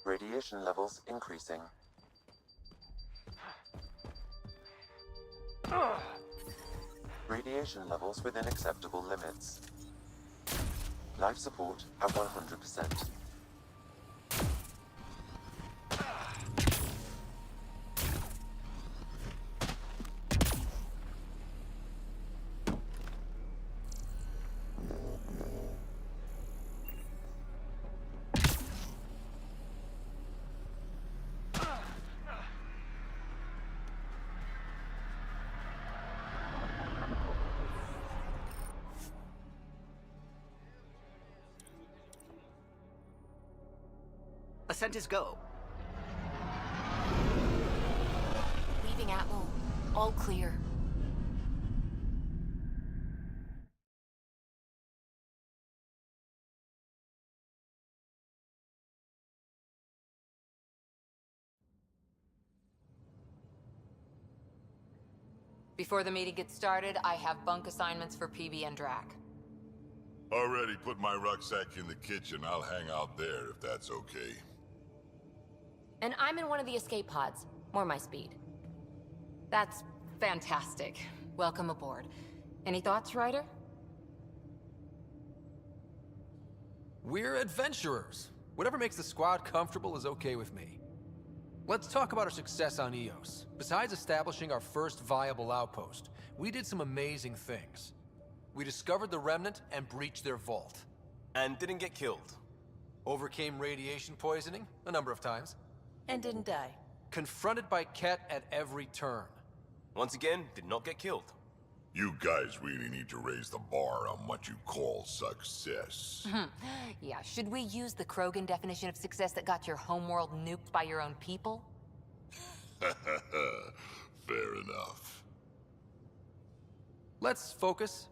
Radiation levels increasing. Radiation levels within acceptable limits. Life support at 100%. Ascent is go. Leaving Atmo. All clear. Before the meeting gets started, I have bunk assignments for PB and Drac. Already put my rucksack in the kitchen. I'll hang out there if that's okay. And I'm in one of the escape pods. More my speed. That's fantastic. Welcome aboard. Any thoughts, Ryder? We're adventurers. Whatever makes the squad comfortable is okay with me. Let's talk about our success on Eos. Besides establishing our first viable outpost, we did some amazing things. We discovered the Remnant and breached their vault. And didn't get killed. Overcame radiation poisoning a number of times. And didn't die. Confronted by Ket at every turn. Once again, did not get killed. You guys really need to raise the bar on what you call success. Yeah, should we use the Krogan definition of success that got your homeworld nuked by your own people? Fair enough. Let's focus.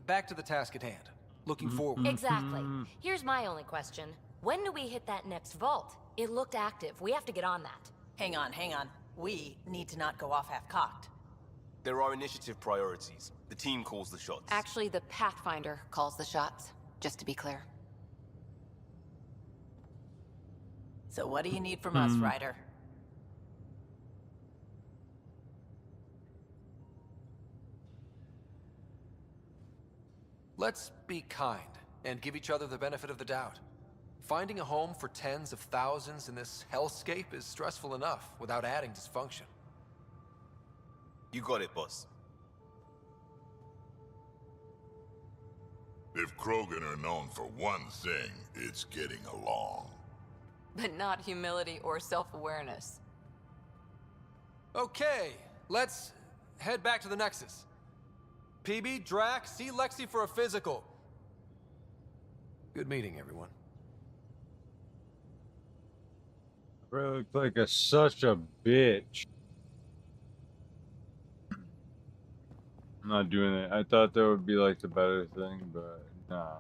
Back to the task at hand. Looking forward. Exactly. Here's my only question. When do we hit that next vault? It looked active. We have to get on that. Hang on, hang on. We need to not go off half-cocked. There are initiative priorities. The team calls the shots. Actually, the Pathfinder calls the shots, just to be clear. So what do you need from us, Ryder? Let's be kind and give each other the benefit of the doubt. Finding a home for tens of thousands in this hellscape is stressful enough without adding dysfunction. You got it, boss. If Krogan are known for one thing, it's getting along. But not humility or self-awareness. Okay, let's head back to the Nexus. PB, Drac, see Lexi for a physical. Good meeting, everyone. Bro, looked like such a bitch. I'm not doing it. I thought that would be like the better thing, but nah.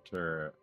Turret.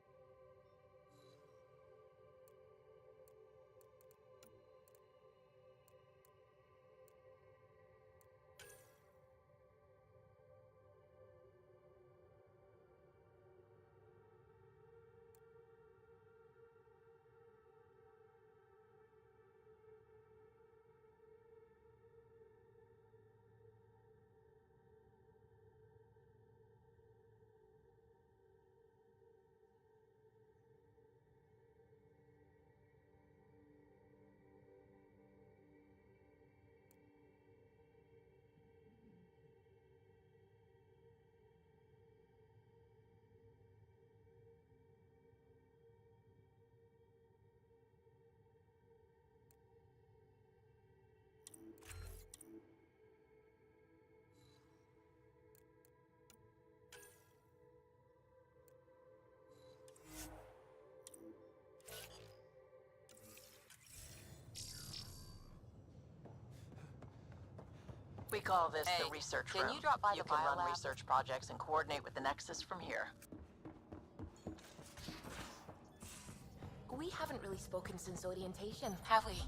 We call this Hey, the research can room. you drop by you the can run biolab? research projects and coordinate with the Nexus from here. We haven't really spoken since orientation. Have we?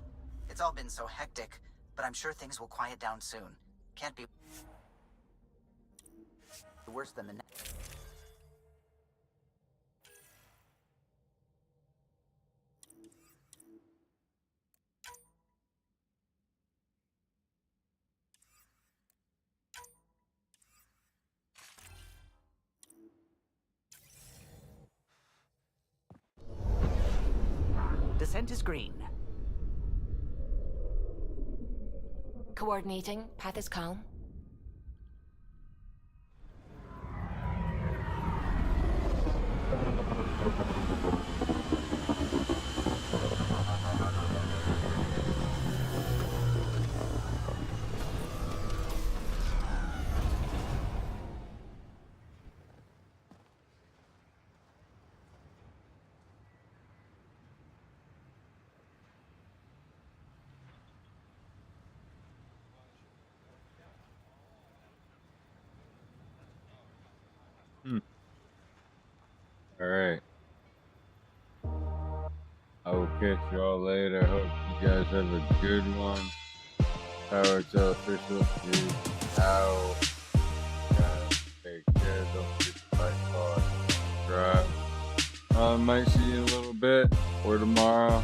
It's all been so hectic, but I'm sure things will quiet down soon. Can't be worse than the scent is green. Coordinating. Path is calm. Alright. I will catch y'all later. Hope you guys have a good one. ThePowerXLofficial is out. Guys, take care. Don't forget to like, follow, subscribe. I might see you in a little bit or tomorrow.